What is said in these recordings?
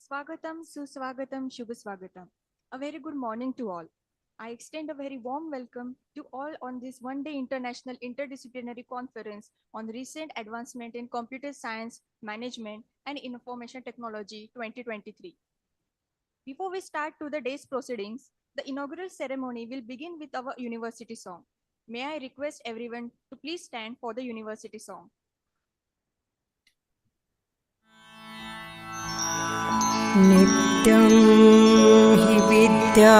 Swagatam, Suswagatam, Shubhaswagatam. A very good morning to all. I extend a very warm welcome to all on this one-day international interdisciplinary conference on recent advancement in computer science, management, and information technology 2023. Before we start to the day's proceedings, the inaugural ceremony will begin with our university song. May I request everyone to please stand for the university song. नित्यं हि विद्याचिन्तनं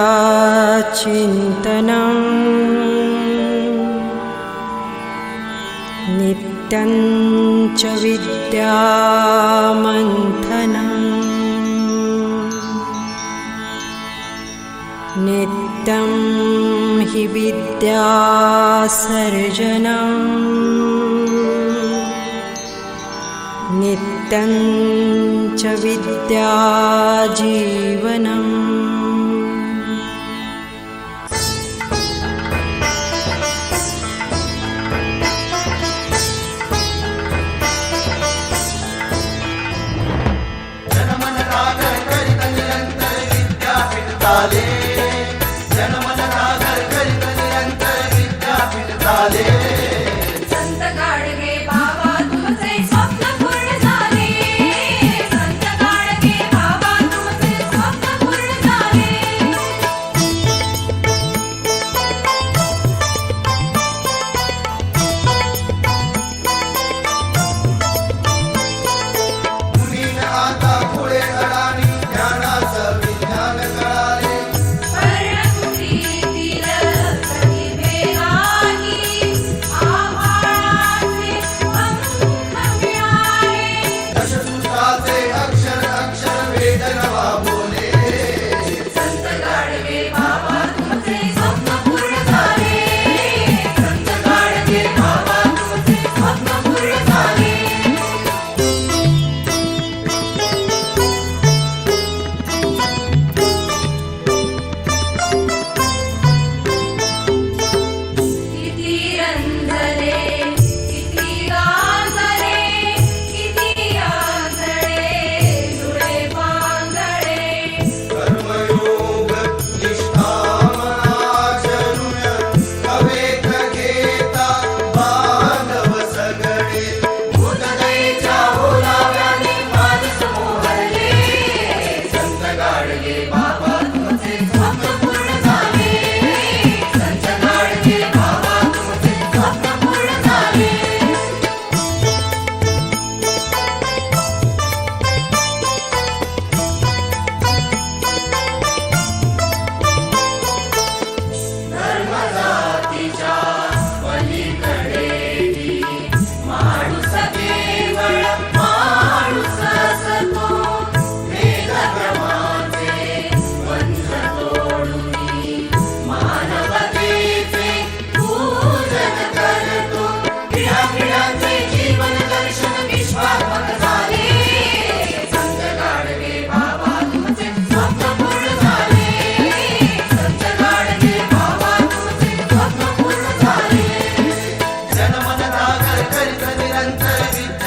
नित्यं च विद्यामन्थनं नित्यं हि विद्यासर्जनं नित्यं च विद्याजीवनम्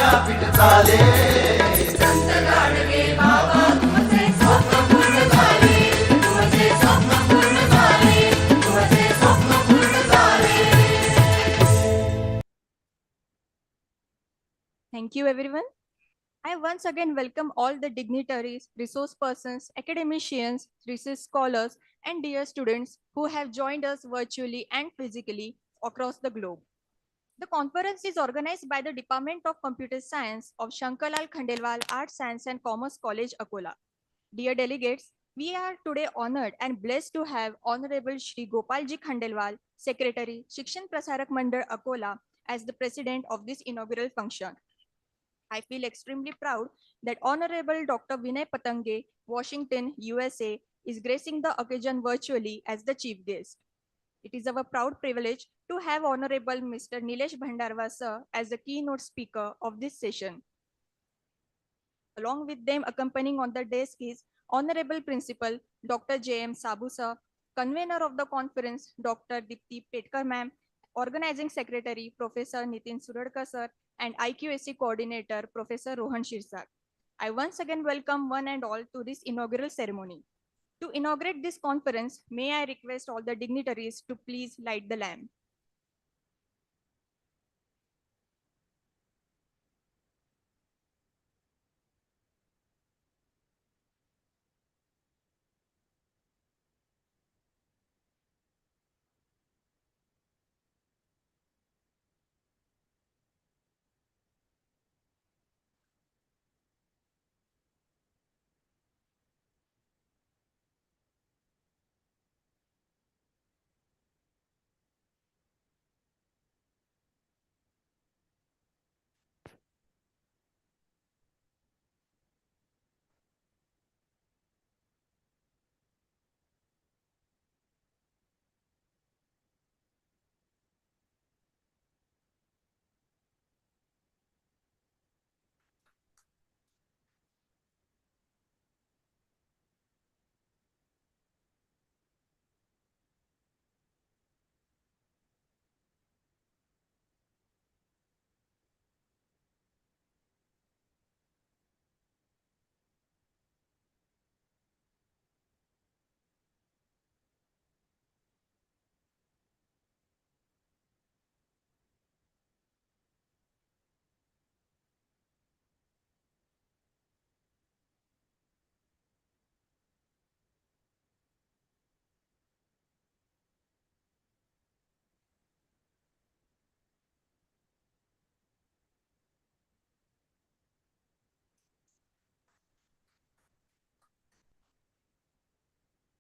विद्यापीठ झाले संत गाडगे बाबा तुमचे स्वप्न पूर्ण झाले तुमचे स्वप्न पूर्ण झाले तुमचे स्वप्न पूर्ण झाले. Thank you, everyone. I once again welcome all the dignitaries, resource persons, academicians, research scholars, and dear students who have joined us virtually and physically across the globe. The conference is organized by the Department of Computer Science of Shankarlal Khandelwal Arts, Science and Commerce College, Akola. Dear delegates, we are today honored and blessed to have Honorable Shri Gopalji Khandelwal, Secretary, Shikshan Prasarak Mandal, Akola, as the president of this inaugural function. I feel extremely proud that Honorable Dr. Vinay Patange, Washington, USA, is gracing the occasion virtually as the chief guest. It is our proud privilege to have Honorable Mr. Nilesh Bhandarwa sir as the keynote speaker of this session. Along with them, accompanying on the desk is Honorable Principal Dr. J.M. Sabu sir, convener of the conference Dr. Dipti Petkar ma'am, organizing secretary Professor Nitin Suradkar sir, and IQAC coordinator Professor Rohan Shirsak. I once again welcome one and all to this inaugural ceremony. To inaugurate this conference, may I request all the dignitaries to please light the lamp.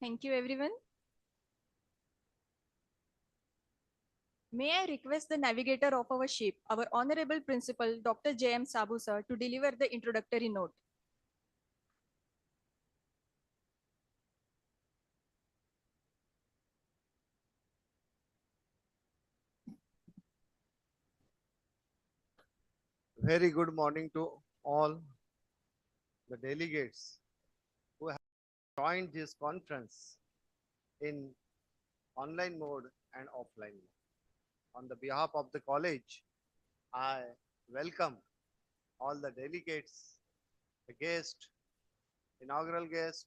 Thank you, everyone. May I request the navigator of our ship, our Honorable Principal, Dr. J.M. Sabu sir, to deliver the introductory note. Very good morning to all the delegates who have joined this conference in online mode and offline mode. On the behalf of the college, I welcome all the delegates, the guest, inaugural guest,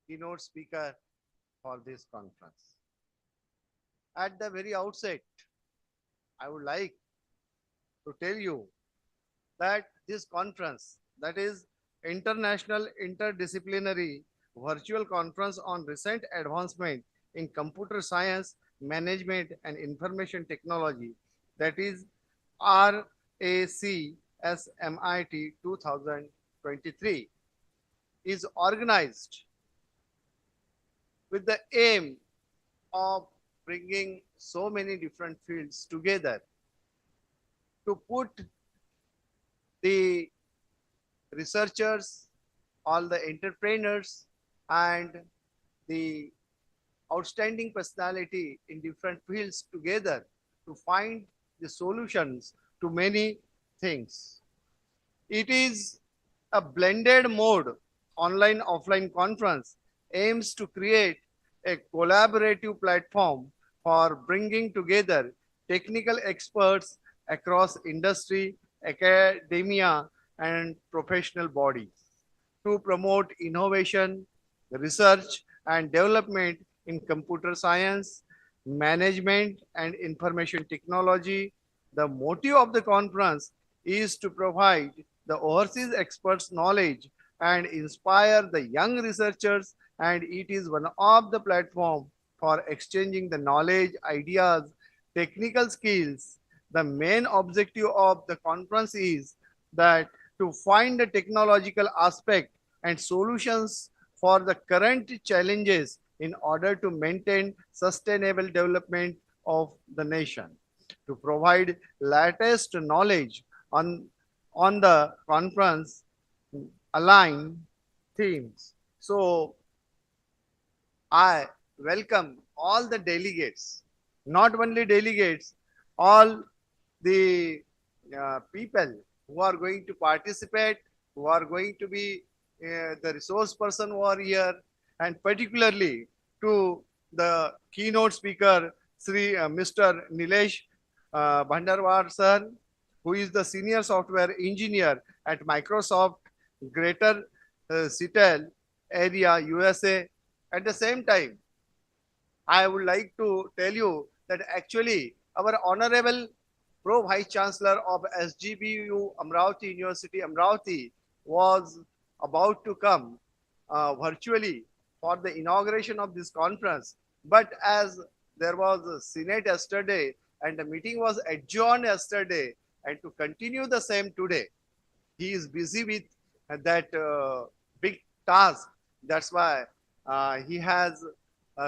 keynote speaker for this conference. At the very outset, I would like to tell you that this conference, that is International Interdisciplinary Virtual Conference on Recent Advancement in Computer Science, Management and Information Technology, that is RACSMIT-2023, is organized with the aim of bringing so many different fields together to put the researchers, all the entrepreneurs, and the outstanding personality in different fields together to find the solutions to many things. It is a blended mode online offline conference aims to create a collaborative platform for bringing together technical experts across industry, academia, and professional bodies to promote innovation, research, and development in computer science, management, and information technology. The motive of the conference is to provide the overseas experts knowledge and inspire the young researchers, and it is one of the platform for exchanging the knowledge, ideas, technical skills. The main objective of the conference is that to find the technological aspect and solutions for the current challenges in order to maintain sustainable development of the nation. To provide latest knowledge on the conference aligned themes. So I welcome all the delegates, not only delegates, all the people who are going to participate, who are going to be the resource person who are here, and particularly to the keynote speaker, Mr. Nilesh Bhandarwar sir, who is the senior software engineer at Microsoft Greater Seattle area, USA. At the same time, I would like to tell you that actually our honorable Pro Vice Chancellor of SGBU Amravati University, Amravati, was about to come virtually for the inauguration of this conference. But as there was a Senate yesterday and the meeting was adjourned yesterday, and to continue the same today, he is busy with that big task. That's why he has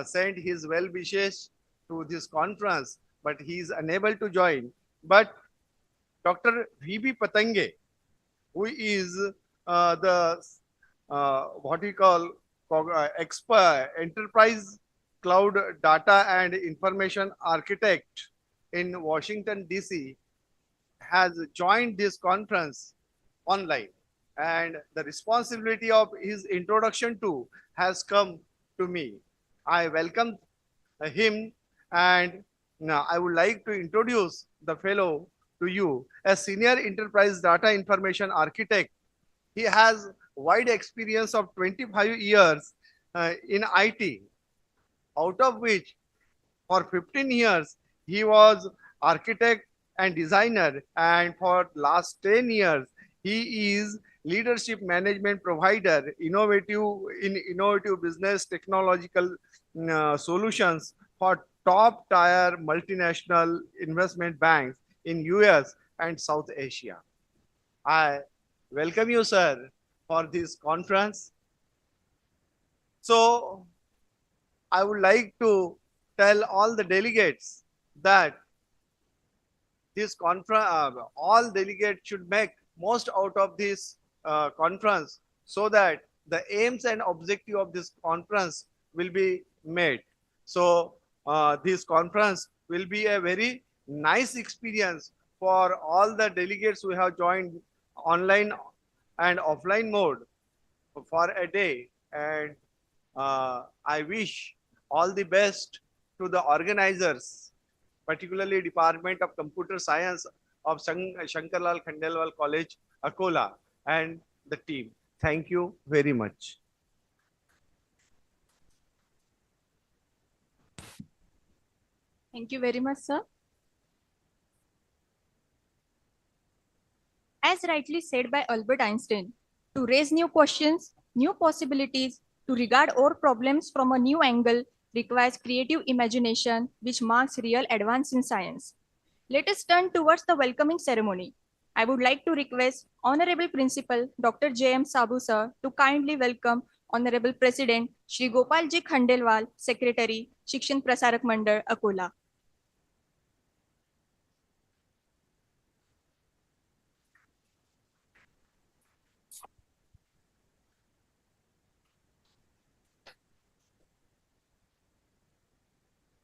sent his well wishes to this conference, but he is unable to join. But Dr. V.B. Patange, who is the what we call expert enterprise cloud data and information architect in Washington DC, has joined this conference online, and the responsibility of his introduction to has come to me. I welcome him, and now I would like to introduce the fellow to you as senior enterprise data information architect. He has wide experience of 25 years in IT, out of which for 15 years he was architect and designer, and for last 10 years he is leadership management provider innovative business technological solutions for top tier multinational investment banks in US and South Asia. I welcome you, sir, for this conference. So I would like to tell all the delegates that this conference, all delegates should make most out of this conference, so that the aims and objective of this conference will be made. So this conference will be a very nice experience for all the delegates who have joined online and offline mode for a day. And I wish all the best to the organizers, particularly Department of Computer Science of Shankarlal Khandelwal College, Akola, and the team. Thank you very much. Thank you very much, sir. As rightly said by Albert Einstein, to raise new questions, new possibilities, to regard our problems from a new angle requires creative imagination, which marks real advance in science. Let us turn towards the welcoming ceremony. I would like to request Honorable Principal Dr. J.M. Sabu sir to kindly welcome Honorable President Shri Gopalji Khandelwal, Secretary, Shikshan Prasarak Mandal, Akola.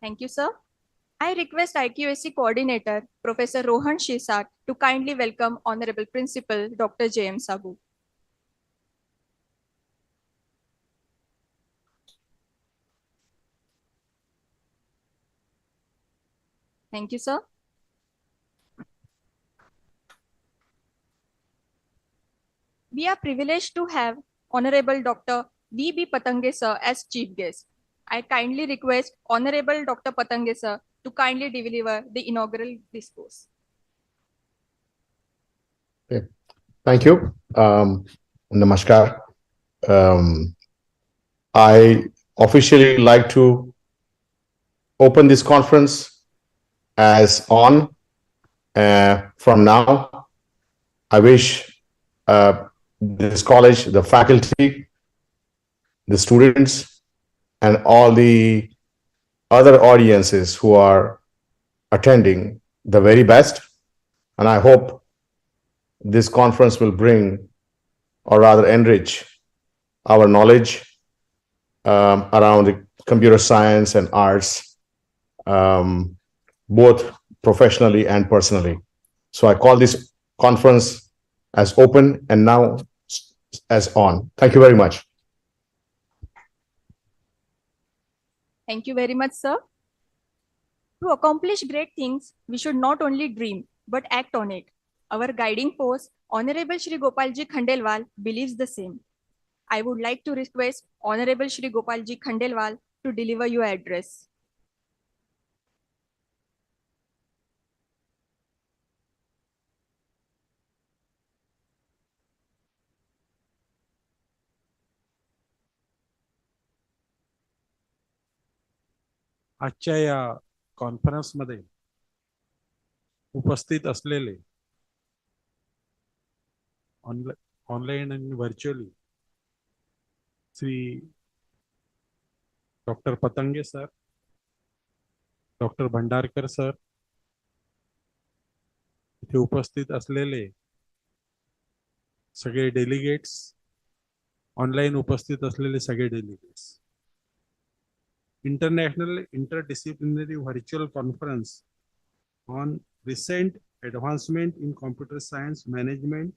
Thank you, sir. I request IQAC Coordinator, Professor Rohan Shisak, to kindly welcome Honorable Principal Dr. J.M. Sabu. Thank you, sir. We are privileged to have Honorable Dr. V.B. Patange sir as chief guest. I kindly request Honorable Dr. Patange sir to kindly deliver the inaugural discourse. Thank you. Namaskar. I officially like to open this conference as on from now. I wish this college, the faculty, the students, and all the other audiences who are attending the very best. And I hope this conference will bring, or rather enrich, our knowledge around the computer science and arts, both professionally and personally. So I call this conference as open and now as on. Thank you very much. Thank you very much, sir. To accomplish great things, we should not only dream, but act on it. Our guiding force, Honorable Shri Gopalji Khandelwal, believes the same. I would like to request Honorable Shri Gopalji Khandelwal to deliver your address. आजच्या या कॉन्फरन्समध्ये उपस्थित असलेले online आणि virtually Shri doctor पतंगे sir, doctor Bhandarkar sir, इथे उपस्थित असलेले सगळे डेलिगेट्स, ऑनलाईन उपस्थित असलेले सगळे delegates, International Interdisciplinary Virtual Conference on Recent Advancement in Computer Science Management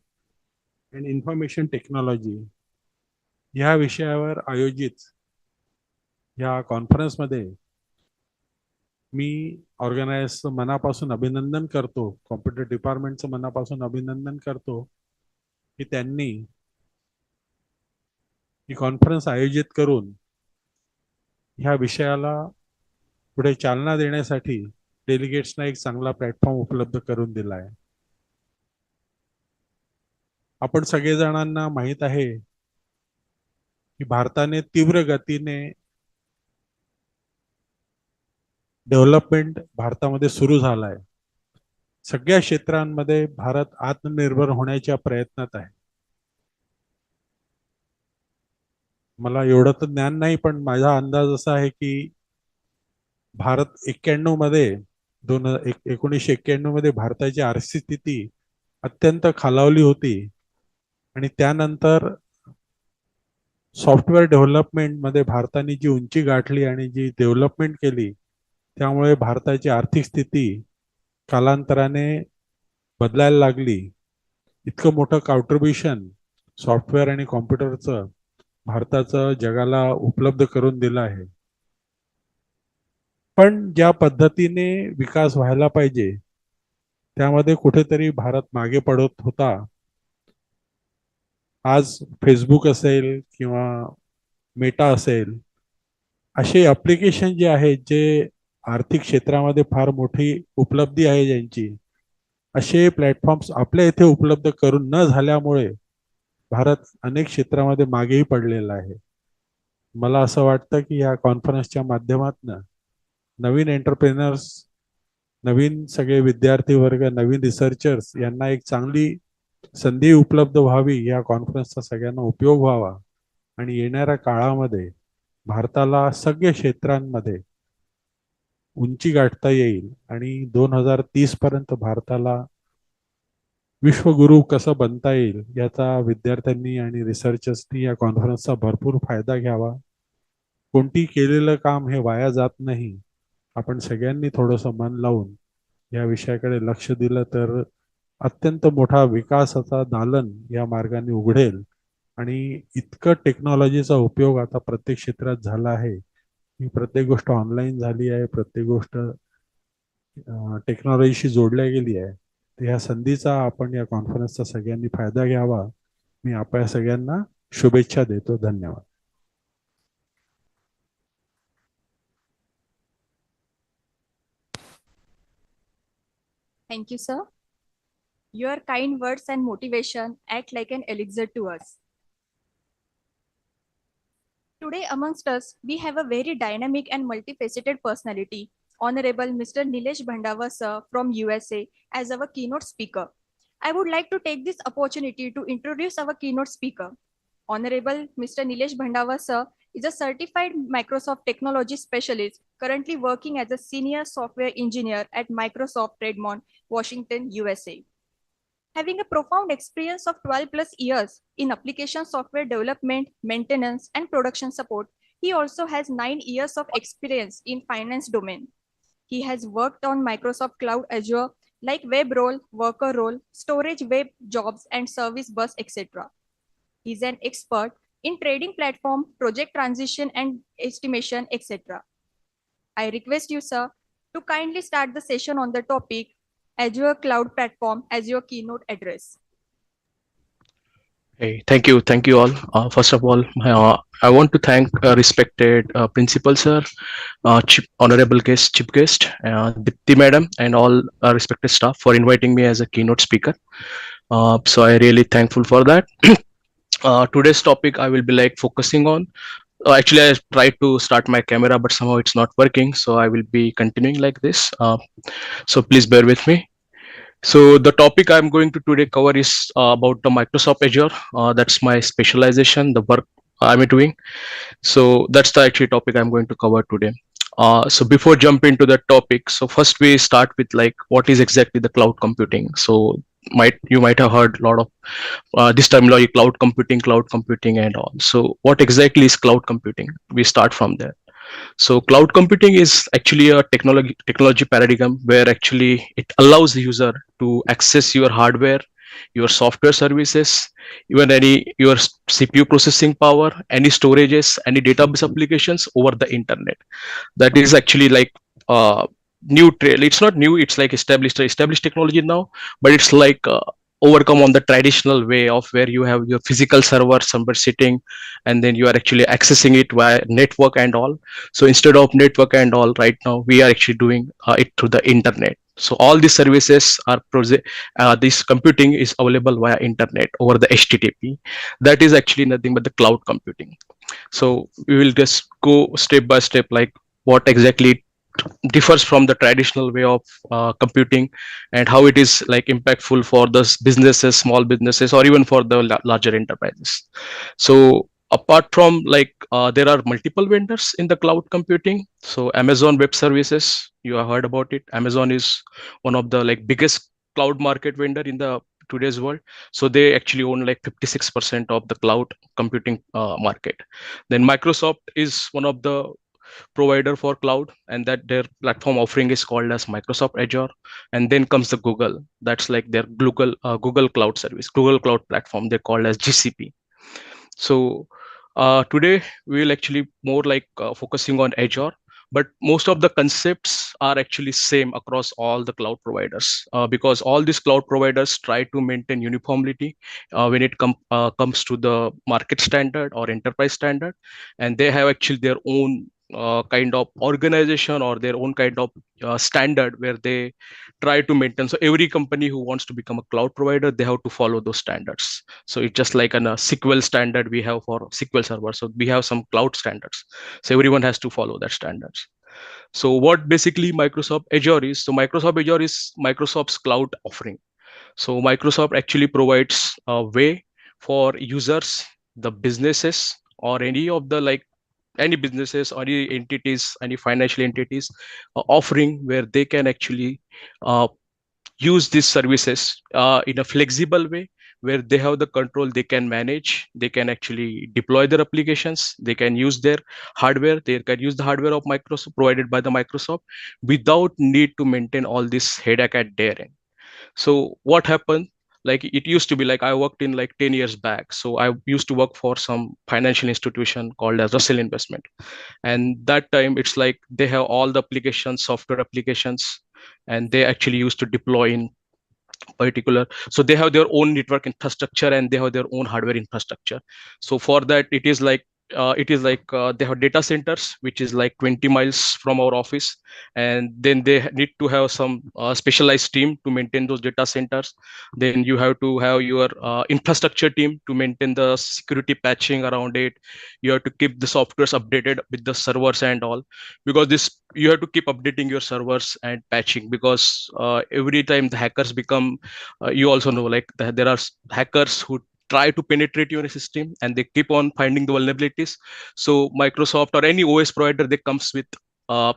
and Information Technology या विषयावर आयोजित या कॉन्फरन्समध्ये मी ऑर्गनायझरचं मनापासून अभिनंदन करतो, कॉम्प्युटर डिपार्टमेंटचं मनापासून अभिनंदन करतो की त्यांनी ही कॉन्फरन्स आयोजित करून ह्या विषयाला पुढे चालना देण्यासाठी डेलिगेट्सना एक चांगला प्लॅटफॉर्म उपलब्ध करून दिला आहे. आपण सगळेजणांना माहीत आहे की भारताने तीव्र गतीने डेव्हलपमेंट भारतामध्ये सुरू झाला आहे. सगळ्या क्षेत्रांमध्ये भारत आत्मनिर्भर होण्याच्या प्रयत्नात आहे. मला एवढं तर ज्ञान नाही, पण माझा अंदाज असा आहे की भारत 91 मध्ये 1991 मध्ये भारताची आर्थिक स्थिती अत्यंत खालावली होती आणि त्यानंतर सॉफ्टवेअर डेव्हलपमेंट मध्ये भारताने जी उंची गाठली आणि जी डेव्हलपमेंट केली त्यामुळे भारताची आर्थिक स्थिती कालांतराने बदलायला लागली. इतकं मोठं कॉन्ट्रिब्युशन सॉफ्टवेअर आणि कॉम्प्युटरचं भारताचं जगाला उपलब्ध करून दिला आहे. पण ज्या पद्धतीने विकास व्हायला पाहिजे त्यामध्ये कुठेतरी भारत मागे पडत होता. आज फेसबुक असेल किंवा मेटा असेल असे ॲप्लिकेशन जे आहेत जे आर्थिक क्षेत्रामध्ये फार मोठी उपलब्धी आहे ज्यांची, असे प्लॅटफॉर्म्स आपल्या इथे उपलब्ध करून न झाल्यामुळे भारत अनेक क्षेत्रामध्ये मागेही पडलेला आहे. मला असं वाटतं की या कॉन्फरन्सच्या माध्यमातून नवीन एंटरप्रेनर्स, नवीन सगळे विद्यार्थी वर्ग, नवीन रिसर्चर्स यांना एक चांगली संधी उपलब्ध व्हावी, या कॉन्फरन्सचा सगळ्यांना उपयोग व्हावा आणि येणाऱ्या काळामध्ये भारताला सगळ्या क्षेत्रांमध्ये उंची गाठता येईल आणि 2030 पर्यंत भारताला विश्वगुरु कसं बनता येईल याचा विद्यार्थ्यांनी आणि रिसर्चर्सनी या कॉन्फरन्सचा भरपूर फायदा घ्यावा. कोणती केलेलं काम हे वाया जात नाही. आपण सगळ्यांनी थोडंसं मन लावून या विषयाकडे लक्ष दिलं तर अत्यंत मोठा विकासाचा दालन या मार्गाने उघडेल. आणि इतकं टेक्नॉलॉजीचा उपयोग आता प्रत्येक क्षेत्रात झाला आहे की प्रत्येक गोष्ट ऑनलाईन झाली आहे, प्रत्येक गोष्ट टेक्नॉलॉजीशी जोडल्या गेली आहे. तर ह्या संधीचा आपण या कॉन्फरन्सचा सगळ्यांनी फायदा घ्यावा मी आपल्या सगळ्यांना शुभेच्छा देतो. धन्यवाद. Thank you, sir. Your kind words and motivation act like an elixir to us. Today amongst us, we have a very dynamic and multifaceted personality, Honorable Mr. Nilesh Bhandava sir from USA as our keynote speaker. I would like to take this opportunity to introduce our keynote speaker. Honorable Mr. Nilesh Bhandava sir is a certified Microsoft technology specialist currently working as a senior software engineer at Microsoft Redmond, Washington, USA. Having a profound experience of 12 plus years in application software development, maintenance, and production support, he also has 9 years of experience in finance domain. He has worked on Microsoft Cloud Azure like web role, worker role, storage web jobs, and service bus, etc. He's an expert in trading platform, project transition and estimation, etc. I request you, sir, to kindly start the session on the topic Azure Cloud Platform as your keynote address. Hey, thank you all. First of all, I want to thank respected principal sir, honorable guest, chief guest, Dipti madam, and all respected staff for inviting me as a keynote speaker. So I really thankful for that. Today's topic I will be like focusing on. Actually, I tried to start my camera, but somehow it's not working. So I will be continuing like this. So please bear with me. So the topic I'm going to today cover is about the Microsoft Azure. That's my specialization, the work I'm doing. So that's the actual topic I'm going to cover today. So before jump into the topic, so first we start with like what is exactly the cloud computing. So you might have heard a lot of this terminology, cloud computing and all. So what exactly is cloud computing? We start from there. So cloud computing is actually a technology paradigm where actually it allows the user to access your hardware, your software services, even your CPU processing power, any storages, any database applications over the internet. That is actually like new trail. It's not new, it's like established technology now, but it's like overcome on the traditional way of where you have your physical server somewhere sitting and then you are actually accessing it via network and all. So instead of network and all, right now we are actually doing it through the internet. So all these services are this computing is available via internet over the HTTP. That is actually nothing but the cloud computing. So we will just go step by step, like what exactly differs from the traditional way of computing and how it is like impactful for the businesses, small businesses, or even for the larger enterprises. So apart from like there are multiple vendors in the cloud computing. So Amazon Web Services, you have heard about it. Amazon is one of the like biggest cloud market vendor in the today's world. So they actually own like 56% of the cloud computing market. Then Microsoft is one of the provider for cloud, and that their platform offering is called as Microsoft Azure. And then comes the Google, that's like their Google Cloud Service, Google Cloud Platform, they're called as GCP. So today we will actually more like focusing on Azure, but most of the concepts are actually same across all the cloud providers because all these cloud providers try to maintain uniformity when it comes to the market standard or enterprise standard, and they have actually their own kind of organization or their own kind of standard where they try to maintain. So every company who wants to become a cloud provider, they have to follow those standards. So it's just like a SQL standard we have for SQL Server. So we have some cloud standards. So everyone has to follow that standards. So what basically Microsoft Azure is? So Microsoft Azure is Microsoft's cloud offering. So Microsoft actually provides a way for users, the businesses, or any of the like any businesses or any entities, any financial entities offering where they can actually use these services in a flexible way where they have the control, they can manage, they can actually deploy their applications, they can use their hardware, they can use the hardware of Microsoft provided by the Microsoft without need to maintain all this headache at their end. So what happened, like it used to be like I worked in like 10 years back. So I used to work for some financial institution called as Russell Investment. And that time it's like they have all the applications, software applications, and they actually used to deploy in particular. So they have their own network infrastructure and they have their own hardware infrastructure. So for that, they have data centers which is like 20 miles from our office, and then they need to have some specialized team to maintain those data centers. Then you have to have your infrastructure team to maintain the security patching around it. You have to keep the softwares updated with the servers and all, because this you have to keep updating your servers and patching, because every time the hackers become you also know, like there are hackers who try to penetrate your system and they keep on finding the vulnerabilities. So Microsoft or any OS provider, they comes with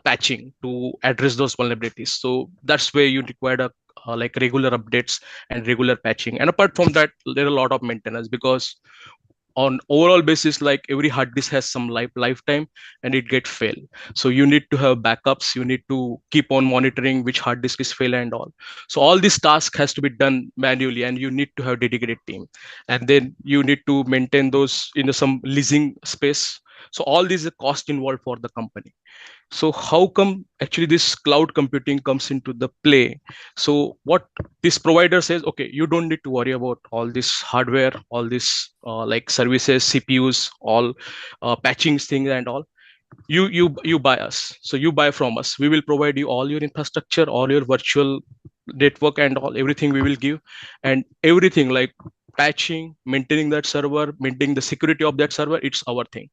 patching to address those vulnerabilities. So that's where you require like regular updates and regular patching. And apart from that, there are a lot of maintenance, because on overall basis, like every hard disk has some lifetime and it get fail. So you need to have backups, you need to keep on monitoring which hard disk is fail and all. So all this task has to be done manually, and you need to have dedicated team, and then you need to maintain those in some leasing space. So all these are cost involved for the company. So how come actually this cloud computing comes into the play? So what this provider says, okay, you don't need to worry about all this hardware, all this like services, CPUs, all patching things and all. You buy us. So you buy from us. We will provide you all your infrastructure, all your virtual network and all, everything we will give, and everything like patching, maintaining that server, maintaining the security of that server, it's our thing.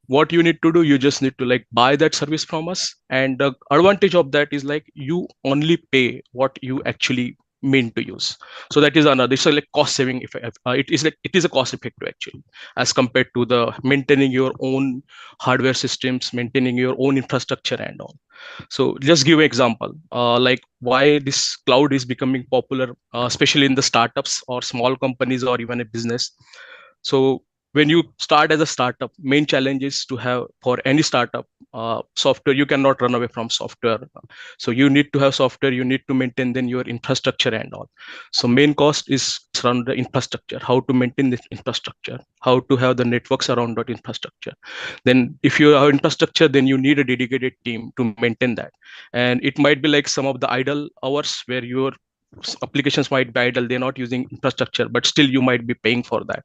What you need to do, you just need to like buy that service from us, and the advantage of that is like you only pay what you actually mean to use. So that is another, it's like cost saving effect. It is a cost effective actually, as compared to the maintaining your own hardware systems, maintaining your own infrastructure and all. So just give an example, like why this cloud is becoming popular, especially in the startups or small companies or even a business. So when you start as a startup, main challenge is to have, for any startup, software. You cannot run away from software. So you need to have software, you need to maintain then your infrastructure and all. So main cost is around the infrastructure, how to maintain this infrastructure, how to have the networks around that infrastructure. Then if you have infrastructure, then you need a dedicated team to maintain that. And it might be like some of the idle hours where your applications might be idle, they're not using infrastructure, but still you might be paying for that.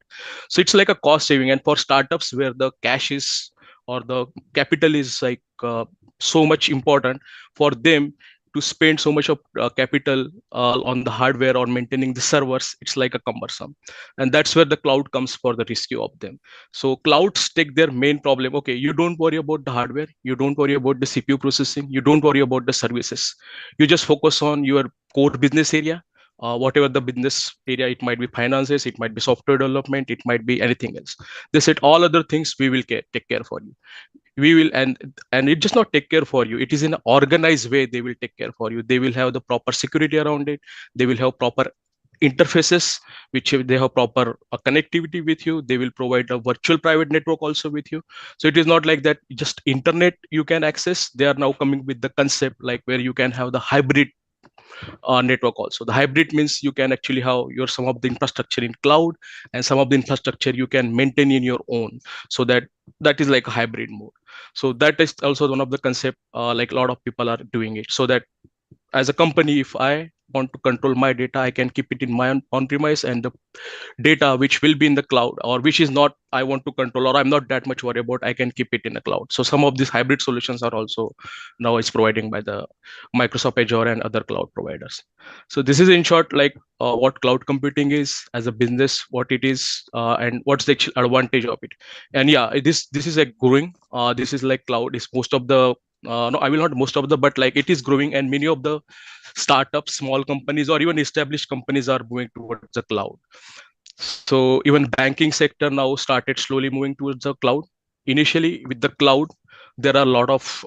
So it's like a cost saving. And for startups where the cash is, or the capital is like so much important for them, to spend so much of capital on the hardware or maintaining the servers, it's like a cumbersome. And that's where the cloud comes for the rescue of them. So clouds take their main problem. Okay, you don't worry about the hardware, you don't worry about the CPU processing, you don't worry about the services. You just focus on your core business area, whatever the business area, it might be finances, it might be software development, it might be anything else. They said all other things we will take care for you. We will, and it just not take care for you, it is in an organized way. They will take care for you. They will have the proper security around it, they will have proper interfaces, which they have proper connectivity with you. They will provide a virtual private network also with you. So it is not like that just internet you can access. They are now coming with the concept like where you can have the hybrid network also. The hybrid means you can actually have your some of the infrastructure in cloud, and some of the infrastructure you can maintain in your own. So that is like a hybrid mode. So that is also one of the concept, like a lot of people are doing it. So that as a company, if I want to control my data, I can keep it in my on premise, and the data which will be in the cloud, or which is not I want to control, or I'm not that much worried about, I can keep it in the cloud. So some of these hybrid solutions are also now is providing by the Microsoft Azure and other cloud providers. So this is in short like what cloud computing is as a business, what it is, and what's the actual advantage of it. And yeah, this is like growing. This is like cloud is most of the no, I will not most of the, but like it is growing, and many of the startups, small companies, or even established companies are moving towards the cloud. So even banking sector now started slowly moving towards the cloud. Initially with the cloud, there are a lot of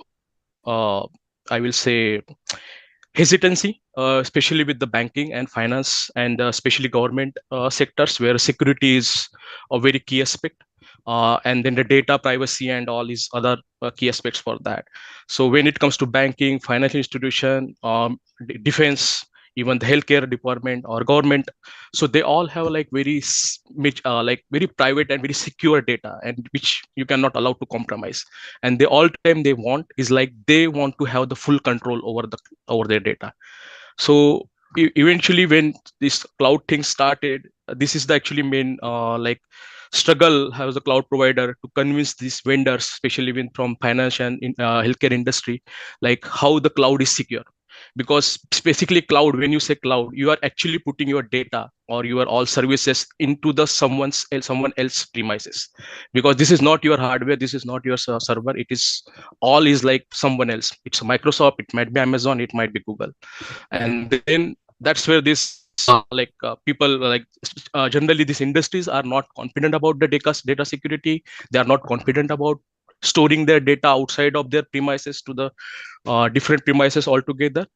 I will say hesitancy, especially with the banking and finance, and especially government sectors where security is a very key aspect. And then the data privacy and all these other key aspects for that. So when it comes to banking, financial institution, defense, even the healthcare department or government, so they all have like like very private and very secure data, and which you cannot allow to compromise. And they all time they want is like they want to have the full control over their data. So eventually when this cloud thing started, this is the actually main like struggle as a cloud provider to convince these vendors, especially when from finance and healthcare industry, like how the cloud is secure. Because basically cloud, when you say cloud, you are actually putting your data or your all services into the someone else premises, because this is not your hardware, this is not your server, it is all is like someone else. It's Microsoft, it might be Amazon, it might be Google. And then that's where this people generally these industries are not confident about the data security. They are not confident about storing their data outside of their premises to the different premises altogether.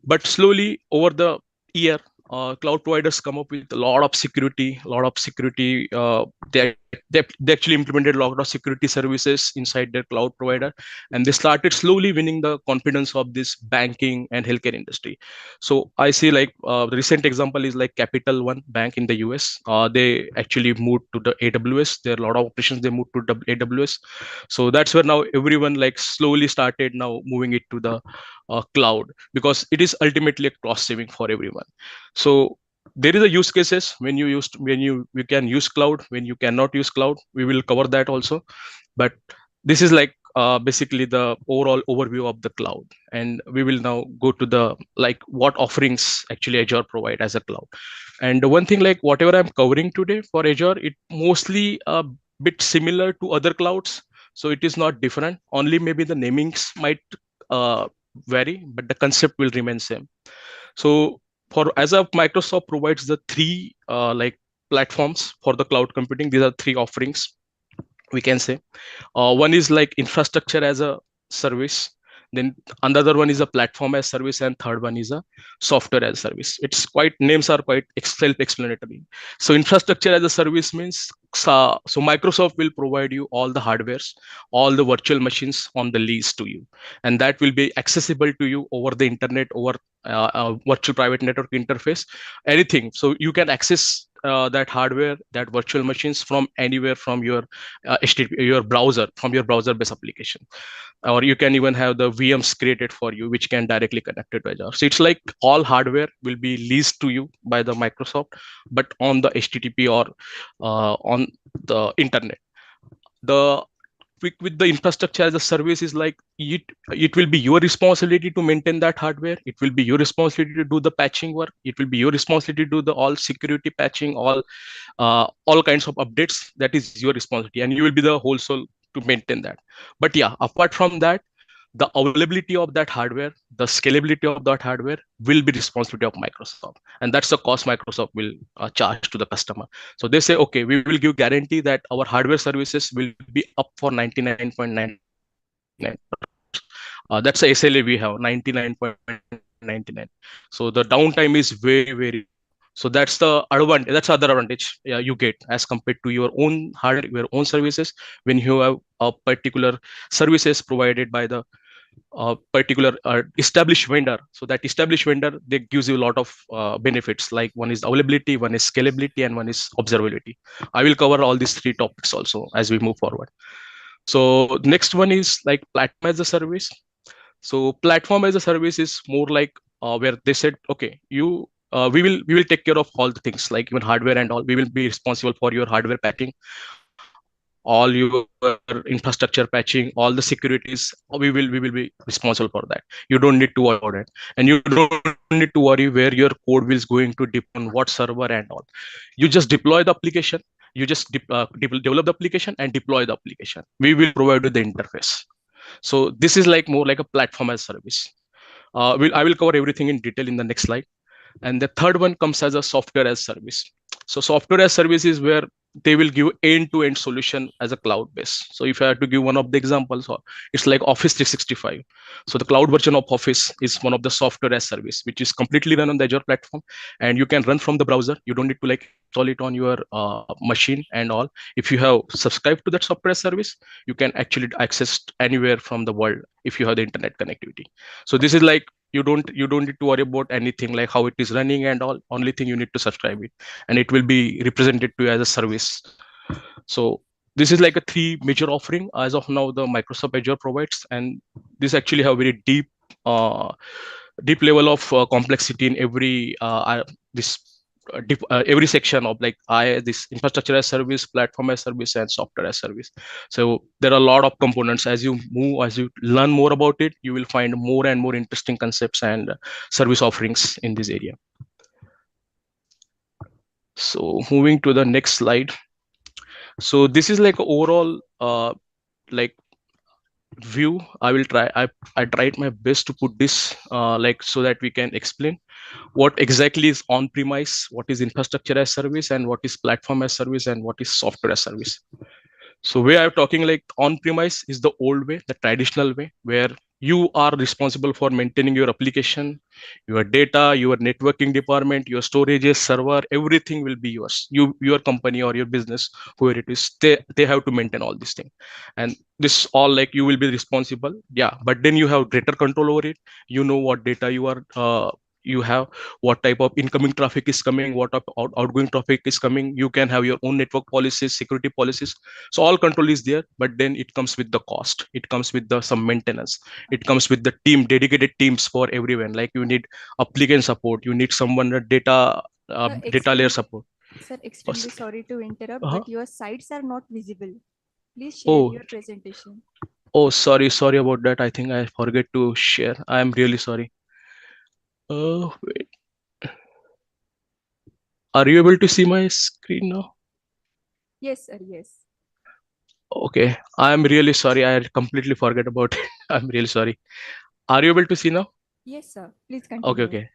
But slowly over the year, cloud providers come up with a lot of security, they actually implemented a lot of security services inside their cloud provider, and they started slowly winning the confidence of this banking and healthcare industry. So I see like the recent example is like Capital One Bank in the US. They actually moved to the AWS. There are a lot of operations they moved to the AWS. So that's where now everyone like slowly started now moving it to the cloud, because it is ultimately a cost saving for everyone. So there is a use cases when you can use cloud, when you cannot use cloud. We will cover that also, but this is like basically the overall overview of the cloud. And we will now go to the like what offerings actually Azure provide as a cloud. And the one thing, like whatever I'm covering today for Azure, it mostly a bit similar to other clouds, so it is not different. Only maybe the namings might uh, vary, but the concept will remain same. So for as of Microsoft provides the three like platforms for the cloud computing. These are three offerings, we can say. One is like infrastructure as a service, then another one is a platform as service, and third one is a software as a service. It's quite, names are quite self-explanatory. So infrastructure as a service means so Microsoft will provide you all the hardwares, all the virtual machines on the lease to you, and that will be accessible to you over the internet, over virtual private network interface, anything. So you can access that hardware, that virtual machines from anywhere from your your browser, from your browser based application. Or you can even have the VMs created for you, which can directly connect it to Azure. So it's like all hardware will be leased to you by the Microsoft, but on the HTTP or on the internet. The with the infrastructure as a service is like it will be your responsibility to maintain that hardware. It will be your responsibility to do the patching work. It will be your responsibility to do the all security patching, all kinds of updates. That is your responsibility, and you will be the whole soul to maintain that. But yeah, apart from that, the availability of that hardware, the scalability of that hardware will be responsibility of Microsoft, and that's the cost Microsoft will charge to the customer. So they say, okay, we will give guarantee that our hardware services will be up for 99.99. That's the SLA we have, 99.99. So the downtime is very, very. So that's the advantage. That's other advantage you get as compared to your own hardware, your own services. When you have a particular services provided by the particular established vendor, so that established vendor, they gives you a lot of benefits. Like one is availability, one is scalability, and one is observability. I will cover all these three topics also as we move forward. So next one is like platform as a service. So platform as a service is more like where they said, okay, you we will take care of all the things, like even hardware and all. We will be responsible for your hardware patching, all your infrastructure patching, all the securities. We will be responsible for that. You don't need to worry about it, and you don't need to worry where your code is going to depend on what server and all. You just deploy the application. You just develop the application and deploy the application. We will provide you the interface. So this is like more like a platform as service. I will cover everything in detail in the next slide. And the third one comes as a software as service. So software as service is where they will give end-to-end solution as a cloud base. So if I had to give one of the examples, it's like Office 365. So the cloud version of Office is one of the software as service, which is completely run on the Azure platform, and you can run from the browser. You don't need to like install it on your machine and all. If you have subscribed to that software as service, you can actually access anywhere from the world if you have the internet connectivity. So this is like you don't need to worry about anything like how it is running and all. Only thing you need to subscribe it, and it will be represented to you as a service. So this is like a three major offering as of now the Microsoft Azure provides, and this actually have very deep deep level of complexity in every this every section of like this infrastructure as service, platform as service, and software as service. So there are a lot of components. As you move, as you learn more about it, you will find more and more interesting concepts and service offerings in this area. So moving to the next slide. So this is like overall like view. I will try. I tried my best to put this like so that we can explain what exactly is on premise, what is infrastructure as service, and what is platform as service, and what is software as service. So where I'm talking like on premise is the old way, the traditional way, where you are responsible for maintaining your application, your data, your networking department, your storages, server, everything will be yours. Your company or your business, whoever it is, they have to maintain all these things. And this all like you will be responsible. Yeah, but then you have greater control over it. You know what data you have, what type of incoming traffic is coming, what type of outgoing traffic is coming. You can have your own network policies, security policies. So all control is there, but then it comes with the cost. It comes with the some maintenance. It comes with the dedicated teams for everyone. Like you need applicant support, you need someone data layer support. Sir, extremely sorry to interrupt, Uh-huh. but your sites are not visible. Please share Oh, your presentation. oh, sorry about that. I think I forget to share. I am really sorry. Wait. Are you able to see my screen now? Yes, sir, yes. Okay, I'm really sorry. I completely forget about it. I'm really sorry. Are you able to see now? Yes, sir. Please Okay, continue. okay.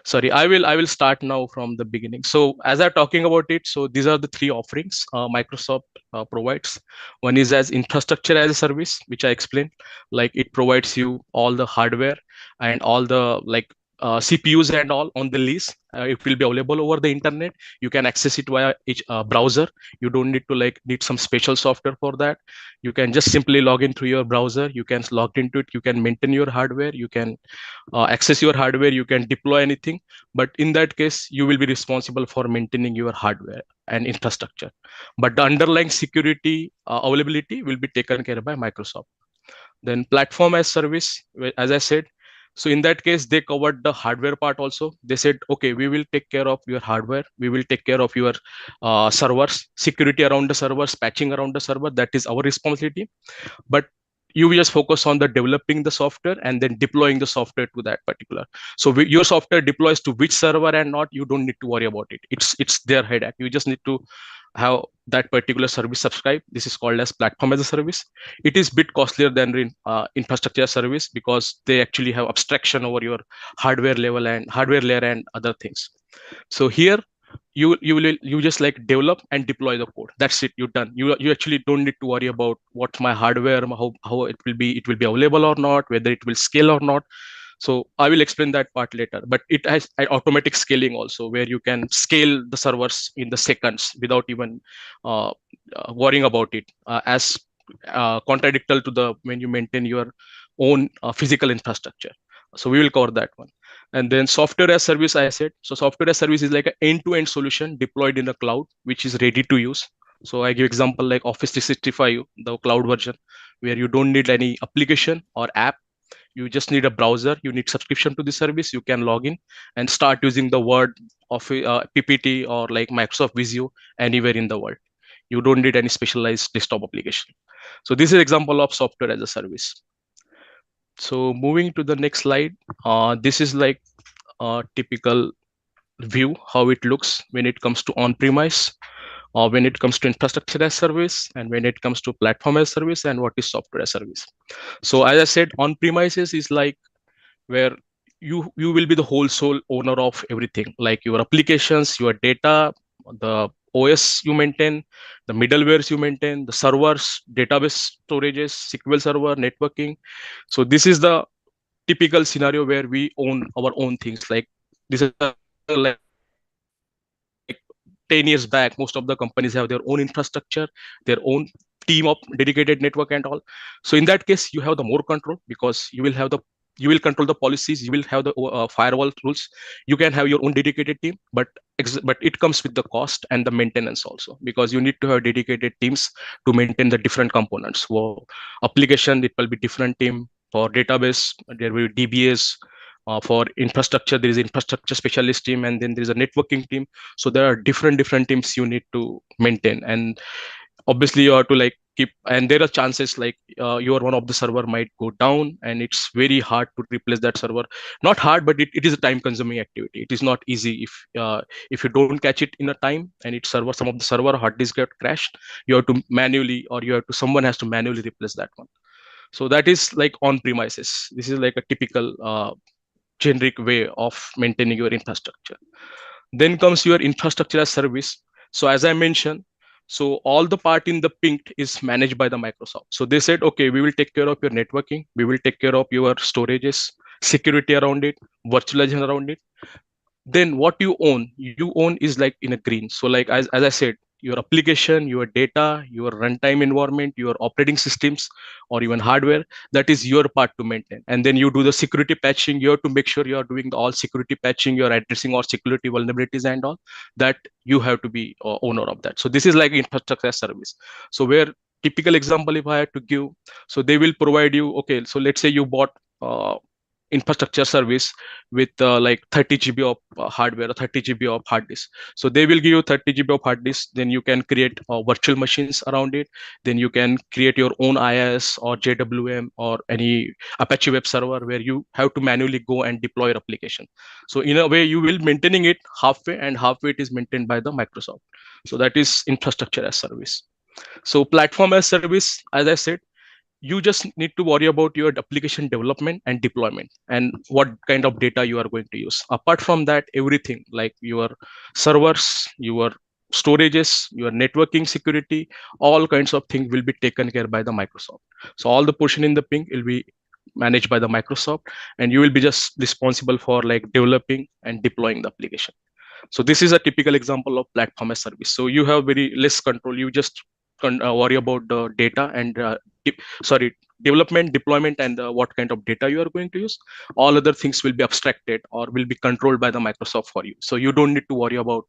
Sorry, I will start now from the beginning. So as I'm talking about it, so these are the three offerings Microsoft provides. One is as infrastructure as a service, which I explained. Like it provides you all the hardware and all the like CPUs and all on the lease. It will be available over the internet. You can access it via each browser. You don't need to like need some special software for that. You can just simply log in through your browser. You can log into it. You can maintain your hardware. You can access your hardware, you can deploy anything, but in that case you will be responsible for maintaining your hardware and infrastructure, but the underlying security availability will be taken care of by Microsoft. Then platform as service, as I said, so in that case they covered the hardware part also. They said okay, we will take care of your hardware, we will take care of your servers, security around the servers, patching around the server, that is our responsibility, but you just focus on the developing the software and then deploying the software to that particular. So your software deploys to which server and not, you don't need to worry about it. It's their headache. You just need to have that particular service subscribe. This is called as platform as a service. It is bit costlier than in infrastructure as service because they actually have abstraction over your hardware level and hardware layer and other things. So here you just like develop and deploy the code. That's it, you're done. You actually don't need to worry about what's my hardware, how it will be available or not, whether it will scale or not. So I will explain that part later, but it has automatic scaling also, where you can scale the servers in the seconds without even worrying about it, as contradictory to the when you maintain your own physical infrastructure. So we will cover that one. And then software as service, I said. So software as service is like an end-to-end solution deployed in the cloud, which is ready to use. So I give example like Office 365, the cloud version, where you don't need any application or app. You just need a browser. You need subscription to the service. You can log in and start using the Word, of PPT, or like Microsoft Visio anywhere in the world. You don't need any specialized desktop application. So this is example of software as a service. So moving to the next slide, this is like a typical view how it looks when it comes to on-premise, or when it comes to infrastructure as service, and when it comes to platform as service, and what is software as service. So as I said, on-premises is like where you will be the whole sole owner of everything, like your applications, your data, the OS you maintain, the middlewares you maintain, the servers, database storages, SQL Server, networking. So this is the typical scenario where we own our own things. Like this is like 10 years back, most of the companies have their own infrastructure, their own team of dedicated network and all. So in that case, you have the more control because you will control the policies, you will have the firewall rules. You can have your own dedicated team, but it comes with the cost and the maintenance also, because you need to have dedicated teams to maintain the different components. For application, it will be different team. For database, there will be DBAs. For infrastructure, there is infrastructure specialist team, and then there is a networking team. So there are different teams you need to maintain, and obviously you have to like keep, and there are chances like your one of the server might go down, and it's very hard to replace that server. Not hard, but it is a time consuming activity. It is not easy if you don't catch it in a time, and it server, some of the server hard disk get crashed, you have to manually, or you have to, someone has to manually replace that one. So that is like on premises. This is like a typical generic way of maintaining your infrastructure. Then comes your infrastructure as service. So as I mentioned, so all the part in the pink is managed by the Microsoft. So they said, okay, we will take care of your networking, we will take care of your storages, security around it, virtualization around it. Then what you own is like in a green. So like as I said, your application, your data, your runtime environment, your operating systems, or even hardware, that is your part to maintain. And then you do the security patching. You have to make sure you are doing all security patching, you're addressing all security vulnerabilities and all that. You have to be owner of that. So this is like infrastructure as service. So where typical example if I had to give, so they will provide you, okay, so let's say you bought infrastructure service with like 30 GB of hardware or 30 GB of hard disk. So they will give you 30 GB of hard disk. Then you can create virtual machines around it. Then you can create your own IIS or JWM or any Apache web server where you have to manually go and deploy your application. So in a way, you will maintaining it halfway, and halfway it is maintained by the Microsoft. So that is infrastructure as service. So platform as service, as I said, you just need to worry about your application development and deployment and what kind of data you are going to use. Apart from that, everything like your servers, your storages, your networking security, all kinds of things will be taken care by the Microsoft. So all the portion in the pink will be managed by the Microsoft, and you will be just responsible for like developing and deploying the application. So this is a typical example of platform as service. So you have very less control. You just worry about the data and development, deployment, and what kind of data you are going to use. All other things will be abstracted or will be controlled by the Microsoft for you. So you don't need to worry about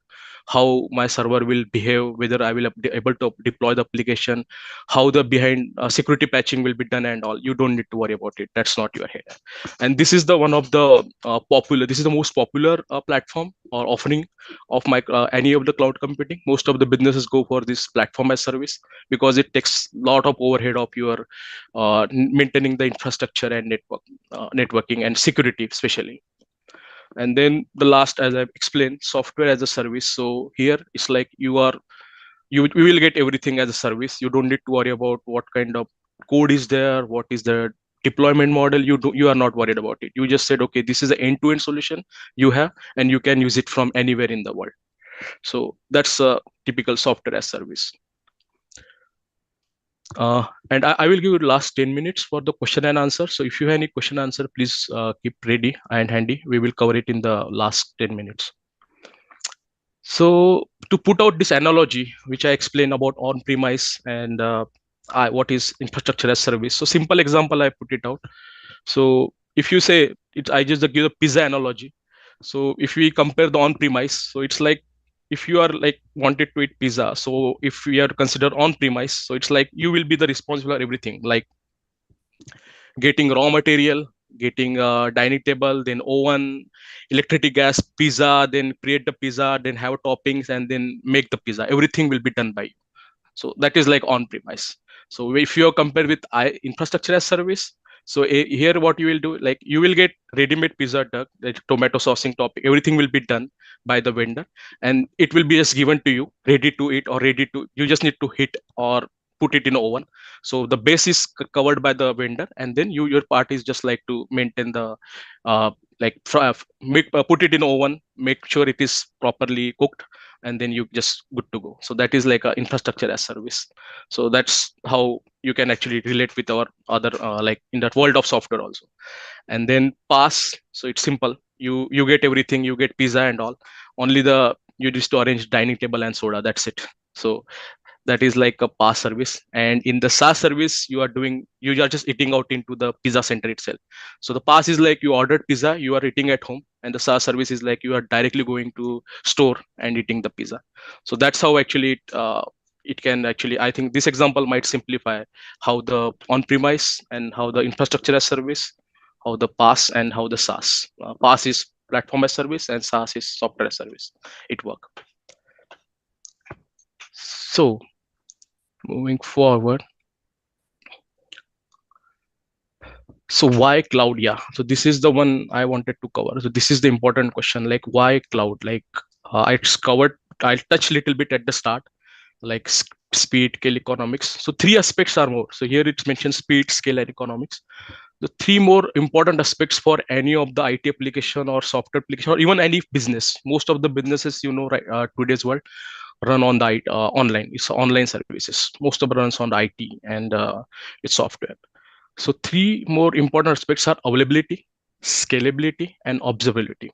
how my server will behave, whether I will be able to deploy the application, how the behind security patching will be done and all. You don't need to worry about it. That's not your head. And this is the one of the this is the most popular platform or offering of any of the cloud computing. Most of the businesses go for this platform as service because it takes a lot of overhead of your maintaining the infrastructure and networking and security especially. And then the last, as I've explained, software as a service. So here it's like you will get everything as a service. You don't need to worry about what kind of code is there, what is the deployment model. You are not worried about it. You just said, okay, this is an end-to-end solution you have, and you can use it from anywhere in the world. So that's a typical software as service. And I will give you the last 10 minutes for the question and answer. So if you have any question answer, please keep ready and handy. We will cover it in the last 10 minutes. So to put out this analogy, which I explained about on-premise and what is infrastructure as service. So simple example, I put it out. So if you say, I just give a pizza analogy. So if we compare the on-premise, so it's like, if you are like wanted to eat pizza, so if we are considered on-premise, so it's like you will be the responsible for everything, like getting raw material, getting a dining table, then oven, electricity, gas, pizza, then create the pizza, then have toppings, and then make the pizza. Everything will be done by you. So that is like on-premise. So if you compare with infrastructure as service, so here what you will do, like you will get ready-made pizza duck, like tomato saucing topping, everything will be done by the vendor, and it will be just given to you, ready to eat or ready to, you just need to heat or put it in oven. So the base is covered by the vendor, and then your part is just like to maintain the put it in oven, make sure it is properly cooked, and then you just good to go. So that is like a infrastructure as service. So that's how you can actually relate with our other like in that world of software also. And then pass, so it's simple. You get everything, you get pizza and all, only you just to arrange dining table and soda, that's it. So that is like a pass service. And in the SaaS service, you are just eating out into the pizza center itself. So the pass is like you ordered pizza, you are eating at home, and the SaaS service is like you are directly going to store and eating the pizza. So that's how actually it can actually, I think this example might simplify how the on-premise and how the infrastructure as service how the PaaS and how the SaaS. PaaS is platform as service and SaaS is software as service. It work. So moving forward. So why cloud? Yeah. So this is the one I wanted to cover. So this is the important question. Like why cloud? Like it's covered. I'll touch a little bit at the start, like speed, scale, economics. So three aspects are more. So here it's mentioned speed, scale, and economics. The three more important aspects for any of the IT application or software application or even any business. Most of the businesses, right, today's world run on the online. It's online services. Most of it runs on the IT and it's software. So three more important aspects are availability, scalability, and observability.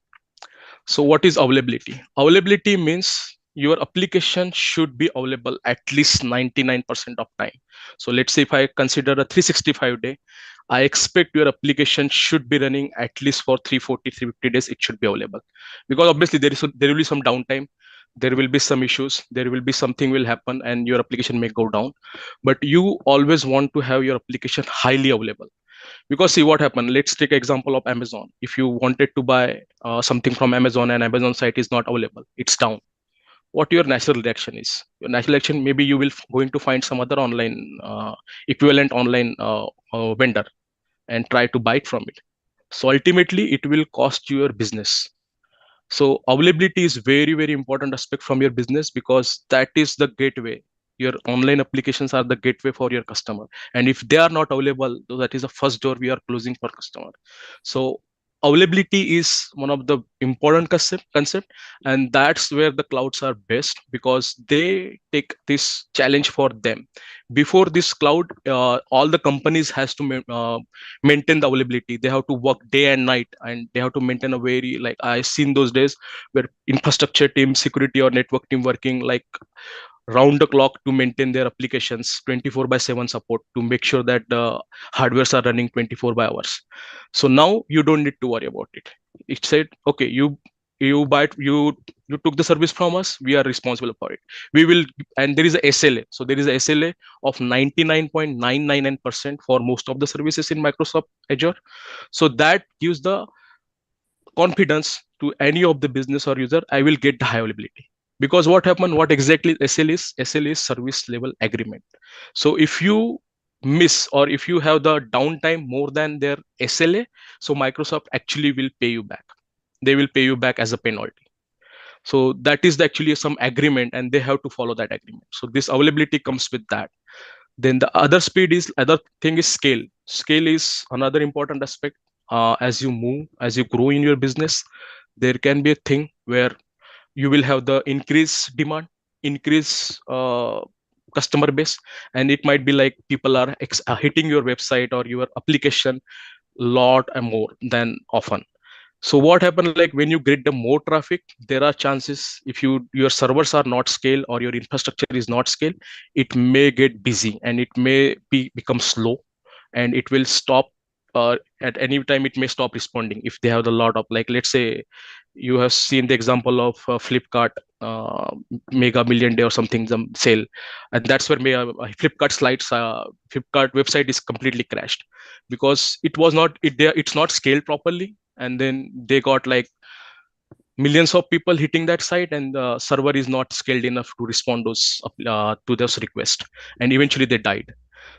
So what is availability? Availability means your application should be available at least 99% of time. So let's say if I consider a 365 day, I expect your application should be running at least for 340, 350 days. It should be available because obviously there will be some downtime. There will be some issues. There will be something will happen and your application may go down. But you always want to have your application highly available because see what happened. Let's take example of Amazon. If you wanted to buy something from Amazon and Amazon site is not available, it's down. What your natural reaction is? Your natural reaction, maybe you will going to find some other online equivalent online vendor and try to buy it from it. So ultimately it will cost you your business. So availability is very, very important aspect from your business because that is the gateway. Your online applications are the gateway for your customer. And if they are not available, that is the first door we are closing for customer. So availability is one of the important concept, and that's where the clouds are best because they take this challenge for them. Before this cloud, all the companies has to maintain the availability. They have to work day and night and they have to maintain a very, like I seen those days where infrastructure team, security or network team working like round the clock to maintain their applications 24/7 support to make sure that the hardwares are running 24 by hours. So now you don't need to worry about it. It said, okay, you buy it, you took the service from us, we are responsible for it. We will, and there is a SLA. So there is a SLA of 99.999% for most of the services in Microsoft Azure. So that gives the confidence to any of the business or user, I will get the high availability. Because what happened, what exactly SL is? SL is service level agreement. So if you miss or if you have the downtime more than their SLA, so Microsoft actually will pay you back. They will pay you back as a penalty. So that is actually some agreement and they have to follow that agreement. So this availability comes with that. Then the other thing is scale. Scale is another important aspect. As you move, as you grow in your business, there can be a thing where you will have the increased demand, increase customer base, and it might be like people are hitting your website or your application lot and more than often. So what happened, like when you get the more traffic, there are chances if your servers are not scale or your infrastructure is not scale, it may get busy and it may become slow and it will stop at any time. It may stop responding if they have a lot of, like, let's say you have seen the example of Flipkart mega million day or something, some sale, and that's where Flipkart slides Flipkart website is completely crashed because it's not scaled properly, and then they got like millions of people hitting that site and the server is not scaled enough to respond to those requests, and eventually they died.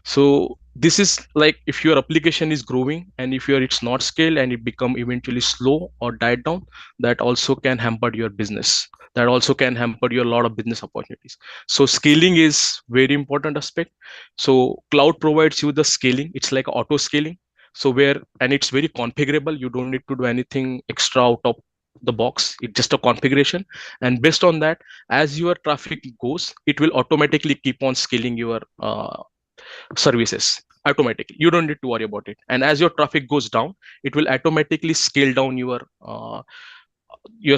So this is like if your application is growing and if it's not scaled and it become eventually slow or died down, that also can hamper your business. That also can hamper your lot of business opportunities. So scaling is very important aspect. So cloud provides you the scaling. It's like auto scaling. So and it's very configurable. You don't need to do anything extra out of the box. It's just a configuration, and based on that, as your traffic goes, it will automatically keep on scaling your services automatically. You don't need to worry about it. And as your traffic goes down, it will automatically scale down your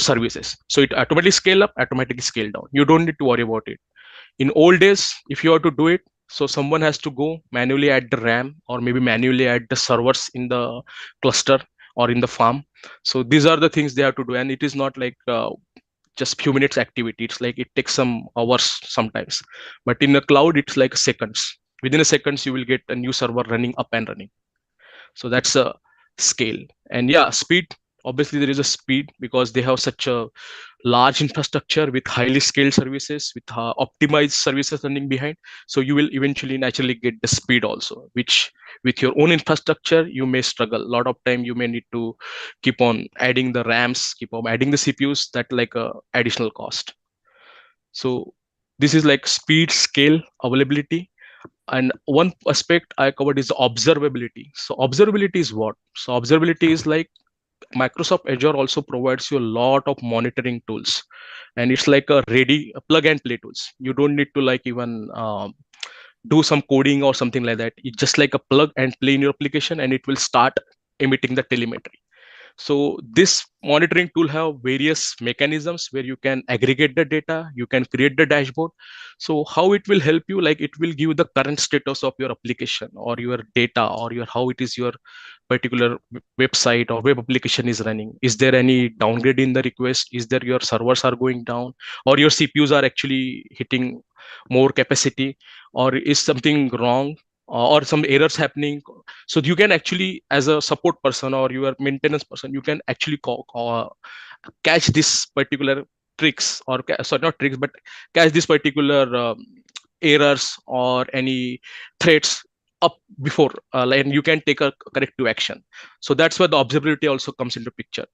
services. So it automatically scale up, automatically scale down. You don't need to worry about it. In old days, if you have to do it, so someone has to go manually add the RAM or maybe manually add the servers in the cluster or in the farm. So these are the things they have to do, and it is not like just few minutes activity. It's like it takes some hours sometimes, but in the cloud it's like seconds. Within a seconds you will get a new server running up and running. So that's scale. And yeah, speed, obviously there is a speed because they have such a large infrastructure with highly scaled services, with optimized services running behind. So you will eventually naturally get the speed also, which with your own infrastructure you may struggle. A lot of time you may need to keep on adding the RAMs, keep on adding the CPUs, that like a additional cost. So this is like speed, scale, availability. And one aspect I covered is observability. So observability is what? So observability is like Microsoft Azure also provides you a lot of monitoring tools, and it's like a ready a plug and play tools. You don't need to like even do some coding or something like that. It's just like a plug and play in your application, and it will start emitting the telemetry. So this monitoring tool have various mechanisms where you can aggregate the data, you can create the dashboard. So how it will help you, like it will give the current status of your application or your data or your how it is your particular website or web application is running. Is there any downgrade in the request? Is there your servers are going down, or your CPUs are actually hitting more capacity, or is something wrong, or some errors happening? So you can actually, as a support person or your maintenance person, you can actually catch this particular tricks, or sorry, not tricks, but catch this particular errors or any threats up before, and you can take a corrective action. So that's where the observability also comes into picture.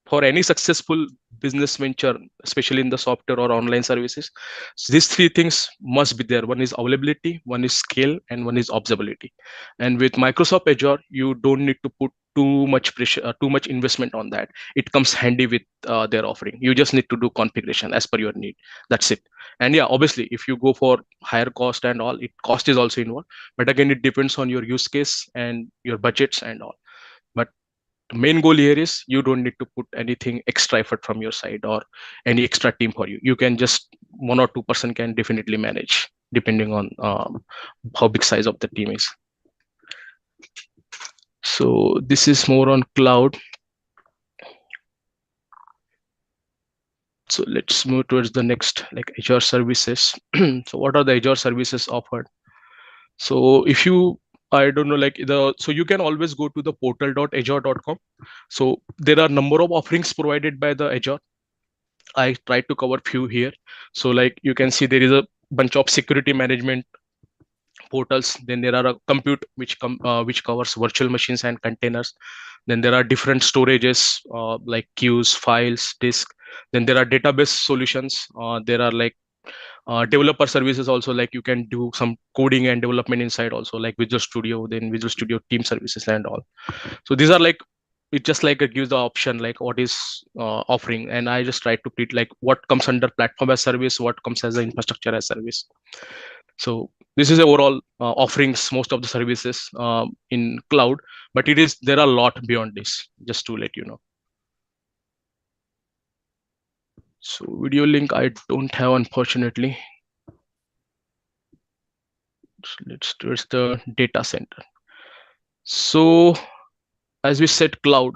For any successful business venture, especially in the software or online services, so these three things must be there. One is availability, one is scale, and one is observability. And with Microsoft Azure, you don't need to put too much pressure, too much investment on that. It comes handy with their offering. You just need to do configuration as per your need. That's it. And yeah, obviously, if you go for higher cost and all, it cost is also involved. But again, it depends on your use case and your budgets and all. But the main goal here is you don't need to put anything extra effort from your side or any extra team for you. You can just 1 or 2% can definitely manage depending on how big size of the team is. So this is more on cloud. So let's move towards the next, like Azure services. So what are the Azure services offered? So if you, I don't know, so you can always go to the portal.azure.com. So there are number of offerings provided by the Azure. I tried to cover few here. So like you can see there is a bunch of security management portals. Then there are a compute which covers virtual machines and containers. Then there are different storages like queues, files, disk. Then there are database solutions. There are like developer services also, like you can do some coding and development inside also, like Visual Studio, then Visual Studio team services and all. So these are like, it just like it gives the option like what is offering, and I just try to treat like what comes under platform as service, what comes as the infrastructure as service. So this is the overall offerings, most of the services in cloud, but there are a lot beyond this, just to let you know. So video link I don't have, unfortunately. So let's towards the data center. So as we said, cloud.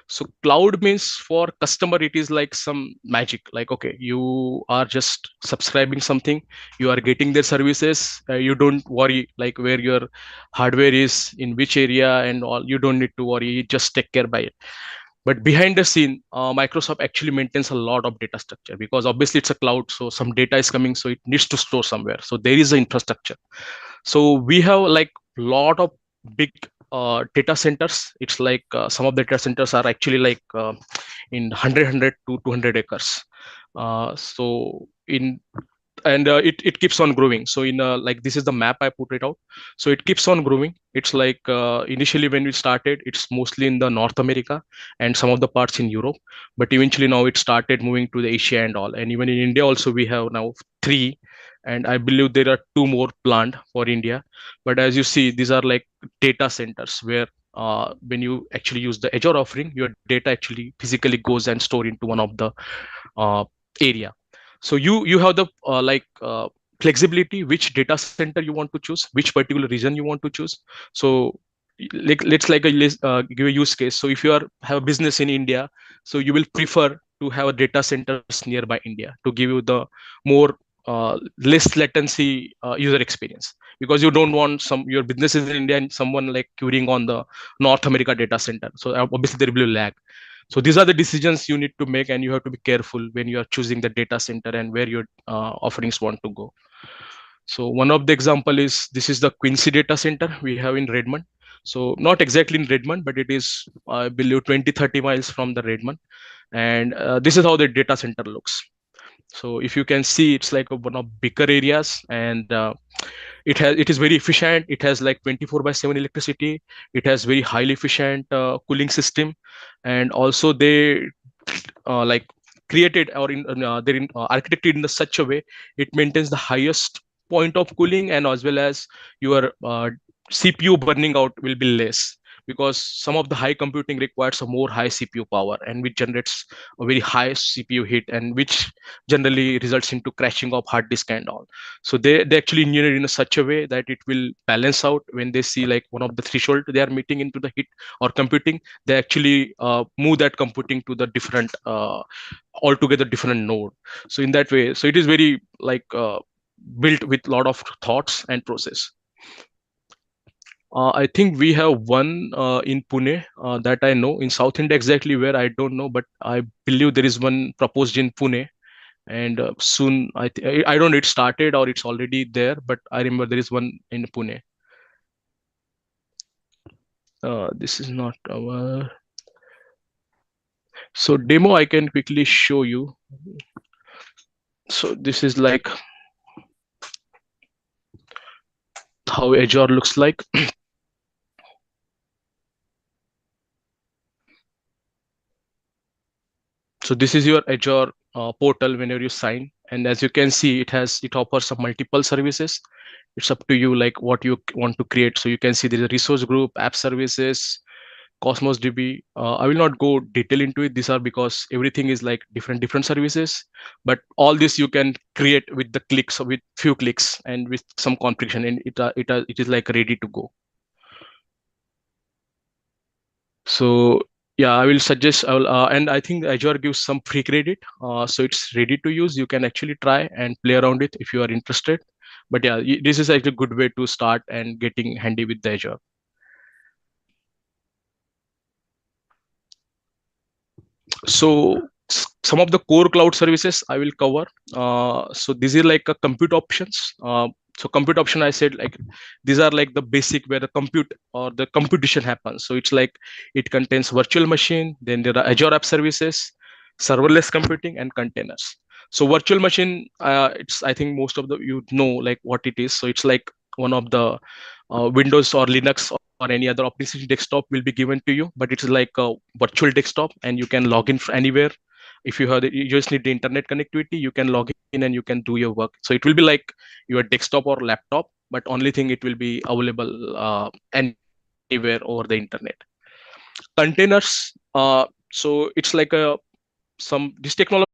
So cloud means for customer, it is like some magic. Like, okay, you are just subscribing something, you are getting their services. You don't worry like where your hardware is, in which area and all. You don't need to worry. You just take care by it. But behind the scene, Microsoft actually maintains a lot of data structure, because obviously it's a cloud. So some data is coming, so it needs to store somewhere. So there is an infrastructure. So we have like lot of big data centers. It's like some of the data centers are actually like in 100 to 200 acres. So in and it keeps on growing. So in like this is the map I put it out. So it keeps on growing. It's like initially when we started, it's mostly in the North America and some of the parts in Europe, but eventually now it started moving to the Asia and all. And even in India also we have now 3, and I believe there are 2 more planned for India. But as you see, these are like data centers where when you actually use the Azure offering, your data actually physically goes and store into one of the area. So you have the flexibility, which data center you want to choose, which particular region you want to choose. So like let's like give a use case. So if you have a business in India, so you will prefer to have a data centers nearby India to give you the more less latency user experience, because you don't want your business is in India and someone like querying on the North America data center. So obviously there will be lag. So these are the decisions you need to make, and you have to be careful when you are choosing the data center and where your offerings want to go. So one of the example is, this is the Quincy data center we have in Redmond. So not exactly in Redmond, but it is I believe 20-30 miles from the Redmond. And this is how the data center looks. So if you can see, it's like one of bigger areas, and it is very efficient. It has like 24/7 electricity. It has very highly efficient cooling system, and also they like created or they're architected in such a way it maintains the highest point of cooling, and as well as your CPU burning out will be less, because some of the high computing requires a more high CPU power, and which generates a very high CPU heat, and which generally results into crashing of hard disk and all. So they actually engineer in a such a way that it will balance out when they see like one of the threshold they are meeting into the heat or computing. They actually move that computing to the different altogether different node. So in that way, so it is very like built with a lot of thoughts and process. I think we have one in Pune that I know. In South India, exactly where I don't know, but I believe there is one proposed in Pune, and soon I don't know it started or it's already there, but I remember there is one in Pune. This is not our. So demo I can quickly show you. So this is like how Azure looks like. So this is your Azure portal whenever you sign, and as you can see, it offers some multiple services. It's up to you like what you want to create. So you can see there is a resource group, app services, Cosmos DB. I will not go detail into it. These are because everything is like different services, but all this you can create with the clicks, with few clicks and with some configuration, and it is like ready to go. So yeah, I will suggest and I think Azure gives some free credit, so it's ready to use. You can actually try and play around it if you are interested. But yeah, this is actually a good way to start and getting handy with the Azure. So some of the core cloud services I will cover. So this is like a compute options. So compute option, I said like these are like the basic where the compute or the computation happens. So it's like it contains virtual machine, then there are Azure app services, serverless computing, and containers. So virtual machine, it's I think most of the you know like what it is. So it's like one of the Windows or Linux or any other operating system desktop will be given to you, but it's like a virtual desktop, and you can log in anywhere. If you have you just need the internet connectivity, you can log in and you can do your work. So it will be like your desktop or laptop, but only thing it will be available anywhere over the internet. Containers, so it's like a some this technology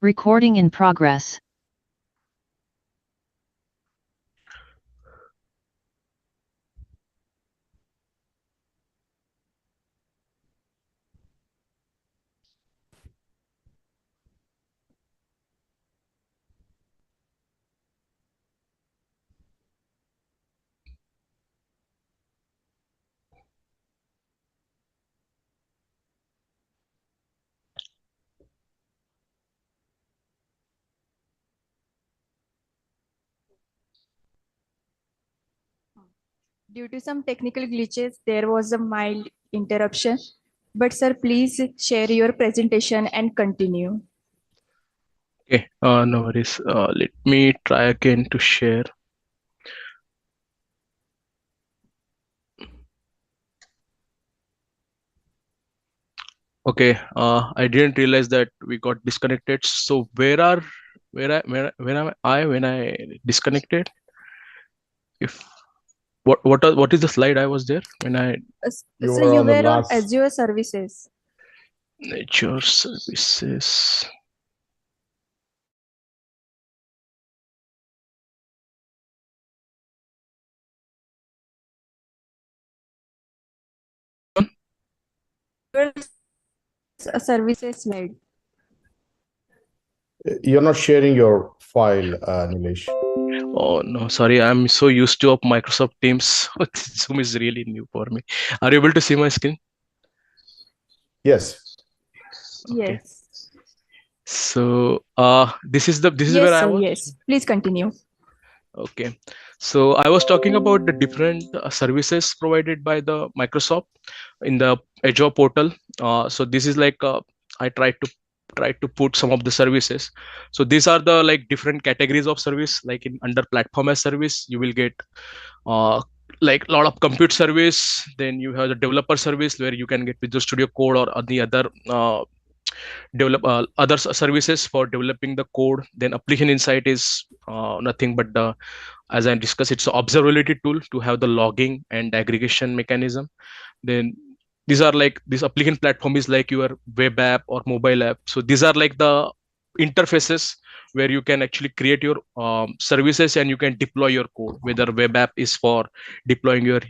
Recording in progress. Due to some technical glitches, there was a mild interruption. But sir, please share your presentation and continue. Okay, no worries. Let me try again to share. Okay, I didn't realize that we got disconnected. So where am I when I disconnected? If what is the slide I was there when I You So were you on the were on last. Azure services. nature services? Services slide. You're not sharing your file, Nilesh. Oh no, sorry, I'm so used to of Microsoft Teams. Zoom is really new for me. Are you able to see my screen? Yes. Okay. Yes. So this is Yes, where I sir. was. Yes. Please continue. Okay, so I was talking about the different services provided by the Microsoft in the Azure portal. So this is like I tried to put some of the services. So these are the like different categories of service. Like in under platform as service, you will get uh, like a lot of compute service. Then you have the developer service where you can get Visual Studio Code or any other develop other services for developing the code. Then application insight is nothing but the, as I discussed, it's an observability tool to have the logging and aggregation mechanism. Then these are like this application platform is like your web app or mobile app. So these are like the interfaces where you can actually create your services and you can deploy your code. Whether web app is for deploying your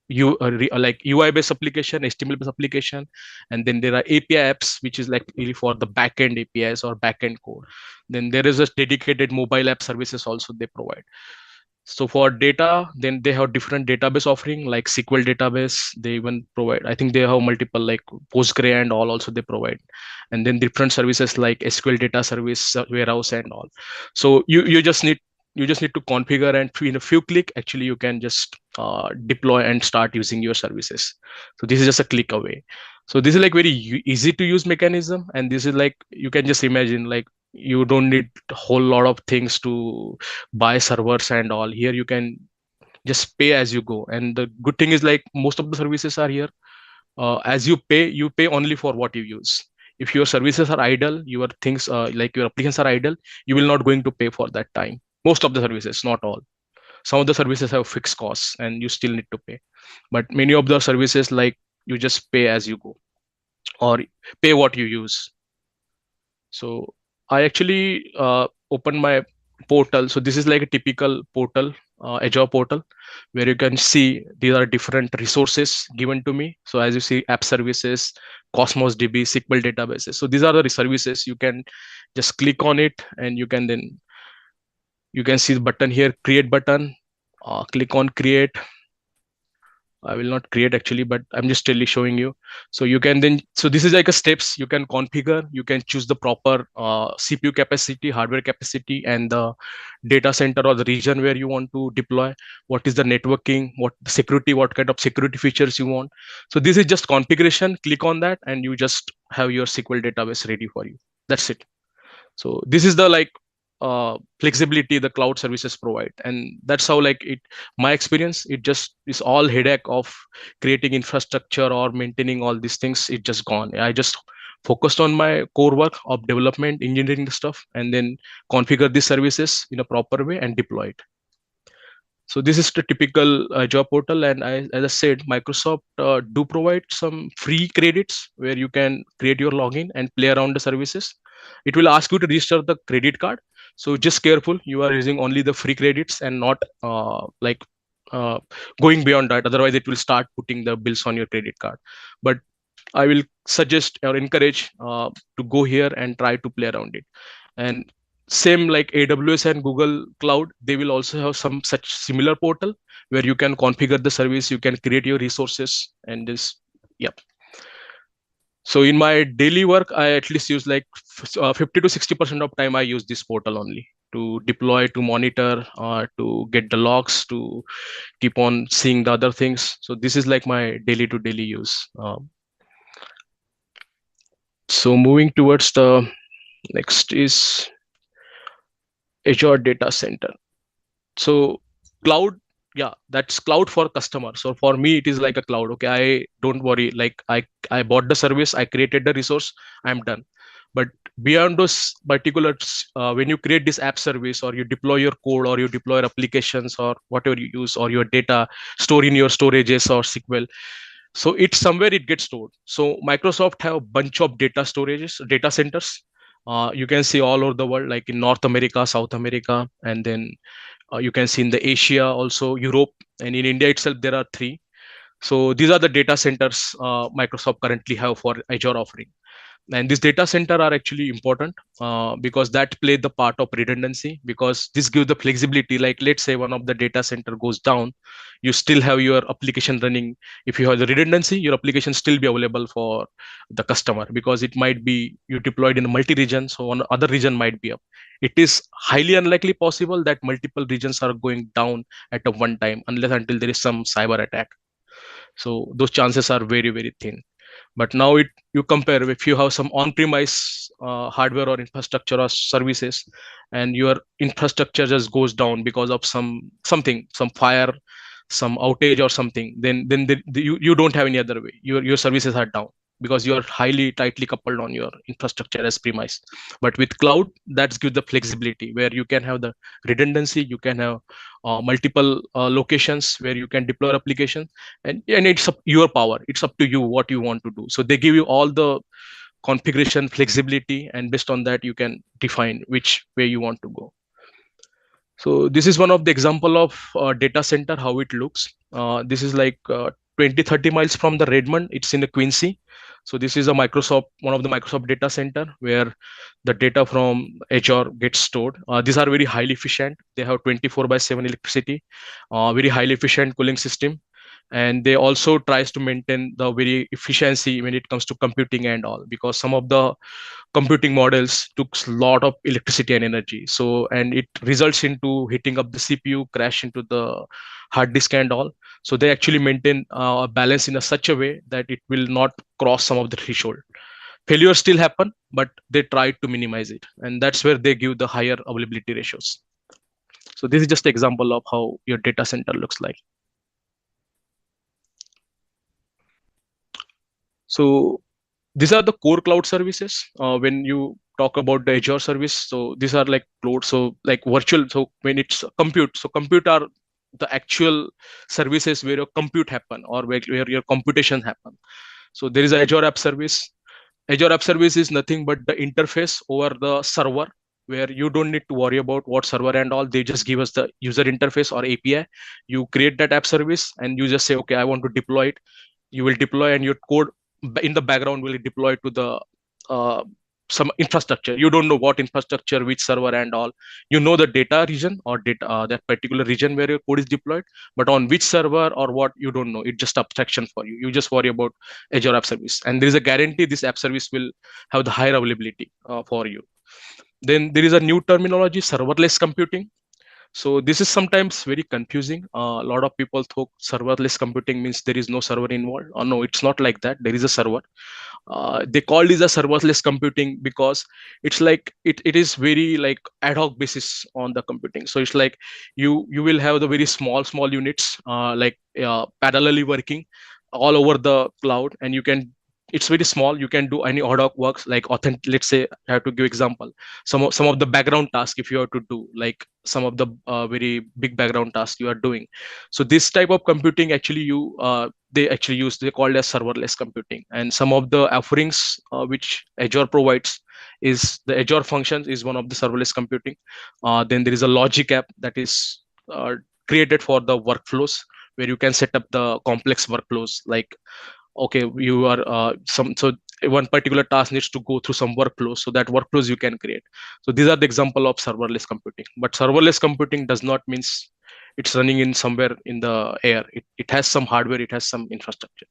like UI based application, HTML based application, and then there are API apps which is like really for the backend APIs or backend code. Then there is a dedicated mobile app services also they provide. So for data, then they have different database offering like SQL database. They even provide, I think they have multiple like Postgre and all also they provide. And then different services like SQL data service, warehouse and all. So you just need to configure, and in a few click, actually you can just deploy and start using your services. So this is just a click away. So this is like very easy to use mechanism. And this is like, you can just imagine like you don't need a whole lot of things to buy servers and all. Here you can just pay as you go. And the good thing is like most of the services are here. As you pay only for what you use. If your services are idle, your things like your applications are idle, you will not going to pay for that time. Most of the services, not all. Some of the services have fixed costs and you still need to pay. But many of the services, like you just pay as you go or pay what you use. So I actually opened my portal. So this is like a typical portal, Azure portal, where you can see these are different resources given to me. So as you see, app services, Cosmos DB, SQL databases. So these are the services. You can just click on it, and you can see the button here, create button. Click on create. I will not create actually, but I'm just really showing you. So you can then, so this is like a steps you can configure. You can choose the proper CPU capacity, hardware capacity, and the data center or the region where you want to deploy. What is the networking, what the security, what kind of security features you want. So this is just configuration. Click on that and you just have your SQL database ready for you. That's it. So this is the like flexibility the cloud services provide. And that's how like it, my experience, it just is all headache of creating infrastructure or maintaining all these things, it just gone. I just focused on my core work of development engineering the stuff, and then configure these services in a proper way and deploy it. So this is the typical job portal, and as I said, Microsoft do provide some free credits where you can create your login and play around the services. It will ask you to register the credit card, so just careful, you are using only the free credits and not uh, going beyond that. Otherwise, it will start putting the bills on your credit card. But I will suggest or encourage to go here and try to play around it. And same like AWS and Google Cloud, they will also have some such similar portal where you can configure the service, you can create your resources, and this, yep. So in my daily work, I at least use like 50 to 60% of time I use this portal only to deploy, to monitor, to get the logs, to keep on seeing the other things. So this is like my daily to daily use. So moving towards the next is Azure Data Center. So cloud, yeah, that's cloud for customer. So for me, it is like a cloud. Okay, I don't worry. Like I bought the service, I created the resource, I'm done. But beyond those particulars, when you create this app service, or you deploy your code, or you deploy your applications, or whatever you use, or your data store in your storages or SQL, so it's somewhere it gets stored. So Microsoft have a bunch of data storages, data centers. You can see all over the world, like in North America, South America, and then you can see in the Asia, also Europe, and in India itself there are 3. So these are the data centers Microsoft currently have for Azure offering. And these data center are actually important because that play the part of redundancy, because this gives the flexibility. Like let's say one of the data center goes down, you still have your application running. If you have the redundancy, your application still be available for the customer, because it might be you deployed in a multi-region, so one other region might be up. It is highly unlikely possible that multiple regions are going down at a one time, unless until there is some cyber attack. So those chances are very, very thin. But now you compare, if you have some on-premise hardware or infrastructure or services, and your infrastructure just goes down because of some fire, some outage or something, then you don't have any other way. Your services are down because you are highly tightly coupled on your infrastructure as premise. But with cloud, that's give the flexibility where you can have the redundancy, you can have multiple locations where you can deploy application, and it's up your power. It's up to you what you want to do. So they give you all the configuration flexibility, and based on that you can define which way you want to go. So this is one of the example of data center, how it looks. This is like 20-30 miles from the Redmond. It's in the Quincy. So this is a one of the Microsoft data center where the data from Azure gets stored. These are very highly efficient. They have 24/7 electricity, very highly efficient cooling system. And they also tries to maintain the very efficiency when it comes to computing and all, because some of the computing models took a lot of electricity and energy. So, and it results into heating up the CPU, crash into the hard disk and all. So they actually maintain a balance in such a way that it will not cross some of the threshold. Failures still happen, but they try to minimize it. And that's where they give the higher availability ratios. So this is just an example of how your data center looks like. So these are the core cloud services. When you talk about the Azure service, so these are like cloud, so like virtual. So when it's compute, so compute are the actual services where your compute happen, or where your computation happen. So there is a Azure App Service. Azure App Service is nothing but the interface over the server, where you don't need to worry about what server and all. They just give us the user interface or API. You create that app service and you just say, okay, I want to deploy it. You will deploy, and your code in the background will deploy to the some infrastructure. You don't know what infrastructure, which server and all. You know the data region or data that particular region where your code is deployed, but on which server or what, you don't know. It's just abstraction for you. You just worry about Azure App Service, and there is a guarantee this app service will have the higher availability for you. Then there is a new terminology, serverless computing. So this is sometimes very confusing. A lot of people thought serverless computing means there is no server involved. No, it's not like that. There is a server. They call this a serverless computing because it's like it is very like ad hoc basis on the computing. So it's like you will have the very small units parallelly working all over the cloud, and you can it's very small. You can do any ad hoc works like authentic. Let's say I have to give example. Some of the background tasks, if you have to do like some of the very big background tasks you are doing. So this type of computing actually they actually use, they called as serverless computing. And some of the offerings which Azure provides is the Azure functions is one of the serverless computing. Then there is a logic app that is created for the workflows, where you can set up the complex workflows like, okay, you are some so one particular task needs to go through some workflows, so that workflows you can create. So these are the example of serverless computing. But serverless computing does not means it's running in somewhere in the air. It has some hardware, it has some infrastructure.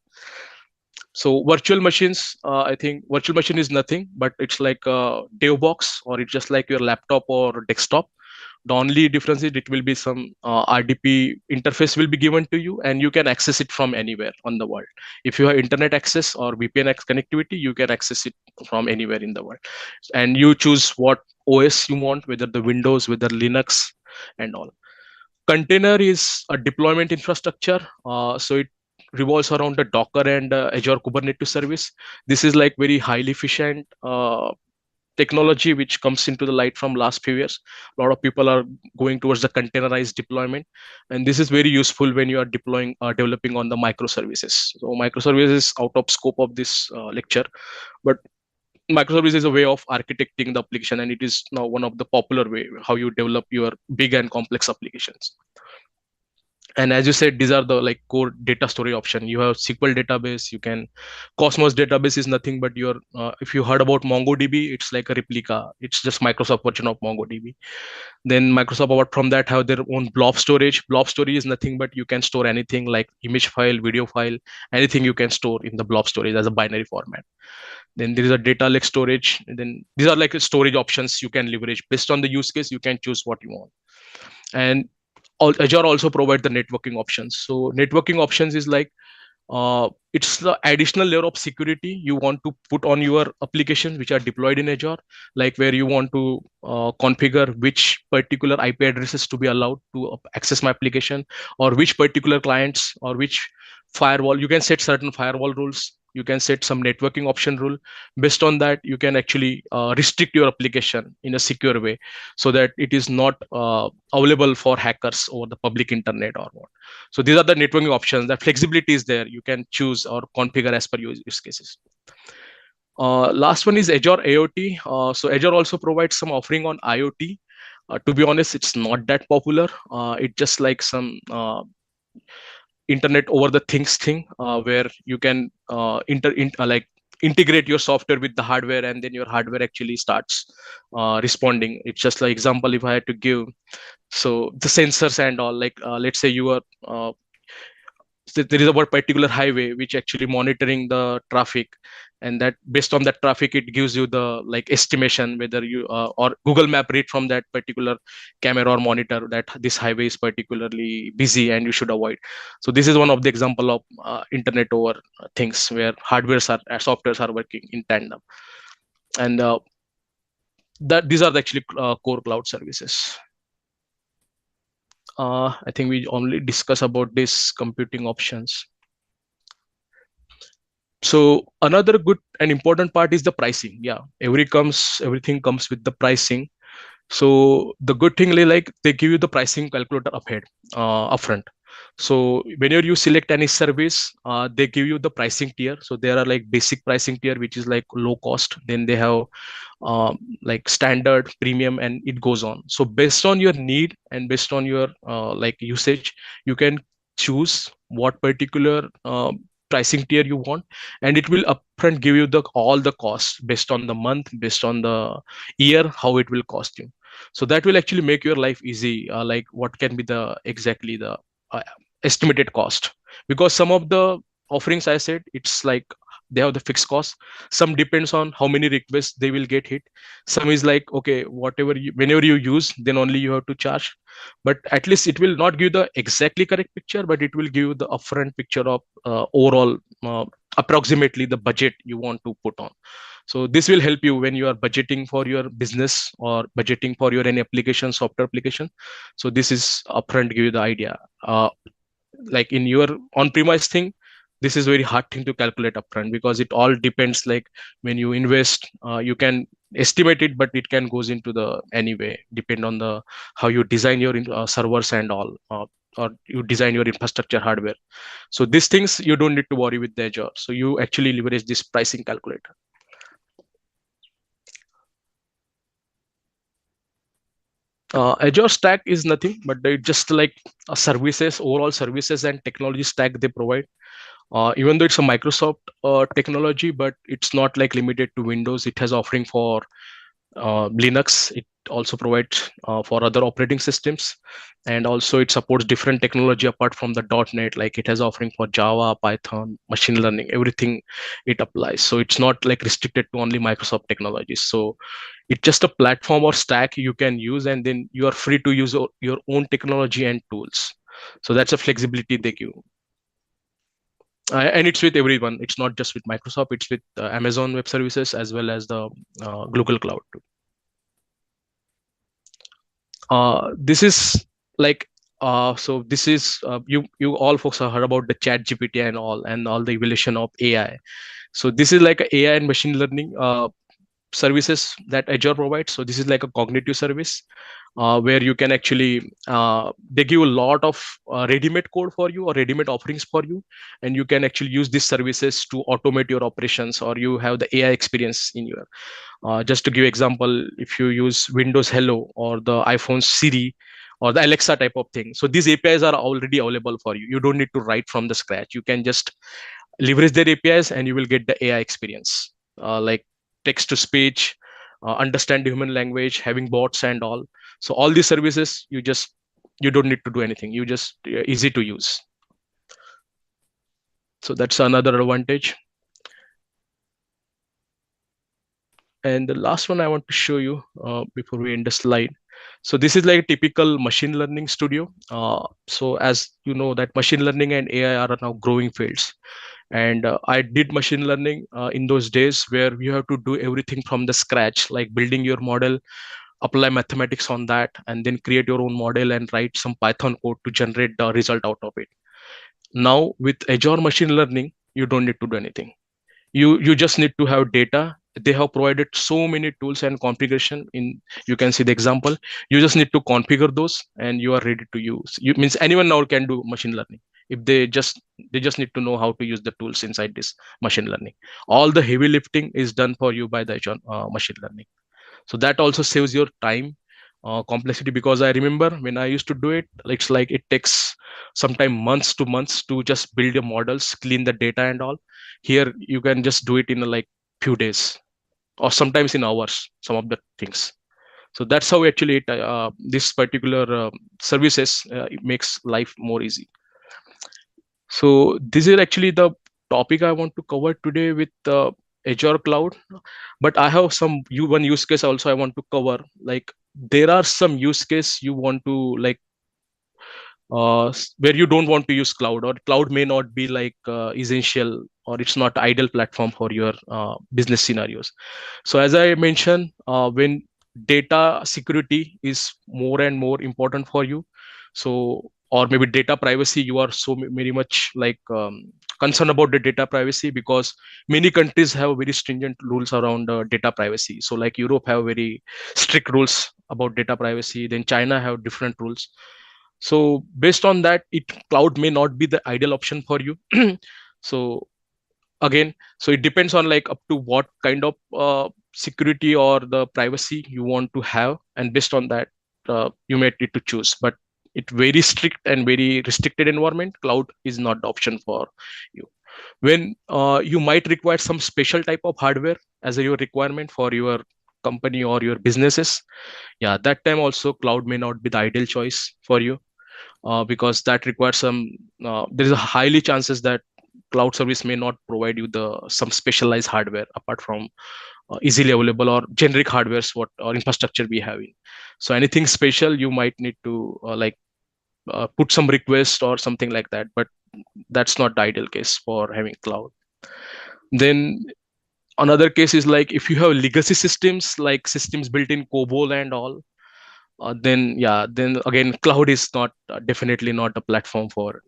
So virtual machines, I think virtual machine is nothing but it's like a dev box, or it's just like your laptop or desktop. The only difference is it will be some RDP interface will be given to you, and you can access it from anywhere on the world. If you have internet access or VPN connectivity, you can access it from anywhere in the world. And you choose what OS you want, whether the Windows, whether Linux, and all. Container is a deployment infrastructure. So it revolves around the Docker and Azure Kubernetes service. This is like very highly efficient technology which comes into the light from last few years. A lot of people are going towards the containerized deployment, and this is very useful when you are deploying developing on the microservices. So microservices out of scope of this lecture, but microservice is a way of architecting the application, and it is now one of the popular way how you develop your big and complex applications. And as you said, these are the like core data storage option. You have SQL database, you can Cosmos database is nothing but your if you heard about MongoDB, it's like a replica. It's just Microsoft version of MongoDB. Then Microsoft apart from that have their own blob storage. Blob storage is nothing but you can store anything like image file, video file, anything you can store in the blob storage as a binary format. Then there is a data lake storage. And then these are like storage options you can leverage based on the use case. You can choose what you want. And Azure also provide the networking options. So networking options is like it's the additional layer of security you want to put on your applications which are deployed in Azure, like where you want to configure which particular IP addresses to be allowed to access my application, or which particular clients, or which firewall. You can set certain firewall rules. You can set some networking option rule. Based on that, you can actually restrict your application in a secure way, so that it is not available for hackers over the public internet or what. So these are the networking options. The flexibility is there. You can choose or configure as per your use cases. Last one is Azure IoT. So Azure also provides some offering on IoT. To be honest, it's not that popular. It's just like some internet over the things thing, where you can like integrate your software with the hardware, and then your hardware actually starts responding. It's just like example if I had to give, so the sensors and all, like let's say you are so there is a particular highway which actually monitoring the traffic, and that based on that traffic it gives you the like estimation whether you or Google Map read from that particular camera or monitor that this highway is particularly busy and you should avoid. So this is one of the example of internet over things where hardwares are softwares are working in tandem. And that these are the actually core cloud services. I think we only discuss about this computing options. So another good and important part is the pricing. Yeah, everything comes with the pricing. So the good thing, like they give you the pricing calculator upfront. So whenever you select any service, they give you the pricing tier. So there are like basic pricing tier, which is like low cost. Then they have like standard, premium, and it goes on. So based on your need and based on your like usage, you can choose what particular pricing tier you want, and it will upfront give you the all the costs based on the month, based on the year, how it will cost you. So that will actually make your life easy, like what can be the exactly the estimated cost. Because some of the offerings I said, it's like they have the fixed cost. Some depends on how many requests they will get hit. Some is like, okay, whatever you, whenever you use, then only you have to charge. But at least it will not give the exactly correct picture, but it will give you the upfront picture of overall approximately the budget you want to put on. So this will help you when you are budgeting for your business or budgeting for your any application, software application. So this is upfront give you the idea. Like in your on-premise thing, this is very hard thing to calculate upfront, because it all depends, like when you invest, you can estimate it, but it can goes into the anyway, depend on the how you design your servers and all, or you design your infrastructure hardware. So these things you don't need to worry with the Azure. So you actually leverage this pricing calculator. Azure stack is nothing but it just like services, overall services and technology stack they provide. Even though it's a Microsoft technology, but it's not like limited to Windows. It has offering for Linux. It also provides for other operating systems, and also it supports different technology apart from the .NET. Like it has offering for Java, Python, machine learning, everything it applies. So it's not like restricted to only Microsoft technologies. So it's just a platform or stack you can use, and then you are free to use your own technology and tools. So that's a flexibility they give. And it's with everyone. It's not just with Microsoft. It's with Amazon Web Services as well as the Google Cloud too. This is like so this is you all folks have heard about the Chat GPT and all the evolution of AI. So this is like a AI and machine learning services that Azure provides. So this is like a cognitive service where you can actually they give a lot of ready-made code for you or ready-made offerings for you, and you can actually use these services to automate your operations, or you have the AI experience in your just to give example, if you use Windows Hello or the iPhone Siri or the Alexa type of thing, so these APIs are already available for you. You don't need to write from the scratch. You can just leverage their APIs and you will get the AI experience, like text to speech, understand human language, having bots and all. So all these services, you don't need to do anything. You just easy to use. So that's another advantage. And the last one I want to show you before we end the slide. So this is like a typical machine learning studio. So as you know that machine learning and AI are now growing fields. And I did machine learning in those days where you have to do everything from the scratch, like building your model, apply mathematics on that, and then create your own model and write some Python code to generate the result out of it. Now with Azure machine learning, you don't need to do anything. You just need to have data. They have provided so many tools and configuration in, you can see the example. You just need to configure those and you are ready to use. You means anyone now can do machine learning if they just need to know how to use the tools inside this machine learning. All the heavy lifting is done for you by the Azure machine learning. So that also saves your time, complexity, because I remember when I used to do it, it's like it takes sometime months to just build your models, clean the data and all. Here you can just do it in like few days or sometimes in hours, some of the things. So that's how actually this particular services it makes life more easy. So this is actually the topic I want to cover today with Azure Cloud. But I have one use case also I want to cover. Like there are some use case you want to like where you don't want to use cloud, or cloud may not be like essential, or it's not ideal platform for your business scenarios. So as I mentioned, when data security is more and more important for you, so or maybe data privacy, you are so very much like concerned about the data privacy, because many countries have very stringent rules around data privacy. So like Europe have very strict rules about data privacy, then China have different rules. So based on that, cloud may not be the ideal option for you. So again, so it depends on like up to what kind of security or the privacy you want to have, and based on that you may need to choose. But it very strict and very restricted environment, cloud is not the option for you. When you might require some special type of hardware as your requirement for your company or your businesses, yeah, that time also cloud may not be the ideal choice for you, because that requires there is a highly chances that cloud service may not provide you some specialized hardware apart from easily available or generic hardwares or infrastructure we have in. So anything special you might need to put some request or something like that, but that's not the ideal case for having cloud. Then another case is like if you have legacy systems, like systems built in COBOL and all, then again cloud is not definitely not a platform for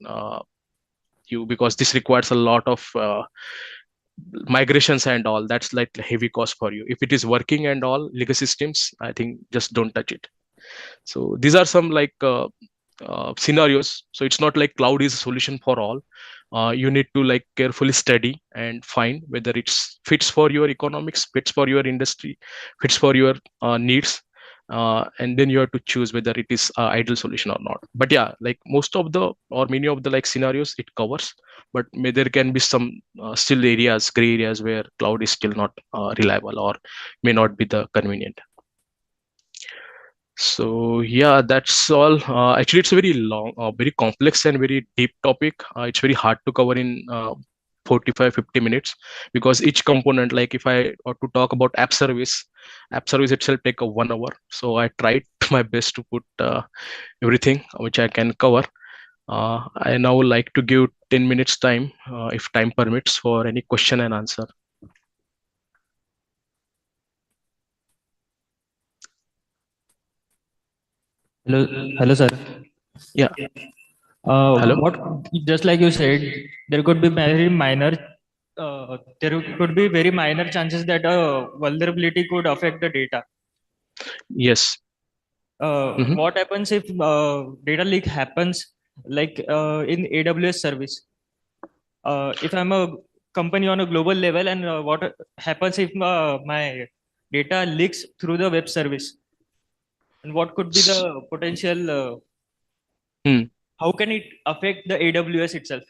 you, because this requires a lot of migrations and all. That's like a heavy cost for you. If it is working and all legacy systems, I think just don't touch it. So these are some like scenarios. So it's not like cloud is a solution for all. You need to like carefully study and find whether it's fits for your economics, fits for your industry, fits for your needs, and then you have to choose whether it is ideal solution or not. But yeah, like most of the or many of the like scenarios it covers, but there can be some still areas, gray areas where cloud is still not reliable or may not be the convenient. So yeah, that's all. Actually, it's a very long, very complex and very deep topic. It's very hard to cover in 45-50 minutes, because each component, like if I or to talk about app service itself take a 1 hour. So I tried my best to put everything which I can cover. I now would like to give 10 minutes time, if time permits, for any question and answer. Hello, sir. Yeah. Hello. What just like you said, there could be very minor, chances that a vulnerability could affect the data. Yes. Mhm. What happens if data leak happens, like in AWS service? If I'm a company on a global level, and what happens if my data leaks through the web service? And what could be the potential? How can it affect the AWS itself?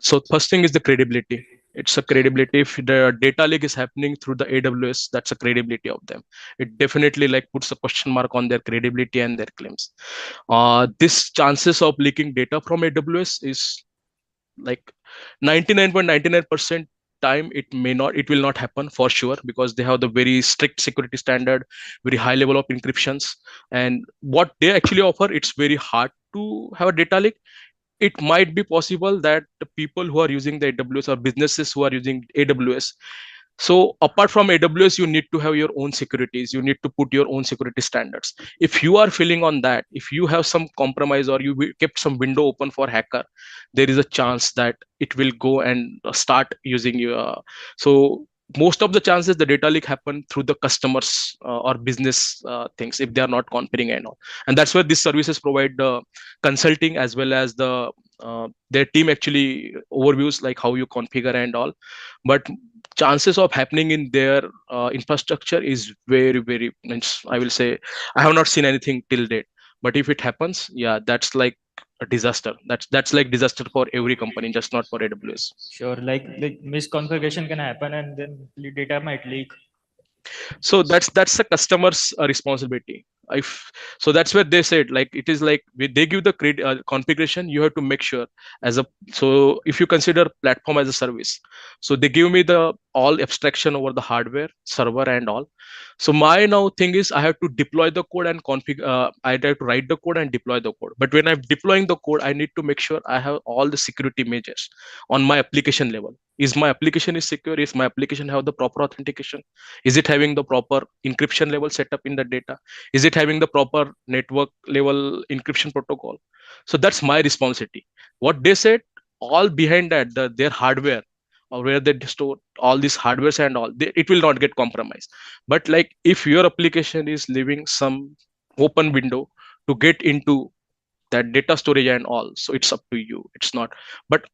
So first thing is the credibility. It's a credibility. If the data leak is happening through the AWS, that's a credibility of them. It definitely like puts a question mark on their credibility and their claims. This chances of leaking data from AWS is like 99.99% time it will not happen for sure, because they have the very strict security standard, very high level of encryptions, and what they actually offer, it's very hard to have a data leak. It might be possible that the people who are using the AWS or businesses who are using AWS, so apart from AWS, you need to have your own securities. You need to put your own security standards. If you are failing on that, if you have some compromise or you kept some window open for hacker, there is a chance that it will go and start using your. So most of the chances the data leak happen through the customers or business things, if they are not configuring and all. And that's where these services provide the consulting as well as the their team actually overviews like how you configure and all. But chances of happening in their infrastructure is very, very, I will say, I have not seen anything till date. But if it happens, yeah, that's like a disaster. That's like disaster for every company, just not for AWS. Sure, like misconfiguration can happen, and then the data might leak. So that's the customer's responsibility. If so, that's where they said like it is like they give the configuration, you have to make sure as a. So if you consider platform as a service, so they give me the all abstraction over the hardware, server and all. So my now thing is I have to deploy the code and configure. I have to write the code and deploy the code. But when I'm deploying the code, I need to make sure I have all the security measures on my application level. Is my application is secure? Is my application have the proper authentication? Is it having the proper encryption level set up in the data? Is it having the proper network level encryption protocol? So that's my responsibility. What they said, all behind that, their hardware or where they store all these hardwares and all, it will not get compromised. But like if your application is leaving some open window to get into that data storage and all, so it's up to you. It's not. But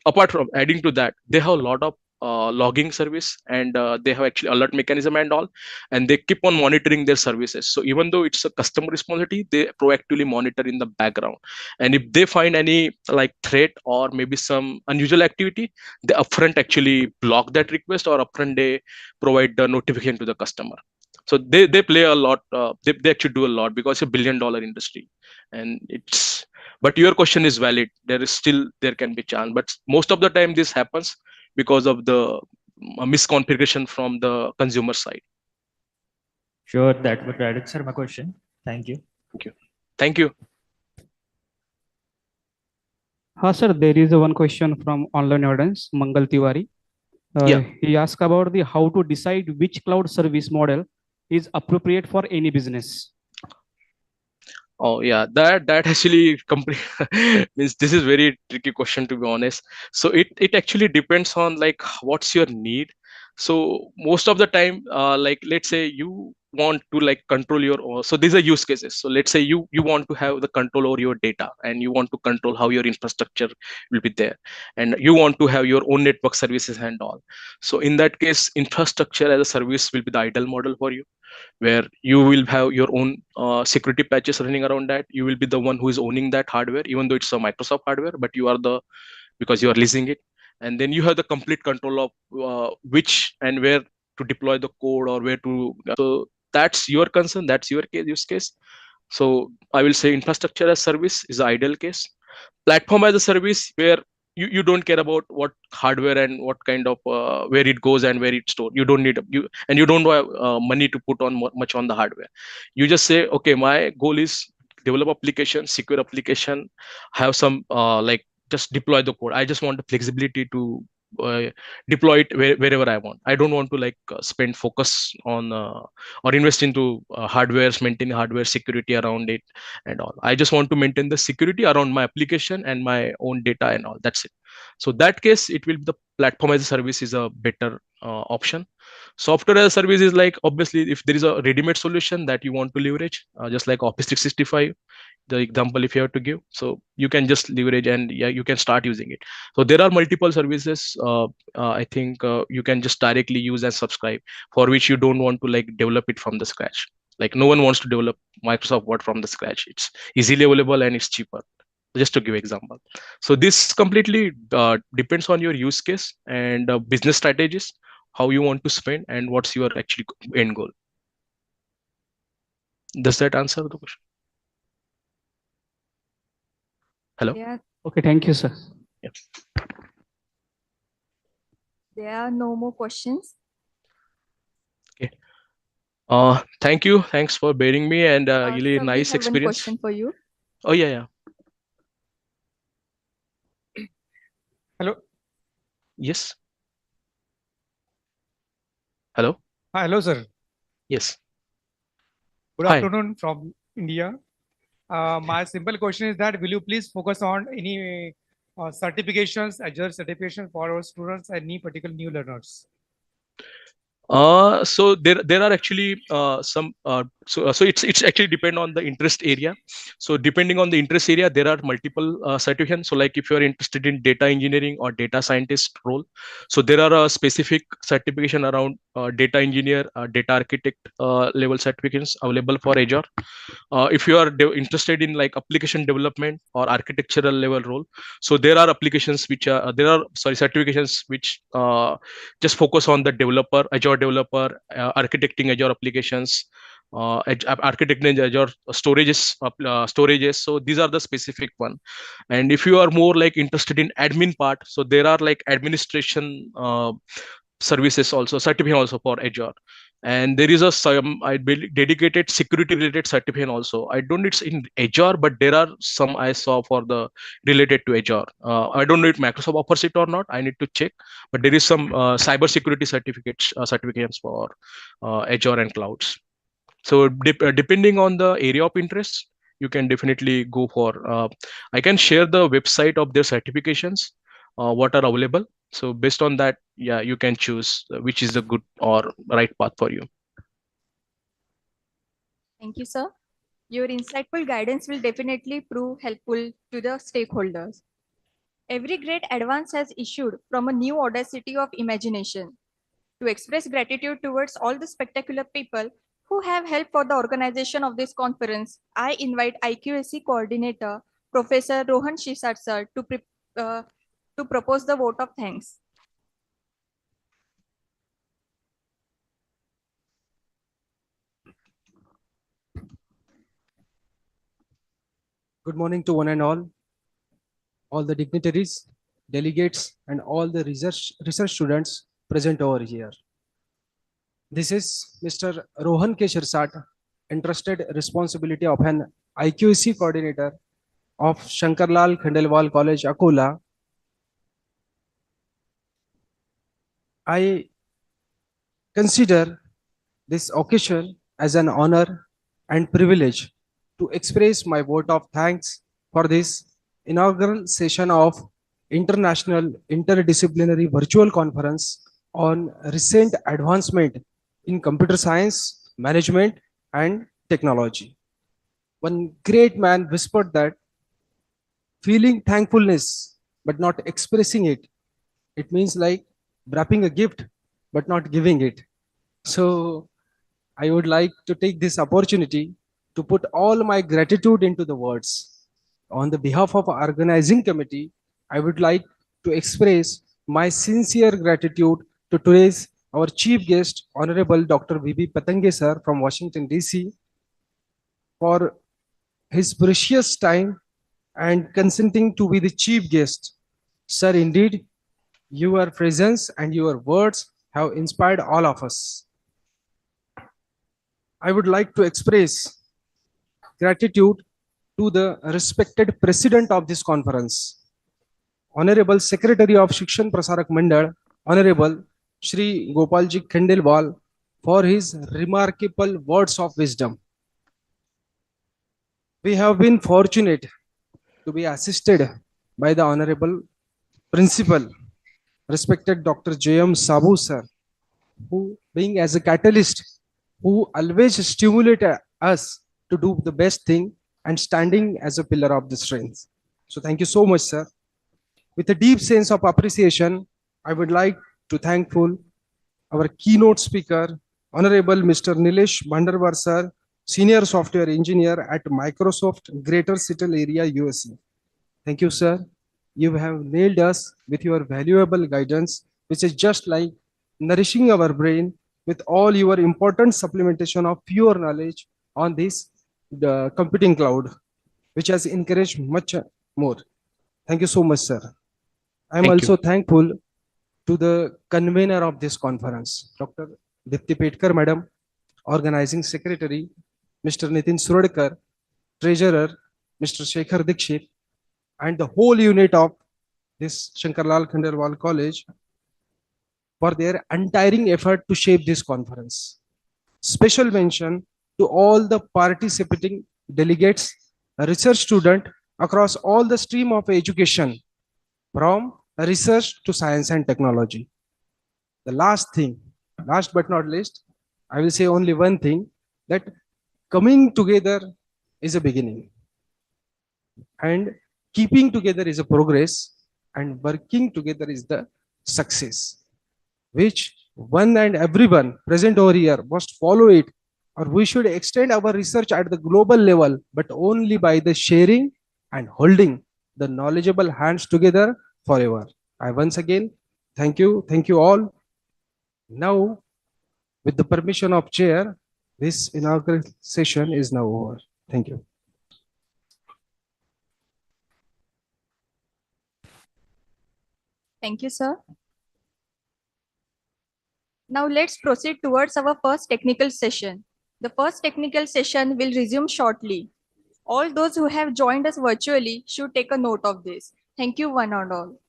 apart from adding to that, they have a lot of logging service, and they have actually alert mechanism and all, and they keep on monitoring their services. So even though it's a customer responsibility, they proactively monitor in the background, and if they find any like threat or maybe some unusual activity, they upfront actually block that request, or upfront they provide the notification to the customer. So they play a lot, they actually do a lot, because it's a $1 billion industry. And it's, but your question is valid. There can be chance, but most of the time this happens because of the misconfiguration from the consumer side. Sure, that would answer my question. Thank you. Thank you. Sir, there is one question from online audience, Mangal Tiwari. Yeah. He asked about the how to decide which cloud service model is appropriate for any business. Oh yeah, that actually complete means this is very tricky question, to be honest. So it actually depends on like what's your need. So most of the time, like let's say you want to like control your so these are use cases. So let's say you want to have the control over your data and you want to control how your infrastructure will be there, and you want to have your own network services and all. So in that case, infrastructure as a service will be the ideal model for you, where you will have your own security patches running around that. You will be the one who is owning that hardware, even though it's a Microsoft hardware, but you are the, because you are leasing it. And then you have the complete control of which and where to deploy the code or where to. So that's your concern, that's your case, use case. So I will say infrastructure as service is the ideal case. Platform as a service, where you don't care about what hardware and what kind of where it goes and where it's stored. You don't need you, and you don't have money to put on much on the hardware. You just say, okay, my goal is develop application, secure application, have some like just deploy the code. I just want the flexibility to deploy it wherever I want. I don't want to like spend focus on or invest into hardware, maintain hardware security around it and all. I just want to maintain the security around my application and my own data and all. That's it. So that case, it will be the platform as a service is a better option. Software as a service is like, obviously, if there is a ready-made solution that you want to leverage, just like Office 365, the example if you have to give, so you can just leverage and yeah, you can start using it. So there are multiple services. I think you can just directly use and subscribe, for which you don't want to like develop it from the scratch. Like no one wants to develop Microsoft Word from the scratch. It's easily available and it's cheaper, just to give example. So this completely depends on your use case and business strategies, how you want to spend and what's your actually end goal. Does that answer the question? Hello? There, Okay, thank you, sir. Yeah. there are no more questions. Okay. Thank you. Thanks for bearing me, and really Sir, we nice have one experience. question for you. Oh yeah, yeah. Hello. Yes. Hello. Hi, hello, sir. Yes. Good Hi. afternoon from India. My simple question is that will you please focus on any certifications, Azure certification for our students and any particular new learners? So there are actually some so it's actually depend on the interest area. So depending on the interest area, there are multiple certifications. So like if you are interested in data engineering or data scientist role, so there are a specific certification around data engineer, data architect level certifications available for Azure. If you are interested in like application development or architectural level role, so there are applications which are there are sorry certifications which just focus on the developer, Azure developer, architecting Azure applications, architecting Azure storages. So these are the specific one. And if you are more like interested in admin part, so there are like administration services also, certificate also for Azure. And there is a some I believe dedicated security related certificate also. I don't know it's in Azure, but there are some I saw for the related to Azure. I don't know if Microsoft offers it or not. I need to check. But there is some cyber security certificates for Azure and clouds. So depending on the area of interest, you can definitely go for. I can share the website of their certifications, what are available. So based on that, yeah, you can choose which is the good or right path for you. Thank you, sir. Your insightful guidance will definitely prove helpful to the stakeholders. Every great advance has issued from a new audacity of imagination. To express gratitude towards all the spectacular people who have helped for the organization of this conference, I invite IQAC coordinator, Professor Rohan Shisar sir, to propose the vote of thanks. Good morning to one and all the dignitaries, delegates, and all the research students present over here. This is Mr. Rohan K. Shirsat, entrusted responsibility of an IQC coordinator of Shankarlal Khandelwal College, Akola. I consider this occasion as an honor and privilege to express my vote of thanks for this inaugural session of International Interdisciplinary Virtual Conference on recent advancement in computer science, management, and technology. One great man whispered that feeling thankfulness but not expressing it, it means like wrapping a gift but not giving it. So I would like to take this opportunity to put all my gratitude into the words. On the behalf of our organizing committee, I would like to express my sincere gratitude to today's our chief guest, Honorable Dr. V.B. Patange sir from Washington, D.C. for his precious time and consenting to be the chief guest. Sir, indeed, your presence and your words have inspired all of us. I would like to express gratitude to the respected president of this conference, Honorable Secretary of Shikshan Prasarak Mandal, Honorable Shri Gopalji Khandelwal, for his remarkable words of wisdom. We have been fortunate to be assisted by the Honorable Principal, respected Dr. J.M. Sabu sir, who being as a catalyst, who always stimulate us to do the best thing and standing as a pillar of the strength. So thank you so much, sir. With a deep sense of appreciation, I would like to thankful our keynote speaker, Honorable Mr. Nilesh Bhandarwar sir, Senior Software Engineer at Microsoft Greater Seattle Area, USA. Thank you, sir. You have nailed us with your valuable guidance, which is just like nourishing our brain with all your important supplementation of pure knowledge on this the computing cloud, which has encouraged much more. Thank you so much, sir. I am also thankful to the convener of this conference, Dr. Dipti Petkar Madam, Organizing Secretary, Mr. Nitin Suradkar, Treasurer, Mr. Shekhar Dikshit, and the whole unit of this Shankarlal Khandelwal College for their untiring effort to shape this conference. Special mention to all the participating delegates, research students across all the stream of education, from research to science and technology. The last thing, last but not least, I will say only one thing, that coming together is a beginning, and keeping together is a progress, and working together is the success, which one and everyone present over here must follow it, or we should extend our research at the global level, but only by the sharing and holding the knowledgeable hands together forever. I once again thank you all. Now, with the permission of chair, this inaugural session is now over. Thank you. Thank you, sir. Now let's proceed towards our first technical session. The first technical session will resume shortly. All those who have joined us virtually should take a note of this. Thank you, one and all.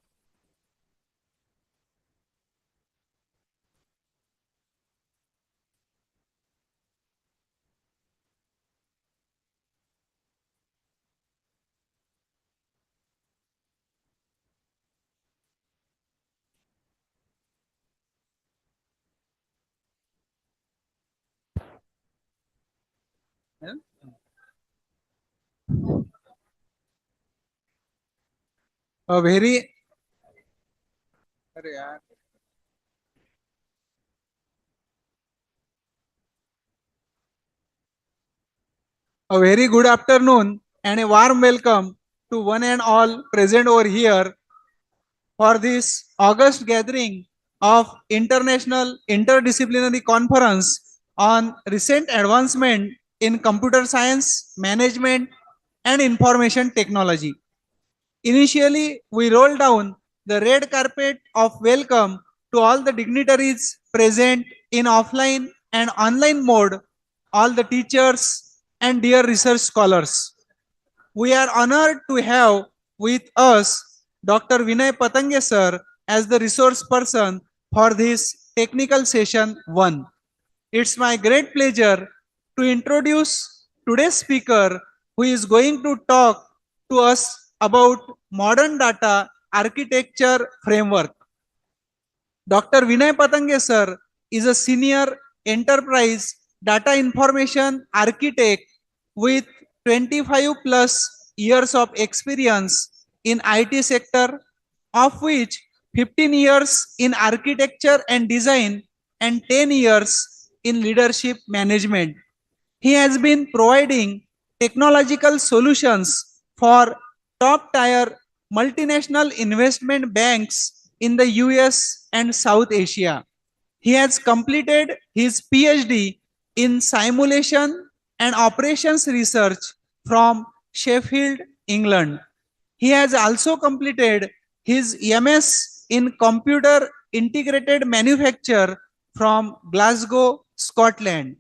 A very good afternoon and a warm welcome to one and all present over here for this August gathering of International Interdisciplinary Conference on recent advancement in computer science, management, and information technology. Initially, we rolled down the red carpet of welcome to all the dignitaries present in offline and online mode, all the teachers and dear research scholars. We are honored to have with us Dr. Vinay Patange sir as the resource person for this technical session 1. It's my great pleasure to introduce today's speaker, who is going to talk to us about modern data architecture framework. Dr. Vinay Patange sir is a senior enterprise data information architect with 25 plus years of experience in IT sector, of which 15 years in architecture and design and 10 years in leadership management. He has been providing technological solutions for top tier multinational investment banks in the US and South Asia. He has completed his PhD in simulation and operations research from Sheffield, England. He has also completed his MS in computer integrated manufacture from Glasgow, Scotland.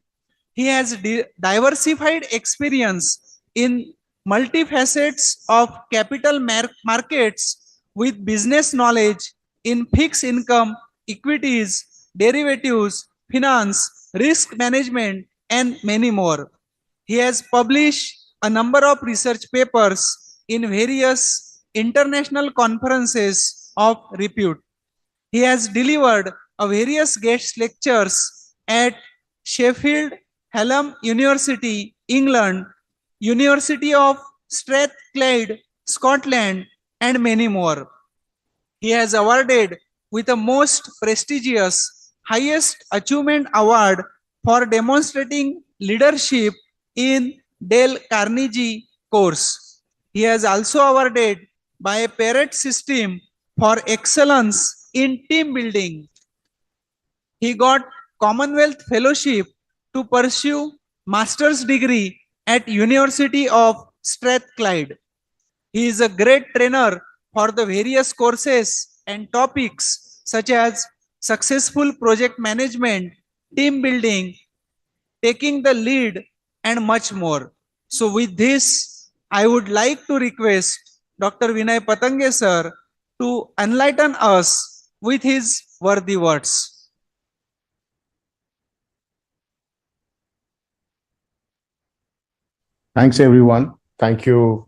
He has diversified experience in multifacets of capital markets with business knowledge in fixed income, equities, derivatives, finance, risk management, and many more. He has published a number of research papers in various international conferences of repute. He has delivered various guest lectures at Sheffield, Hallam University, England, University of Strathclyde, Scotland, and many more. He has awarded with the most prestigious highest achievement award for demonstrating leadership in Dale Carnegie course. He has also awarded by a Parrot system for excellence in team building. He got Commonwealth Fellowship to pursue master's degree at University of Strathclyde. He is a great trainer for the various courses and topics such as successful project management, team building, taking the lead, and much more. So with this, I would like to request Dr. Vinay Patange sir to enlighten us with his worthy words. Thanks, everyone. Thank you,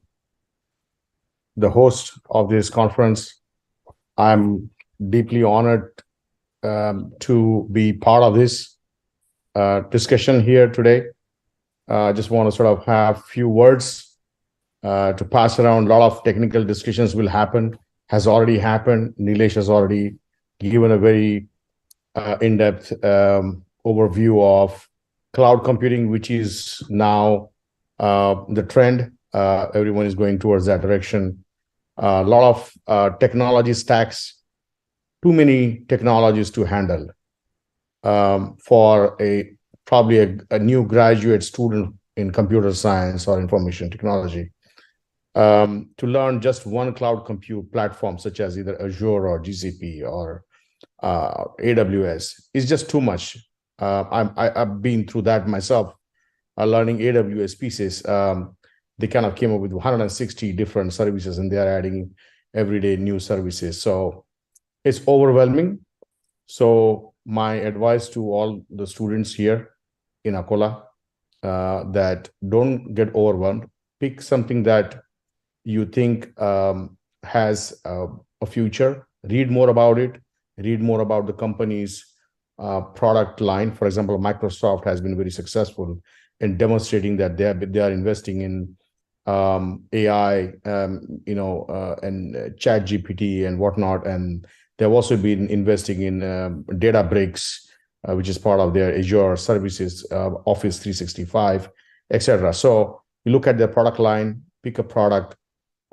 the host of this conference. I'm deeply honored to be part of this discussion here today. I just want to sort of have few words to pass around. A lot of technical discussions will happen, has already happened. Nilesh has already given a very in-depth overview of cloud computing, which is now the trend. Everyone is going towards that direction. A lot of technology stacks, too many technologies to handle for probably a new graduate student in computer science or information technology. To learn just one cloud compute platform, such as either Azure or GCP or AWS, is just too much. I've been through that myself, learning AWS pieces. They kind of came up with 160 different services, and they are adding every day new services. So it's overwhelming. So my advice to all the students here in Akola, that don't get overwhelmed. Pick something that you think has a future. Read more about it. Read more about the company's product line. For example, Microsoft has been very successful in demonstrating that they are investing in AI, and ChatGPT and whatnot, and they've also been investing in Databricks, which is part of their Azure services, Office 365, etc. So you look at their product line, pick a product,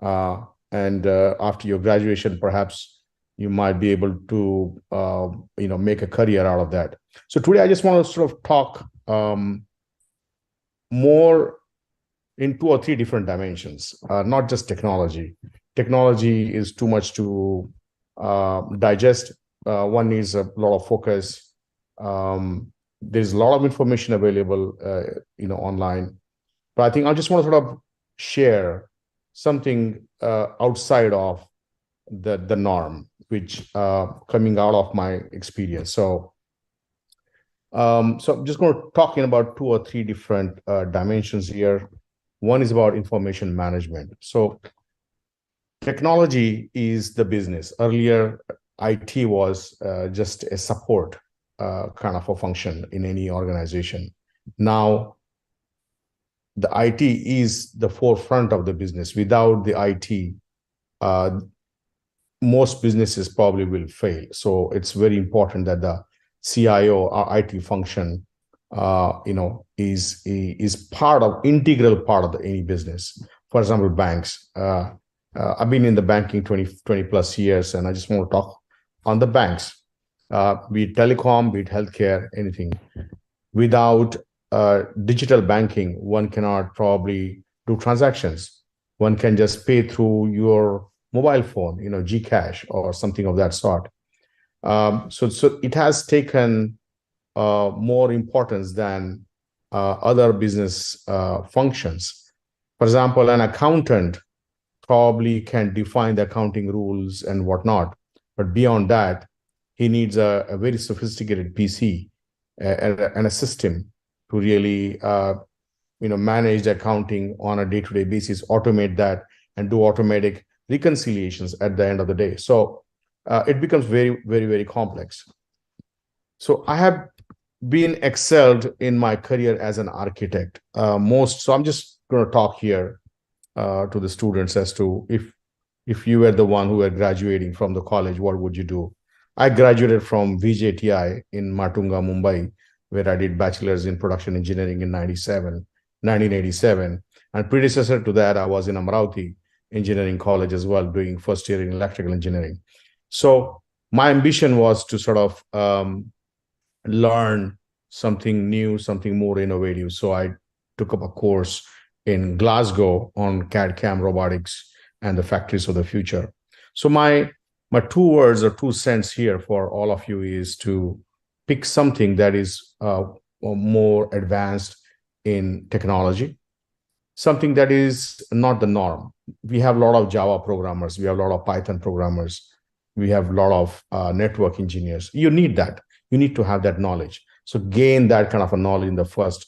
and after your graduation, perhaps you might be able to make a career out of that. So today I just want to sort of talk more in 2 or 3 different dimensions, not just technology. Technology is too much to digest. One needs a lot of focus. There's a lot of information available, online. But I think I just want to sort of share something outside of the norm, which coming out of my experience. So I'm just going to talk in about 2 or 3 different dimensions here. One is about information management. So technology is the business. Earlier, IT was just a support kind of a function in any organization. Now, the IT is the forefront of the business. Without the IT, most businesses probably will fail. So it's very important that the CIO or IT function, is integral part of any business. For example, banks. I've been in the banking 20 plus years, and I just want to talk on the banks, be it telecom, be it healthcare, anything. Without digital banking, one cannot probably do transactions. One can just pay through your mobile phone, Gcash or something of that sort. So it has taken more importance than other business functions. For example, an accountant probably can define the accounting rules and whatnot, but beyond that, he needs a very sophisticated PC and a system to really manage the accounting on a day-to-day basis, automate that, and do automatic reconciliations at the end of the day. So it becomes very, very, very complex. So I have been excelled in my career as an architect. So I'm just going to talk here to the students as to if you were the one who were graduating from the college, what would you do? I graduated from VJTI in Matunga, Mumbai, where I did bachelor's in production engineering in 1987. And predecessor to that, I was in Amravati Engineering College as well, doing first year in electrical engineering. So my ambition was to sort of learn something new, something more innovative. So I took up a course in Glasgow on CAD/CAM robotics and the factories of the future. So my 2 words or 2 cents here for all of you is to pick something that is more advanced in technology, something that is not the norm. We have a lot of Java programmers, we have a lot of Python programmers, we have a lot of network engineers. You need that. You need to have that knowledge. So gain that kind of a knowledge in the first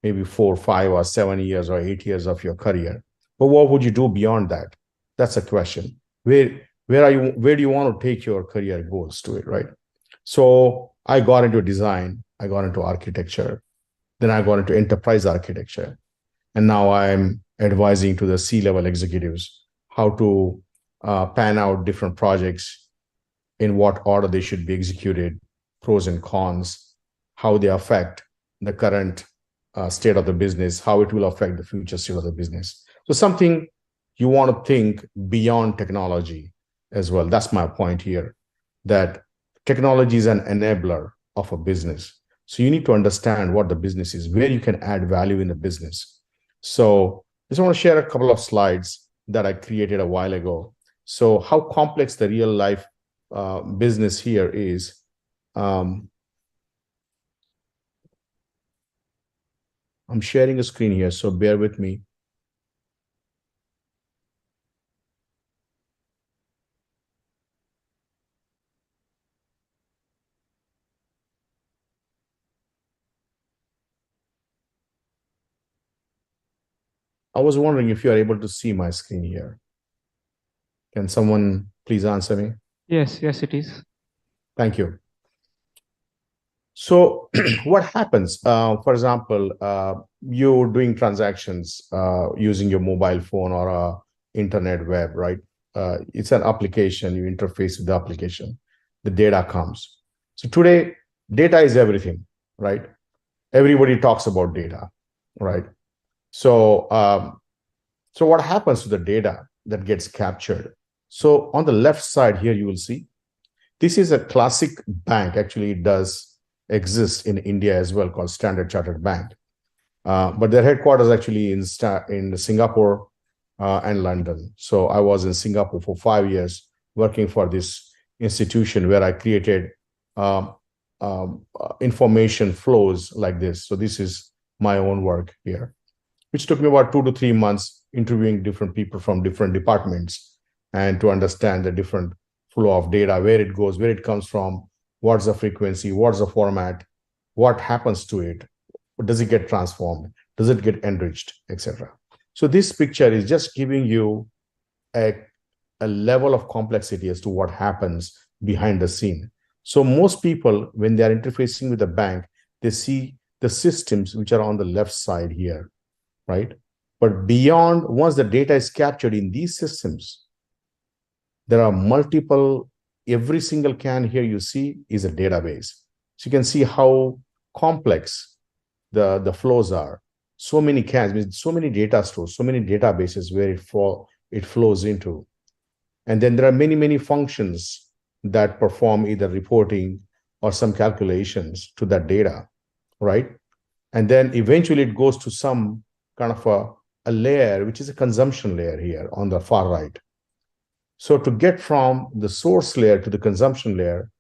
maybe 4, 5, or 7 years or 8 years of your career. But what would you do beyond that? That's a question. Where do you want to take your career goals to it, right? So I got into design, I got into architecture, then I got into enterprise architecture. And now I'm advising to the C-level executives how to pan out different projects, in what order they should be executed, pros and cons, how they affect the current state of the business, how it will affect the future state of the business. So something you want to think beyond technology as well. That's my point here, that technology is an enabler of a business. So you need to understand what the business is, where you can add value in the business. So I just want to share a couple of slides that I created a while ago. So how complex the real life business here is. I'm sharing a screen here, so bear with me. I was wondering if you are able to see my screen here. Can someone please answer me? Yes, it is. Thank you. So what happens, for example, you're doing transactions using your mobile phone or a internet web, right? It's an application, you interface with the application, the data comes. So today, data is everything, right? Everybody talks about data, right? So, so what happens to the data that gets captured? So on the left side here, you will see, this is a classic bank. Actually, it does exist in India as well, called Standard Chartered Bank. But their headquarters actually in Singapore and London. So I was in Singapore for 5 years working for this institution where I created information flows like this. So this is my own work here, which took me about 2 to 3 months interviewing different people from different departments and to understand the different flow of data, where it goes, where it comes from, what's the frequency, what's the format, what happens to it, does it get transformed, does it get enriched, etc. So this picture is just giving you a level of complexity as to what happens behind the scene. So most people, when they are interfacing with the bank, they see the systems which are on the left side here, right? But beyond, once the data is captured in these systems, there are multiple, every single can here you see is a database. So you can see how complex the flows are. So many cans, so many data stores, so many databases where it flows into. And then there are many, many functions that perform either reporting or some calculations to that data, right? And then eventually it goes to some kind of a layer, which is a consumption layer here on the far right. So to get from the source layer to the consumption layer,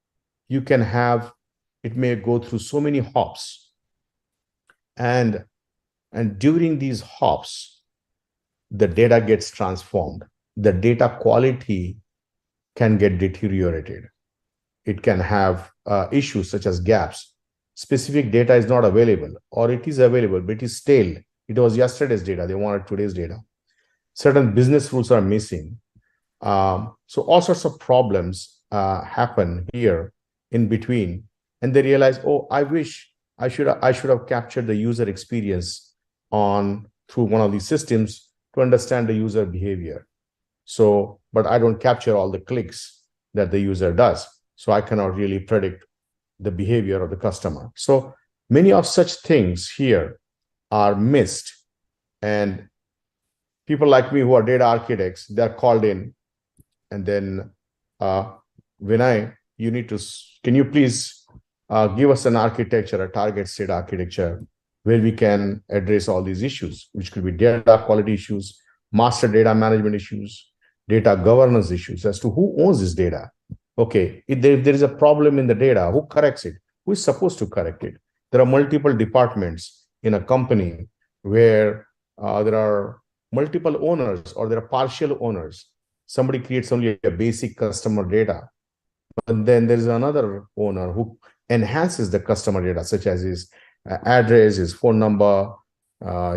you can have, it may go through so many hops. And during these hops, the data gets transformed. The data quality can get deteriorated. It can have issues such as gaps. Specific data is not available, or it is available, but it is stale. It was yesterday's data. They wanted today's data. Certain business rules are missing. So all sorts of problems happen here in between. And they realize, oh, I wish I should have captured the user experience through one of these systems to understand the user behavior. So, but I don't capture all the clicks that the user does. So I cannot really predict the behavior of the customer. So many of such things here are missed. And people like me who are data architects, they're called in. And then Vinay, can you please give us an architecture, a target state architecture, where we can address all these issues, which could be data quality issues, master data management issues, data governance issues as to who owns this data. Okay, if there is a problem in the data, who corrects it? Who is supposed to correct it? There are multiple departments in a company where there are multiple owners or there are partial owners. Somebody creates only a basic customer data, but then there is another owner who enhances the customer data, such as his address, his phone number,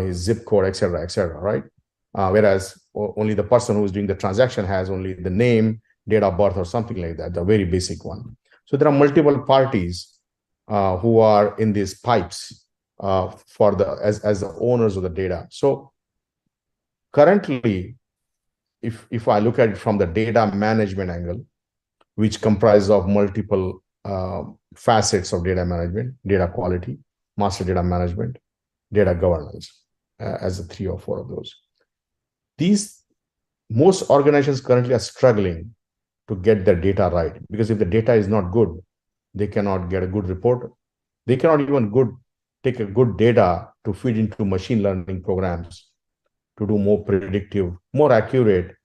his zip code, etc., right? Whereas only the person who is doing the transaction has only the name, date of birth, or something like that, the very basic one. So there are multiple parties who are in these pipes as the owners of the data. So currently, if I look at it from the data management angle, which comprises of multiple facets of data management, data quality, master data management, data governance, as the 3 or 4 of those. Most organizations currently are struggling to get their data right, because if the data is not good, they cannot get a good report. They cannot even take a good data to feed into machine learning programs to do more predictive, more accurate,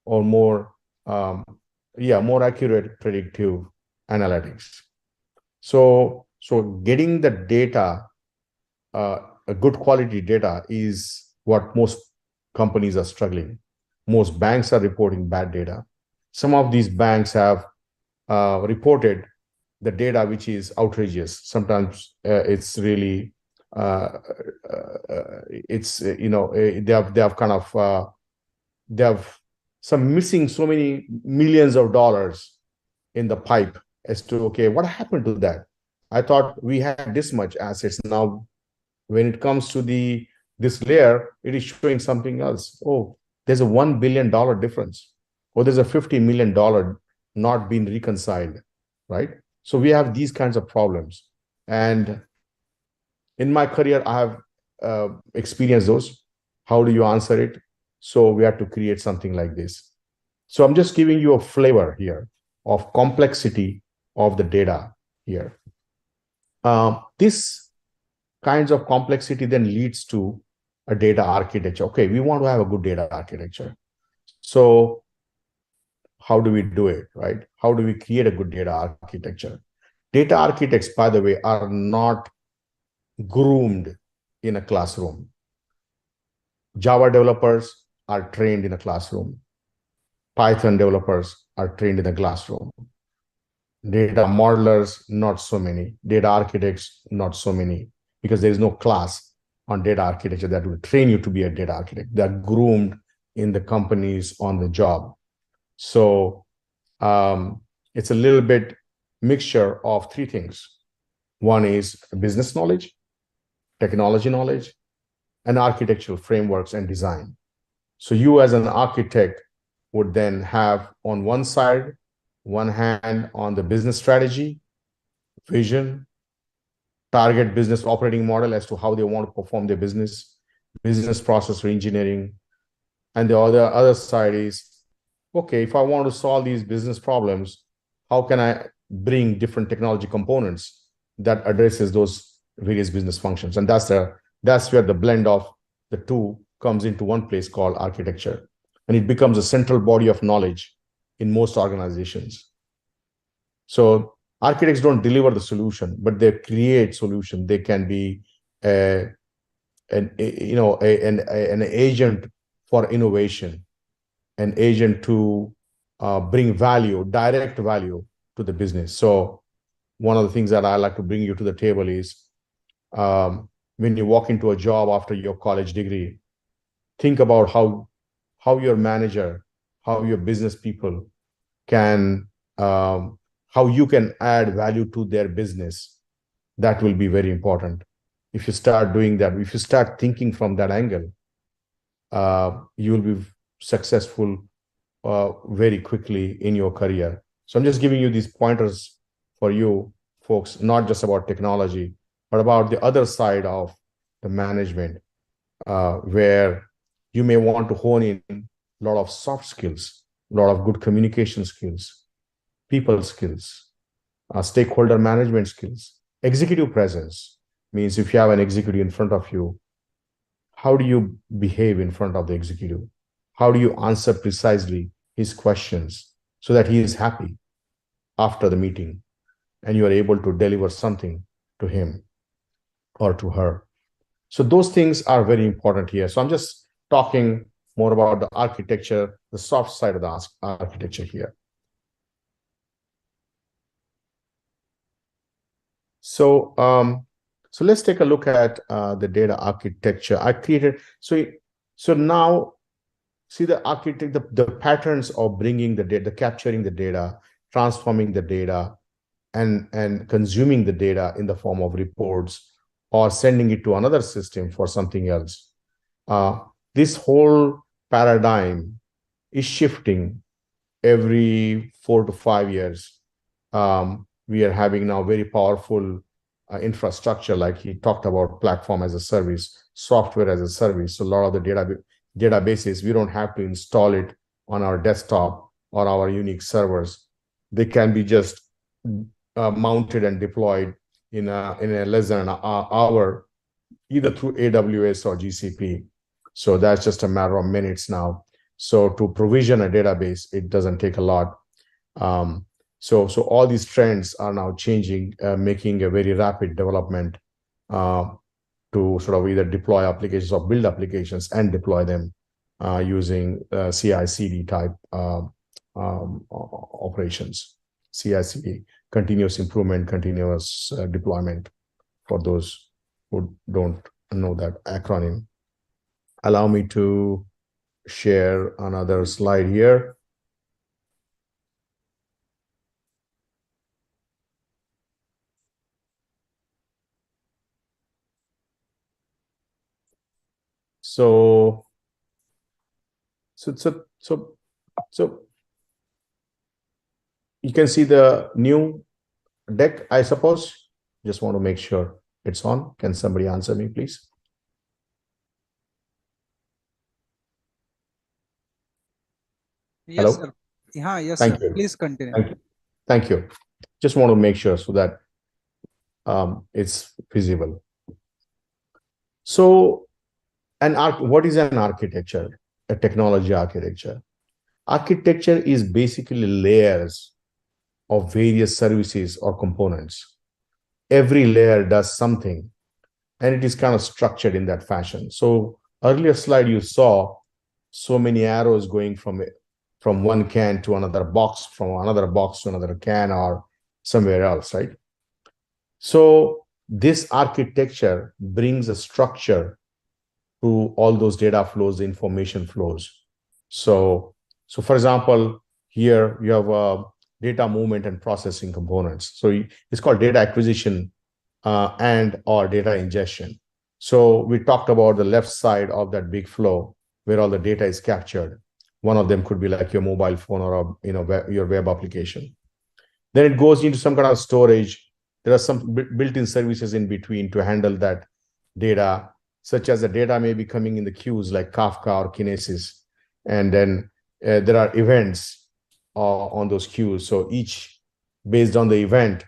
or more accurate predictive analytics. So getting the data, a good quality data, is what most companies are struggling. Most banks are reporting bad data. Some of these banks have reported the data which is outrageous. Sometimes it's really they have some missing so many millions of dollars in the pipe as to, okay, what happened to that? I thought we had this much assets. Now when it comes to this layer, it is showing something else. Oh, there's a $1 billion difference, or there's a $50 million not being reconciled, right? So we have these kinds of problems. And in my career, I have experienced those. How do you answer it? So we have to create something like this. So I'm just giving you a flavor here of complexity of the data here. This kinds of complexity then leads to a data architecture. Okay, we want to have a good data architecture. So how do we do it, right? How do we create a good data architecture? Data architects, by the way, are not groomed in a classroom. Java developers are trained in a classroom. Python developers are trained in a classroom. Data modelers, not so many. Data architects, not so many, because there is no class on data architecture that will train you to be a data architect. They're groomed in the companies on the job. So it's a little bit mixture of three things. One is business knowledge, technology knowledge, and architectural frameworks and design. So you as an architect would then have on one side, one hand on the business strategy, vision, target business operating model as to how they want to perform their business process engineering. And the other side is, okay, if I want to solve these business problems, how can I bring different technology components that addresses those various business functions? And that's where the blend of the two comes into one place called architecture. And it becomes a central body of knowledge in most organizations. So architects don't deliver the solution, but they create solution. They can be an agent for innovation, an agent to bring value, direct value to the business. So one of the things that I like to bring you to the table is when you walk into a job after your college degree, think about how your manager, how your business people can, how you can add value to their business. That will be very important. If you start doing that, if you start thinking from that angle, you will be successful very quickly in your career. So I'm just giving you these pointers for you folks, not just about technology, but about the other side of the management, where you may want to hone in a lot of soft skills, a lot of good communication skills, people skills, stakeholder management skills. Executive presence means if you have an executive in front of you, how do you behave in front of the executive? How do you answer precisely his questions so that he is happy after the meeting and you are able to deliver something to him or to her? So those things are very important here. So I'm just talking more about the architecture, the soft side of the architecture here. So, so let's take a look at the data architecture I created. So now, see the the patterns of bringing the data, capturing the data, transforming the data, and consuming the data in the form of reports or sending it to another system for something else. This whole paradigm is shifting every 4 to 5 years. We are having now very powerful infrastructure, like he talked about platform as a service, software as a service. So a lot of the databases, we don't have to install it on our desktop or our unique servers. They can be just mounted and deployed in a less than an hour, either through AWS or GCP. So that's just a matter of minutes now. So to provision a database, it doesn't take a lot. So all these trends are now changing, making a very rapid development to sort of either deploy applications or build applications and deploy them using CI/CD type operations. CI/CD, continuous improvement, continuous deployment, for those who don't know that acronym. Allow me to share another slide here. So you can see the new deck, I suppose. Just want to make sure it's on. Can somebody answer me, please? Yes, Hello? sir. Yeah, yes, Thank sir. you. Please continue. Thank you. Thank you. Just want to make sure so that it's visible. So, what is an architecture? A technology architecture. Architecture is basically layers of various services or components. Every layer does something, and it is kind of structured in that fashion. So earlier slide, you saw so many arrows going from one can to another box, from another box to another can, or somewhere else, right? So this architecture brings a structure to all those data flows, the information flows. So for example, here you have data movement and processing components. So it's called data acquisition and or data ingestion. So we talked about the left side of that big flow where all the data is captured. One of them could be like your mobile phone or your web application. Then it goes into some kind of storage. There are some built-in services in between to handle that data, such as the data may be coming in the queues like Kafka or Kinesis. And then there are events on those queues. So each based on the event,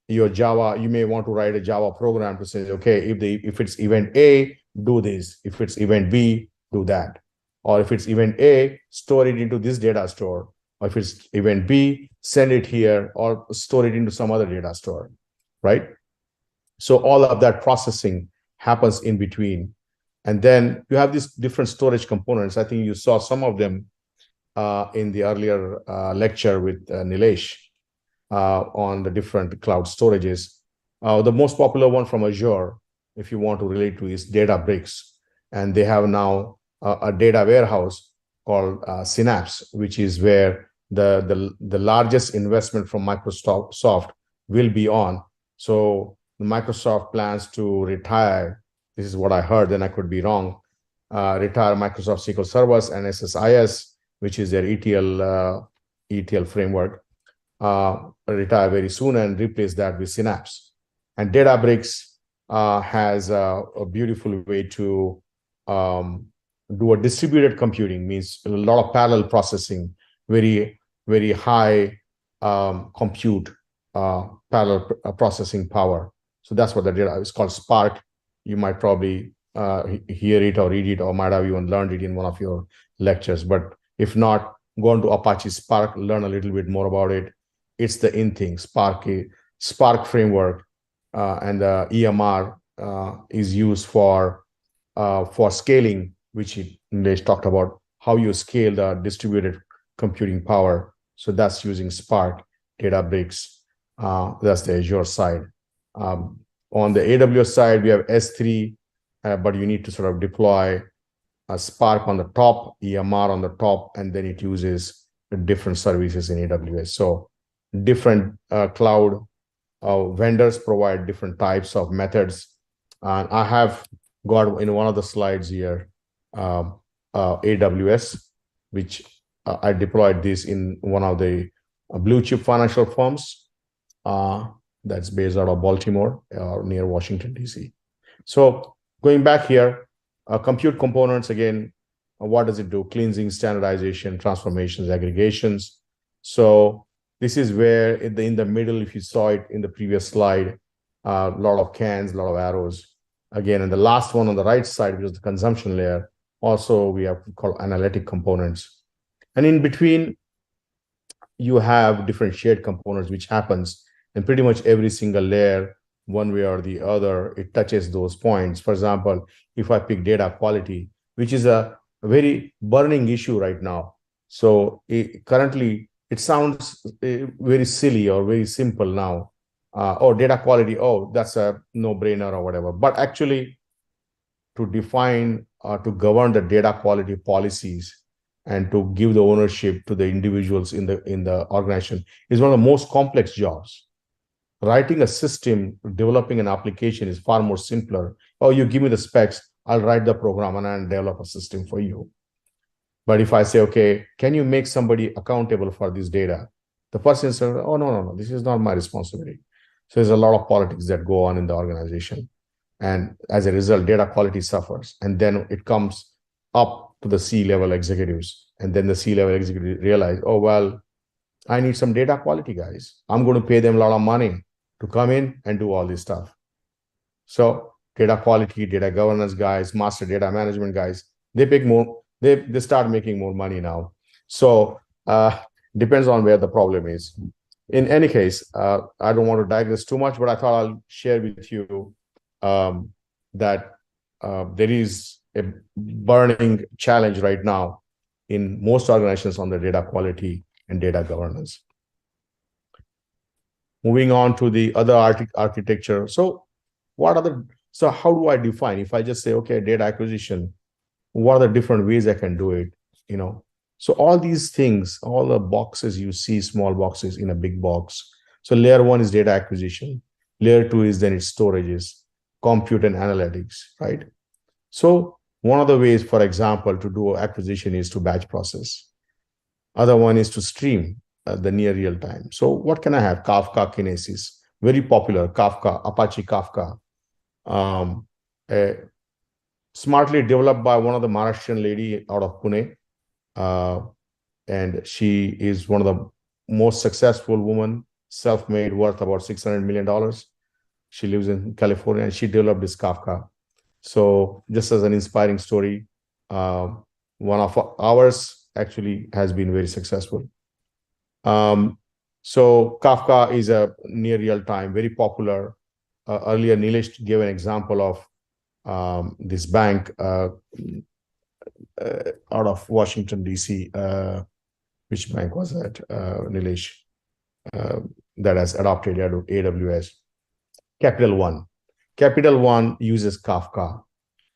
your Java, you may want to write a Java program to say, okay, if it's event A, do this. If it's event B, do that. Or if it's event A, store it into this data store. Or if it's event B, send it here or store it into some other data store, right? So all of that processing happens in between. And then you have these different storage components. I think you saw some of them in the earlier lecture with Nilesh on the different cloud storages. The most popular one from Azure, if you want to relate to, is Databricks. And they have now a data warehouse called Synapse, which is where the largest investment from Microsoft will be on. So Microsoft plans to retire, this is what I heard, then I could be wrong, retire Microsoft SQL Servers and SSIS, which is their ETL framework, retire very soon and replace that with Synapse. And Databricks has a beautiful way to do a distributed computing, means a lot of parallel processing, very, very high compute, parallel processing power. So that's what the data is called Spark. You might probably hear it or read it, or might have even learned it in one of your lectures. But if not, go on to Apache Spark, learn a little bit more about it. It's the in thing, Spark framework, and the EMR is used for scaling, which Nilesh talked about, how you scale the distributed computing power. So that's using Spark, Databricks. That's the Azure side. On the AWS side, we have S3, but you need to sort of deploy a Spark on the top, EMR on the top, and then it uses different services in AWS. So different cloud vendors provide different types of methods. And I have got in one of the slides here, AWS, which I deployed this in one of the blue chip financial firms that's based out of Baltimore near Washington, DC. So going back here, compute components, again, what does it do? Cleansing, standardization, transformations, aggregations. So this is where in the middle, if you saw it in the previous slide, a lot of cans, a lot of arrows. Again, and the last one on the right side, which is the consumption layer, also we have called analytic components. And in between, you have different shared components, which happens in pretty much every single layer, one way or the other, it touches those points. For example, if I pick data quality, which is a very burning issue right now. So currently, it sounds very silly or very simple now. Or data quality, oh, that's a no-brainer or whatever. But actually, to define, to govern the data quality policies and to give the ownership to the individuals in the organization is one of the most complex jobs. Writing a system, developing an application is far more simpler. Oh, you give me the specs, I'll write the program and I'll develop a system for you. But if I say, okay, can you make somebody accountable for this data? The person says, oh, no, this is not my responsibility. So there's a lot of politics that go on in the organization. And as a result, data quality suffers. And then it comes up to the C-level executives. And then the C-level executives realize, oh, well, I need some data quality guys. I'm going to pay them a lot of money to come in and do all this stuff. So data quality, data governance guys, master data management guys, they pick more, they start making more money now. So depends on where the problem is. In any case, I don't want to digress too much, but I thought I'll share with you that there is a burning challenge right now in most organizations on the data quality and data governance. Moving on to the other architecture. So what are the, so how do I define? If I just say, okay, data acquisition, what are the different ways I can do it? So all these things, all the boxes you see, small boxes in a big box. So layer one is data acquisition. Layer two is then its storages, compute and analytics, right? So one of the ways, for example, to do acquisition is to batch process. Other one is to stream the near real time. So what can I have? Kafka Kinesis, very popular, Kafka, Apache Kafka, smartly developed by one of the Maharashtrian lady out of Pune. And she is one of the most successful women, self-made, worth about $600 million. She lives in California and she developed this Kafka. So just as an inspiring story, one of ours actually has been very successful. So Kafka is a near real time, very popular. Earlier, Nilesh gave an example of this bank out of Washington, D.C. Which bank was that, Nilesh, that has adopted AWS? Capital One. Capital One uses Kafka.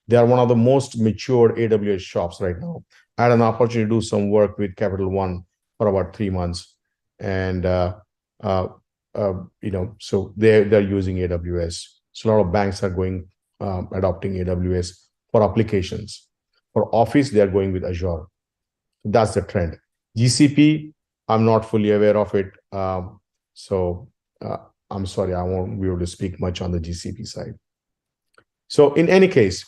They are one of the most mature AWS shops right now. I had an opportunity to do some work with Capital One for about 3 months. And, so they're using AWS. So a lot of banks are going, adopting AWS for applications. For Office, they're going with Azure. That's the trend. GCP, I'm not fully aware of it. I'm sorry, I won't be able to speak much on the GCP side. So in any case,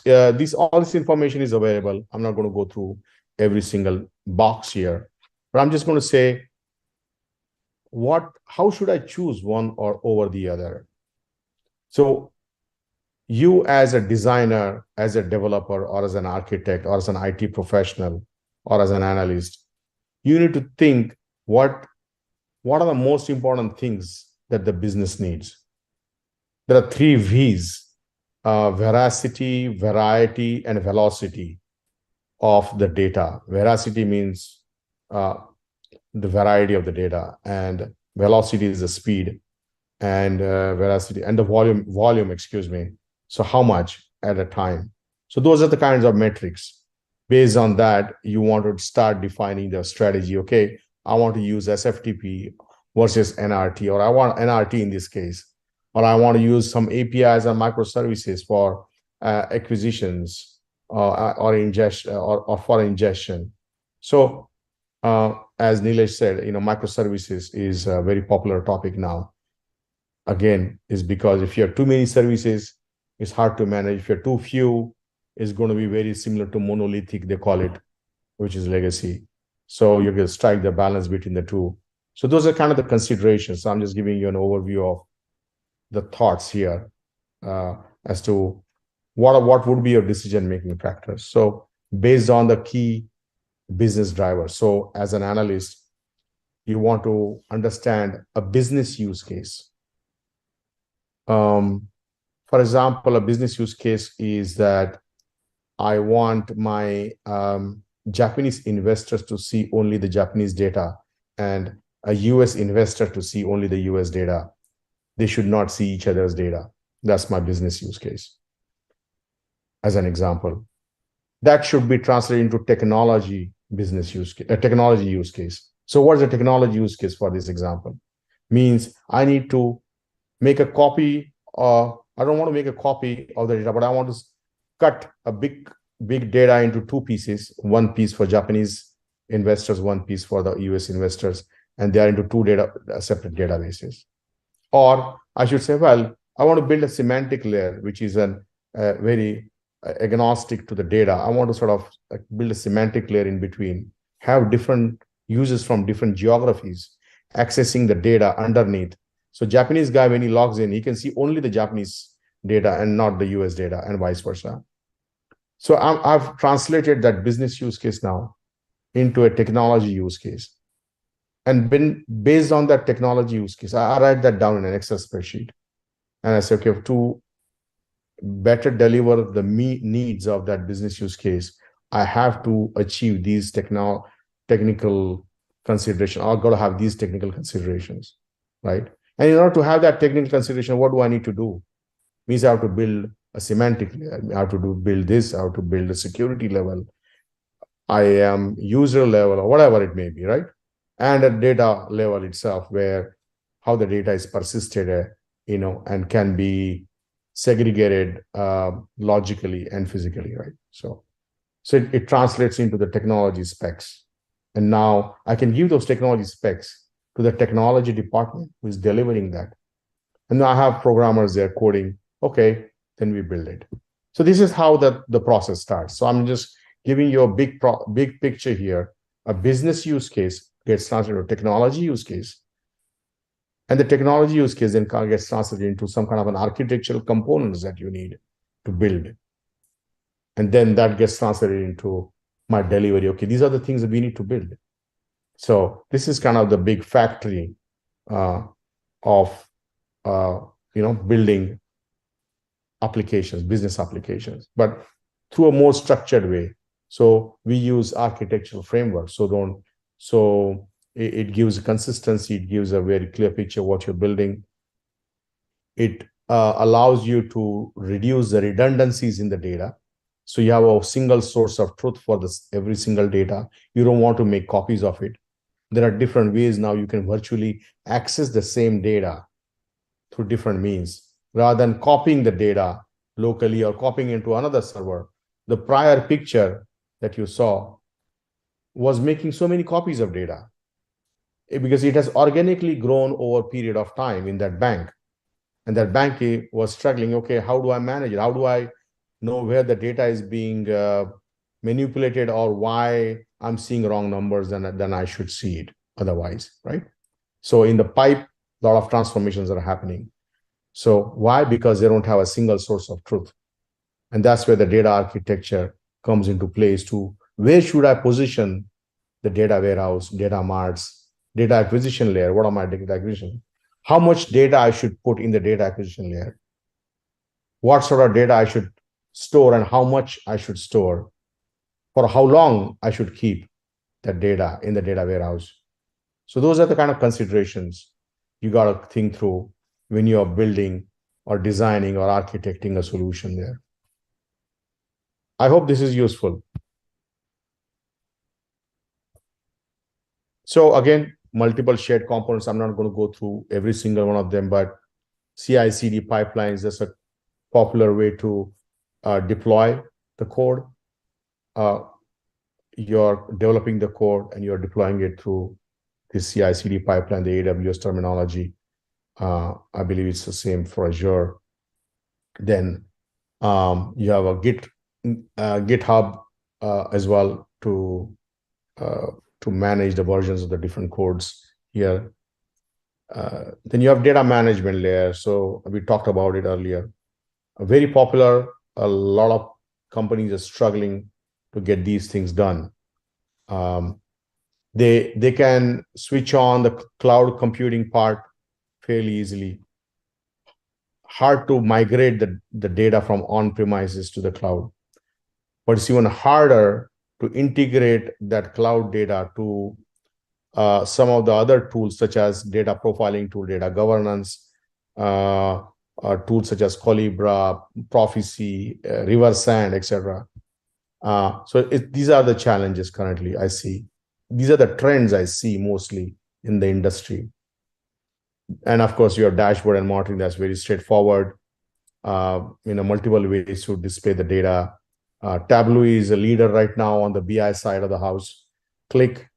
all this information is available. I'm not going to go through every single box here, but I'm just going to say, how should I choose one or over the other? So you as a designer, as a developer, or as an architect, or as an IT professional, or as an analyst, you need to think what are the most important things that the business needs. There are 3 V's, veracity, variety, and velocity of the data. Veracity means the variety of the data, and velocity is the speed, and veracity and the volume, excuse me. So how much at a time? So those are the kinds of metrics. Based on that, you want to start defining the strategy. Okay, I want to use SFTP versus NRT, or I want NRT in this case, or I want to use some APIs and microservices for acquisitions or ingestion or for ingestion. So as Nilesh said, microservices is a very popular topic now. Again, is because if you have too many services, it's hard to manage. If you're too few, it's going to be very similar to monolithic, they call it, which is legacy. So you can strike the balance between the two. So those are kind of the considerations. So I'm just giving you an overview of the thoughts here as to what would be your decision-making factors. So based on the key business drivers. So as an analyst, you want to understand a business use case. For example, a business use case is that I want my Japanese investors to see only the Japanese data and a US investor to see only the US data. They should not see each other's data. That's my business use case, as an example. That should be translated into technology business use case, technology use case. So what's the technology use case for this example? Means I need to make a copy, I don't want to make a copy of the data, but I want to cut a big data into 2 pieces, 1 piece for Japanese investors, 1 piece for the US investors, and they are into 2 separate databases. Or I should say, well, I want to build a semantic layer, which is very agnostic to the data. I want to sort of build a semantic layer in between, have different users from different geographies accessing the data underneath. So Japanese guy, when he logs in, he can see only the Japanese data and not the US data, and vice versa. So I've translated that business use case now into a technology use case. And based on that technology use case, I write that down in an Excel spreadsheet. And I say, okay, to better deliver the needs of that business use case, I have to achieve these technical considerations. I've got to have these technical considerations, right? And in order to have that technical consideration, what do I need to do? Means I have to build a semantic layer. I have to build this. I have to build a security level. I am user level or whatever it may be, right? And a data level itself, where how the data is persisted, and can be segregated logically and physically, right? So it translates into the technology specs. And now I can give those technology specs to the technology department who is delivering that. And now I have programmers there coding, okay, then we build it. So this is how the process starts. So I'm just giving you a big picture here. A business use case gets translated to a technology use case. And the technology use case then gets translated into some kind of an architectural components that you need to build. And then that gets translated into my delivery. Okay, these are the things that we need to build. So this is kind of the big factory of building applications, business applications, but through a more structured way. So we use architectural framework. So it gives consistency. It gives a very clear picture of what you're building. It allows you to reduce the redundancies in the data. So you have a single source of truth for every single data. You don't want to make copies of it. There are different ways now you can virtually access the same data through different means, rather than copying the data locally or copying into another server. The prior picture that you saw was making so many copies of data because it has organically grown over a period of time in that bank. And that bank was struggling, okay, how do I manage it? How do I know where the data is being manipulated or why I'm seeing wrong numbers than I should see it otherwise, right? So in the pipe, a lot of transformations are happening. So why? Because they don't have a single source of truth. And that's where the data architecture comes into place to where should I position the data warehouse, data marts, data acquisition layer. What are my data acquisition? How much data I should put in the data acquisition layer? What sort of data I should store and how much I should store? For how long I should keep that data in the data warehouse? So those are the kind of considerations you got to think through when you are building or designing or architecting a solution there. I hope this is useful. So again, multiple shared components. I'm not going to go through every single one of them, but CI/CD pipelines is a popular way to deploy the code. You're developing the code and you're deploying it through this CI/CD pipeline, the AWS terminology. I believe it's the same for Azure. Then you have a GitHub as well to manage the versions of the different codes here. Then you have data management layer. So we talked about it earlier. Very popular. A lot of companies are struggling to get these things done. They can switch on the cloud computing part fairly easily. Hard to migrate the data from on-premises to the cloud. But it's even harder to integrate that cloud data to some of the other tools, such as data profiling tool, data governance, tools such as Colibra, Prophecy, Riversand, etc. These are the challenges currently I see. These are the trends I see mostly in the industry. And of course, your dashboard and monitoring, that's very straightforward. Multiple ways to display the data. Tableau is a leader right now on the BI side of the house. Click.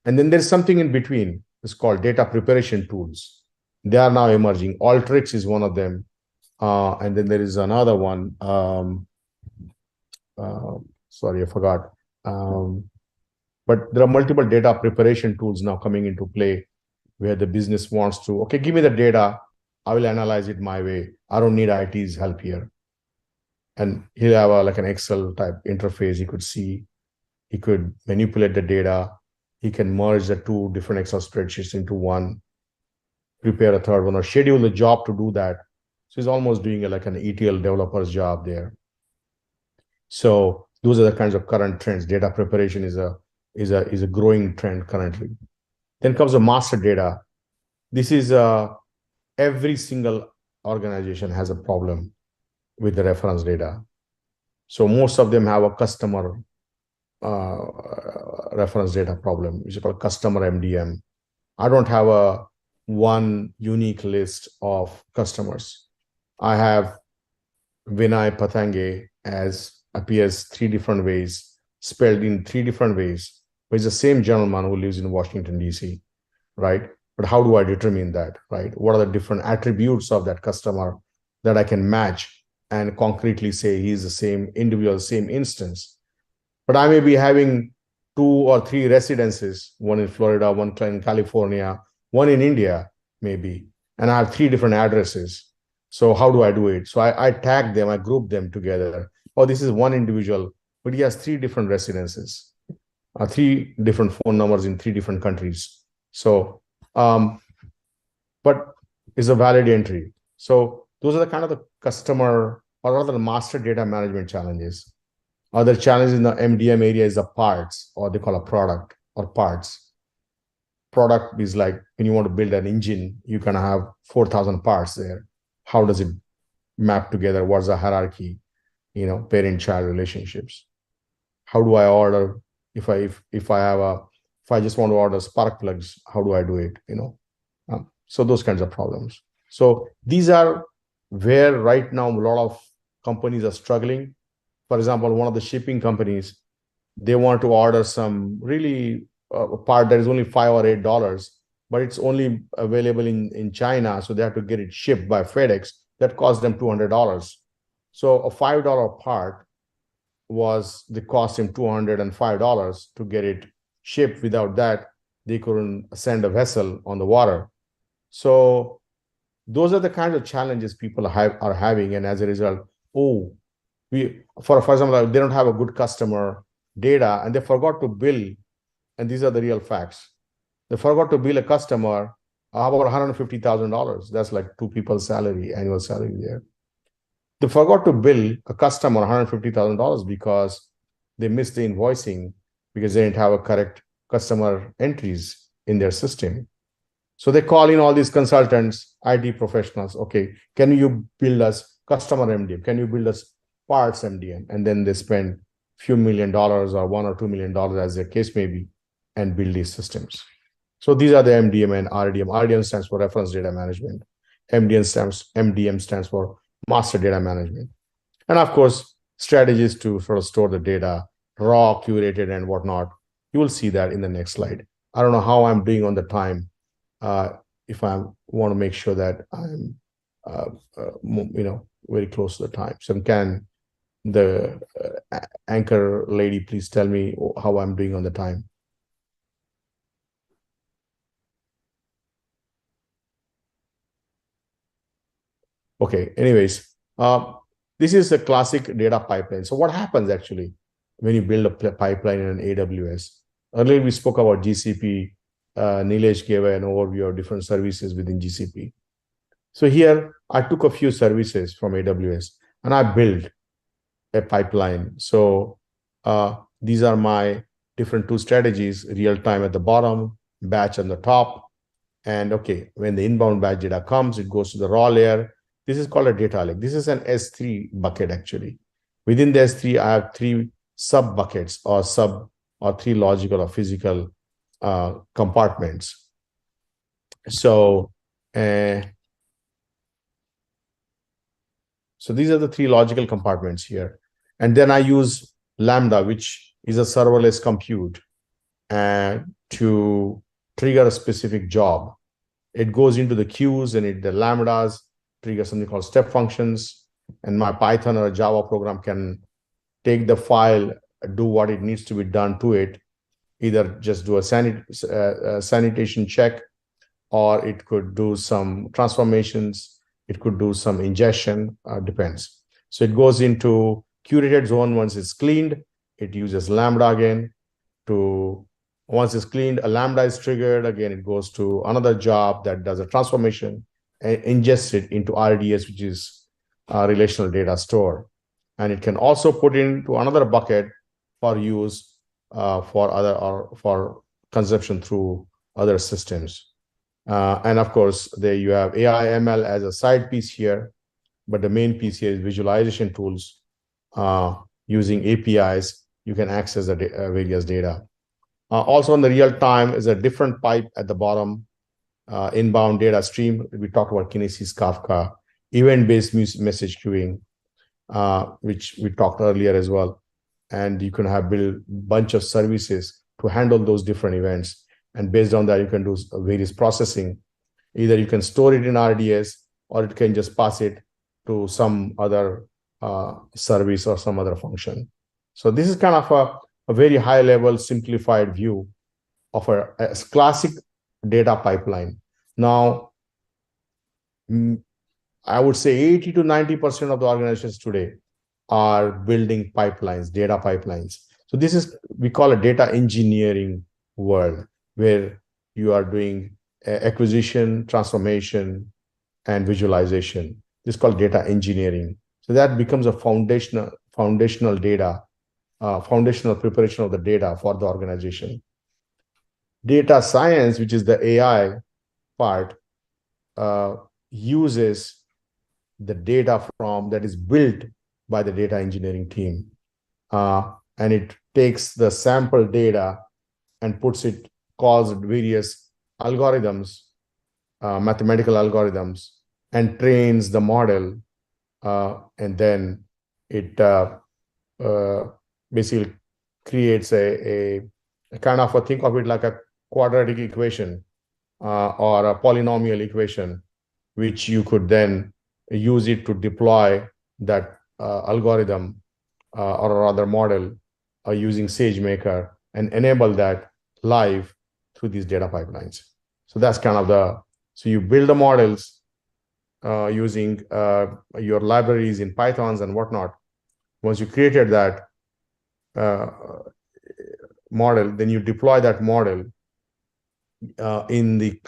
And then there's something in between. It's called data preparation tools. They are now emerging. Alteryx is one of them. And then there is another one. Sorry, I forgot. But there are multiple data preparation tools now coming into play where the business wants to, okay, give me the data. I will analyze it my way. I don't need IT's help here. And he'll have like an Excel type interface. He could see, he could manipulate the data. He can merge the two different Excel spreadsheets into one, prepare a third one, or schedule the job to do that. So he's almost doing like an ETL developer's job there. So those are the kinds of current trends. Data preparation is a growing trend currently. Then comes the master data. This is every single organization has a problem with the reference data. So most of them have a customer reference data problem, which is called customer MDM. I don't have a one unique list of customers. I have Vinay Pathange as appears 3 different ways, spelled in 3 different ways, but it's the same gentleman who lives in Washington, DC, right? But how do I determine that, right? What are the different attributes of that customer that I can match and concretely say he's the same individual, same instance? But I may be having 2 or 3 residences, one in Florida, one in California, one in India, maybe, and I have 3 different addresses. So how do I do it? So I tag them, I group them together. Oh, this is one individual, but he has 3 different residences, 3 different phone numbers in 3 different countries. So, but it's a valid entry. So those are the kind of the customer or rather the master data management challenges. Other challenges in the MDM area is the parts, or they call a product or parts. Product is like when you want to build an engine, you can have 4,000 parts there. How does it map together? What's the hierarchy? You know, parent-child relationships. How do I order if I just want to order spark plugs? How do I do it? You know, so those kinds of problems. So these are where right now a lot of companies are struggling. For example, one of the shipping companies, they want to order some really a part that is only $5 or $8, but it's only available in China, so they have to get it shipped by FedEx. That costs them $200. So a $5 part was the cost him $205 to get it shipped. Without that, they couldn't send a vessel on the water. So those are the kinds of challenges people are having, and as a result, for example, they don't have a good customer data, and they forgot to bill. And these are the real facts. They forgot to bill a customer about $150,000. That's like 2 people's salary, annual salary there. They forgot to bill a customer $150,000 because they missed the invoicing because they didn't have a correct customer entries in their system. So they call in all these consultants, IT professionals. Okay, can you build us customer MDM? Can you build us parts MDM? And then they spend few $1 million or $1 or $2 million as their case may be, and build these systems. So these are the MDM and RDM. RDM stands for reference data management. MDM stands for master data management. And of course, strategies to sort of store the data, raw, curated, and whatnot. You will see that in the next slide. I don't know how I'm doing on the time. If I want to make sure that I'm, very close to the time. So can the anchor lady please tell me how I'm doing on the time? Okay, anyways, this is a classic data pipeline. So what happens actually when you build a pipeline in an AWS? Earlier, we spoke about GCP. Nilesh gave an overview of different services within GCP. So here, I took a few services from AWS and I built a pipeline. So these are my different 2 strategies, real-time at the bottom, batch on the top. And okay, when the inbound batch data comes, it goes to the raw layer. This is called a data lake. This is an S3 bucket actually. Within the S3, I have 3 sub buckets or 3 logical or physical compartments. So these are the 3 logical compartments here. And then I use Lambda, which is a serverless compute, to trigger a specific job. It goes into the queues and the Lambdas trigger something called step functions. And my Python or a Java program can take the file, do what it needs to be done to it, either just do a sanitation check, or it could do some transformations. It could do some ingestion, depends. So it goes into curated zone. Once it's cleaned, it uses Lambda again once it's cleaned, a Lambda is triggered. Again, it goes to another job that does a transformation and ingests it into RDS, which is a relational data store. And it can also put into another bucket for use for consumption through other systems. And of course, there you have AI ML as a side piece here. but the main piece here is visualization tools. Using APIs, you can access the various data. Also on the real time is a different pipe at the bottom, inbound data stream. We talked about Kinesis, Kafka, event-based message queuing, which we talked earlier as well. And you can have build a bunch of services to handle those different events. And based on that, you can do various processing. Either you can store it in RDS, or it can just pass it to some other service or some other function. So this is kind of a very high level simplified view of a classic data pipeline. Now, I would say 80 to 90% of the organizations today are building pipelines, data pipelines. So this is, we call it data engineering world, where you are doing acquisition, transformation, and visualization. This is called data engineering. So that becomes a foundational data, foundational preparation of the data for the organization. Data science, which is the AI part, uses the data from that is built by the data engineering team. And it takes the sample data and calls various algorithms, mathematical algorithms, and trains the model. And then it basically creates a kind of think of it like a quadratic equation or a polynomial equation, which you could then use it to deploy that algorithm or rather model using SageMaker and enable that live through these data pipelines. So that's kind of so you build the models using your libraries in Pythons and whatnot. Once you created that model, then you deploy that model in the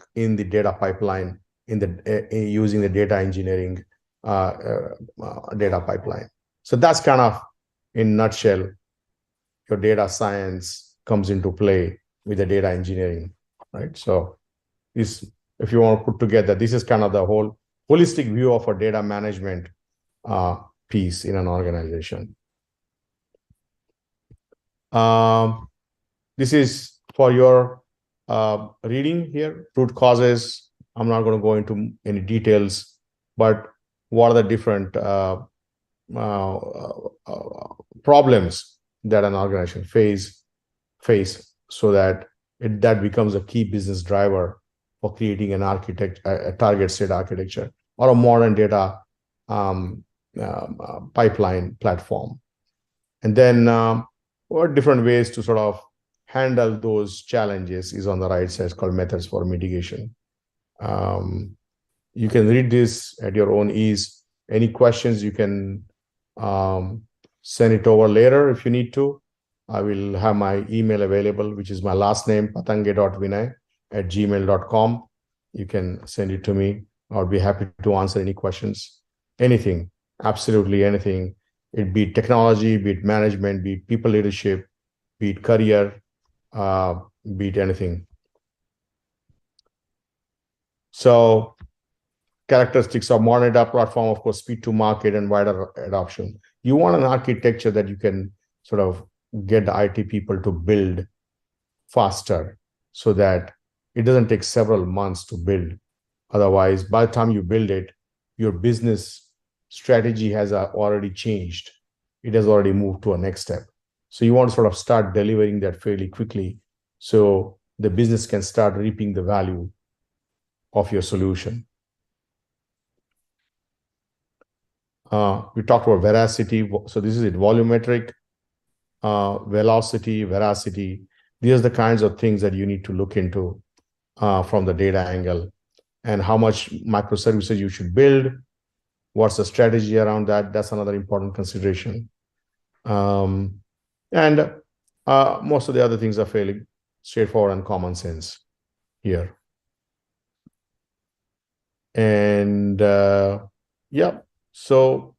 data pipeline using the data engineering data pipeline. So that's kind of, in a nutshell, your data science comes into play with the data engineering, right? So if you want to put together, this is kind of the whole holistic view of a data management piece in an organization. This is for your reading here, root causes. I'm not going to go into any details, but what are the different problems that an organization face so that that becomes a key business driver for creating an a target state architecture or a modern data pipeline platform. And then what different ways to sort of handle those challenges is on the right side. It's called methods for mitigation. You can read this at your own ease. Any questions, you can send it over later if you need to. I will have my email available, which is my last name, patange.vinay@gmail.com. You can send it to me. I'll be happy to answer any questions. Anything, absolutely anything. It be it technology, be it management, be it people leadership, be it career, be it anything. So characteristics of modern data platform, of course, speed to market and wider adoption. You want an architecture that you can sort of get the IT people to build faster so that it doesn't take several months to build. Otherwise, by the time you build it, your business strategy has already changed. It has already moved to a next step. So you want to sort of start delivering that fairly quickly so the business can start reaping the value of your solution. We talked about veracity. So this is it, volumetric, velocity, veracity. These are the kinds of things that you need to look into from the data angle, and how much microservices you should build. What's the strategy around that? That's another important consideration. And most of the other things are fairly straightforward and common sense here. And yeah, so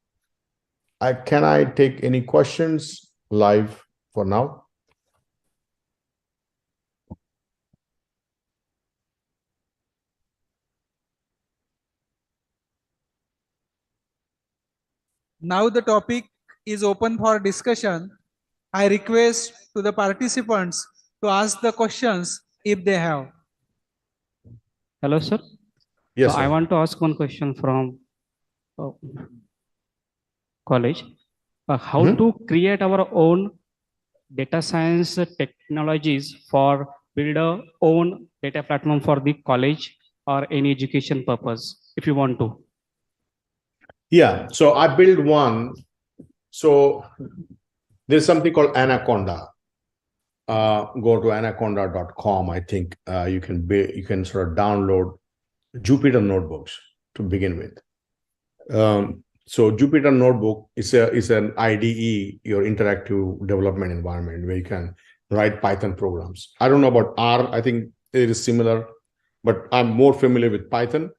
can I take any questions live for now? Now the topic is open for discussion. I request to the participants to ask the questions if they have. Hello, sir. Yes, I sir. want to ask one question from uh, college. How Mhm. to create our own data science technologies for build our own data platform for the college or any education purpose, if you want to. Yeah, so I built one. So there's something called Anaconda. Go to anaconda.com. I think you can sort of download Jupyter notebooks to begin with. So Jupyter Notebook is an IDE, your interactive development environment where you can write Python programs. I don't know about R. I think it is similar, but I'm more familiar with Python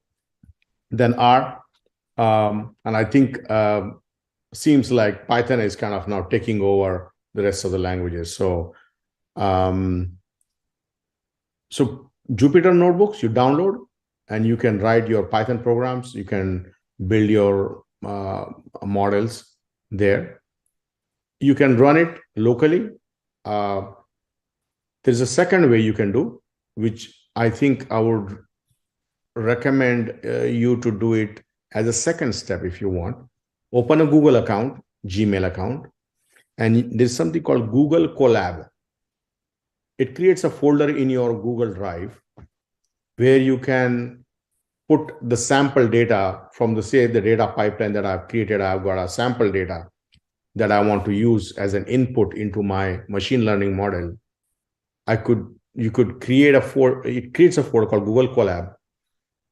than R. And I think seems like Python is kind of now taking over the rest of the languages. So Jupyter Notebooks you download, and you can write your Python programs. You can build your models there. You can run it locally. There's a second way you can do, which I think I would recommend you to do it as a second step if you want. Open a Google account, Gmail account, and there's something called Google Colab. It creates a folder in your Google Drive where you can put the sample data from the data pipeline that I've created. I've got a sample data that I want to use as an input into my machine learning model. You could create it creates a folder called Google Colab,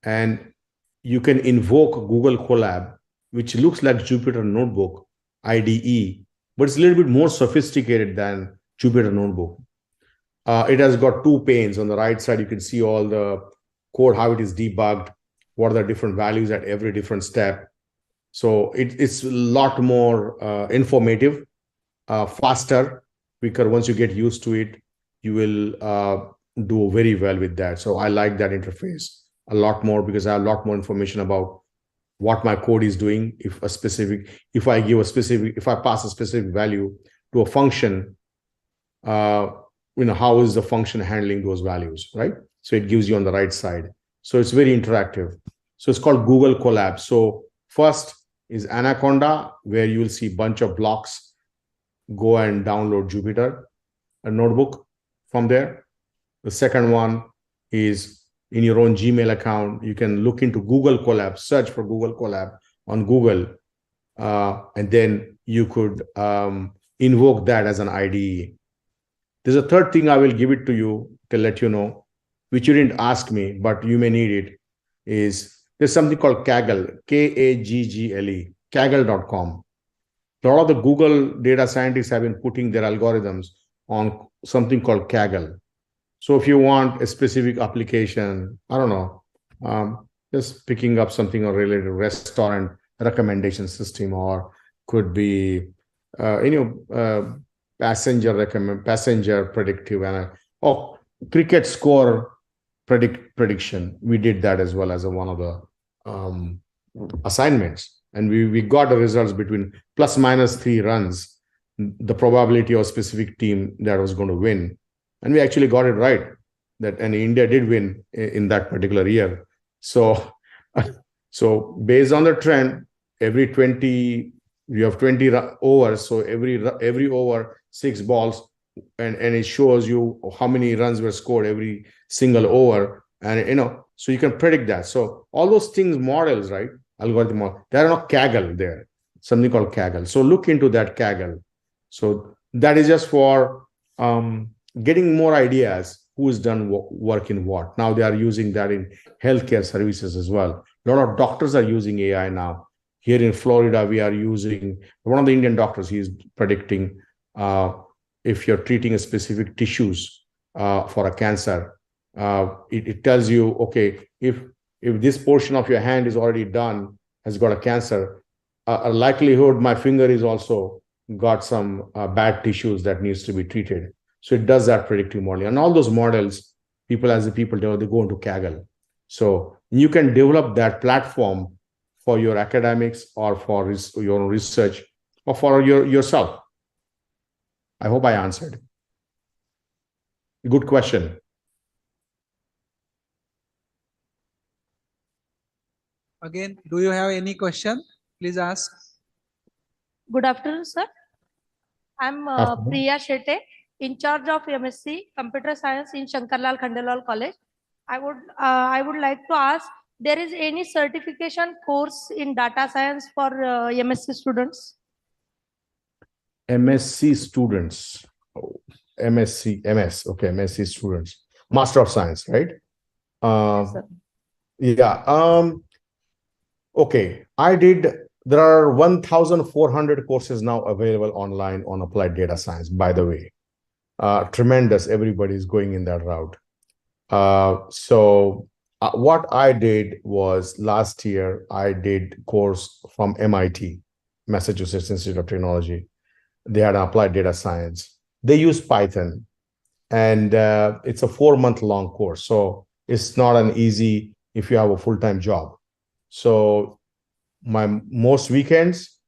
and you can invoke Google Colab, which looks like Jupyter Notebook IDE, but it's a little bit more sophisticated than Jupyter Notebook. It has got two panes. On the right side, you can see all the code, how it is debugged, what are the different values at every different step. So it's a lot more informative, faster, quicker. Once you get used to it, you will do very well with that. So I like that interface a lot more because I have a lot more information about what my code is doing. If I pass a specific value to a function, how is the function handling those values, right? So it gives you on the right side. So it's very interactive. So it's called Google Colab. So first is Anaconda, where you will see a bunch of blocks. Go and download Jupyter, a notebook from there. The second one is in your own Gmail account. You can look into Google Colab, search for Google Colab on Google, and then you could invoke that as an IDE. There's a third thing I will give it to you to let you know, which you didn't ask me, but you may need it, is there's something called Kaggle, Kaggle, Kaggle.com. A lot of the Google data scientists have been putting their algorithms on something called Kaggle. So if you want a specific application, I don't know, just picking up something related to restaurant recommendation system, or could be, passenger predictive, and cricket score prediction. We did that as well as one of the assignments, and we got the results between plus minus 3 runs, the probability of a specific team that was going to win, and we actually got it right. And India did win in that particular year. So based on the trend, every 20 you have 20 overs, so every over 6 balls, and it shows you how many runs were scored every single over, and so you can predict that. So all those things, models, right, algorithm, there are no Kaggle there, something called Kaggle. So look into that Kaggle. So that is just for getting more ideas who's done work in what. Now they are using that in healthcare services as well. A lot of doctors are using AI now. Here in Florida, we are using one of the Indian doctors. He is predicting if you're treating a specific tissues for a cancer. It tells you, okay, if this portion of your hand is already done, has got a cancer, a likelihood my finger is also got some bad tissues that needs to be treated. So it does that predictive modeling. And all those models, they go into Kaggle. So you can develop that platform for your academics or for your research or for yourself? I hope I answered. Good question. Again, do you have any question? Please ask. Good afternoon, sir. I'm Afternoon. Priya Shete, in charge of MSc Computer Science in Shankarlal Khandelwal College. I would like to ask, there is any certification course in data science for MSc students? MSc students. Oh, MS. Okay, MSc students. Master of Science, right? Yes, sir. Yeah. Okay, there are 1,400 courses now available online on applied data science, by the way. Tremendous. Everybody is going in that route. What I did was last year, I did course from MIT, Massachusetts Institute of Technology. They had applied data science. They use Python, and it's a 4-month long course. So it's not an easy if you have a full-time job. So all weekends,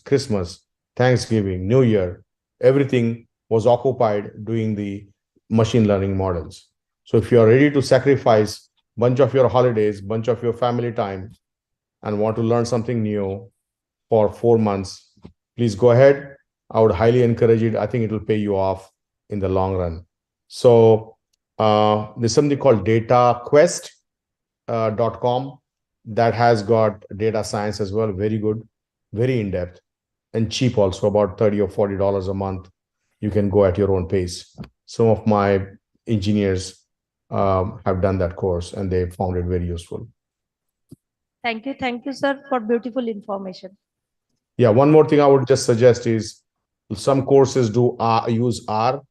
Christmas, Thanksgiving, New Year, everything was occupied doing the machine learning models. So if you are ready to sacrifice bunch of your holidays, bunch of your family time, and want to learn something new for 4 months, please go ahead. I would highly encourage it. I think it will pay you off in the long run. So there's something called dataquest.com that has got data science as well. Very good, very in-depth, and cheap also, about $30 or $40 a month. You can go at your own pace. Some of my engineers have done that course and they found it very useful. Thank you, sir, for beautiful information. Yeah, one more thing I would just suggest is some courses use R,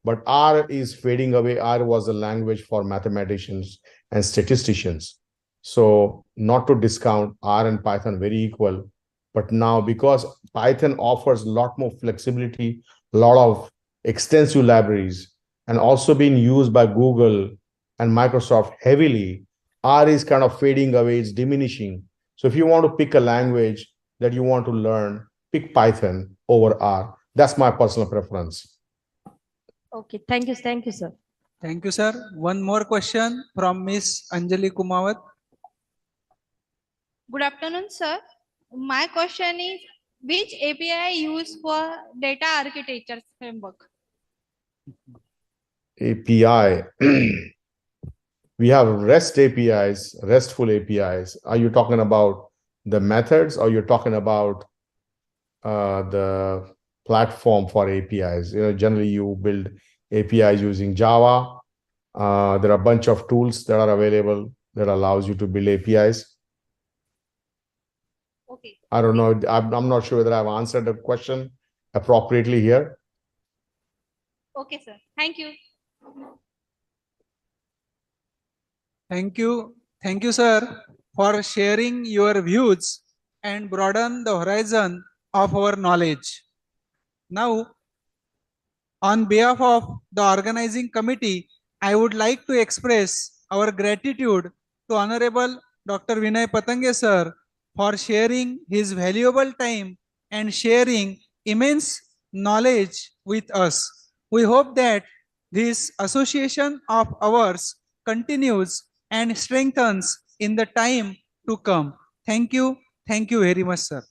but R is fading away. R was a language for mathematicians and statisticians. So not to discount R and Python very equal, but now because Python offers a lot more flexibility, a lot of extensive libraries, and also being used by Google and Microsoft heavily, R is kind of fading away, it's diminishing. So if you want to pick a language that you want to learn, pick Python over R. That's my personal preference. Okay, thank you, sir. Thank you, sir. One more question from Miss Anjali Kumawat. Good afternoon, sir. My question is, which API used for data architecture framework? API. We have REST APIs, RESTful APIs. Are you talking about the methods, or you're talking about the platform for APIs? Generally you build APIs using Java. There are a bunch of tools that are available that allows you to build APIs. Okay. I don't know. I'm not sure whether I've answered the question appropriately here. Okay, sir. Thank you. Thank you. Thank you, sir, for sharing your views and broaden the horizon of our knowledge. Now, on behalf of the organizing committee, I would like to express our gratitude to Honorable Dr. Vinay Patange, sir, for sharing his valuable time and sharing immense knowledge with us. We hope that this association of ours continues and strengthens in the time to come. Thank you. Thank you very much, sir.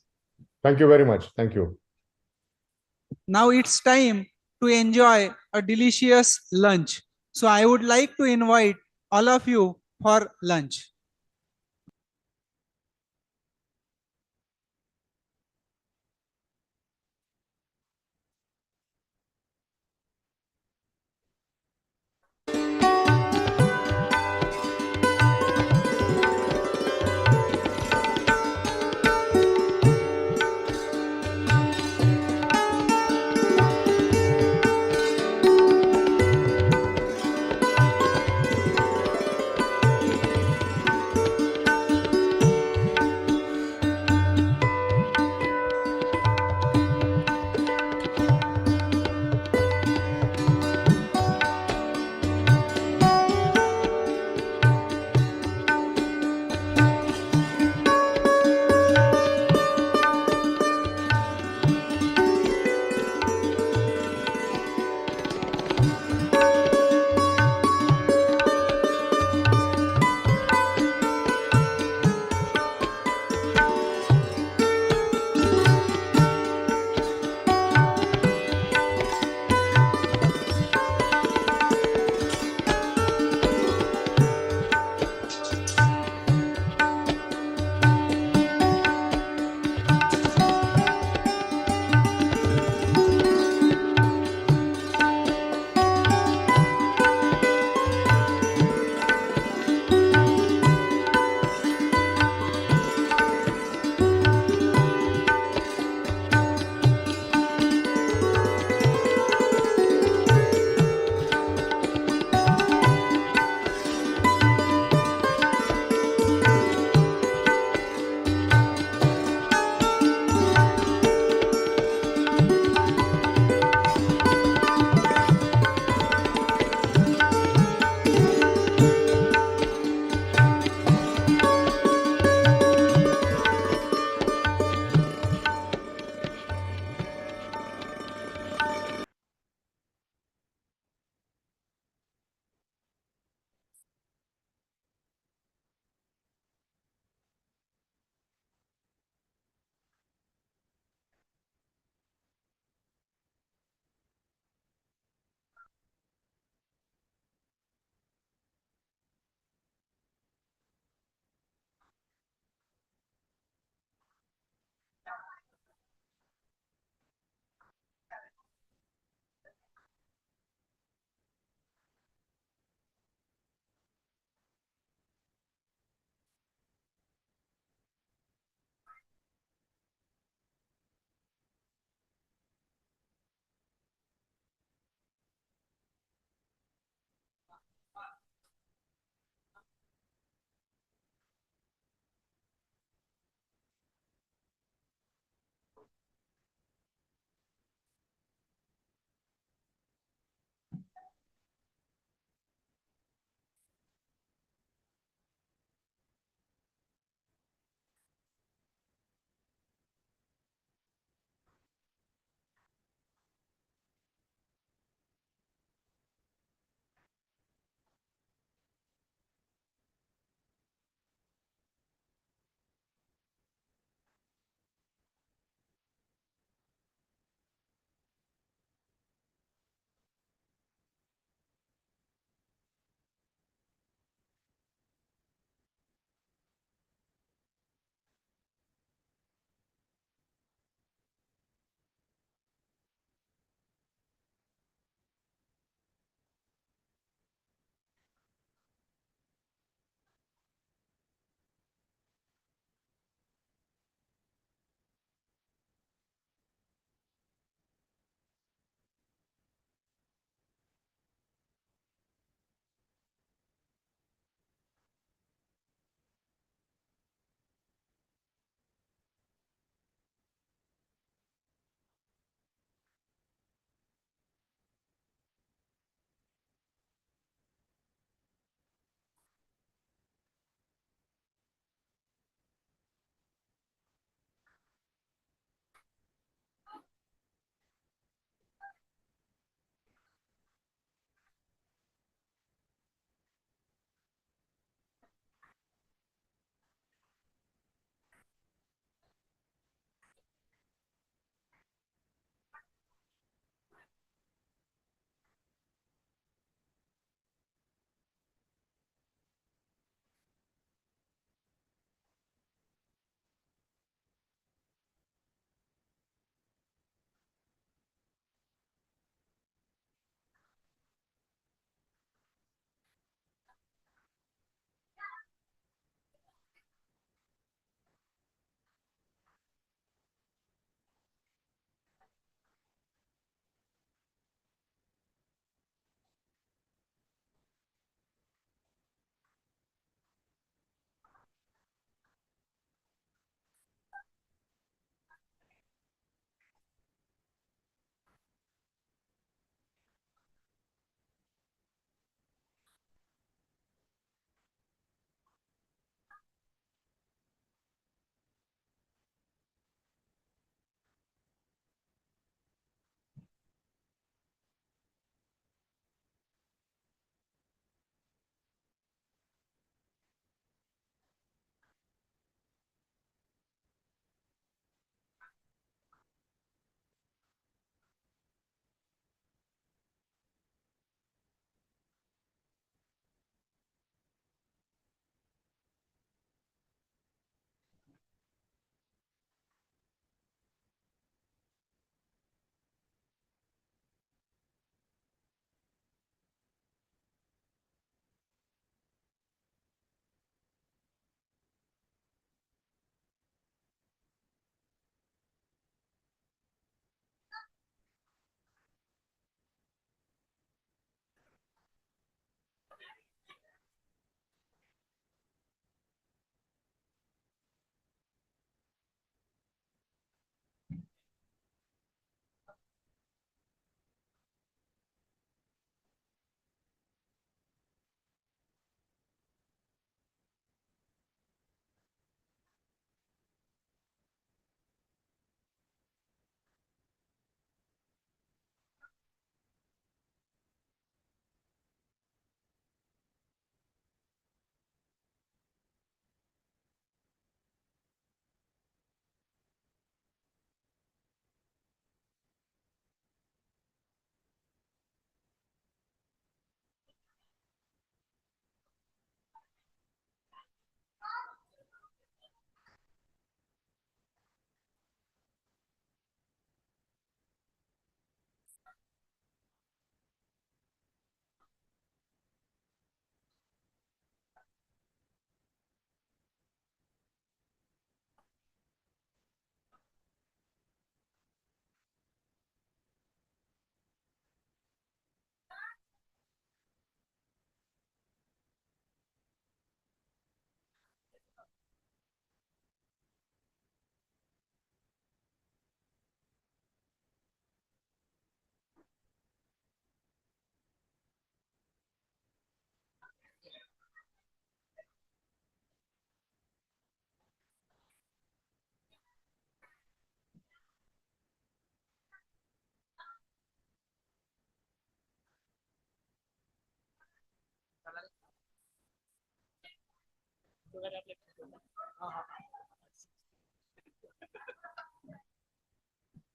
Thank you very much. Thank you. Now it's time to enjoy a delicious lunch. So I would like to invite all of you for lunch.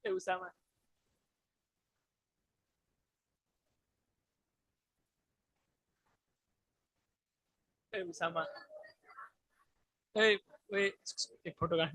Usama. Usama. Hey, wait, एक photo का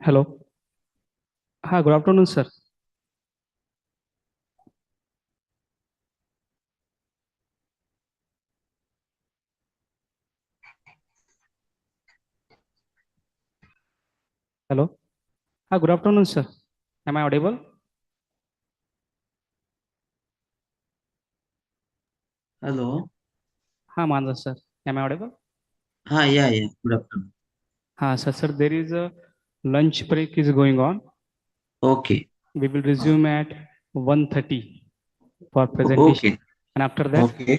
Hello. Hi, good afternoon, sir. Hello. Hi, good afternoon, sir. Am I audible? Hello. Hi, Manza, sir. Am I audible? Hi, yeah, yeah. Good afternoon. Sir, there is a lunch break is going on. Okay. We will resume at 1:30 for presentation. Okay. And after that, Okay.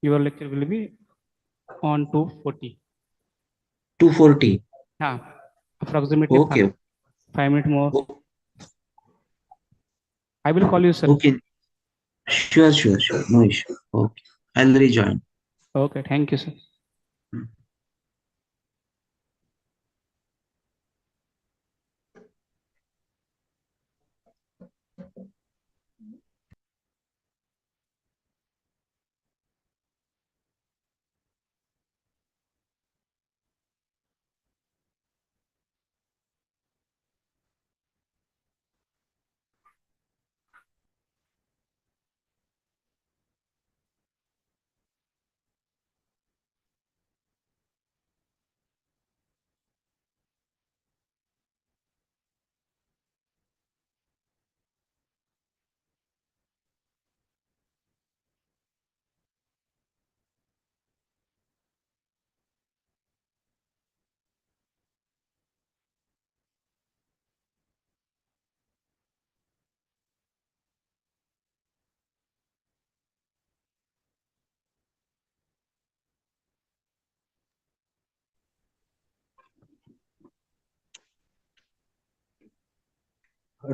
your lecture will be on 2:40. 240. Yeah, approximately Okay. 5 minutes more. I will call you, sir. Okay. Sure, sure, sure. No issue. Okay. I'll rejoin. Okay, thank you, sir.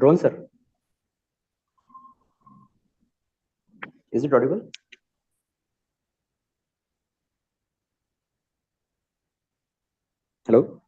Ron, sir. Is it audible? Hello?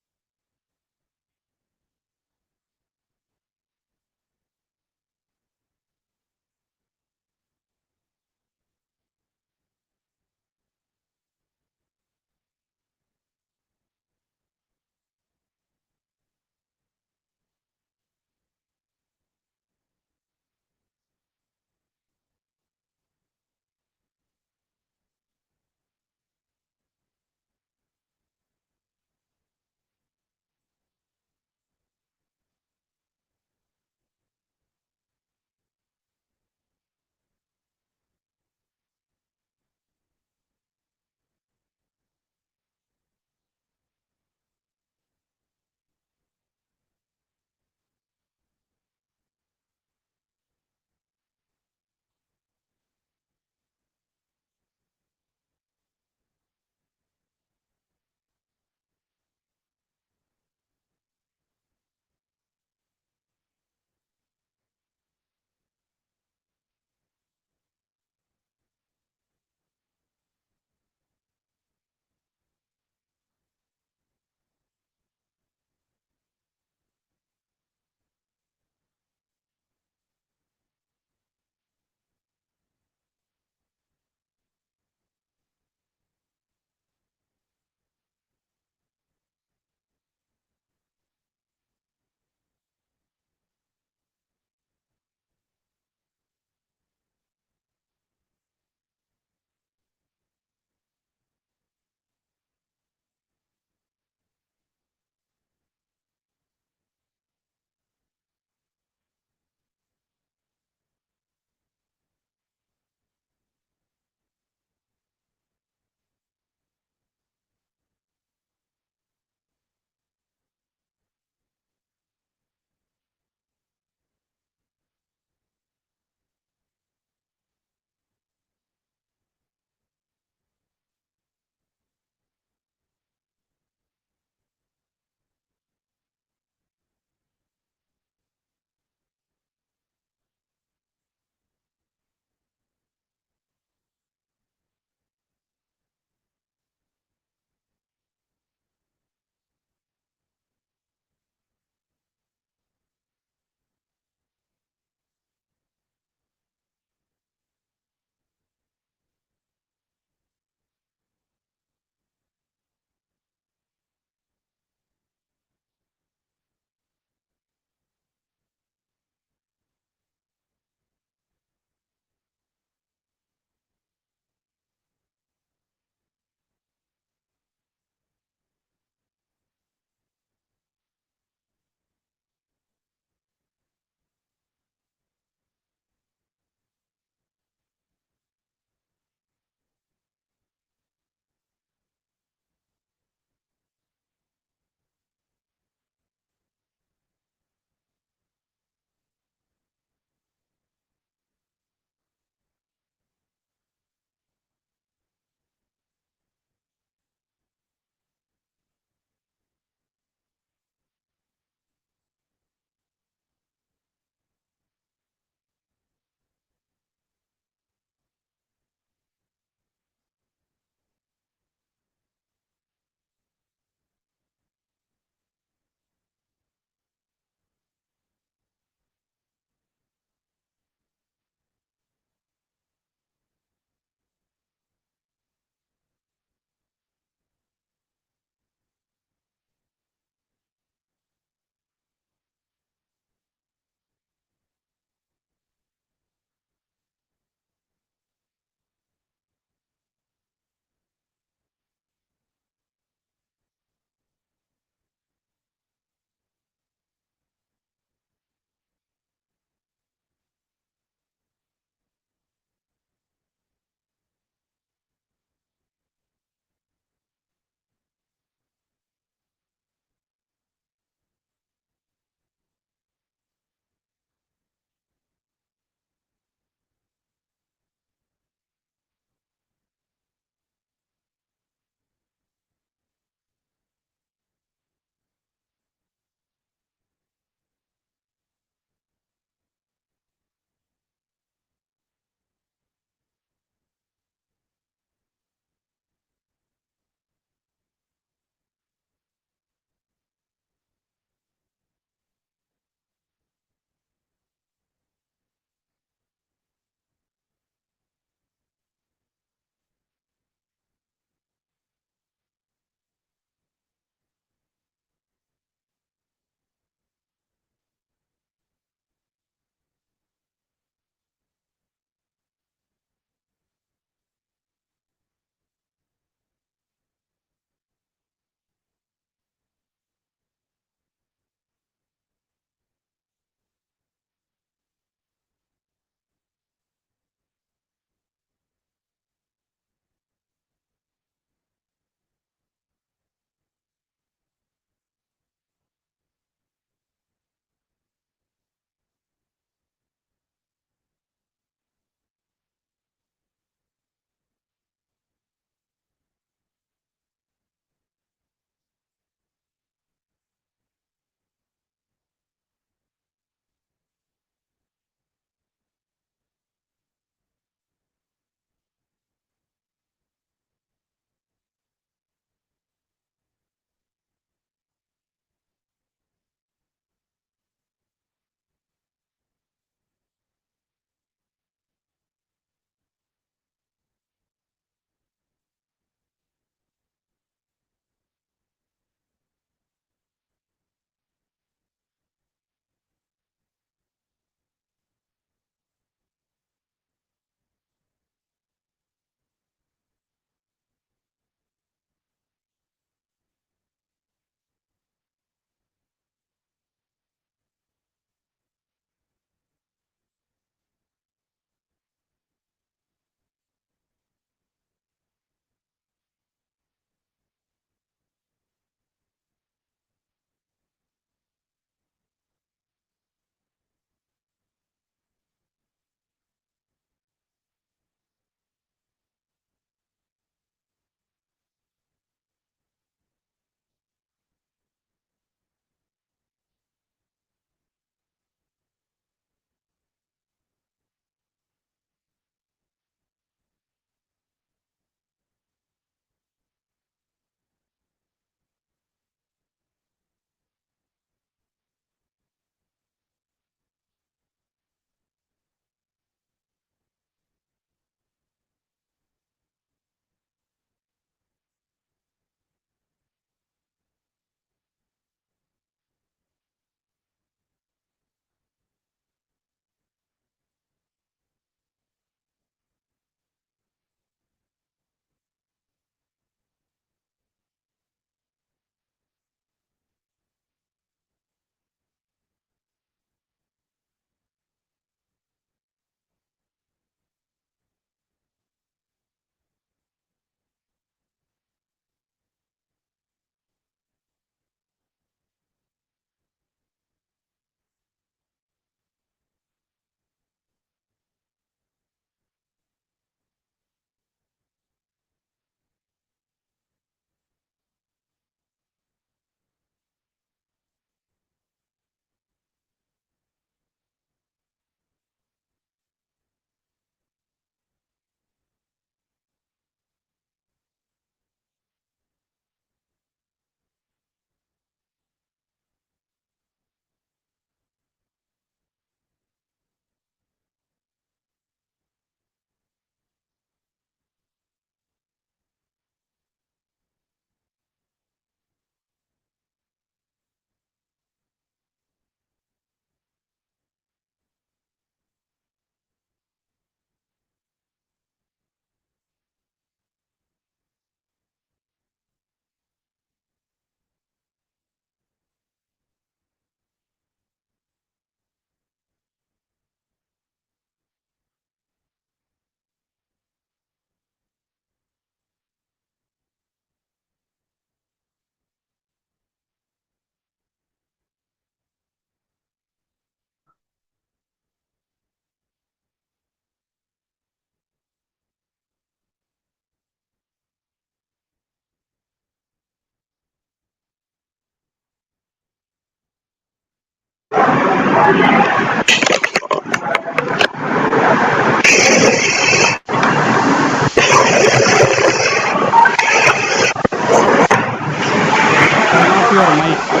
your mic.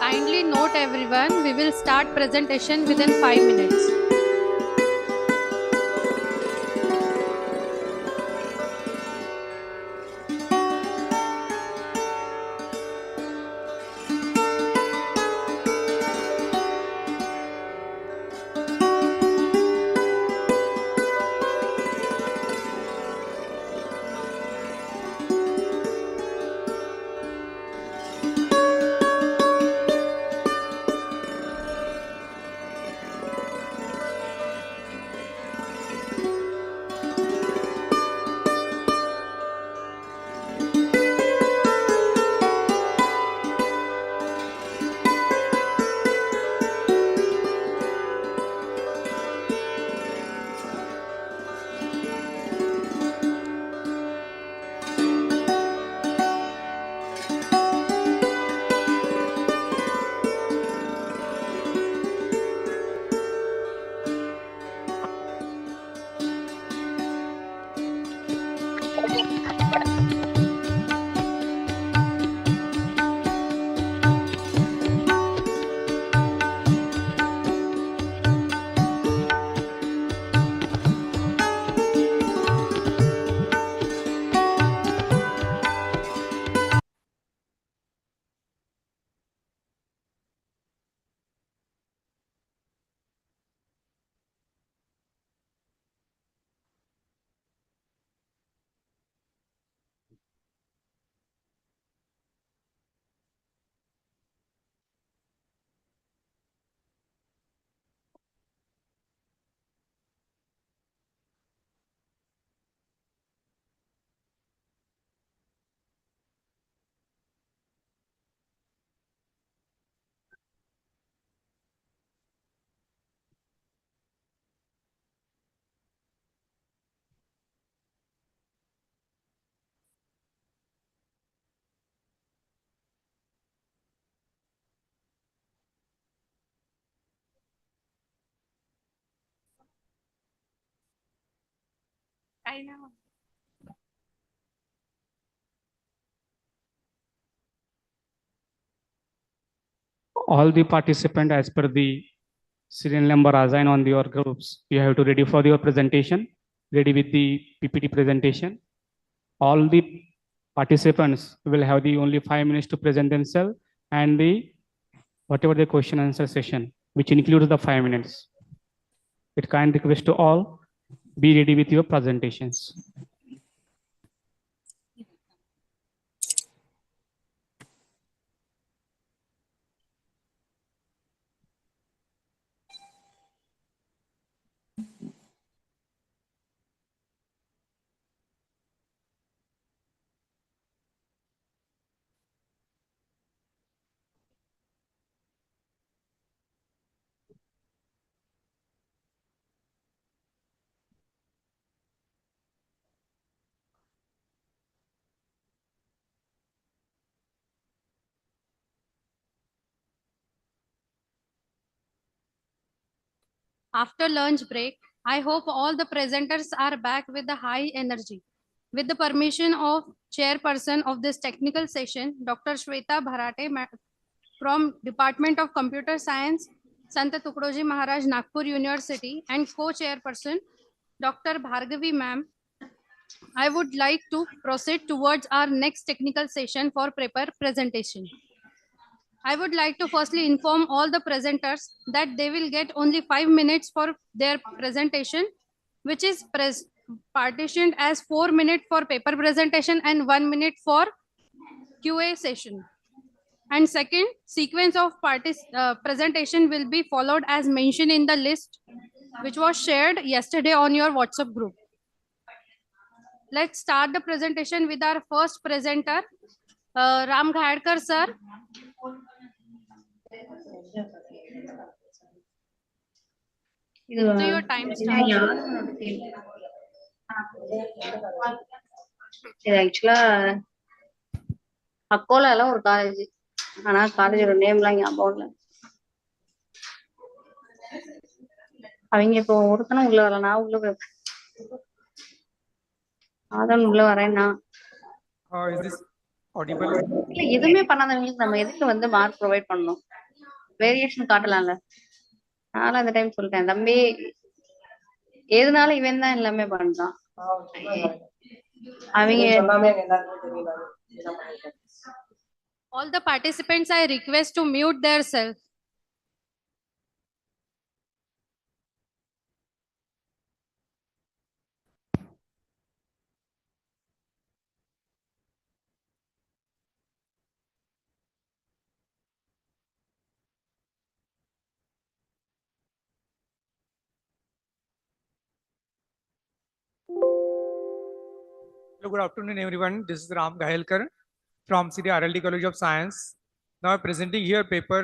Kindly note everyone, we will start presentation within 5 minutes. I know. All the participants as per the serial number assigned on your groups, you have to ready for your presentation, ready with the PPT presentation. All the participants will have the only 5 minutes to present themselves and the whatever the question answer session, which includes the 5 minutes. It kind request to all, be ready with your presentations. After lunch break, I hope all the presenters are back with the high energy. With the permission of chairperson of this technical session, Dr. Shweta Bharate from Department of Computer Science, Sant Tukroji Maharaj, Nagpur University, and co-chairperson, Dr. Bhargavi ma'am, I would like to proceed towards our next technical session for paper presentation. I would like to firstly inform all the presenters that they will get only 5 minutes for their presentation, which is partitioned as 4 minutes for paper presentation and 1 minute for QA session. And second, sequence of presentation will be followed as mentioned in the list, which was shared yesterday on your WhatsApp group. Let's start the presentation with our first presenter, Ram Ghadkar sir. So your time starts. இது ஆக்சுவலா அக்கோலால ஒரு college, ஆனா காலேஜோட நேம்லாம் ஞாபகம் இல்லை. அவங்க இப்போ ஒருத்தனும் உள்ள வரல, நான் உள்ள அதான் உள்ள வரேன்னா இல்ல எதுவுமே பண்ணாதவங்களுக்கு நம்ம எதுக்கு வந்து மார்க் ப்ரொவைட் பண்ணணும்? வேரியேஷன் காட்டலாம்ல. நானும் அந்த டைம் சொல்லிட்டேன், தம்பி எதுனால இவன் தான் எல்லாமே பண்றான். All the participants, I request to mute themselves. Good afternoon, everyone. This is Ram Gahelkar from City RLD College of Science. Now I'm presenting here a paper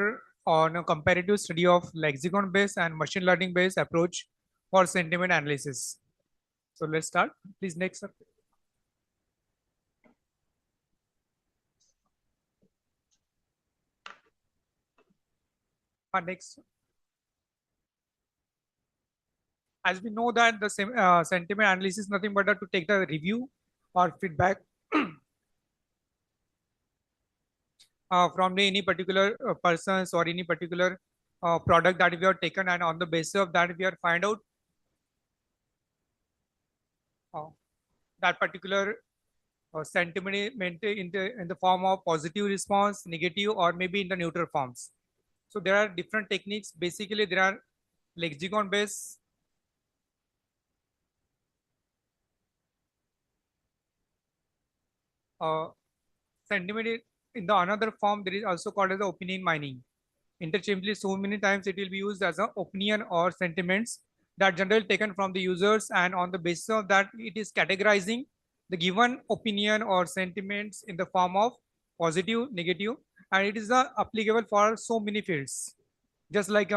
on a comparative study of lexicon-based and machine learning-based approach for sentiment analysis. So let's start. Please next. Sir. Next. As we know that the sentiment analysis is nothing but to take the review or feedback from any particular persons or any particular product that we have taken, and on the basis of that we are find out that particular sentiment in the form of positive response, negative, or maybe in the neutral forms. So there are different techniques. Basically there are lexicon based, sentiment in the another form there is also called as the opinion mining. Interchangeably, so many times it will be used as an opinion or sentiments that generally taken from the users, and on the basis of that it is categorizing the given opinion or sentiments in the form of positive, negative, and it is applicable for so many fields, just like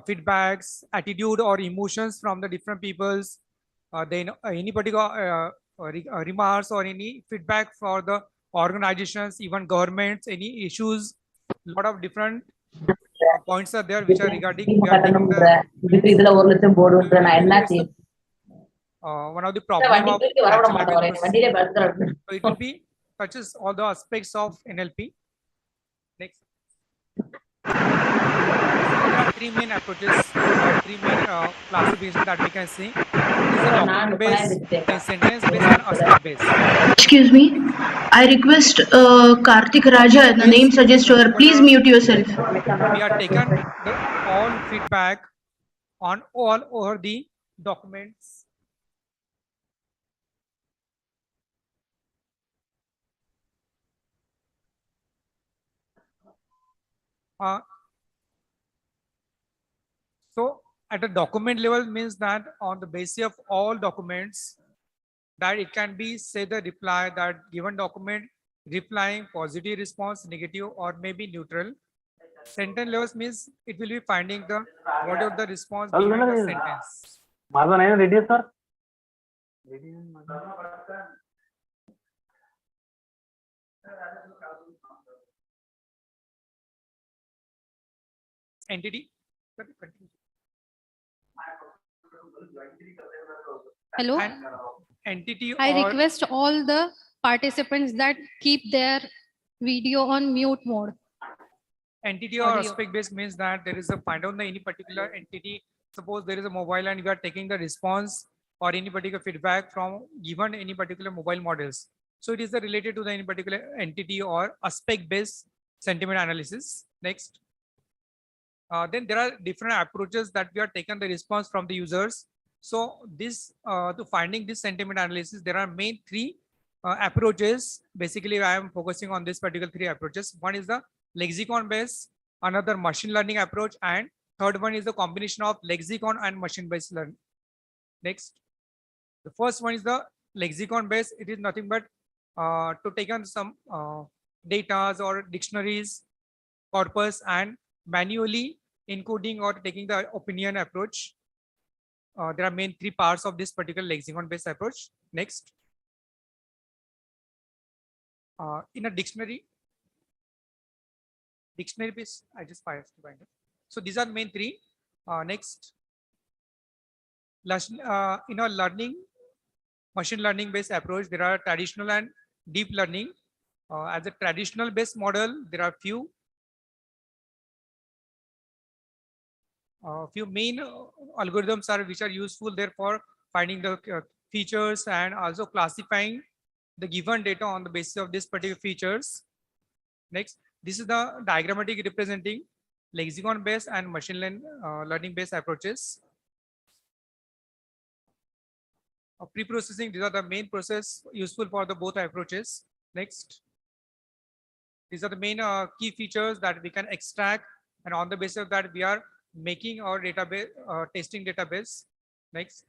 feedbacks, attitude or emotions from the different peoples, then any particular remarks or any feedback for the organizations, even governments, any issues. Lot of different points are there which are regarding one of the problem of so it will be touches all the aspects of NLP. Next. There are three main approaches, three main classifications that we can see. Document based, sentence based, and aspect based. Excuse me, I request Karthik Raja, the name suggestor, please mute yourself. We are taken all feedback on all over the documents. So at a document level means that on the basis of all documents that it can be say the reply that given document replying positive response, negative, or maybe neutral. Sentence levels means it will be finding the whatever the response given the sentence. माझा नाही ready sir. Entity. Hello. And entity I or request all the participants that keep their video on mute mode. entity or Audio. aspect based means that there is a find out the any particular entity. Suppose there is a mobile and you are taking the response or any particular feedback from given any particular mobile models. So it is related to the any particular entity or aspect based sentiment analysis. Next. Then there are different approaches that we are taken the response from the users. So this to finding this sentiment analysis, there are main three approaches. Basically, I am focusing on this particular three approaches. One is the lexicon based, another machine learning approach, and third one is the combination of lexicon and machine based learning. Next, the first one is the lexicon based. It is nothing but to take on some data or dictionaries, corpus, and manually encoding or taking the opinion approach. There are main three parts of this particular lexicon based approach. Next, in a dictionary based, I just find it. So these are main three. Next, in a learning machine learning based approach, there are traditional and deep learning. As a traditional based model, there are few main algorithms which are useful there for finding the features and also classifying the given data on the basis of this particular features. Next, this is the diagrammatic representing lexicon based and machine learning based approaches. Pre-processing, these are the main process useful for the both approaches. Next, these are the main key features that we can extract, and on the basis of that we are making our database testing database. Next,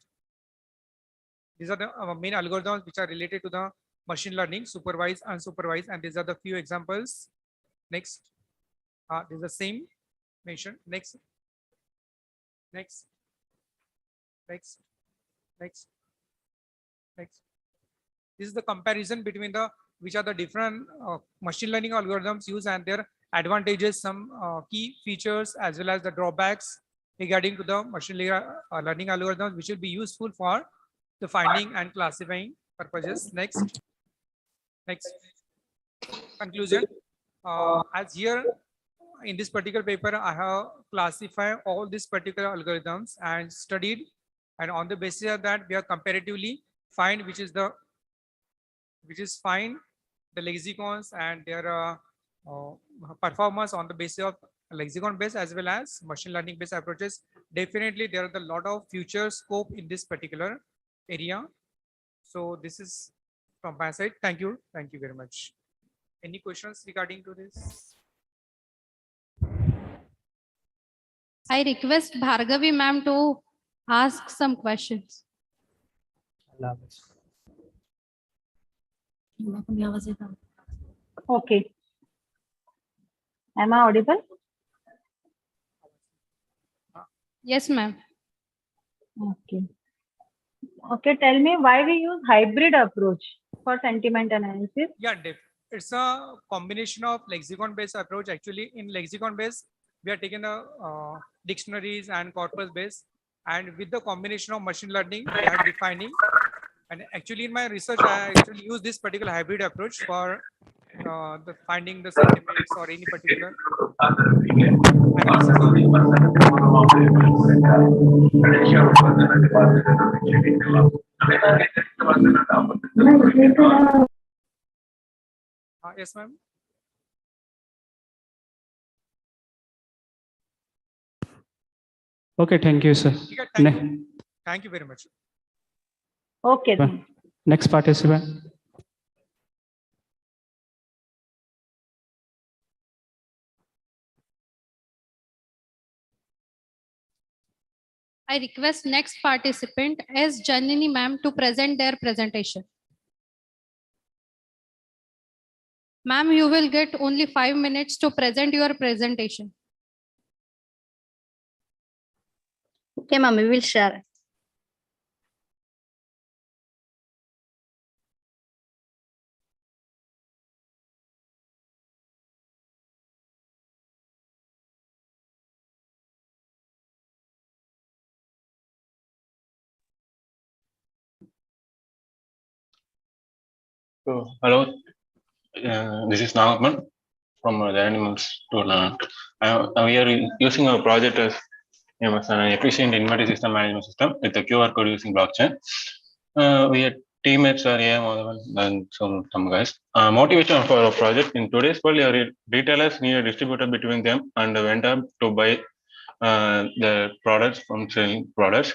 these are the main algorithms which are related to the machine learning, supervised, unsupervised, and these are the few examples. Next, this is the same mentioned. Next, next, next, next, next. This is the comparison between the which are the different machine learning algorithms used and their advantages, some key features as well as the drawbacks regarding to the machine learning algorithms, which will be useful for the finding and classifying purposes. Next, conclusion. As here in this particular paper, I have classified all these particular algorithms and studied, and on the basis of that, we are comparatively find which is find the lexicons and their performance on the basis of lexicon based as well as machine learning based approaches. Definitely there are a lot of future scope in this particular area. So this is from my side. Thank you very much. Any questions regarding to this? I request Bhargavi ma'am to ask some questions. Okay. Am I audible? Yes, ma'am. Okay. Okay, tell me why we use hybrid approach for sentiment analysis. Yeah, it's a combination of lexicon based approach. Actually, in lexicon based, we are taking the dictionaries and corpus based, and with the combination of machine learning, we are defining. And actually, in my research, I actually use this particular hybrid approach for the finding the sentiments or any particular analysis of yes, ma'am. Okay, thank you, sir. Thank you very much. Okay. Next participant. I request next participant as Janini ma'am to present their presentation. Ma'am, you will get only 5 minutes to present your presentation. Okay, ma'am, we will share. So, hello, this is Nagaman from the Animals to Learn. We are using our project as an efficient inventory system management system with the QR code using blockchain. We are teammates are and some guys. Motivation for our project in today's world, retailers need a distributor between them and the vendor to buy the products from selling products.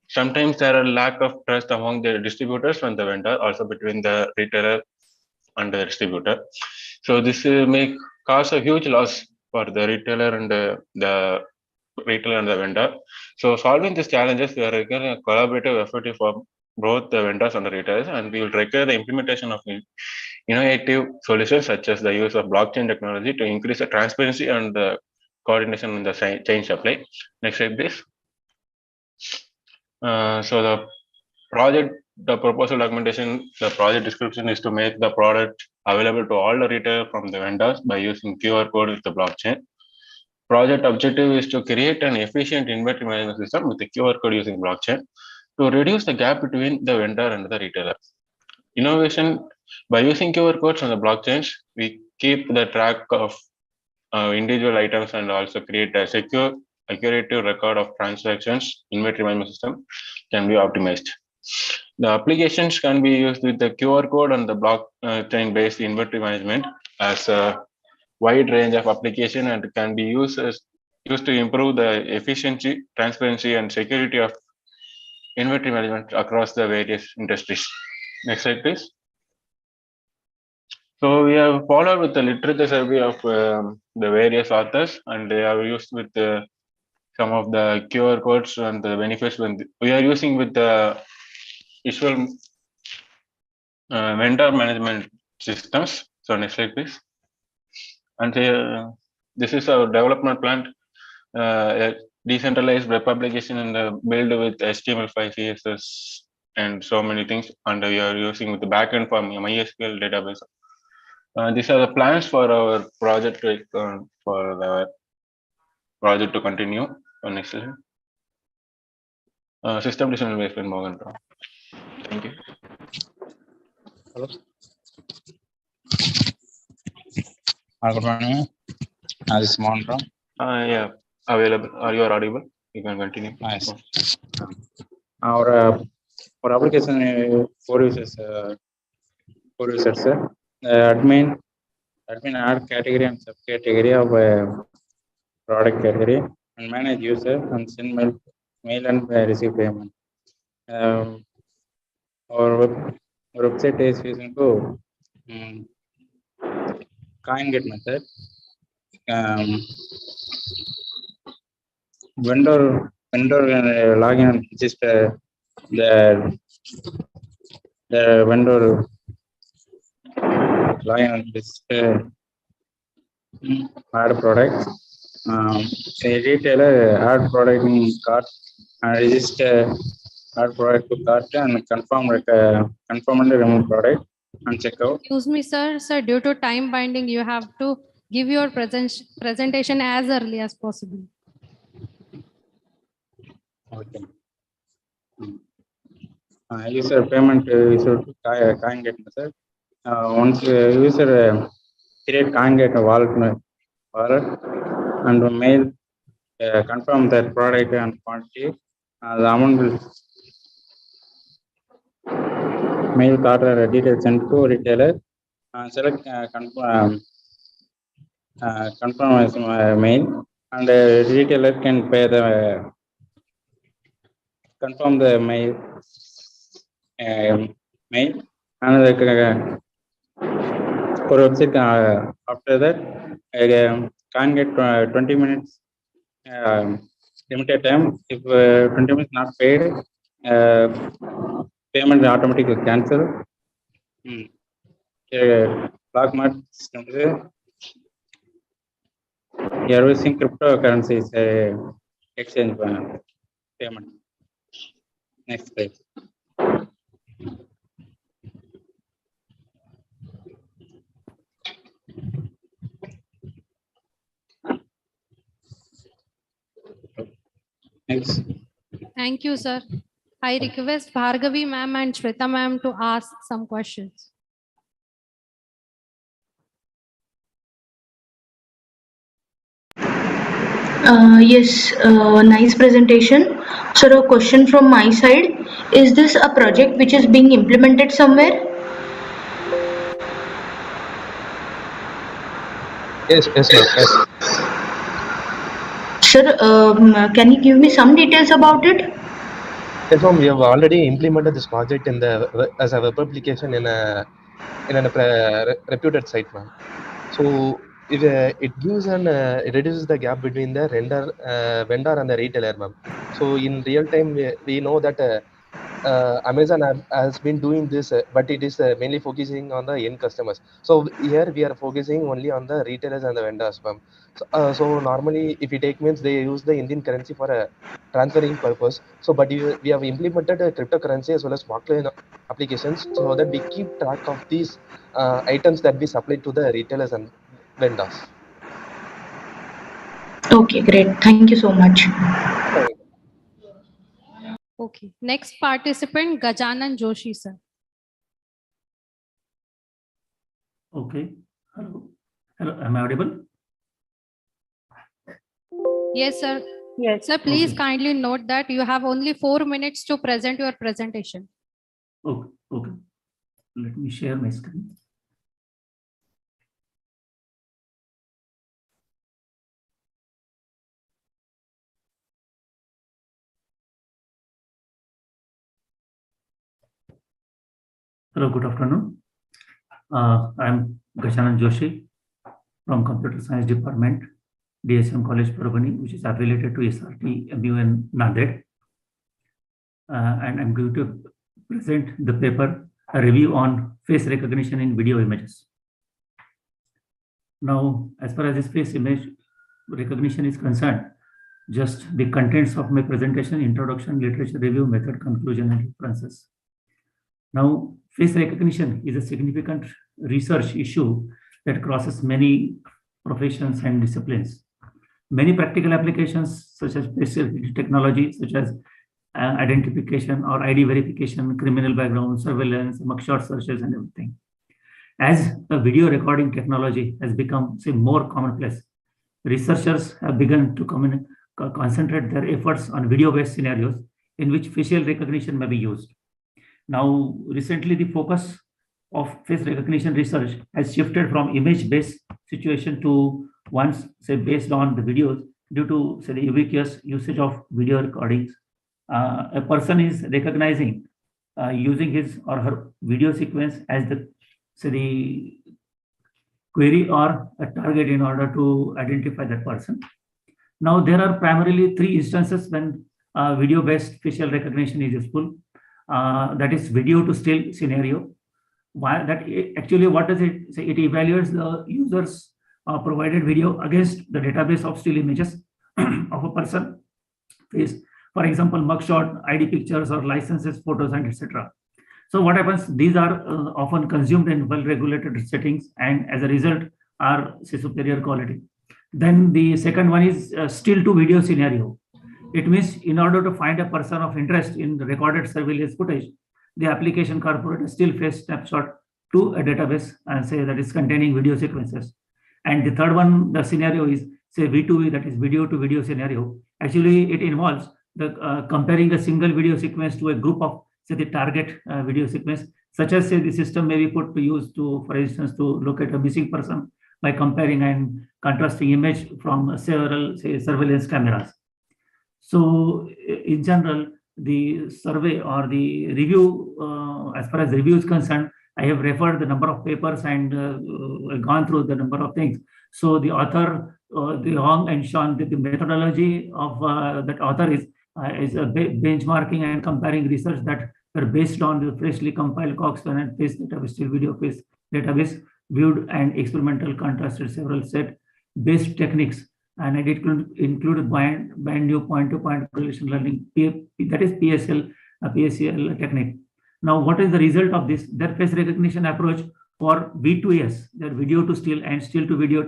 Sometimes there are lack of trust among the distributors and the vendor, also between the retailer and the distributor. So this may cause a huge loss for the retailer and the retailer and the vendor. So solving these challenges, we are requiring a collaborative effort for both the vendors and the retailers, and we will require the implementation of innovative solutions such as the use of blockchain technology to increase the transparency and the coordination in the chain supply. Next slide, please. So the proposal documentation, the project description is to make the product available to all the retailers from the vendors by using QR code with the blockchain. Project objective is to create an efficient inventory management system with the QR code using blockchain to reduce the gap between the vendor and the retailer. Innovation, by using QR codes on the blockchains, we keep the track of individual items and also create a secure, accurate record of transactions. Inventory management system can be optimized. The applications can be used with the QR code and the blockchain based inventory management as a wide range of application and can be used to improve the efficiency, transparency, and security of inventory management across the various industries. Next slide, please. So we have followed with the literature survey of the various authors, and they are used with some of the QR codes and the benefits. When we are using with the visual vendor management systems. So next slide, please. And this is our development plan, decentralized web application and build with HTML5, CSS, and so many things. And we are using with the backend for MySQL database. These are the plans for our project to continue. Next slide. System design based in Morgan. Thank you. Hello. Good morning. This is Mohan. Yeah, available. Are you audible? You can continue. Nice. Our application four users, sir. Admin add category and subcategory of product category and manage user and send mail and receive payment. Our website is using to CoinGet method. Vendor login and register the vendor login and register add product. A retailer add product in cart and register add product to cart and confirm and remove product and check out. Excuse me, sir. Sir, due to time binding, you have to give your presentation as early as possible. Okay. User payment user CoinGet method. Once user create CoinGet wallet and mail confirm that product and quantity, the amount will mail card details sent to retailer. Select confirm as mail, and retailer can pay the confirm the mail and the website. After that, can get 20 minutes limited time. If 20 minutes not paid, payment automatically cancel. Black market system. You are using cryptocurrencies exchange payment. Next slide. Next. Thank you, sir. I request Bhargavi ma'am and Shweta ma'am to ask some questions. Yes, nice presentation. Sir, a question from my side. Is this a project which is being implemented somewhere? Yes, ma'am. Yes. Sir, can you give me some details about it? Yes, ma'am. We have already implemented this project in the as a web application in a reputed site, ma'am. So it gives it reduces the gap between the vendor and the retailer, ma'am. So in real time, we know that Amazon has been doing this, but it is mainly focusing on the end customers. So here we are focusing only on the retailers and the vendors, ma'am. So normally, if you take means they use the Indian currency for a transferring purpose. So but we have implemented a cryptocurrency as well as blockchain applications so that we keep track of these items that we supply to the retailers and vendors. Okay, great. Thank you so much. Okay. Next participant, Gajanan Joshi, sir. Okay. Hello. Hello. Am I audible? Yes, sir. Yes. Sir, please Okay. kindly note that you have only 4 minutes to present your presentation. Okay. Okay. Let me share my screen. Hello, good afternoon. I'm Gajanan Joshi from Computer Science Department, DSM College, Parvani, which is affiliated to SRT MU in Nanded. And I'm going to present the paper, a review on face recognition in video images. Now, as far as this face image recognition is concerned, just the contents of my presentation: introduction, literature review, method, conclusion, and references. Now, face recognition is a significant research issue that crosses many professions and disciplines. Many practical applications, such as face technology, such as identification or ID verification, criminal background, surveillance, mugshot searches, and everything. As the video recording technology has become, say, more commonplace, researchers have begun to concentrate their efforts on video-based scenarios in which facial recognition may be used. Now, recently, the focus of face recognition research has shifted from image-based situation to ones, say, based on the videos due to, say, the ubiquitous usage of video recordings. A person is recognizing using his or her video sequence as the, say, the query or a target in order to identify that person. Now, there are primarily 3 instances when video-based facial recognition is useful. That is video to still scenario. Why that actually, what does it say? It evaluates the user's provided video against the database of still images of a person face. For example, mugshot, ID pictures, or licenses, photos, and etc. So what happens? These are often consumed in well-regulated settings, and as a result, are, say, superior quality. Then the second one is still to video scenario. It means in order to find a person of interest in the recorded surveillance footage, the application incorporates a still face snapshot to a database and say that is containing video sequences. And the third one, the scenario is, say, V2V, that is video to video scenario. Actually, it involves the comparing a single video sequence to a group of, say, the target video sequence, such as, say, the system may be put to use to, for instance, to locate a missing person by comparing and contrasting image from several, say, surveillance cameras. So in general, the survey or the review, as far as the review is concerned, I have referred the number of papers and gone through the number of things. So the author, the Hong and Sean, the methodology of that author is benchmarking and comparing research that are based on the freshly compiled Cox-Fan and face database, still video face database, viewed and experimental contrasted several set based techniques, and it include brand new point-to-point correlation learning, that is PSL technique. Now, what is the result of this? Their face recognition approach for V2S, their video to still and still to video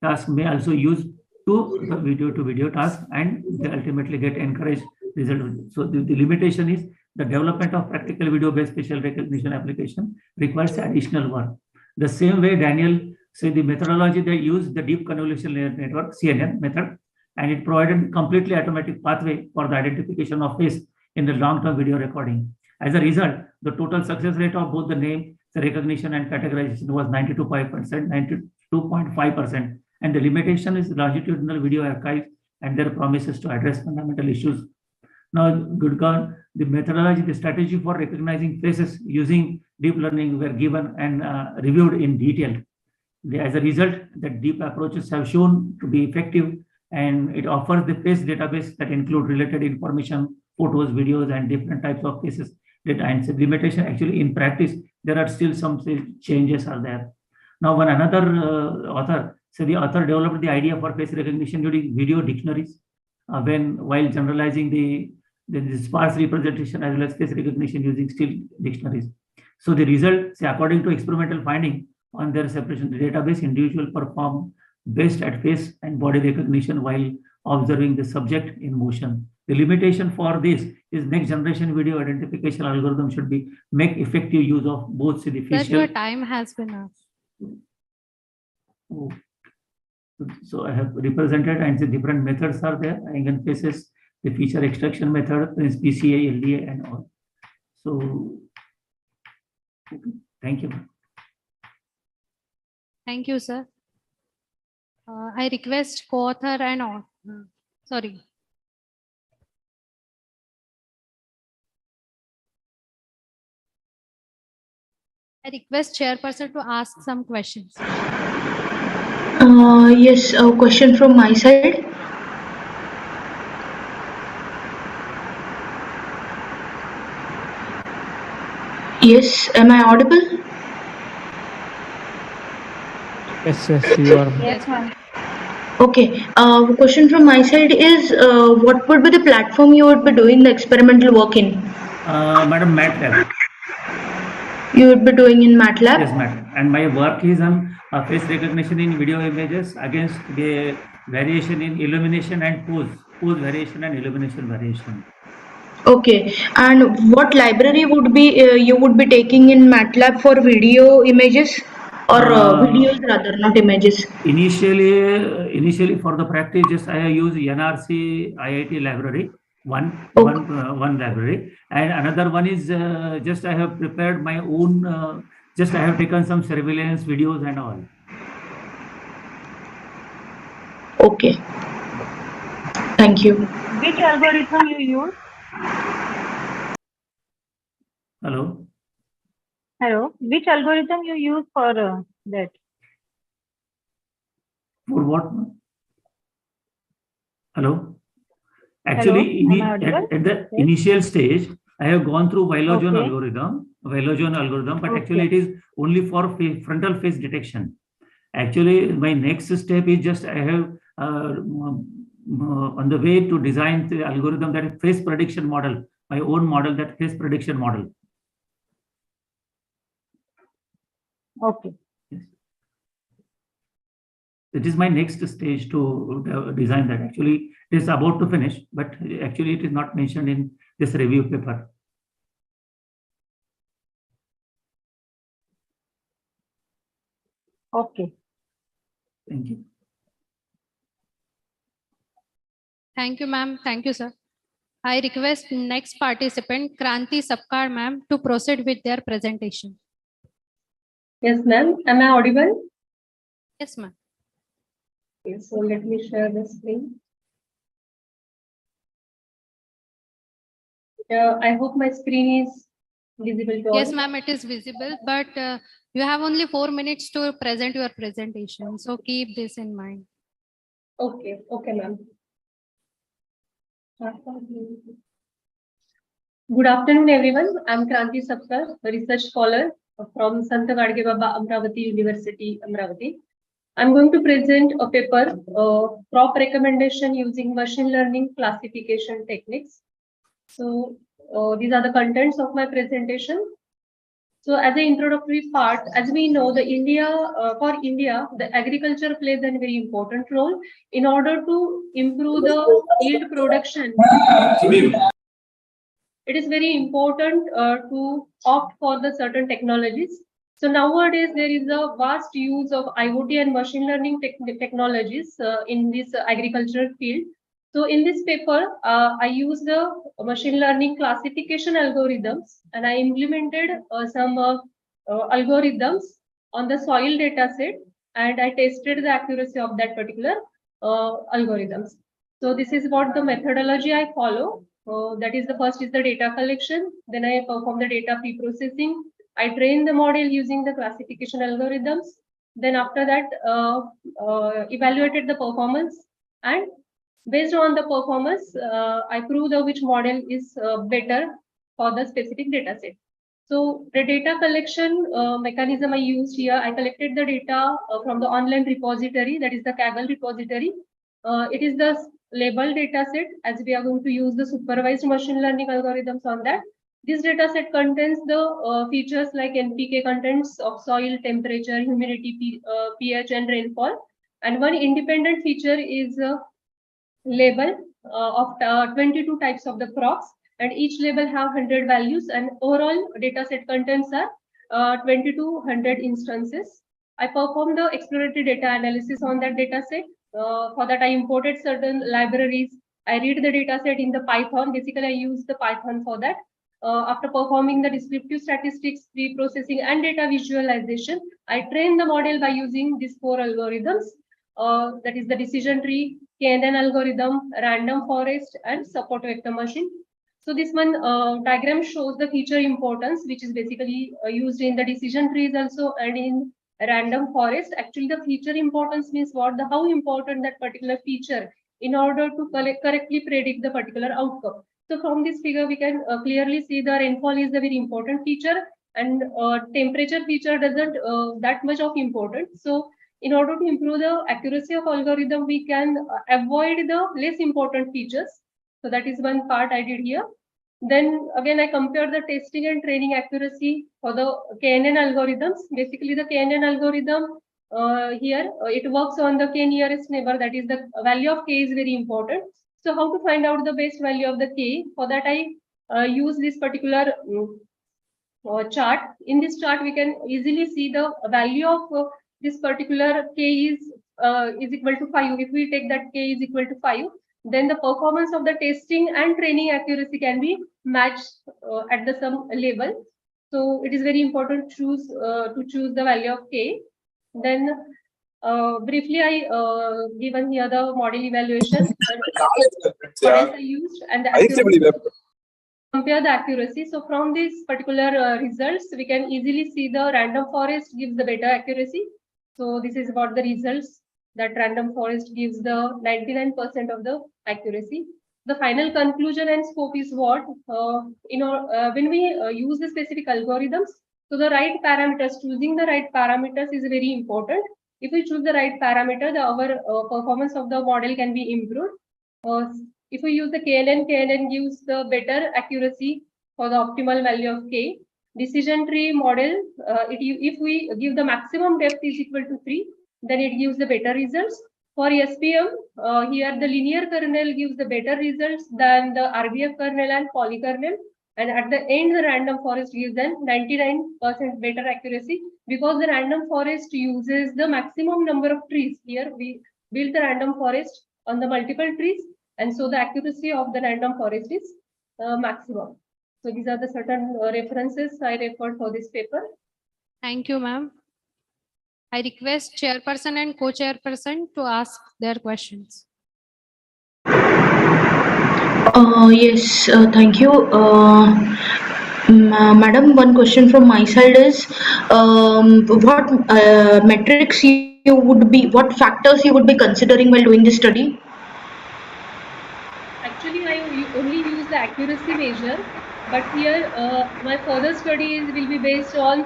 task may also use to the video to video task, and they ultimately get encouraged result. So the limitation is the development of practical video-based facial recognition application requires additional work. The same way, Daniel say the methodology they use, the deep convolution layer network, CNN method, and it provided completely automatic pathway for the identification of face in the long-term video recording. As a result, the total success rate of both the name, the recognition and categorization was 92.5%, and the limitation is longitudinal video archive and their promises to address fundamental issues. Now, Gurkhan, the methodology, the strategy for recognizing faces using deep learning were given and reviewed in detail. As a result, the deep approaches have shown to be effective, and it offers the face database that include related information, photos, videos, and different types of faces data. And so limitation, actually, in practice, there are still some changes are there. Now, one another author, so the author developed the idea for face recognition using video dictionaries while generalizing the sparse representation as well as face recognition using still dictionaries. So the result, say, according to experimental finding on their separation, the database individual perform best at face and body recognition while observing the subject in motion. The limitation for this is next generation video identification algorithm should be make effective use of both the facial. Sir, your time has been asked. Oh. So I have represented, and the different methods are there. Eigen faces, the feature extraction method, PCA, LDA, and all. So, okay. Thank you. Thank you, sir. I request co-author and all. Sorry. I request chairperson to ask some questions. Yes, a question from my side. Yes, am I audible? Yes, you are. Yes, ma'am. Okay, question from my side is what would be the platform you would be doing the experimental work in? Madam, MATLAB. You would be doing in MATLAB? Yes, MATLAB. And my work is on face recognition in video images against the variation in illumination and pose variation and illumination variation. Okay, and what library would be you would be taking in MATLAB for video images or videos rather, not images? Initially for the practice, just I use NRC IIT library, one library, and another one is just I have prepared my own. Just I have taken some surveillance videos and all. Okay, thank you. Which algorithm you use? Hello. Hello. Which algorithm you use for that? For what? Hello. Actually, at the initial stage, I have gone through Valedictory algorithm, but actually it is only for frontal face detection. Actually, my next step is just I have on the way to design the algorithm that is face prediction model, my own model, that face prediction model. Okay. It is my next stage to design that. Actually, it is about to finish, but actually it is not mentioned in this review paper. Okay. Thank you. Thank you, ma'am. Thank you, sir. I request next participant, Kranti Sapkar, ma'am, to proceed with their presentation. Yes, ma'am. Am I audible? Yes, ma'am. Okay, so let me share the screen. I hope my screen is visible to all. Yes, ma'am, it is visible, but you have only 4 minutes to present your presentation. So keep this in mind. Okay, ma'am. Good afternoon, everyone. I'm Kranti Sapkar, a research scholar from Sant Gadge Baba Amravati University, Amravati. I'm going to present a paper, crop recommendation using machine learning classification techniques. So these are the contents of my presentation. So as an introductory part, as we know, for India, the agriculture plays a very important role in order to improve the yield production. It is very important to opt for the certain technologies So nowadays there is a vast use of IoT and machine learning technologies in this agricultural field. So in this paper, I used the machine learning classification algorithms, and I implemented some algorithms on the soil data set, and I tested the accuracy of that particular algorithms. So this is what the methodology I follow. That is, the first is the data collection, then I perform the data pre-processing. I train the model using the classification algorithms. Then after that, evaluated the performance, and based on the performance, I prove which model is better for the specific data set. So the data collection mechanism I used here, I collected the data from the online repository, that is the Kaggle repository. It is the label data set, as we are going to use the supervised machine learning algorithms on that. This data set contains the features like NPK contents of soil, temperature, humidity, pH, and rainfall. And one independent feature is label of 22 types of the crops, and each label have 100 values, and overall data set contains are 2200 instances. I performed the exploratory data analysis on that data set. For that, I imported certain libraries. I read the data set in the Python. Basically, I use the Python for that. After performing the descriptive statistics, pre-processing, and data visualization, I train the model by using these 4 algorithms. That is the decision tree, KNN algorithm, random forest, and support vector machine. So this one diagram shows the feature importance, which is basically used in the decision trees also, and in random forest. Actually, the feature importance means how important that particular feature in order to correctly predict the particular outcome. So from this figure, we can clearly see the rainfall is a very important feature, and temperature feature doesn't that much of importance. So in order to improve the accuracy of algorithm, we can avoid the less important features. So that is one part I did here. Then again, I compared the testing and training accuracy for the KNN algorithms. Basically, the KNN algorithm here, it works on the K nearest neighbor. That is, the value of K is very important. So how to find out the best value of the K? For that, I use this particular chart. In this chart, we can easily see the value of this particular K is equal to 5. If we take that K is equal to 5, then the performance of the testing and training accuracy can be matched at the some level. So it is very important to choose the value of K. Then briefly, I given here the model evaluation models I used and the accuracy. Compare the accuracy. So from these particular results, we can easily see the random forest gives the better accuracy. So this is what the results, that random forest gives the 99% of the accuracy. The final conclusion and scope is what, when we use the specific algorithms, so the right parameters, choosing the right parameters is very important. If we choose the right parameter, our performance of the model can be improved. If we use the KNN gives the better accuracy for the optimal value of K. Decision tree model, if we give the maximum depth is equal to 3, then it gives the better results. For SPM, here the linear kernel gives the better results than the RBF kernel and polykernel. And at the end, the random forest gives them 99% better accuracy, because the random forest uses the maximum number of trees. Here we build the random forest on the multiple trees, and so the accuracy of the random forest is maximum. So these are the certain references I referred for this paper. Thank you, ma'am. I request chairperson and co-chairperson to ask their questions. Yes, thank you. Madam, one question from my side is, what metrics what factors you would be considering while doing this study? Actually, I only use the accuracy measure, but here my further studies will be based on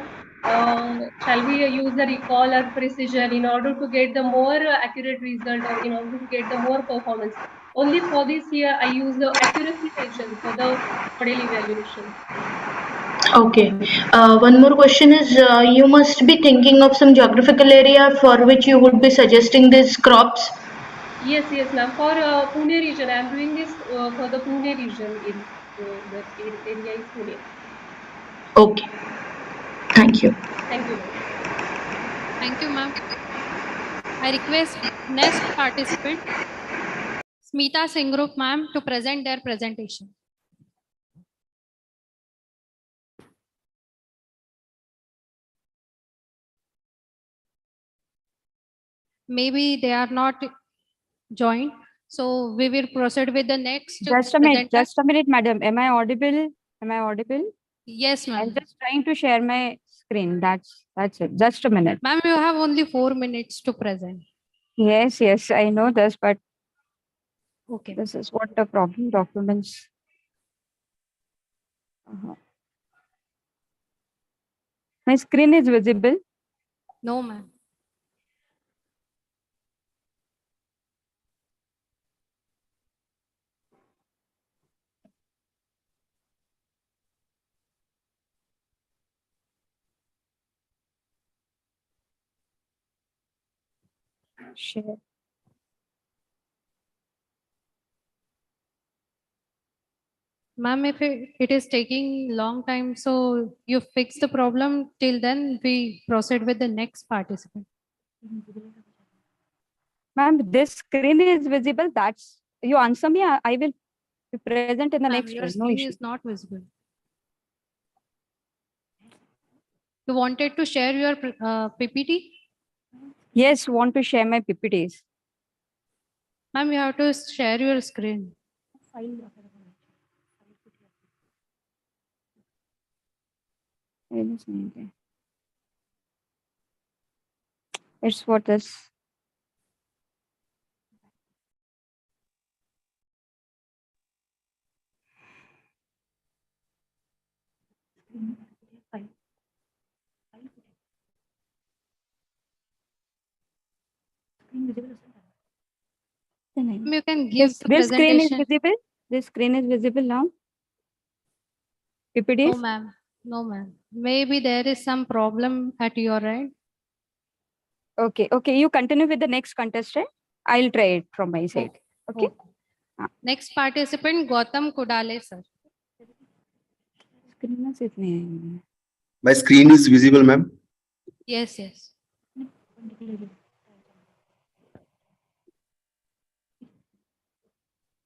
shall we use the recall or precision in order to get the more accurate result, or in order to get the more performance. Only for this here, I use the accuracy measure for the model evaluation. Okay. One more question is, you must be thinking of some geographical area for which you would be suggesting these crops. Yes, ma'am. For Pune region, I am doing this for the Pune region. The area is Pune. Okay. Thank you. Thank you. Thank you. Thank you, ma'am. I request next participant, Smita Singh ma'am, to present their presentation. Maybe they are not joined, so we will proceed with the next. Just a minute, madam. Am I audible? Am I audible? Yes, ma'am. I'm just trying to share my screen. That's it. Just a minute. Ma'am, you have only 4 minutes to present. Yes, I know this, but okay, this is what the problem documents. My screen is visible. No, ma'am. Share. Ma'am, if it is taking long time, so you fix the problem. Till then, we proceed with the next participant. Ma'am, this screen is visible. That's you answer me. I will be present in the next Your one. No screen issue. is not visible. You wanted to share your PPT? Yes, want to share my PPTs. Ma'am, you have to share your screen. It's what this. You can give the This screen is presentation. visible. This screen is visible now. PPTs? No, ma'am. No, ma'am. Maybe there is some problem at your end. Okay. You continue with the next contestant. I'll try it from my side. Okay. Next participant, Gautam Kudale, sir. My screen is visible, ma'am. Yes.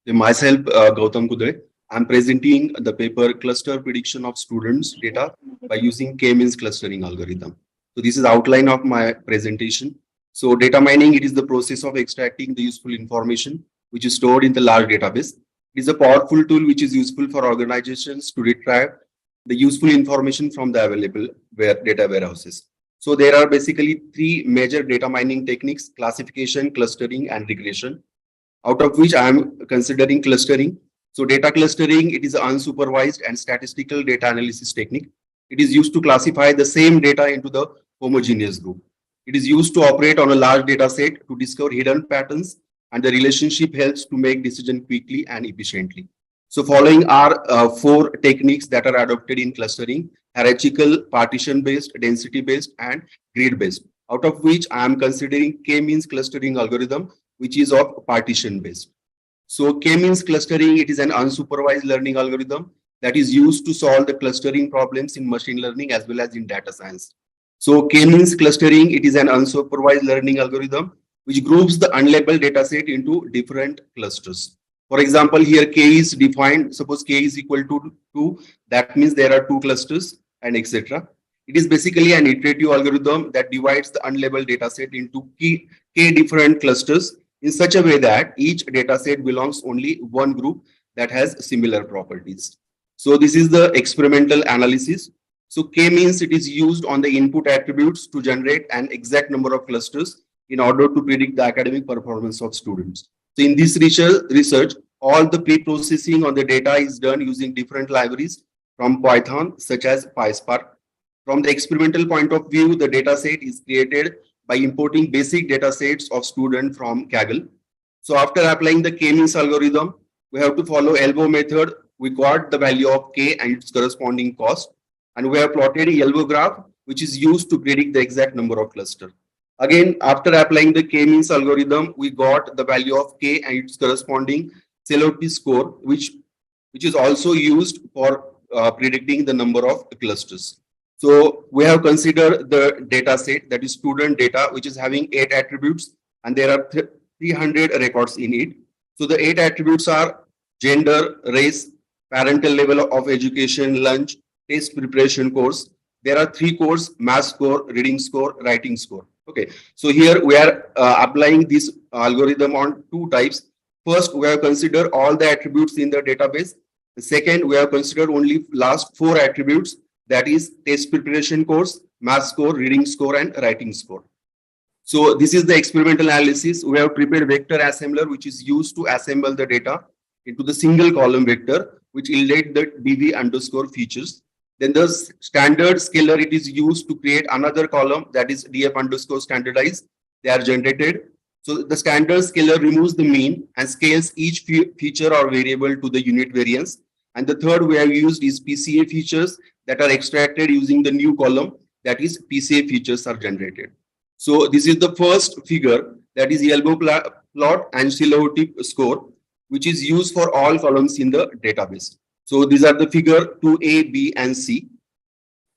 Myself, Gautam Kudale. I'm presenting the paper Cluster Prediction of Students Data by using K-means clustering algorithm. So this is outline of my presentation. So data mining, it is the process of extracting the useful information which is stored in the large database. It is a powerful tool which is useful for organizations to retrieve the useful information from the available data warehouses. So there are basically 3 major data mining techniques: classification, clustering, and regression, out of which I am considering clustering. So data clustering, it is an unsupervised and statistical data analysis technique. It is used to classify the same data into the homogeneous group. It is used to operate on a large data set to discover hidden patterns, and the relationship helps to make decisions quickly and efficiently. So following are 4 techniques that are adopted in clustering: hierarchical, partition-based, density-based, and grid-based, out of which I am considering K-means clustering algorithm, which is of partition-based. So K-means clustering, it is an unsupervised learning algorithm that is used to solve the clustering problems in machine learning as well as in data science. So K-means clustering, it is an unsupervised learning algorithm which groups the unlabeled data set into different clusters. For example, here K is defined, suppose K is equal to 2, that means there are 2 clusters, and etc. It is basically an iterative algorithm that divides the unlabeled data set into K different clusters in such a way that each data set belongs only one group that has similar properties. So this is the experimental analysis. So K means it is used on the input attributes to generate an exact number of clusters in order to predict the academic performance of students. So in this research, all the pre-processing on the data is done using different libraries from Python, such as PySpark. From the experimental point of view, the data set is created by importing basic data sets of students from Kaggle. So after applying the K-means algorithm, we have to follow ELBO method. We got the value of K and its corresponding cost, and we have plotted a ELBO graph, which is used to predict the exact number of clusters. Again, after applying the K-means algorithm, we got the value of K and its corresponding CELOT score, which is also used for predicting the number of clusters. So we have considered the data set, that is student data, which is having 8 attributes, and there are 300 records in it. So the 8 attributes are gender, race, parental level of education, lunch, test preparation course. There are 3 cores: math score, reading score, writing score. Okay, so here we are applying this algorithm on 2 types. First, we have considered all the attributes in the database. The second, we have considered only last 4 attributes, that is test preparation course, math score, reading score, and writing score. So this is the experimental analysis. We have prepared vector assembler, which is used to assemble the data into the single column vector, which yielded the DV underscore features. Then the standard scalar, it is used to create another column, that is DF underscore standardized. They are generated. So the standard scalar removes the mean and scales each feature or variable to the unit variance. And the third we have used is PCA features that are extracted using the new column, that is PCA features are generated. So this is the first figure, that is elbow plot and silhouette score, which is used for all columns in the database. So these are the figure 2A, B, and C.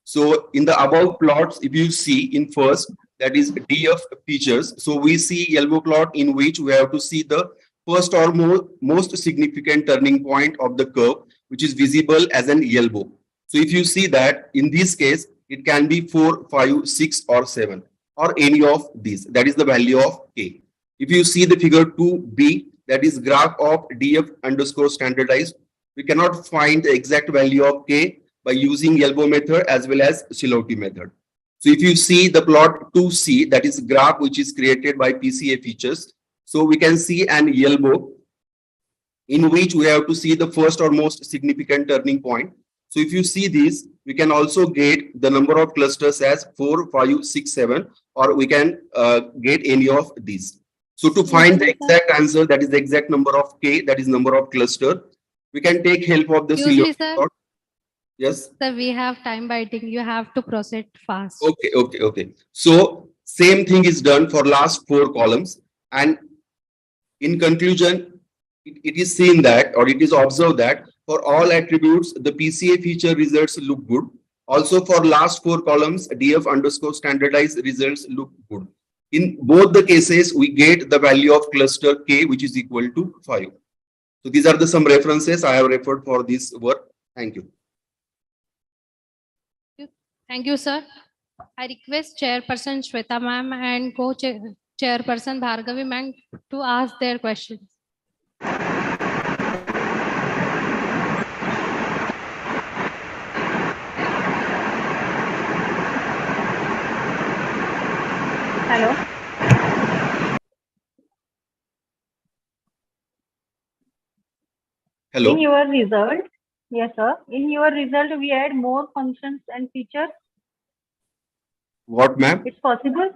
So in the above plots, if you see in first, that is DF features. So we see elbow plot in which we have to see the first or most significant turning point of the curve, which is visible as an elbow. So if you see that in this case, it can be 4, 5, 6, or 7, or any of these. That is the value of K. If you see the figure 2B, that is graph of DF underscore standardized, we cannot find the exact value of K by using elbow method as well as silhouette method. So if you see the plot 2C, that is graph which is created by PCA features. So we can see an elbow in which we have to see the first or most significant turning point. So if you see this, we can also get the number of clusters as 4, 5, 6, 7, or we can get any of these. So to find the exact answer, that is the exact number of K, that is number of cluster, we can take help of the Excuse me, silhouette sir. plot. Yes. Sir, we have time biting. You have to proceed fast. Okay. So same thing is done for last 4 columns. And in conclusion, it is seen that, or it is observed that for all attributes, the PCA feature results look good. Also for last 4 columns, DF underscore standardized results look good. In both the cases, we get the value of cluster K, which is equal to 5. So these are the some references I have referred for this work. Thank you. Thank you, sir. I request Chairperson Shweta ma'am and Co-Chairperson Bhargavi ma'am to ask their questions. Hello. Hello. In your result, yes, sir. In your result, we add more functions and features. What, ma'am? It's possible.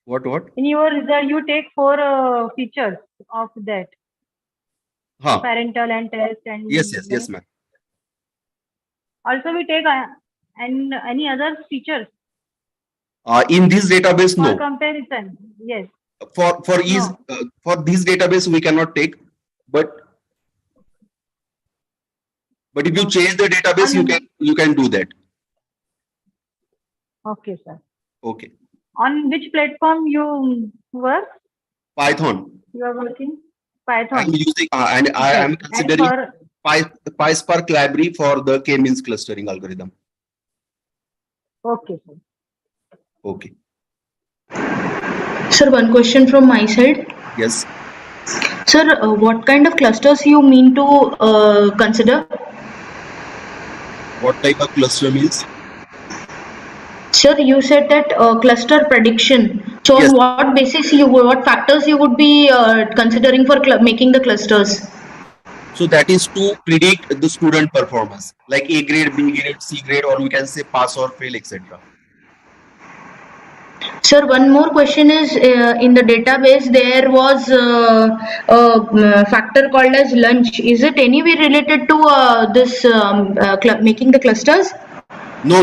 What? In your result, you take 4 features of that. Parental and test and Yes, ma'am. Also, we take and any other features In this database, for no. comparison. Yes. For ease, for this database we cannot take, but if you change the database, you can do that. Okay, sir. Okay. On which platform you work? Python. You are working Python. I'm using and I am considering PySpark library for the K-means clustering algorithm. Okay, sir. Okay. Sir, one question from my side. Yes. Sir, what kind of clusters you mean to consider? What type of cluster means? Sir, you said that cluster prediction. So Yes. on what basis what factors you would be considering for making the clusters? So that is to predict the student performance, like A grade, B grade, C grade, or we can say pass or fail, etc. Sir, one more question is in the database there was a factor called as lunch. Is it anyway related to this making the clusters? No.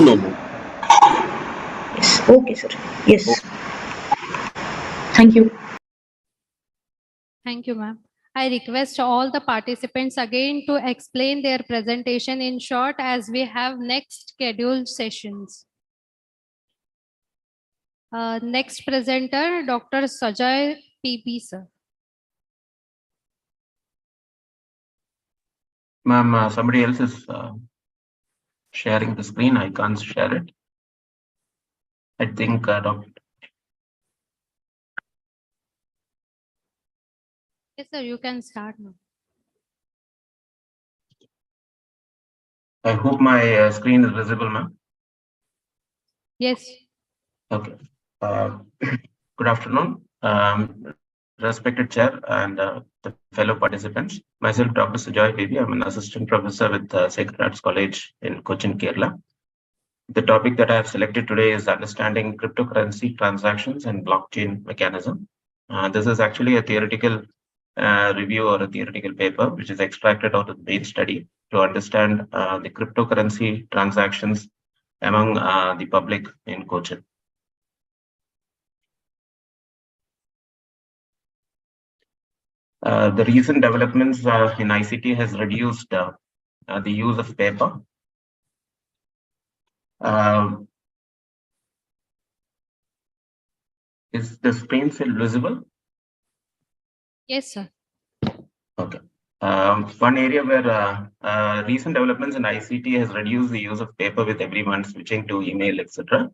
Yes. Okay, sir. Yes. Okay. Thank you. Thank you, ma'am. I request all the participants again to explain their presentation in short as we have next scheduled sessions. Next presenter, Dr. Sajay PP, sir. Ma'am, somebody else is sharing the screen. I can't share it. I think Dr. Yes, sir, you can start now. I hope my screen is visible, ma'am. Yes. Okay. Good afternoon, respected chair and the fellow participants. Myself, Dr. Sujay Baby. I'm an assistant professor with Sacred Arts College in Cochin, Kerala. The topic that I have selected today is understanding cryptocurrency transactions and blockchain mechanism. This is actually a theoretical review or a theoretical paper which is extracted out of the main study to understand the cryptocurrency transactions among the public in Cochin. The recent developments in ICT has reduced the use of paper. Is the screen still visible? Yes, sir. Okay. One area where recent developments in ICT has reduced the use of paper with everyone switching to email, etc.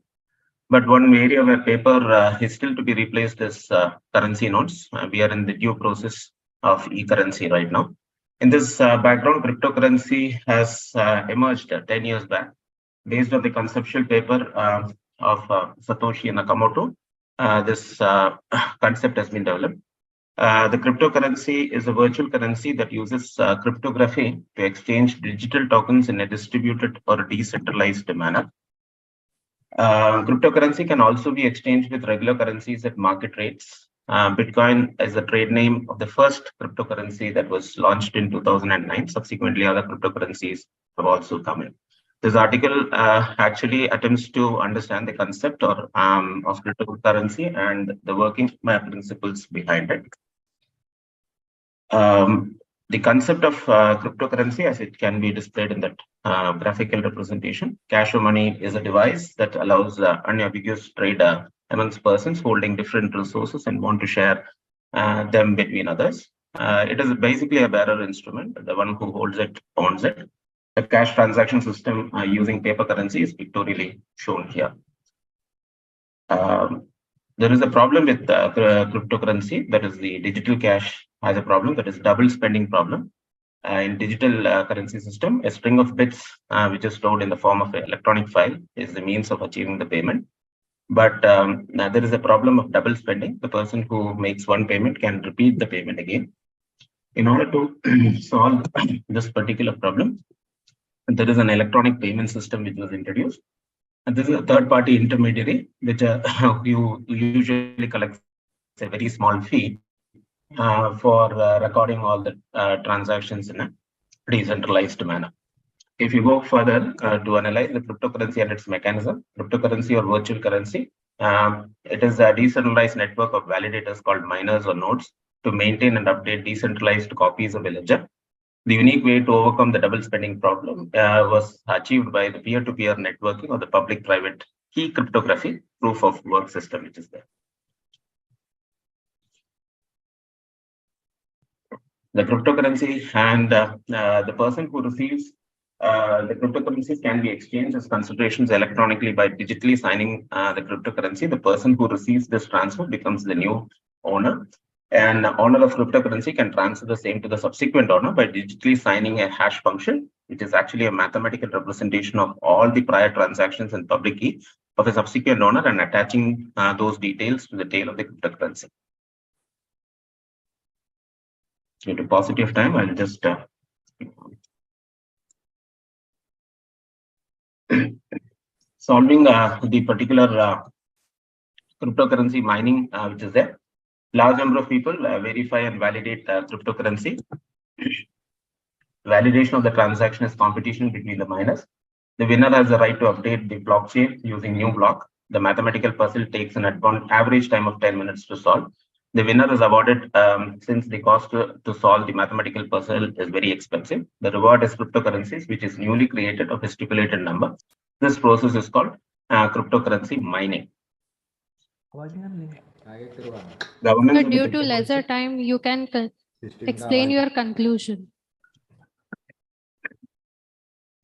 But one area where paper is still to be replaced is currency notes. We are in the due process of e-currency right now. In this background, cryptocurrency has emerged 10 years back based on the conceptual paper of Satoshi Nakamoto. This concept has been developed. The cryptocurrency is a virtual currency that uses cryptography to exchange digital tokens in a distributed or decentralized manner. Cryptocurrency can also be exchanged with regular currencies at market rates. Bitcoin is the trade name of the first cryptocurrency that was launched in 2009. Subsequently, other cryptocurrencies have also come in. This article actually attempts to understand the concept of cryptocurrency and the working principles behind it. The concept of cryptocurrency, as it can be displayed in that graphical representation, cash or money is a device that allows unambiguous trade amongst persons holding different resources and want to share them between others. It is basically a bearer instrument. The one who holds it owns it. The cash transaction system using paper currency is pictorially shown here. There is a problem with cryptocurrency, that is the digital cash has a problem, that is double spending problem. In digital currency system, a string of bits which is stored in the form of an electronic file is the means of achieving the payment. But now there is a problem of double spending. The person who makes one payment can repeat the payment again. In order to solve this particular problem, there is an electronic payment system which was introduced. And this is a third-party intermediary, which you usually collects a very small fee for recording all the transactions in a decentralized manner. If you go further to analyze the cryptocurrency and its mechanism, cryptocurrency or virtual currency, it is a decentralized network of validators called miners or nodes to maintain and update decentralized copies of a ledger. The unique way to overcome the double spending problem was achieved by the peer-to-peer networking or the public-private key cryptography proof of work system, which is there. The cryptocurrency and the person who receives the cryptocurrencies can be exchanged as considerations electronically by digitally signing the cryptocurrency. The person who receives this transfer becomes the new owner. And the owner of cryptocurrency can transfer the same to the subsequent owner by digitally signing a hash function, which is actually a mathematical representation of all the prior transactions in public key of a subsequent owner and attaching those details to the tail of the cryptocurrency. Due to paucity of time, I'll just solving the particular cryptocurrency mining which is there. Large number of people verify and validate cryptocurrency. Validation of the transaction is competition between the miners. The winner has the right to update the blockchain using new block. The mathematical puzzle takes an average time of 10 minutes to solve. The winner is awarded since the cost to solve the mathematical puzzle is very expensive. The reward is cryptocurrencies, which is newly created of a stipulated number. This process is called cryptocurrency mining. Governance But due to lesser time, you can explain your conclusion.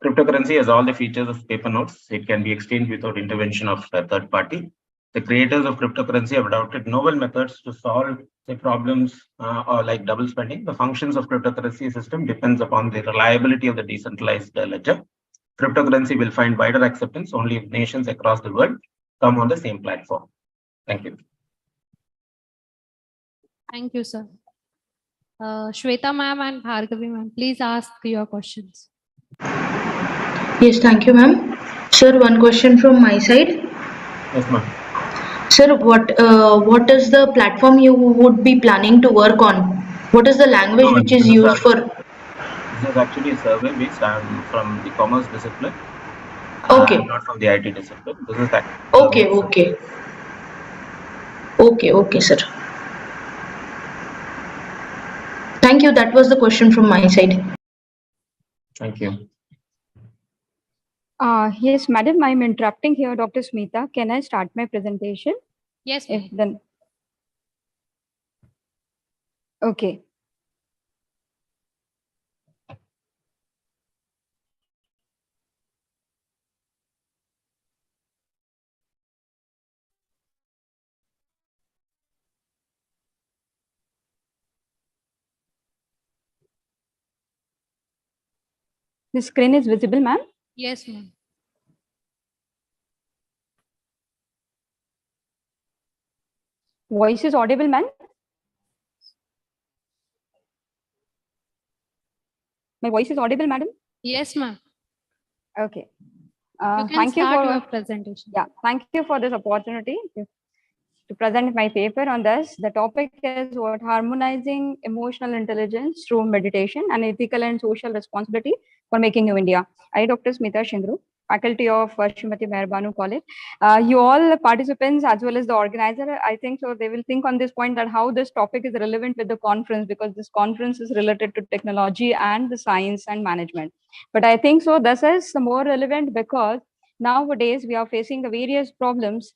Cryptocurrency has all the features of paper notes. It can be exchanged without intervention of a third party. The creators of cryptocurrency have adopted novel methods to solve the problems or like double spending. The functions of cryptocurrency system depends upon the reliability of the decentralized ledger. Cryptocurrency will find wider acceptance only if nations across the world come on the same platform. Thank you. Thank you, sir. Shweta ma'am and Bhargavi ma'am, please ask your questions. Yes, thank you, ma'am. Sir, one question from my side. Yes, ma'am. Sir, what is the platform you would be planning to work on? What is the language which is used for? This is actually a survey based. I'm from the commerce discipline. Okay. I'm not from the IT discipline. This is that. Okay, sir. Thank you. That was the question from my side. Thank you. Yes, madam, I'm interrupting here, Dr. Smita. Can I start my presentation? Yes. Then. Okay. The screen is visible, ma'am? Yes, ma'am. Voice is audible, ma'am? My voice is audible, madam? Yes, ma'am. Okay. You can Thank you start for your presentation. Yeah, thank you for this opportunity to present my paper on this. The topic is what harmonizing emotional intelligence through meditation and ethical and social responsibility for making new India. I, Dr. Smita Shindru, faculty of Srimati Mehrbanu College. You all participants as well as the organizer, I think so they will think on this point that how this topic is relevant with the conference, because this conference is related to technology and the science and management. But I think so this is more relevant because nowadays we are facing the various problems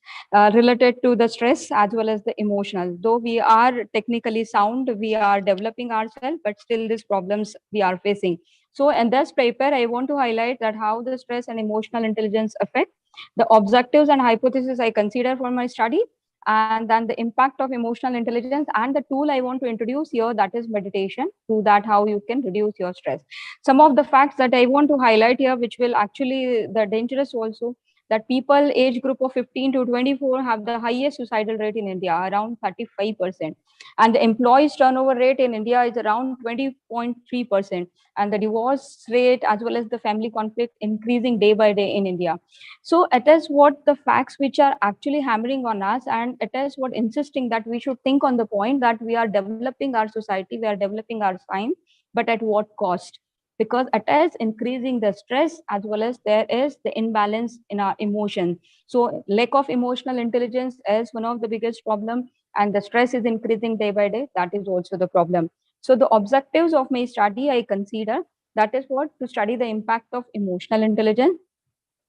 related to the stress as well as the emotional. Though we are technically sound, we are developing ourselves, but still these problems we are facing. So in this paper, I want to highlight that how the stress and emotional intelligence affect the objectives and hypotheses I consider for my study, and then the impact of emotional intelligence and the tool I want to introduce here, that is meditation, through that how you can reduce your stress. Some of the facts that I want to highlight here, which will actually the dangerous also, that people age group of 15 to 24 have the highest suicidal rate in India, around 35%. And the employees turnover rate in India is around 20.3%. And the divorce rate as well as the family conflict increasing day by day in India. So it is what the facts which are actually hammering on us, and it is what insisting that we should think on the point that we are developing our society, we are developing our science, but at what cost? Because it is increasing the stress as well as there is the imbalance in our emotion. So lack of emotional intelligence is one of the biggest problem, and the stress is increasing day by day. That is also the problem. So the objectives of my study, I consider that is what to study the impact of emotional intelligence,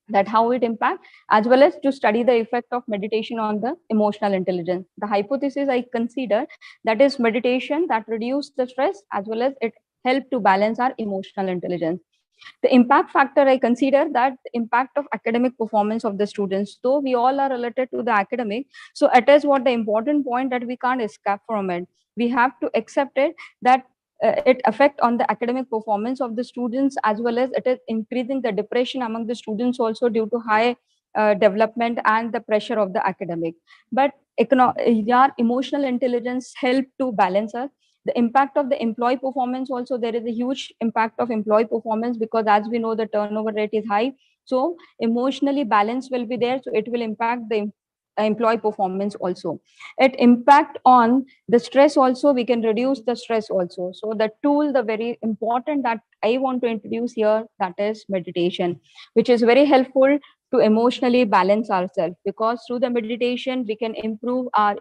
that how it impacts, as well as to study the effect of meditation on the emotional intelligence. The hypothesis I consider that is meditation that reduce the stress as well as it help to balance our emotional intelligence. The impact factor I consider that the impact of academic performance of the students. Though we all are related to the academic, so it is what the important point that we can't escape from it. We have to accept it that it affect on the academic performance of the students, as well as it is increasing the depression among the students also due to high development and the pressure of the academic. But your emotional intelligence help to balance us. The impact of the employee performance also, there is a huge impact of employee performance, because as we know the turnover rate is high, so emotionally balance will be there, so it will impact the employee performance also. It impact on the stress also, we can reduce the stress also. So the tool, the very important that I want to introduce here, that is meditation, which is very helpful to emotionally balance ourselves, because through the meditation we can improve our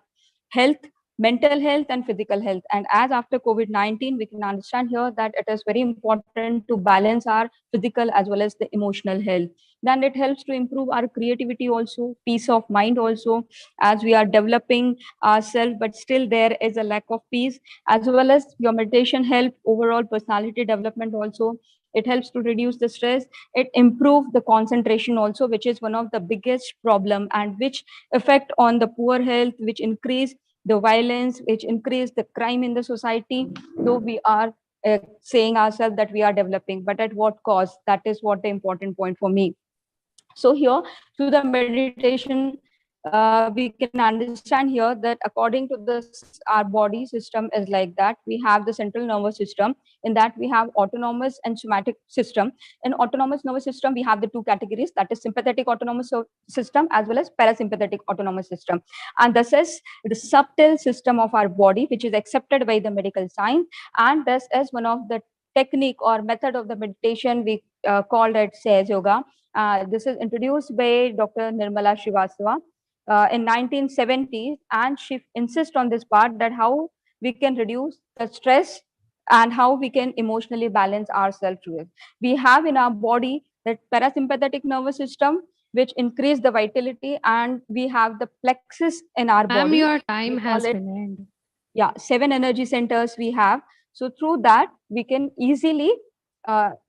health mental health and physical health. And as after COVID-19, we can understand here that it is very important to balance our physical as well as the emotional health. Then it helps to improve our creativity also, peace of mind also, as we are developing ourselves, but still there is a lack of peace, as well as your meditation help overall personality development also. It helps to reduce the stress. It improves the concentration also, which is one of the biggest problem and which affect on the poor health, which increase the violence, which increase the crime in the society. Though we are saying ourselves that we are developing, but at what cost? That is what the important point for me. So here, through the meditation, we can understand here that according to this, our body system is like that. We have the central nervous system. In that, we have autonomous and somatic system. In autonomous nervous system, we have the two categories, that is sympathetic autonomous system as well as parasympathetic autonomous system. And this is the subtle system of our body, which is accepted by the medical science. And this is one of the technique or method of the meditation we called it Sage Yoga. This is introduced by Dr. Nirmala Srivastava in 1970s, and she insists on this part that how we can reduce the stress and how we can emotionally balance ourselves through it. We have in our body that parasympathetic nervous system, which increase the vitality, and we have the plexus in our Ma'am, body. your time We call has it, been ended. yeah, 7 energy centers we have. So through that, we can easily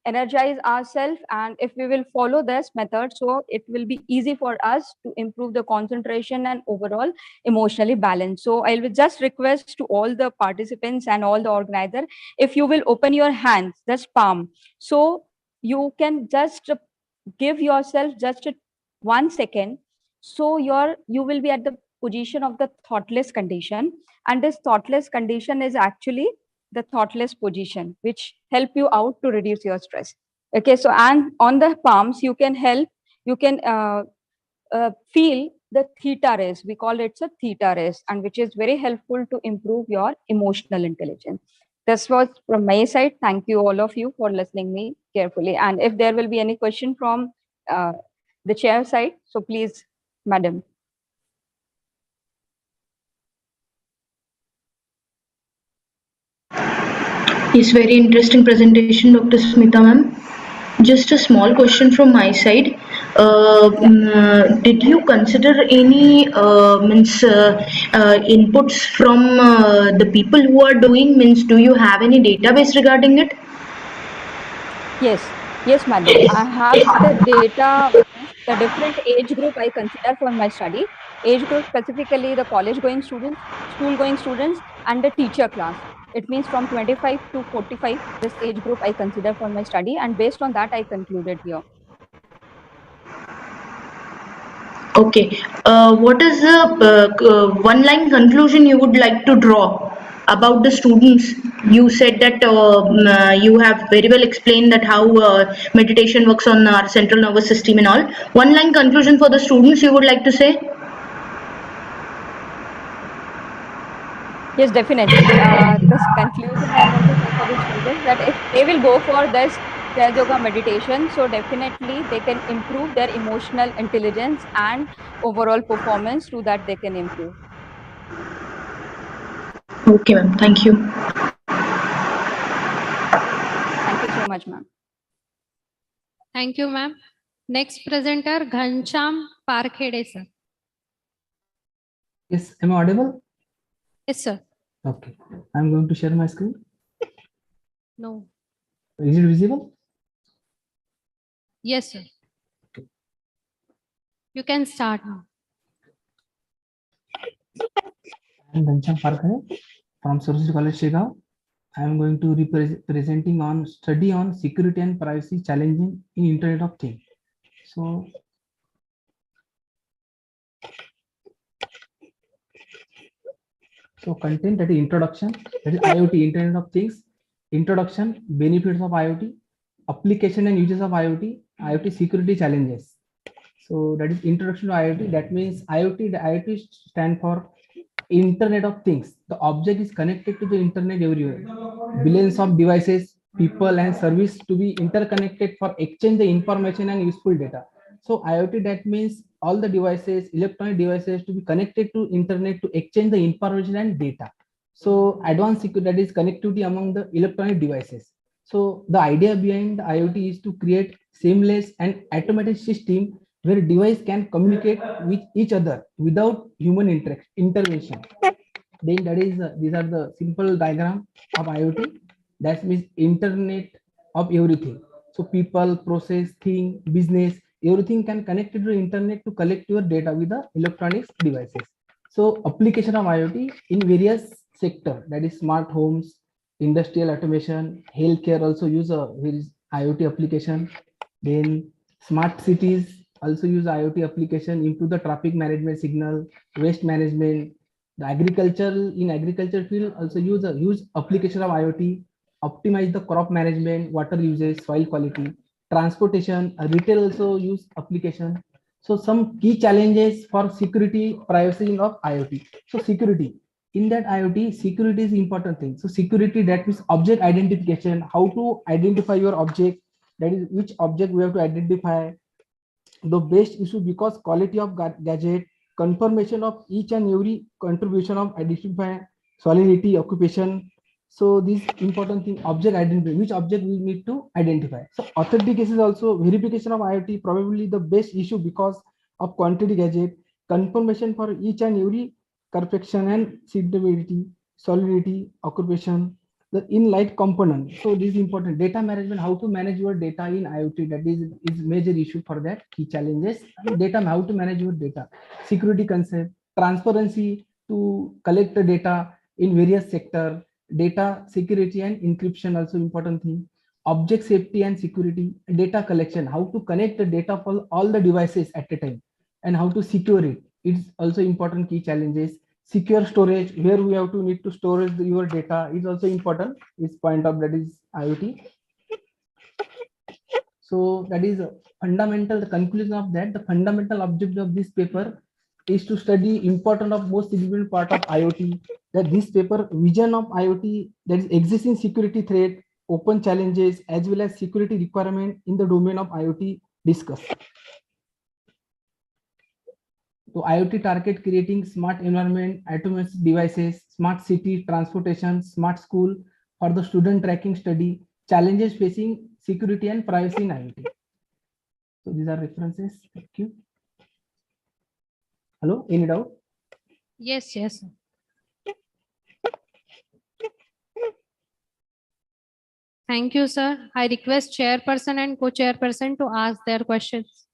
energize ourselves, and if we will follow this method, so it will be easy for us to improve the concentration and overall emotionally balance. So I will just request to all the participants and all the organizer, if you will open your hands, just palm, so you can just give yourself just 1 second. So you will be at the position of the thoughtless condition, and this thoughtless condition is actually the thoughtless position, which help you out to reduce your stress. Okay, so and on the palms you can feel the theta rays. We call it a theta rays, and which is very helpful to improve your emotional intelligence. This was from my side. Thank you all of you for listening me carefully. And if there will be any question from the chair side, so please, madam. It's very interesting presentation, Dr. Smita ma'am. Just a small question from my side. Did you consider any inputs from the people who are doing? Means, do you have any database regarding it? Yes, madam. I have the data, the different age group I consider for my study. Age group specifically the college going students, school going students, and the teacher class. It means from 25 to 45, this age group I consider for my study, and based on that I concluded here. Okay. What is the one-line conclusion you would like to draw about the students? You said that you have very well explained that how meditation works on our central nervous system and all. One-line conclusion for the students you would like to say? Yes, definitely. This conclusion I want to say for the students that if they will go for this Sage Yoga meditation, so definitely they can improve their emotional intelligence and overall performance, through that they can improve. Okay, ma'am. Thank you. Thank you so much, ma'am. Thank you, ma'am. Next presenter, Ghansham Parkhede, sir. Yes, am I audible? Yes, sir. Okay, I'm going to share my screen. No. Is it visible? Yes, sir. Okay. You can start now. I'm Ghansham Parkhede from Saraswati College, Shigao. I am going to be presenting on study on security and privacy challenging in Internet of Things. So content, that is introduction, that is IoT, Internet of Things, introduction, benefits of IoT, application and uses of IoT, IoT security challenges. So that is introduction to IoT. That means IoT, the IoT stand for Internet of Things. The object is connected to the internet everywhere. Billions of devices, people and service to be interconnected for exchange the information and useful data. So IoT, that means all the devices, electronic devices, to be connected to internet to exchange the information and data. So advanced security, that is connectivity among the electronic devices. So the idea behind the IoT is to create seamless and automated system where device can communicate with each other without human intervention. Then that is these are the simple diagram of IoT. That means Internet of everything. So people, process, thing, business, everything can connect to the internet to collect your data with the electronics devices. So application of IoT in various sector, that is smart homes, industrial automation, healthcare also use a IoT application. Then smart cities also use IoT application, improve the traffic management, signal, waste management. The agriculture field also use a huge application of IoT, optimize the crop management, water usage, soil quality. Transportation, retail also use application. So some key challenges for security, privacy of IoT. So security, in that IoT, security is important thing. So security, that means object identification, how to identify your object, that is which object we have to identify. The best issue because quality of gadget, confirmation of each and every contribution of identify, solidity, occupation. So this important thing, object identity, which object we need to identify. So authentication is also verification of IoT, probably the best issue because of quantity gadget, confirmation for each and every perfection and suitability, solidity, occupation, the in-light component. So this is important. Data management, how to manage your data in IoT, that is major issue for that. Key challenges, data, how to manage your data, security concept, transparency to collect the data in various sector, data security and encryption also important thing, object safety and security, data collection, how to connect the data for all the devices at a time and how to secure it. It's also important key challenges. Secure storage, where we have to need to store your data is also important. Is point of that is IoT. So that is fundamental. The conclusion of that, the fundamental objective of this paper is to study important of most significant part of IoT. That this paper vision of IoT, that is existing security threat, open challenges as well as security requirement in the domain of IoT discuss. So IoT target creating smart environment, autonomous devices, smart city, transportation, smart school for the student tracking study, challenges facing security and privacy in IoT. So these are references. Thank you. Hello, any doubt? Yes, yes. Thank you, sir. I request chairperson and co-chairperson to ask their questions.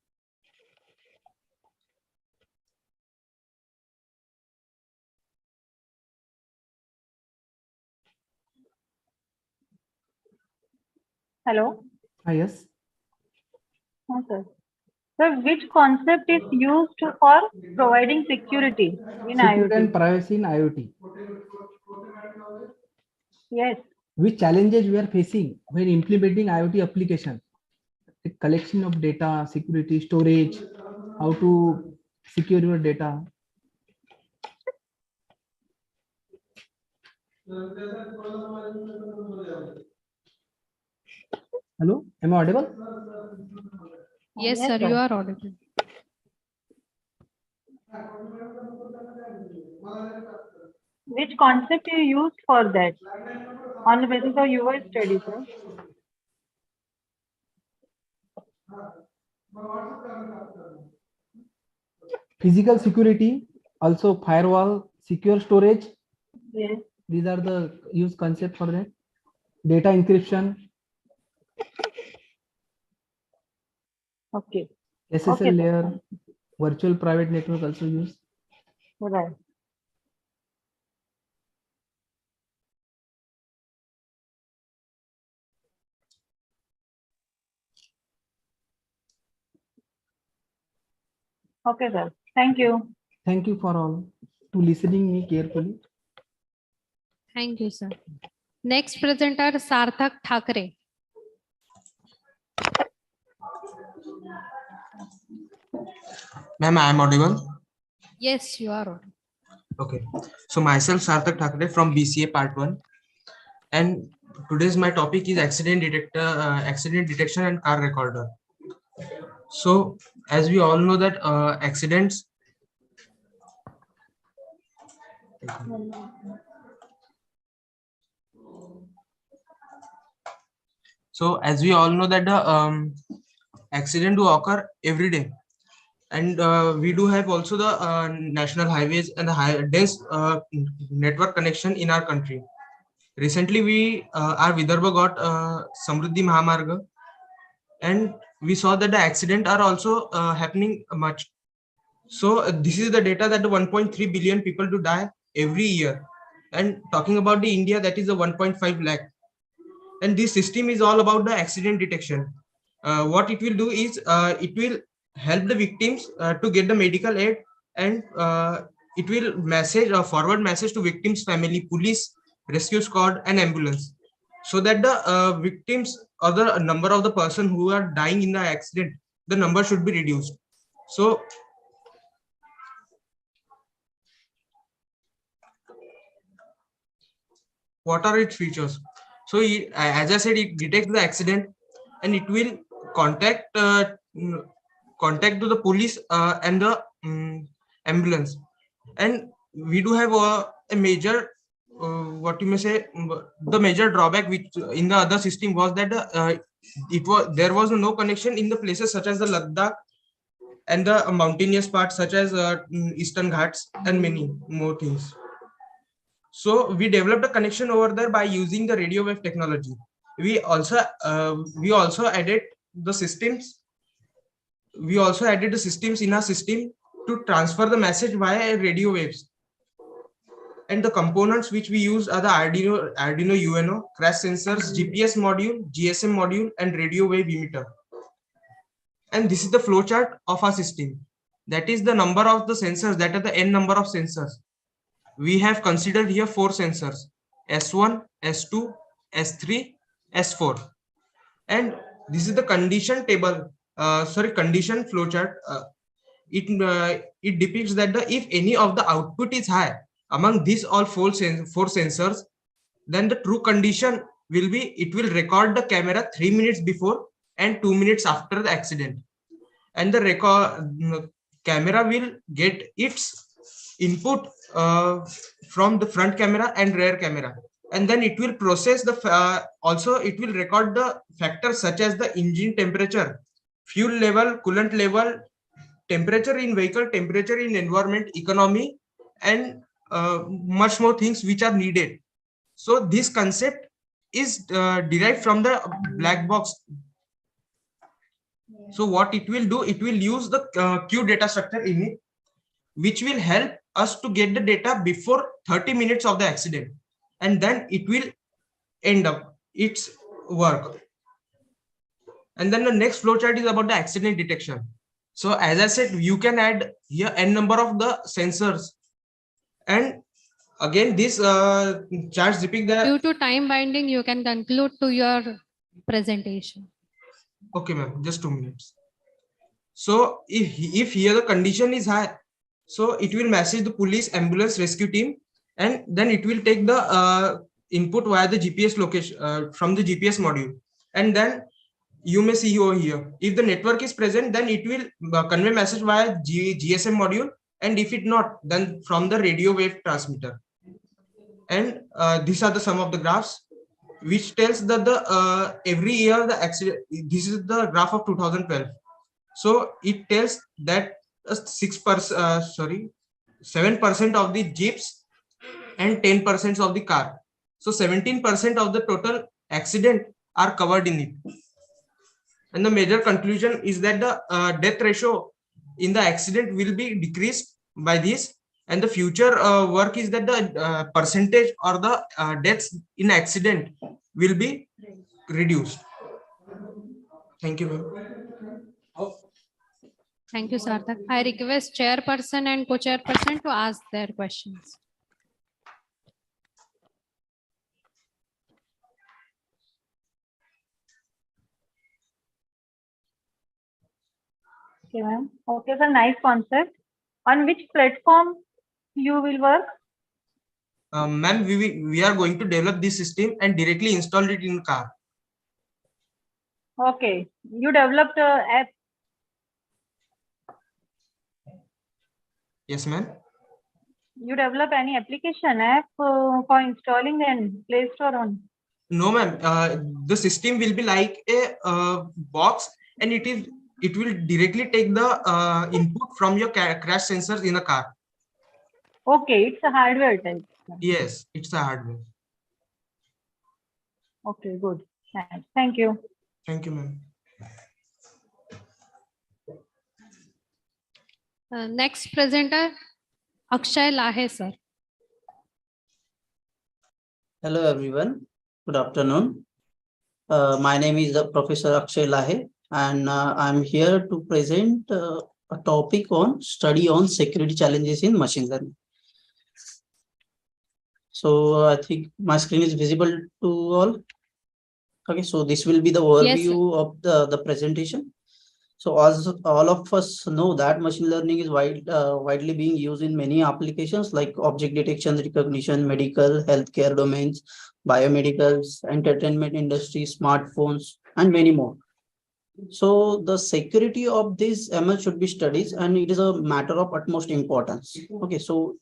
Hello. Yes. Okay. So which concept is used for providing security in Security IoT? and privacy in IoT. Yes. Which challenges we are facing when implementing IoT application? The collection of data, security, storage, how to secure your data. Hello, am I audible? Yes, sir, you are audible. Which concept you used for that on the basis of your study, sir? Physical security, also firewall, secure storage. Yes. These are the use concept for that. Data encryption. Okay. SSL Okay, layer, virtual private network also used. Right. Okay, sir. Thank you. Thank you for all to listening me carefully. Thank you, sir. Next presenter, Sarthak Thakre. Ma'am, I am audible. Yes, you are audible. Okay. So myself, Sarthak Thakre from BCA Part 1. And today's my topic is accident detection and car recorder. So as we all know that accidents. So as we all know that the accident do occur every day, and we do have also the national highways and the dense network connection in our country. Recently, our Vidarbha got Samruddhi Mahamarga, and we saw that the accident are also happening much. So this is the data that the 1.3 billion people do die every year, and talking about the India, that is the 1.5 lakh. And this system is all about the accident detection. What it will do is it will help the victims to get the medical aid, and it will forward message to victims' family, police, rescue squad, and ambulance, so that the victims or the number of the person who are dying in the accident, the number should be reduced. So what are its features? So as I said, it detects the accident, and it will contact to the police and the ambulance. And we do have a major the major drawback which in the other system was that there was no connection in the places such as the Ladakh and the mountainous parts such as Eastern Ghats and many more things. So we developed a connection over there by using the radio wave technology. We also added the systems. We also added the systems in our system to transfer the message via radio waves. And the components which we use are the Arduino UNO, crash sensors, GPS module, GSM module, and radio wave emitter. And this is the flowchart of our system. That is the number of the sensors, that are the n number of sensors. We have considered here 4 sensors: S1, S2, S3, S4. And this is the condition table, condition flowchart. It depicts that if any of the output is high among these all 4 sensors, then the true condition will be, it will record the camera 3 minutes before and 2 minutes after the accident. And the camera will get its input from the front camera and rear camera, and then it will process the also it will record the factors such as the engine temperature, fuel level, coolant level, temperature in vehicle, temperature in environment, economy, and much more things which are needed. So this concept is derived from the black box. So what it will do, it will use the Q data structure in it, which will help us to get the data before 30 minutes of the accident, and then it will end up its work. And then the next flowchart is about the accident detection. So as I said, you can add here n number of the sensors, and again this charts depict the. Due to time binding, you can conclude to your presentation. Okay, ma'am, just 2 minutes. So if here the condition is high, so it will message the police, ambulance, rescue team, and then it will take the input via the GPS location from the GPS module. And then you may see over here, if the network is present, then it will convey message via GSM module, and if it not, then from the radio wave transmitter. And these are the sum of the graphs, which tells that the every year the accident. This is the graph of 2012. So it tells that 7% of the jeeps and 10% of the car. So 17% of the total accident are covered in it. And the major conclusion is that the death ratio in the accident will be decreased by this. And the future work is that the percentage or the deaths in accident will be reduced. Thank you, ma'am. Thank you, Sarthak. I request chairperson and co-chairperson to ask their questions. Okay, ma'am. Okay, sir, nice concept. On which platform you will work? Ma'am, we are going to develop this system and directly install it in car. Okay, you developed a app. Yes, ma'am. You develop any application app for installing in Play Store on? No, ma'am. The system will be like a box, and it will directly take the input from your crash sensors in a car. Okay, it's a hardware type. Yes, it's a hardware. Okay, good. Nice. Thank you. Thank you, ma'am. Next presenter, Akshay Lahe, sir. Hello, everyone. Good afternoon. My name is Professor Akshay Lahe, and I'm here to present a topic on study on security challenges in machine learning. So I think my screen is visible to all. Okay, so this will be the overview of the presentation. So as all of us know that machine learning is widely being used in many applications like object detection, recognition, medical, healthcare domains, biomedicals, entertainment industry, smartphones, and many more. So the security of this ML should be studied, and it is a matter of utmost importance. Okay, so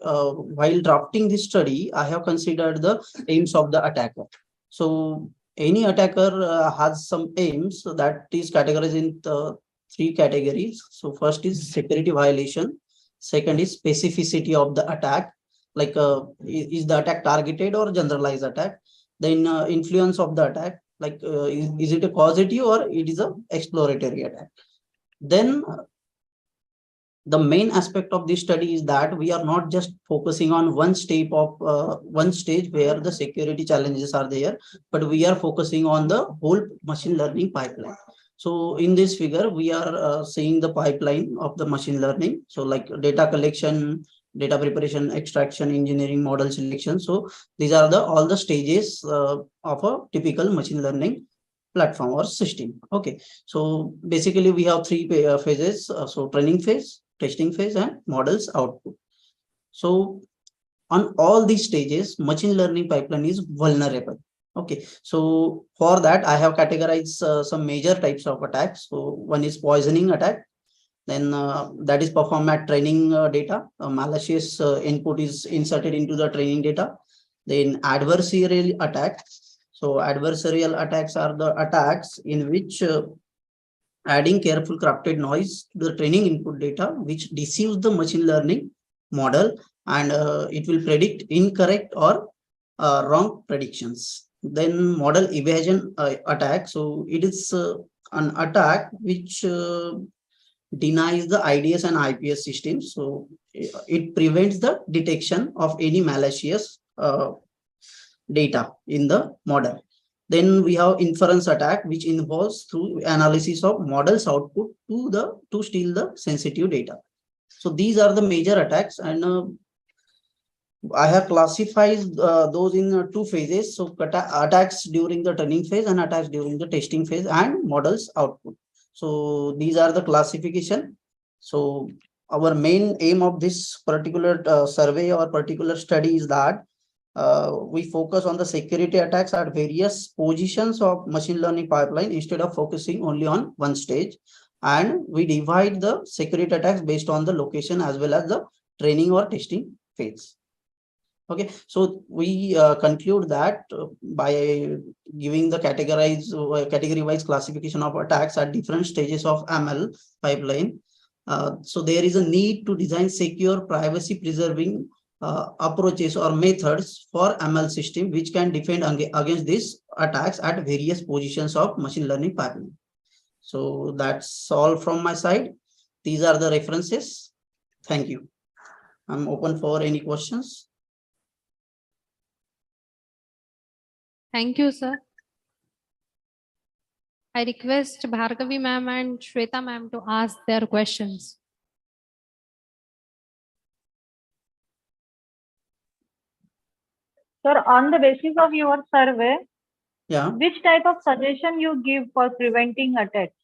while drafting this study, I have considered the aims of the attacker. So any attacker has some aims that is categorized in three categories. So first is security violation. Second is specificity of the attack, like is the attack targeted or generalized attack. Then influence of the attack, like is it a causative or it is a exploratory attack. Then the main aspect of this study is that we are not just focusing on one stage where the security challenges are there, but we are focusing on the whole machine learning pipeline. So in this figure, we are seeing the pipeline of the machine learning. So like data collection, data preparation, extraction, engineering, model selection. So these are all the stages of a typical machine learning platform or system. Okay, so basically we have three phases. So training phase, testing phase, and models output. So on all these stages, machine learning pipeline is vulnerable. Okay, so for that I have categorized some major types of attacks. So one is poisoning attack. Then that is performed at training data. Malicious input is inserted into the training data. Then adversarial attack. So adversarial attacks are the attacks in which adding careful crafted noise to the training input data, which deceives the machine learning model, and it will predict incorrect or wrong predictions. Then model evasion attack. So it is an attack which denies the IDS and IPS systems. So it prevents the detection of any malicious data in the model. Then we have inference attack, which involves through analysis of models output to steal the sensitive data. So these are the major attacks, and I have classified those in two phases. So attacks during the training phase and attacks during the testing phase and models output. So these are the classification. So our main aim of this particular survey or particular study is that we focus on the security attacks at various positions of machine learning pipeline instead of focusing only on one stage. And we divide the security attacks based on the location as well as the training or testing phase. Okay, so we conclude that by giving the category-wise classification of attacks at different stages of ML pipeline, so there is a need to design secure, privacy-preserving approaches or methods for ML system which can defend against these attacks at various positions of machine learning pipeline. So that's all from my side. These are the references. Thank you. I'm open for any questions. Thank you, sir. I request Bhargavi ma'am and Shweta ma'am to ask their questions. Sir, on the basis of your survey, yeah, which type of suggestion you give for preventing attacks?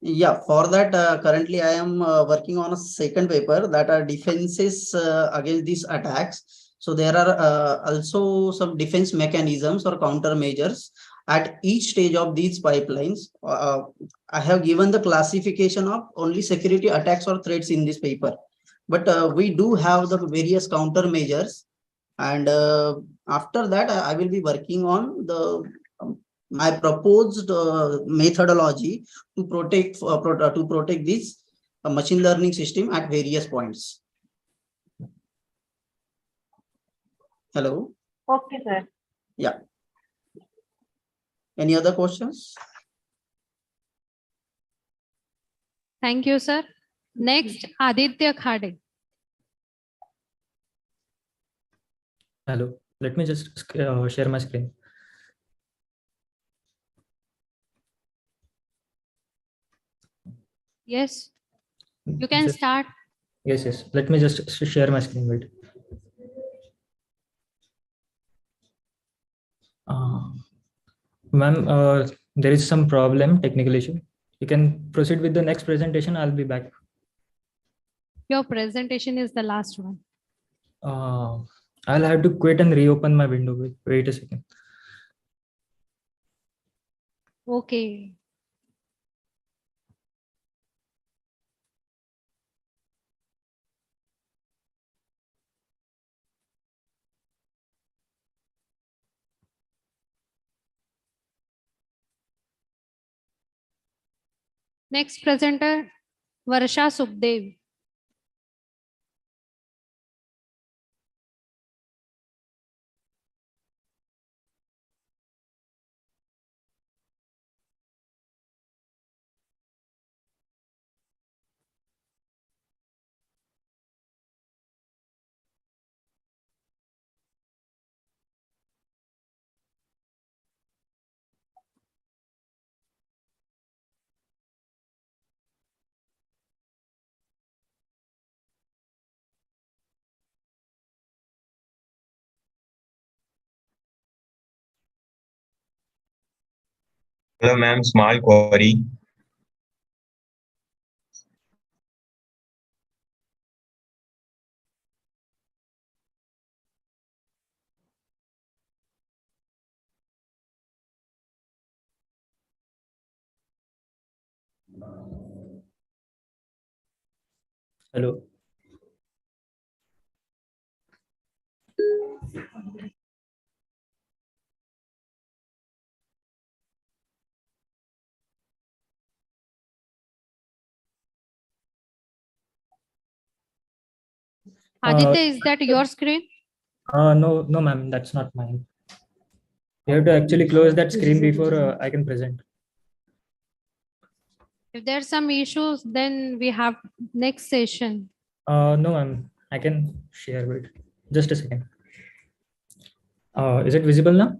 Yeah, for that, currently I am working on a second paper that are defenses against these attacks. So there are also some defense mechanisms or countermeasures at each stage of these pipelines. I have given the classification of only security attacks or threats in this paper. but we do have the various countermeasures, and after that I will be working on the my proposed methodology to protect this machine learning system at various points. Hello. Okay, sir. Yeah. Any other questions? Thank you, sir. Next, Aditya Khade. Hello, let me just share my screen. Yes, you can start. Yes. Let me just share my screen. Wait. Ma'am, there is some problem, technical issue. You can proceed with the next presentation. I'll be back. Your presentation is the last one. I'll have to quit and reopen my window. Wait a second. Okay. Next presenter, Varsha Sukhdev. Hello, ma'am. Small query. Hello. Aditya, is that your screen? No, ma'am, that's not mine. You have to actually close that screen before I can present. If there's some issues, then we have next session. No, ma'am, I can share it. Just a second. Is it visible now?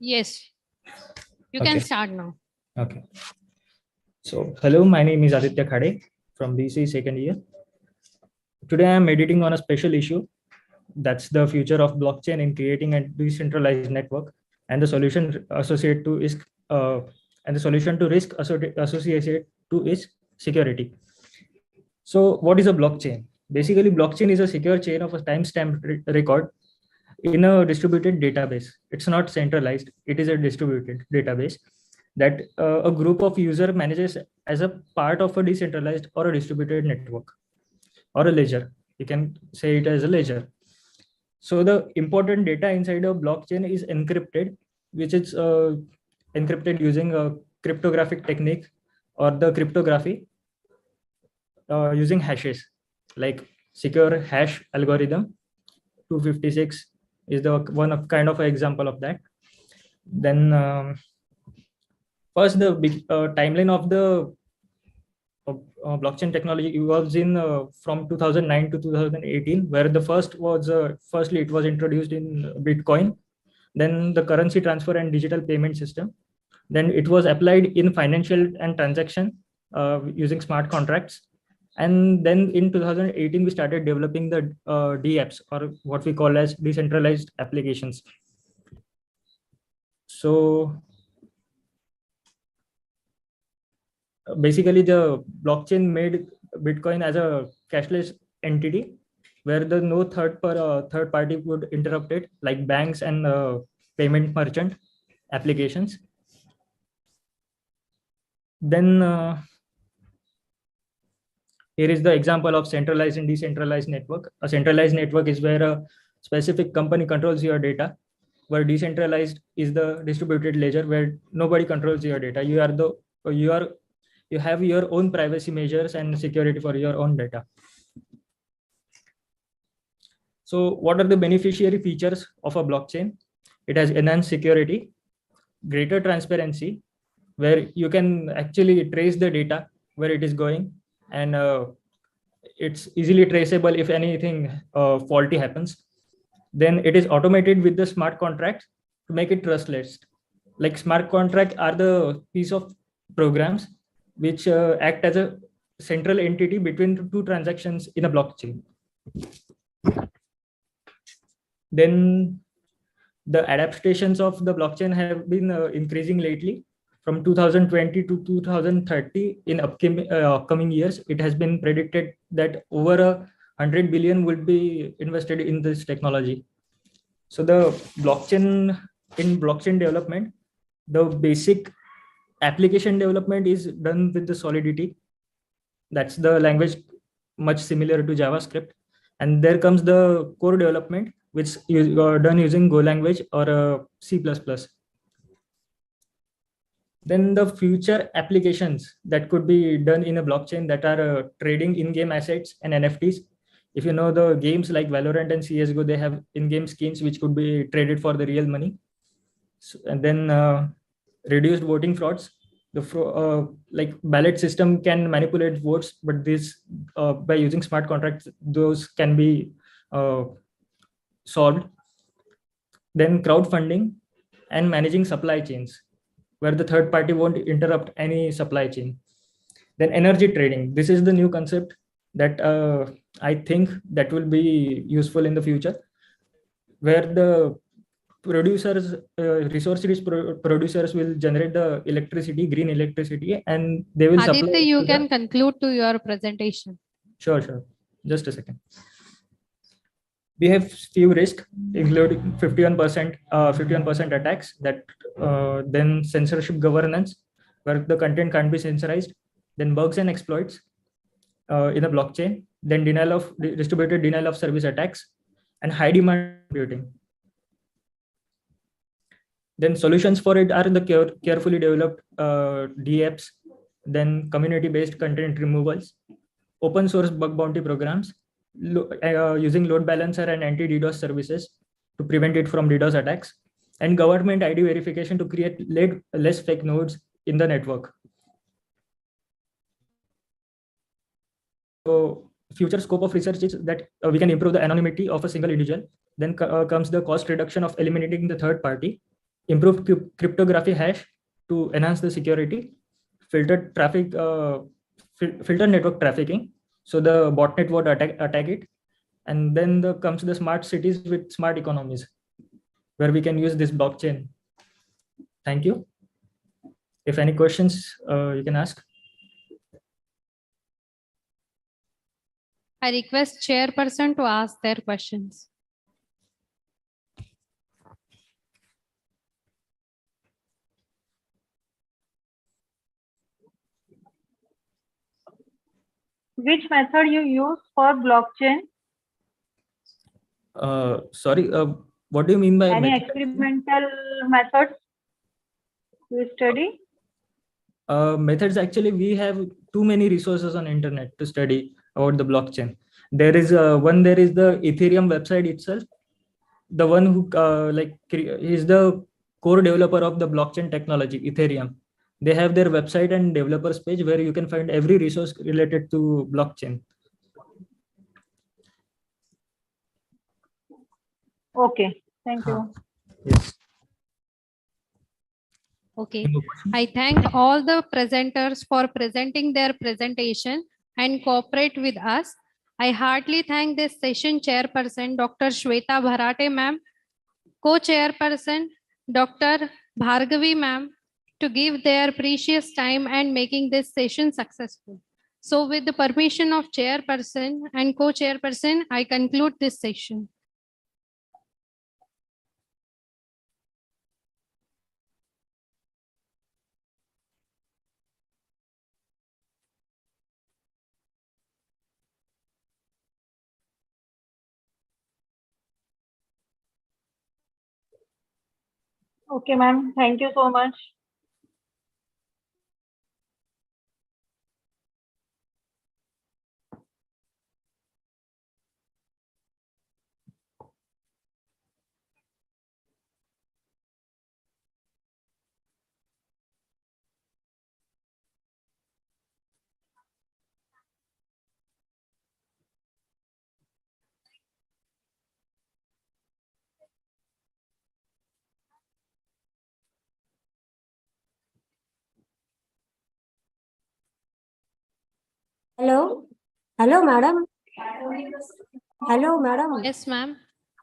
Yes. You Okay. can start now. Okay. So, hello, my name is Aditya Khade from BC second year. Today, I am editing on a special issue. That's the future of blockchain in creating a decentralized network, and the solution associated to is risk associated to is security. So, what is a blockchain? Basically, blockchain is a secure chain of a timestamp record in a distributed database. It's not centralized. It is a distributed database that a group of user manages as a part of a decentralized or a distributed network or a ledger. You can say it as a ledger. So the important data inside a blockchain is encrypted, which is encrypted using a cryptographic technique or the cryptography using hashes, like secure hash algorithm 256 is the one of kind of an example of that. Then first the big timeline of the blockchain technology evolves in from 2009 to 2018, where the firstly it was introduced in Bitcoin, then the currency transfer and digital payment system, then it was applied in financial and transaction using smart contracts, and then in 2018 we started developing the DApps, or what we call as decentralized applications. So basically the blockchain made Bitcoin as a cashless entity where the no third party would interrupt it, like banks and payment merchant applications. Then Here is the example of centralized and decentralized network. A centralized network is where a specific company controls your data, where decentralized is the distributed ledger where nobody controls your data. You have your own privacy measures and security for your own data. So what are the beneficiary features of a blockchain? It has enhanced security, greater transparency, where you can actually trace the data where it is going, and it's easily traceable if anything faulty happens. Then it is automated with the smart contracts to make it trustless. Like smart contract are the piece of programs which act as a central entity between two transactions in a blockchain. Then the adaptations of the blockchain have been increasing lately. From 2020 to 2030, in upcoming years, it has been predicted that over 100 billion will be invested in this technology. So the blockchain development, the basic application development is done with the Solidity. That's the language much similar to JavaScript. And there comes the core development, which is done using Go language or C++. Then the future applications that could be done in a blockchain that are trading in-game assets and NFTs. If you know the games like Valorant and CSGO, they have in-game skins which could be traded for the real money. So, and then reduced voting frauds. Like ballot system can manipulate votes, but this by using smart contracts, those can be solved. Then crowdfunding and managing supply chains, where the third party won't interrupt any supply chain. Then energy trading. This is the new concept that I think that will be useful in the future, where the producers, resource-rich producers will generate the electricity, green electricity, and they will supply. Aditya, you can conclude to your presentation. Sure. Just a second. We have few risks, including 51% attacks, that then censorship governance, where the content can't be censorized, then bugs and exploits in a blockchain, then distributed denial of service attacks, and high demand computing. Then solutions for it are the carefully developed DApps, then community-based content removals, open source bug bounty programs, using load balancer and anti-DDoS services to prevent it from DDoS attacks, and government ID verification to create less fake nodes in the network. So future scope of research is that we can improve the anonymity of a single individual. Then comes the cost reduction of eliminating the third party, improved cryptography hash to enhance the security, filtered traffic, filter network trafficking, so the botnet won't attack it. And then comes the smart cities with smart economies, where we can use this blockchain. Thank you. If any questions, you can ask. I request chairperson to ask their questions. Which method you use for blockchain? Sorry, what do you mean by any method? experimental methods you study? Methods, actually, we have too many resources on internet to study about the blockchain. There is there is the Ethereum website itself. The one who is the core developer of the blockchain technology, Ethereum. They have their website and developers page where you can find every resource related to blockchain. Okay, thank you. Yes. Okay, I thank all the presenters for presenting their presentation and cooperate with us. I heartily thank this session chairperson, Dr. Shweta Bharate ma'am, co-chairperson, Dr. Bhargavi ma'am, to give their precious time and making this session successful. So with the permission of chairperson and co-chairperson, I conclude this session. Okay, ma'am. Thank you so much. Hello. Hello, madam. Hello, madam. Yes, ma'am.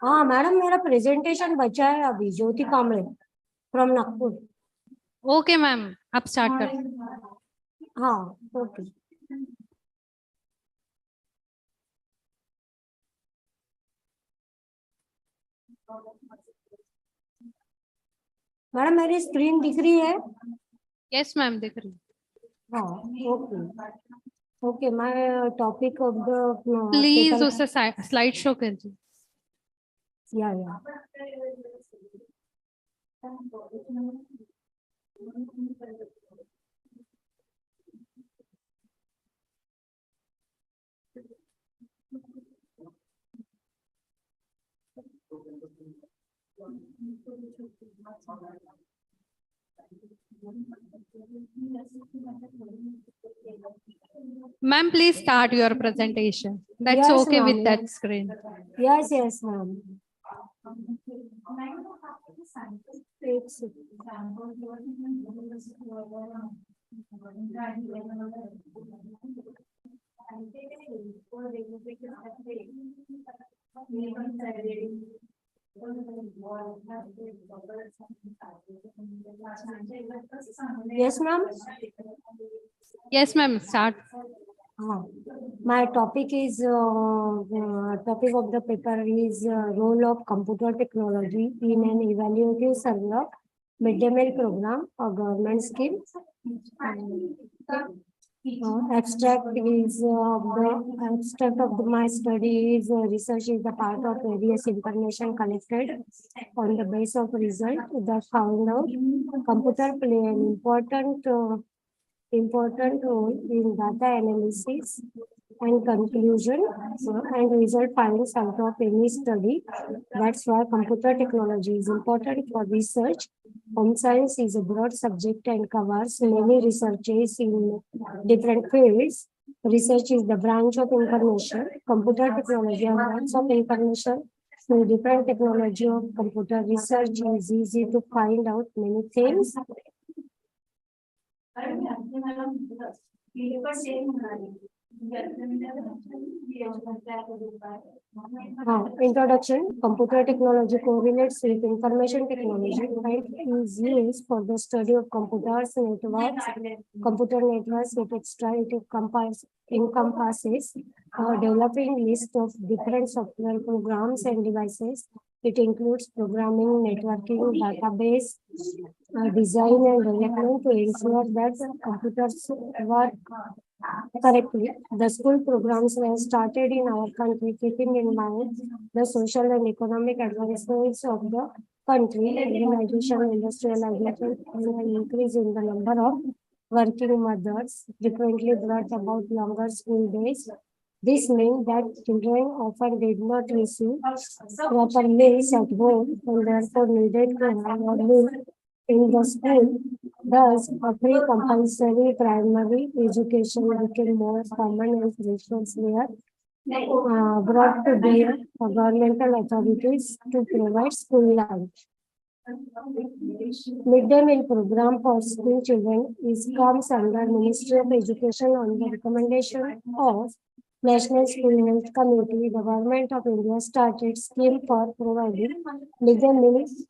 हाँ madam मेरा presentation बचा है अभी ज्योति कामले from Nagpur. Okay, ma'am. आप start कर. हाँ okay. Madam मेरी screen दिख रही है? Yes, ma'am. दिख रही. हाँ okay. Okay my topic of the Please उसे slide show कर दीजिए. या Ma'am, please start your presentation. That's Yes, okay with ma'am. that screen. Yes, ma'am. It's yes, ma'am. Yes, ma'am. Start. My topic is topic of the paper is role of computer technology in an evaluative survey mid-day meal program, a government scheme. Abstract is the abstract of my study is research is the part of various information collected on the basis of result that found out computer play an important role in data analysis and conclusion and result findings out of any study. That's why computer technology is important for research. Home science is a broad subject and covers many researches in different fields. Research is the branch of information. Computer technology has lots of information. Through different technology of computer research is easy to find out many things. Introduction. Computer technology correlates with information technology and is used for the study of computers, networks, computer networks with encompasses developing list of different software programs and devices. It includes programming, networking, database, design and development to ensure that computers work correctly. The school programs were started in our country, keeping in mind the social and economic advancements of the country, urbanization, industrialization, and an increase in the number of working mothers frequently brought about longer school days. This means that children often did not receive proper meals at home and therefore needed to have a meal in the school. Thus, a pre-compulsory primary education became more common and pressures were brought to bear for governmental authorities to provide school lunch. Mid-day meal program for school children comes under Ministry of Education on the recommendation of National School Health Committee. The Government of India started scheme for providing mid-day meals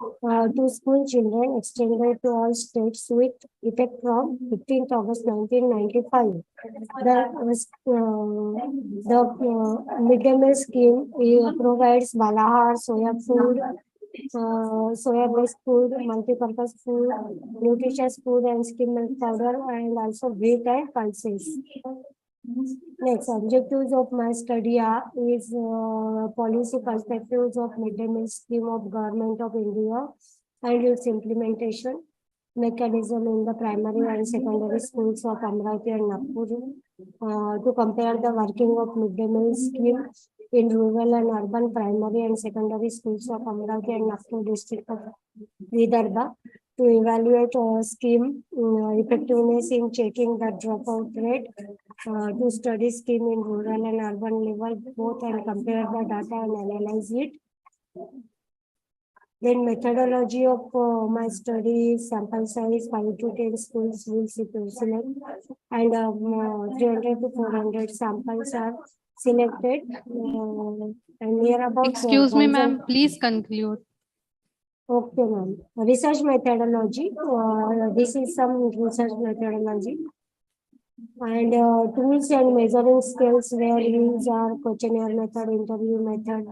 to school children extended to all states with effect from 15th August 1995. The mid-day meal scheme provides balahar, soya food, soya-based food, multi-purpose food, nutritious food, and skim milk powder, and also wheat and pulses. Next, objectives of my study is policy perspectives of mid-day meal scheme of Government of India, and its implementation mechanism in the primary and secondary schools of Amravati and Nagpur, to compare the working of midday meal scheme in rural and urban primary and secondary schools of Amravati and Nagpur district of Vidarbha, to evaluate scheme effectiveness in checking the dropout rate, to study scheme in rural and urban level both and compare the data and analyze it. Then methodology of my study, sample size 5 to 10 schools will select, and 300 to 400 samples are selected, and near about. Excuse me, ma'am, please conclude. Okay, ma'am. Research methodology. This is some research methodology. And tools and measuring scales where used are questionnaire method, interview method,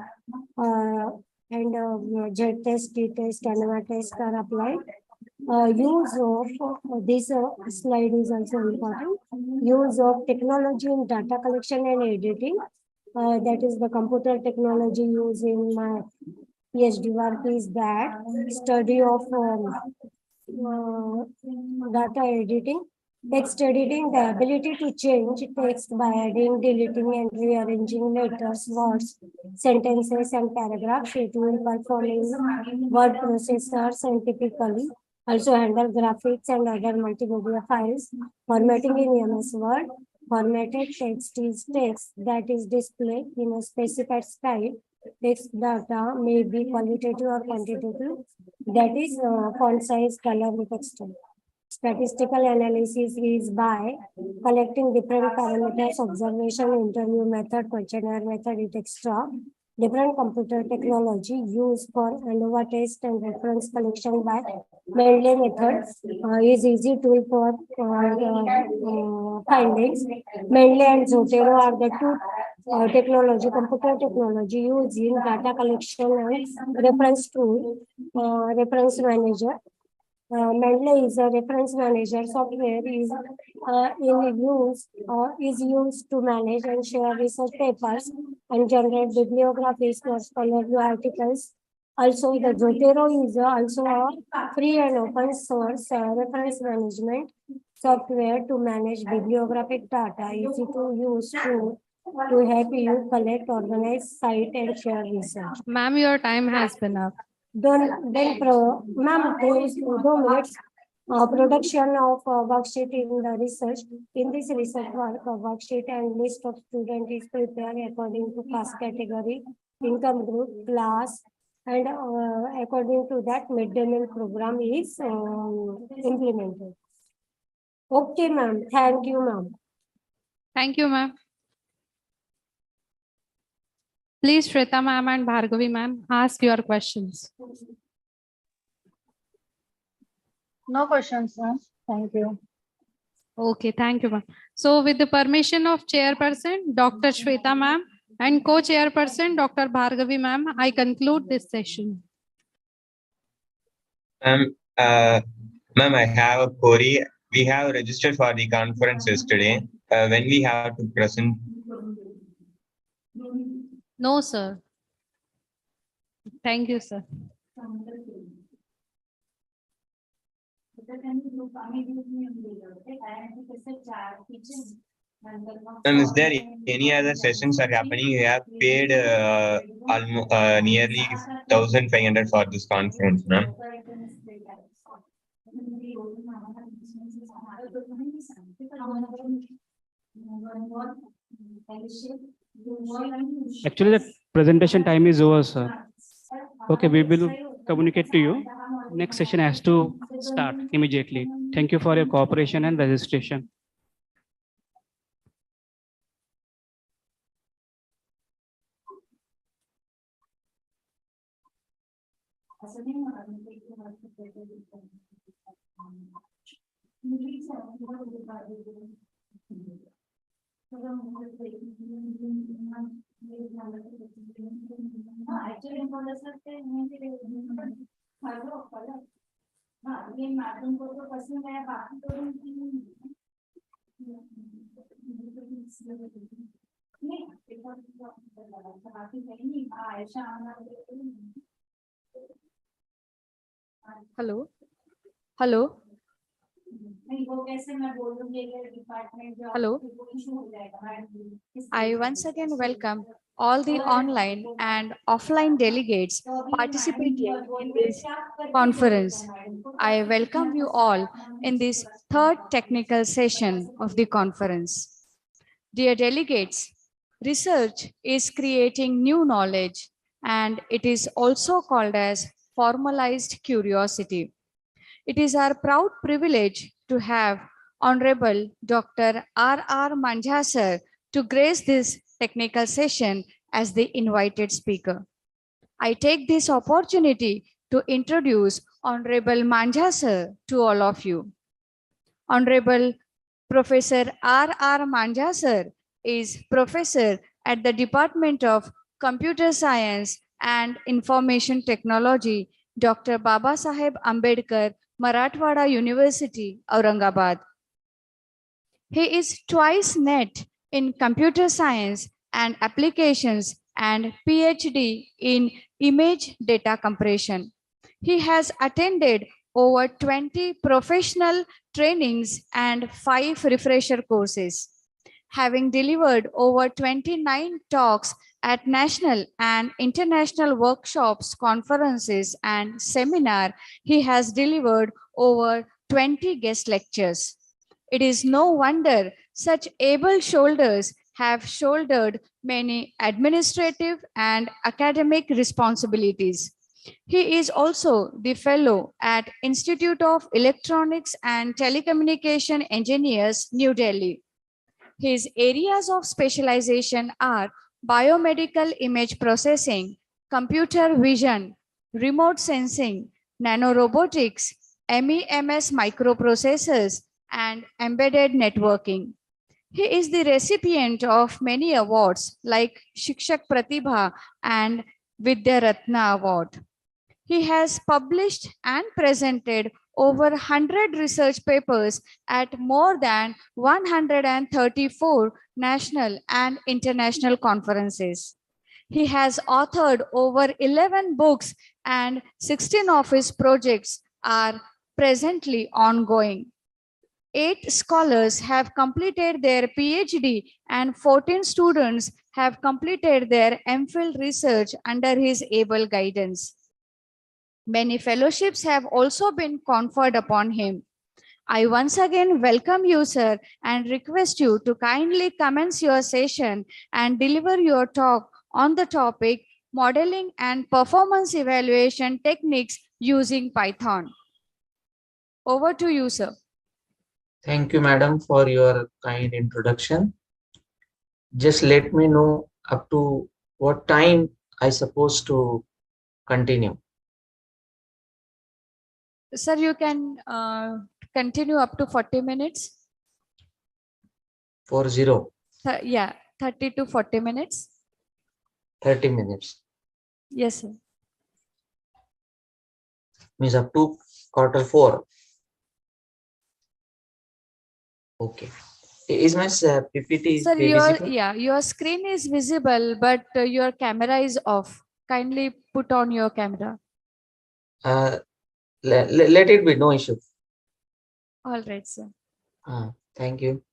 and Z-test, T-test, Canva test are applied. Use of this slide is also important. Use of technology in data collection and editing. That is the computer technology used in my PhD work is that study of data editing, text editing, the ability to change text by adding, deleting, and rearranging letters, words, sentences, and paragraphs. It will perform in word processors and typically also handle graphics and other multimedia files. Formatting in MS Word. Formatted text is text that is displayed in a specified style. Text data may be qualitative or quantitative, that is font size, color, text. Statistical analysis is by collecting different parameters, observation, interview method, questionnaire method, etc. Different computer technology used for ANOVA test and reference collection by Mendeley method is easy tool for findings. Mendeley and Zotero are the two computer technology used in data collection and reference tool, reference manager. Mendeley is a reference manager software is used to manage and share research papers and generate bibliographies for scholarly articles. Also, the Zotero is also a free and open source reference management software to manage bibliographic data, easy to use to help you collect, organize, cite, and share research. Ma'am, your time has been up. Ma'am, please 2 minutes. Production of worksheet in the research. In this research work, a worksheet and list of students is prepared according to caste category, income group, class, and according to that midday meal program is implemented. Okay, ma'am. Thank you, ma'am. Thank you, ma'am. Please, Shweta ma'am and Bhargavi ma'am, ask your questions. No questions, ma'am. Thank you. Okay, thank you, ma'am. So with the permission of chairperson, Dr. Shweta ma'am, and co-chairperson, Dr. Bhargavi ma'am, I conclude this session. Ma'am, I have a query. We have registered for the conference yesterday. When we have to present? No, sir. Thank you, sir. Ma'am, is there any other sessions are happening? We have paid nearly 1,500 for this conference, ma'am. Actually, the presentation time is over, sir. Okay, we will communicate to you. Next session has to start immediately. Thank you for your cooperation and registration. Hello. Hello. Hello. I once again welcome all the online and offline delegates participating in this conference. I welcome you all in this third technical session of the conference. Dear delegates, research is creating new knowledge, and it is also called as formalized curiosity. It is our proud privilege to have Honorable Dr. R.R. Manjha sir to grace this technical session as the invited speaker. I take this opportunity to introduce Honorable Manjha sir to all of you. Honorable Professor R.R. Manjha sir is professor at the Department of Computer Science and Information Technology, Dr. Babasaheb Ambedkar, Marathwada University, Aurangabad. He is twice NET in computer science and applications and PhD in image data compression. He has attended over 20 professional trainings and 5 refresher courses. Having delivered over 29 talks at national and international workshops, conferences, and seminars, he has delivered over 20 guest lectures. It is no wonder such able shoulders have shouldered many administrative and academic responsibilities. He is also the fellow at Institute of Electronics and Telecommunication Engineers, New Delhi. His areas of specialization are biomedical image processing, computer vision, remote sensing, nanorobotics, MEMS microprocessors, and embedded networking. He is the recipient of many awards like Shikshak Pratibha and Vidya Ratna Award. He has published and presented over 100 research papers at more than 134 national and international conferences. He has authored over 11 books and 16 of his projects are presently ongoing. 8 scholars have completed their PhD and 14 students have completed their MPhil research under his able guidance. Many fellowships have also been conferred upon him. I once again welcome you, sir, and request you to kindly commence your session and deliver your talk on the topic modeling and performance evaluation techniques using Python. Over to you, sir. Thank you, madam, for your kind introduction. Just let me know up to what time I supposed to continue. Sir, you can continue up to 40 minutes. 40. Yeah, 30 to 40 minutes. 30 minutes. Yes, sir. Means up to Q4. Okay. Is my PPT Sir, visible? your screen is visible, but your camera is off. Kindly put on your camera. Let it be, no issue. All right, sir. Thank you.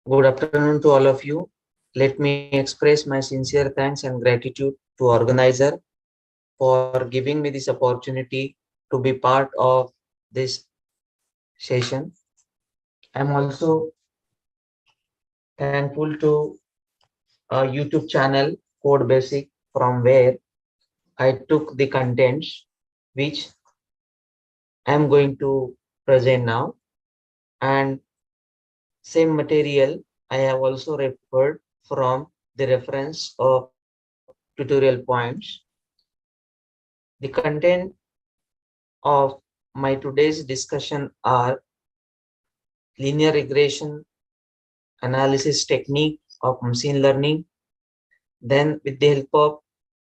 Good afternoon to all of you. Let me express my sincere thanks and gratitude to organizer for giving me this opportunity to be part of this session. I'm also thankful to a YouTube channel, Code Basic, from where I took the contents which I'm going to present now, and same material I have also referred from the reference of tutorial points. The content of my today's discussion are linear regression analysis technique of machine learning. Then with the help of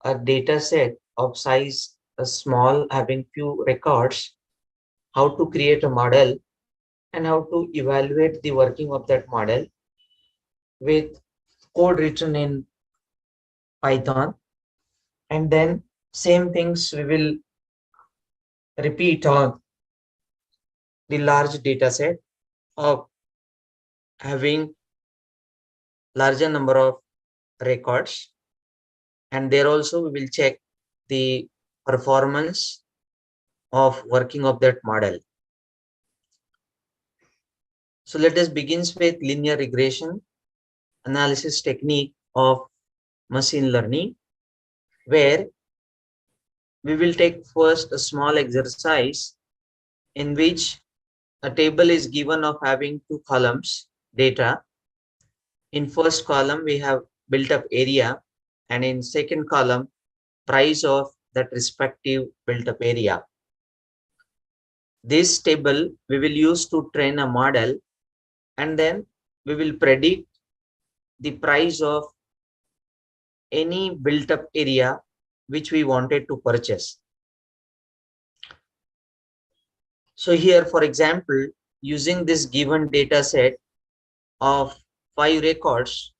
a data set of size small having few records, how to create a model and how to evaluate the working of that model with code written in Python, and then same things we will repeat on the large data set of having larger number of records, and there also we will check the performance of working of that model. So let us begin with linear regression analysis technique of machine learning, where we will take first a small exercise in which a table is given of having two columns data. In first column we have built up area, and in second column price of that respective built up area. This table we will use to train a model, and then we will predict the price of any built up area which we wanted to purchase. So here, for example, using this given data set of 5 records,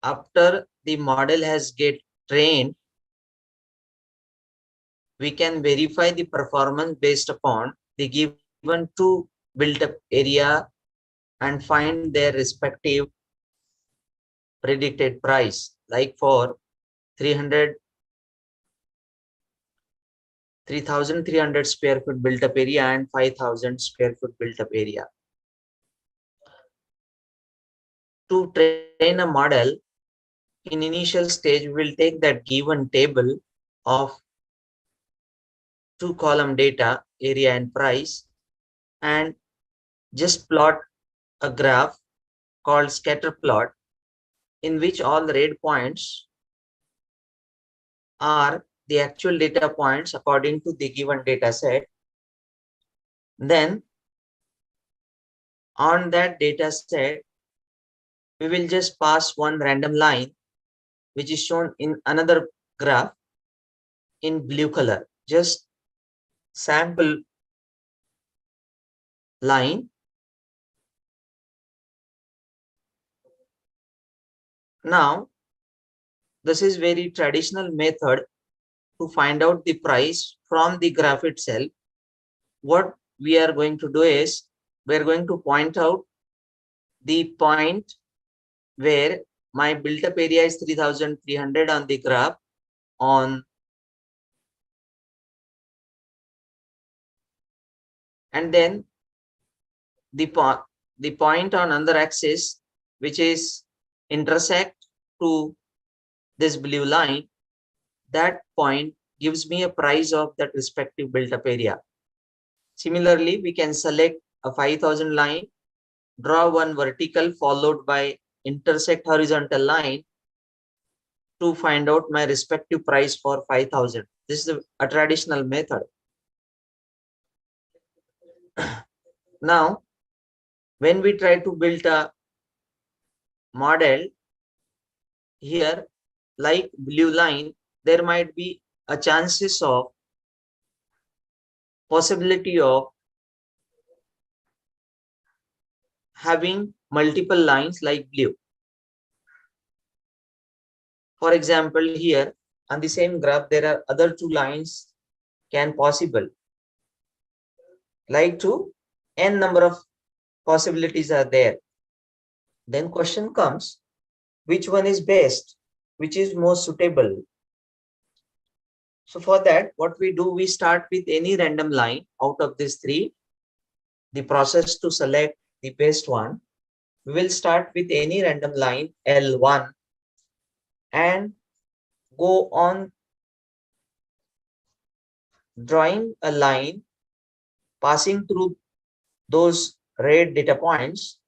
after the model has get trained, we can verify the performance based upon the given 2 built up area and find their respective predicted price. Like for 3,300 square foot built up area and 5,000 square foot built up area. To train a model, in initial stage, we will take that given table of 2 column data, area and price, and just plot a graph called scatter plot, in which all the red points are the actual data points according to the given data set. Then on that data set, we will just pass one random line, which is shown in another graph in blue color, just sample line. Now, this is very traditional method to find out the price from the graph itself. What we are going to do is, we are going to point out the point where my built up area is 3,300 on the graph, and then the point on other axis, which is intersect to this blue line, that point gives me a price of that respective built up area. Similarly, we can select a 5,000 line, draw one vertical followed by intersect horizontal line to find out my respective price for 5,000. This is a traditional method. Now, when we try to build a model here, like blue line, there might be a chances of possibility of having multiple lines like blue. For example, here on the same graph, there are other 2 lines can possible. Like to n number of possibilities are there. Then question comes, which one is best? Which is most suitable? So for that, what we do, we start with any random line out of these 3. The process to select the best one, we will start with any random line L1 and go on drawing a line passing through those red data points.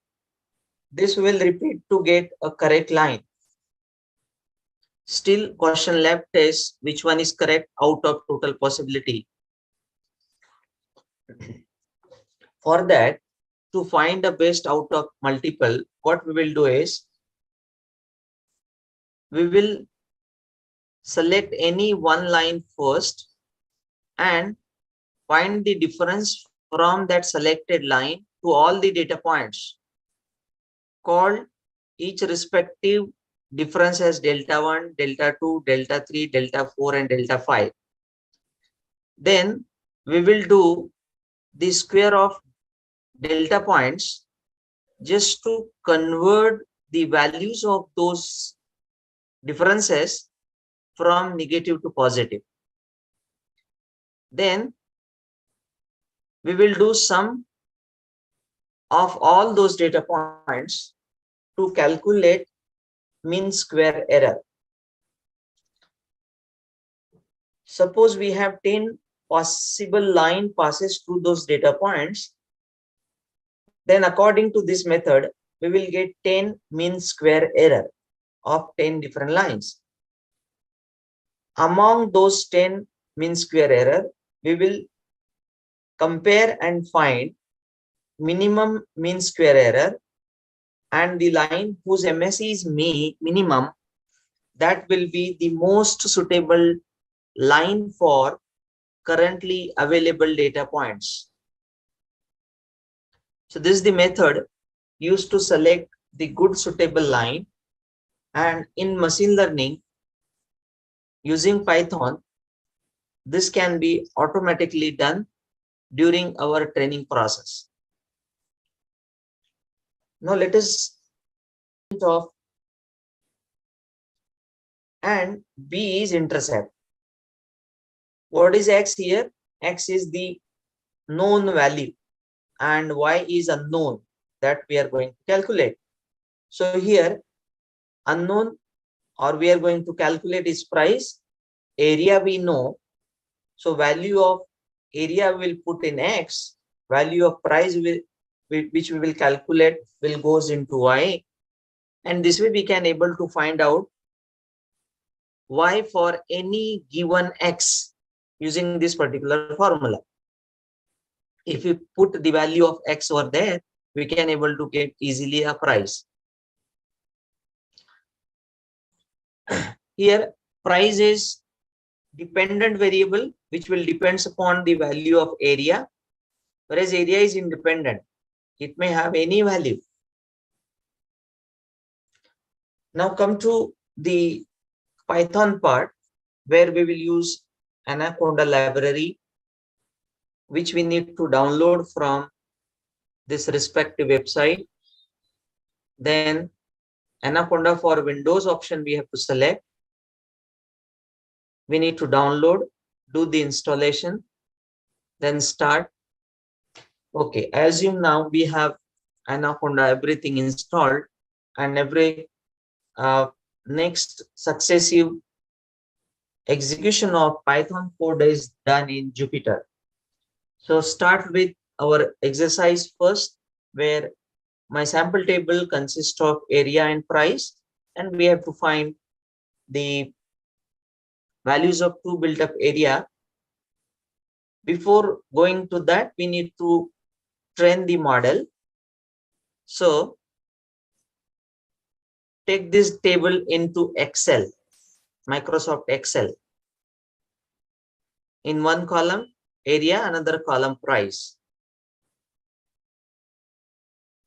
This will repeat to get a correct line. Still, question left is which one is correct out of total possibility. For that, to find the best out of multiple, what we will do is, we will select any one line first and find the difference from that selected line to all the data points, called each respective difference as delta 1, delta 2, delta 3, delta 4, and delta 5. Then we will do the square of delta points just to convert the values of those differences from negative to positive. Then we will do sum of all those data points to calculate mean square error. Suppose we have 10 possible line passes through those data points. Then according to this method, we will get 10 mean square error of 10 different lines. Among those 10 mean square error, we will compare and find minimum mean square error, and the line whose MSE is minimum, that will be the most suitable line for currently available data points. So this is the method used to select the good suitable line, and in machine learning using Python, this can be automatically done during our training process. Now let us of and B is intercept. What is X here? X is the known value and Y is unknown that we are going to calculate. So here unknown, or we are going to calculate is price. Area we know, so value of area will put in X, value of price which we will calculate will goes into Y, and this way we can able to find out Y for any given X using this particular formula. If we put the value of X over there, we can able to get easily a price. Here price is dependent variable which will depends upon the value of area, whereas area is independent. It may have any value. Now come to the Python part, where we will use Anaconda library, which we need to download from this respective website. Then Anaconda for Windows option we have to select. We need to download, do the installation, then start. Okay, I assume now we have Anaconda everything installed, and every next successive execution of Python code is done in Jupyter. So start with our exercise first, where my sample table consists of area and price, and we have to find the values of two built up area. Before going to that, we need to train the model. So take this table into Excel, Microsoft Excel. In one column area, another column price.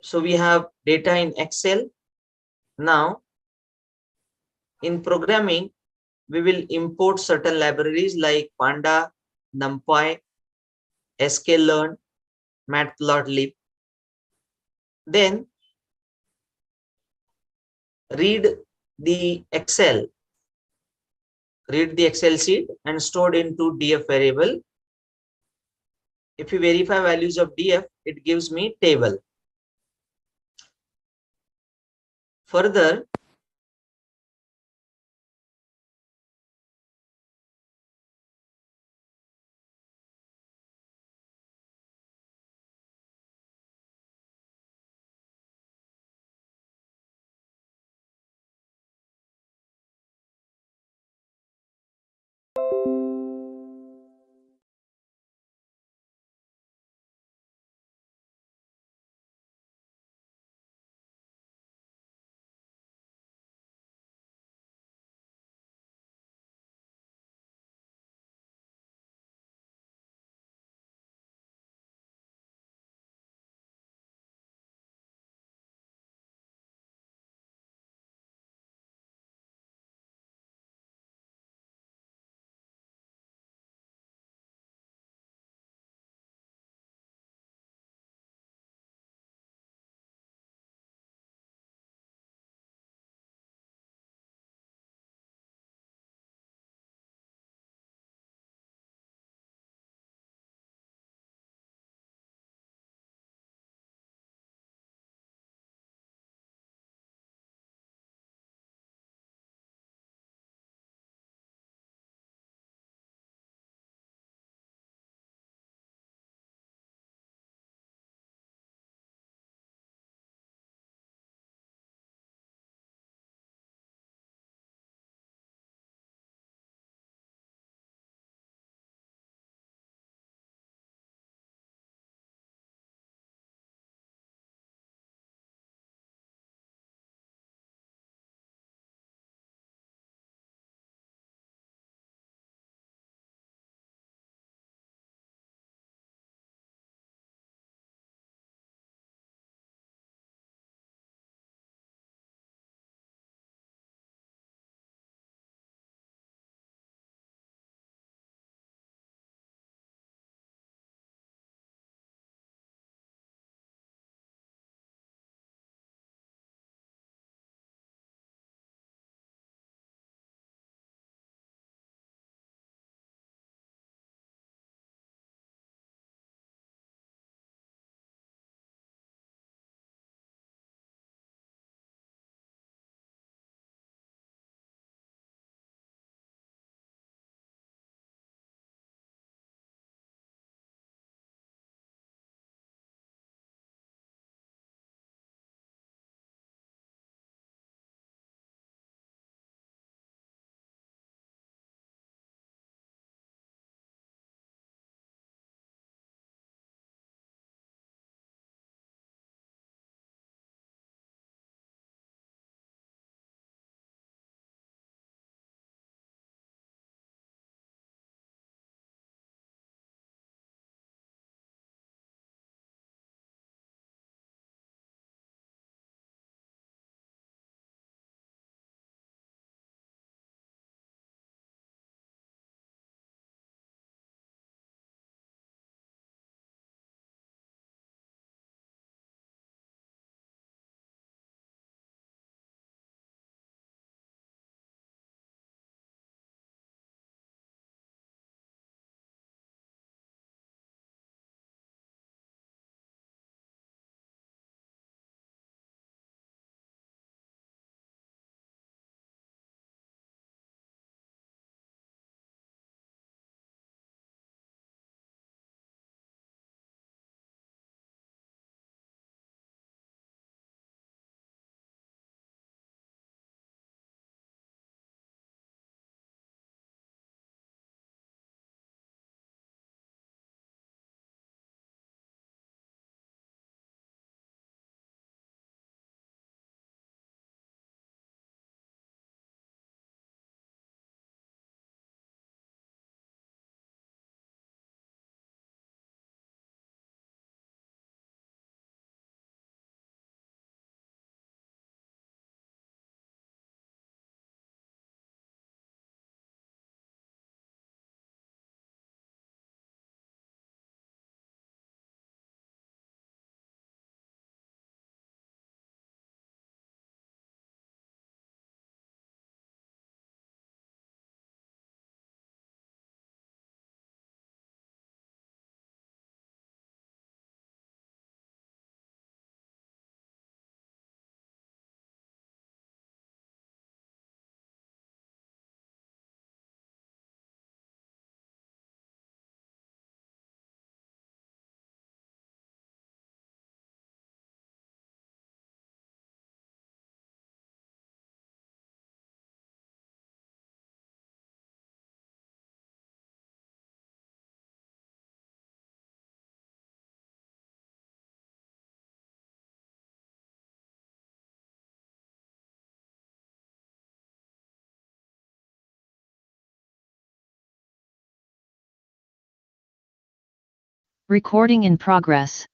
So we have data in Excel. Now in programming, we will import certain libraries like Panda, NumPy, sklearn, matplotlib. Then read the Excel sheet and stored into df variable. If you verify values of df, it gives me table. Further, Recording in progress.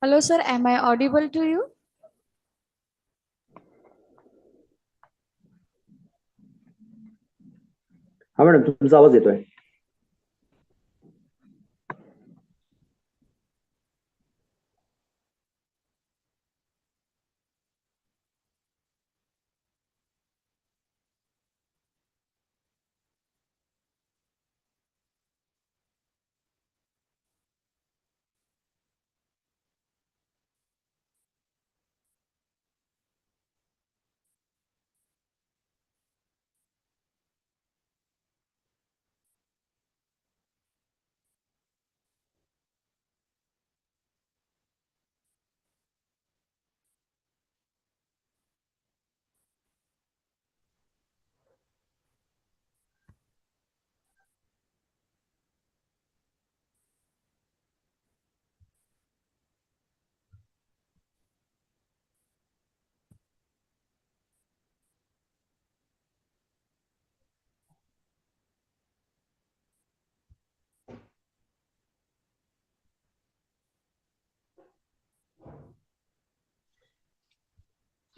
Hello, sir. Am I audible to you? हा madam तुमचा आवाज येतोय.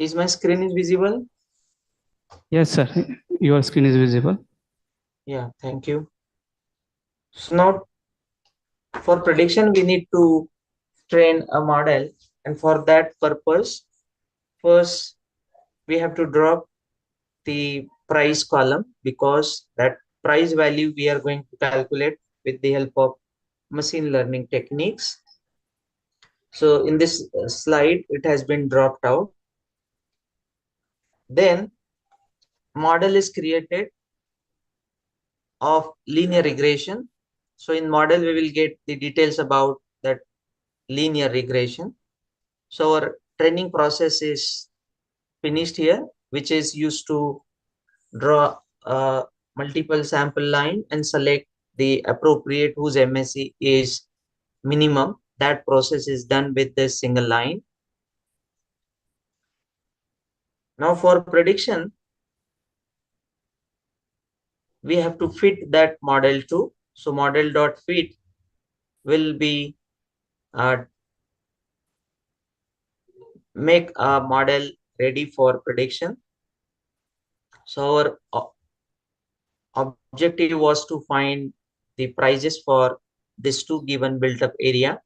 Is my screen is visible? Yes, sir. Your screen is visible. Yeah, thank you. So now for prediction, we need to train a model, and for that purpose, first we have to drop the price column, because that price value we are going to calculate with the help of machine learning techniques. So in this slide, it has been dropped out. Then model is created of linear regression. So in model, we will get the details about that linear regression. So our training process is finished here, which is used to draw a multiple sample line and select the appropriate whose MSE is minimum. That process is done with this single line. Now for prediction, we have to fit that model too. So model.fit will be make a model ready for prediction. So our objective was to find the prices for these two given built-up area.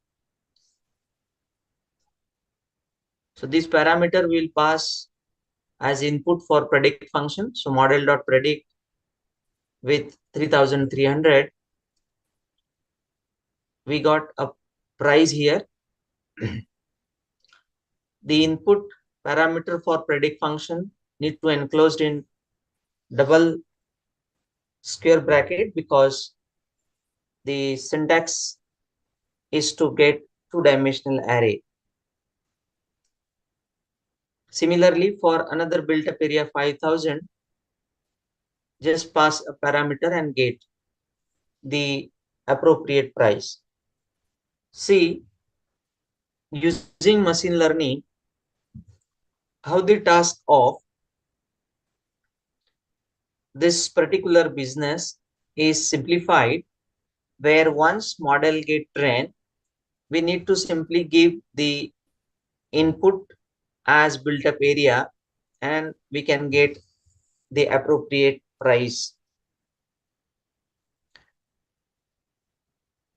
So this parameter will pass as input for predict function. So model.predict with 3300. We got a price here. The input parameter for predict function need to enclosed in double square bracket, because the syntax is to get two-dimensional array. Similarly, for another built-up area 5000, just pass a parameter and get the appropriate price. See, using machine learning, how the task of this particular business is simplified, where once model get trained, we need to simply give the input as built up area and we can get the appropriate price.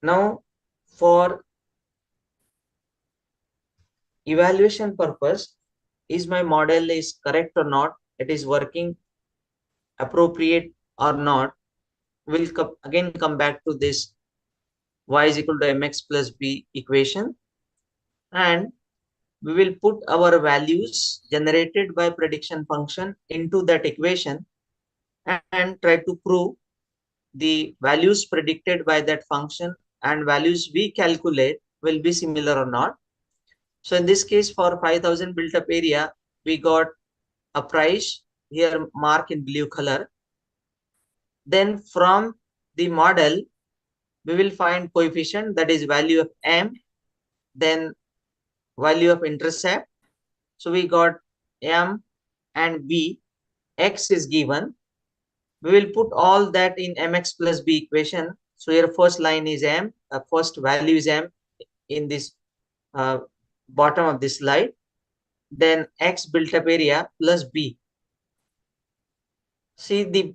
Now for evaluation purpose, is my model is correct or not, it is working appropriate or not, we'll again come back to this y is equal to mx plus b equation, and we will put our values generated by prediction function into that equation and try to prove the values predicted by that function and values we calculate will be similar or not. So in this case, for 5,000 built up area, we got a price here marked in blue color. Then from the model, we will find coefficient, that is value of M, then value of intercept. So we got M and B, X is given. We will put all that in mx plus b equation. So your first line is M, first value is M in this bottom of this slide. Then X built up area plus B. See, the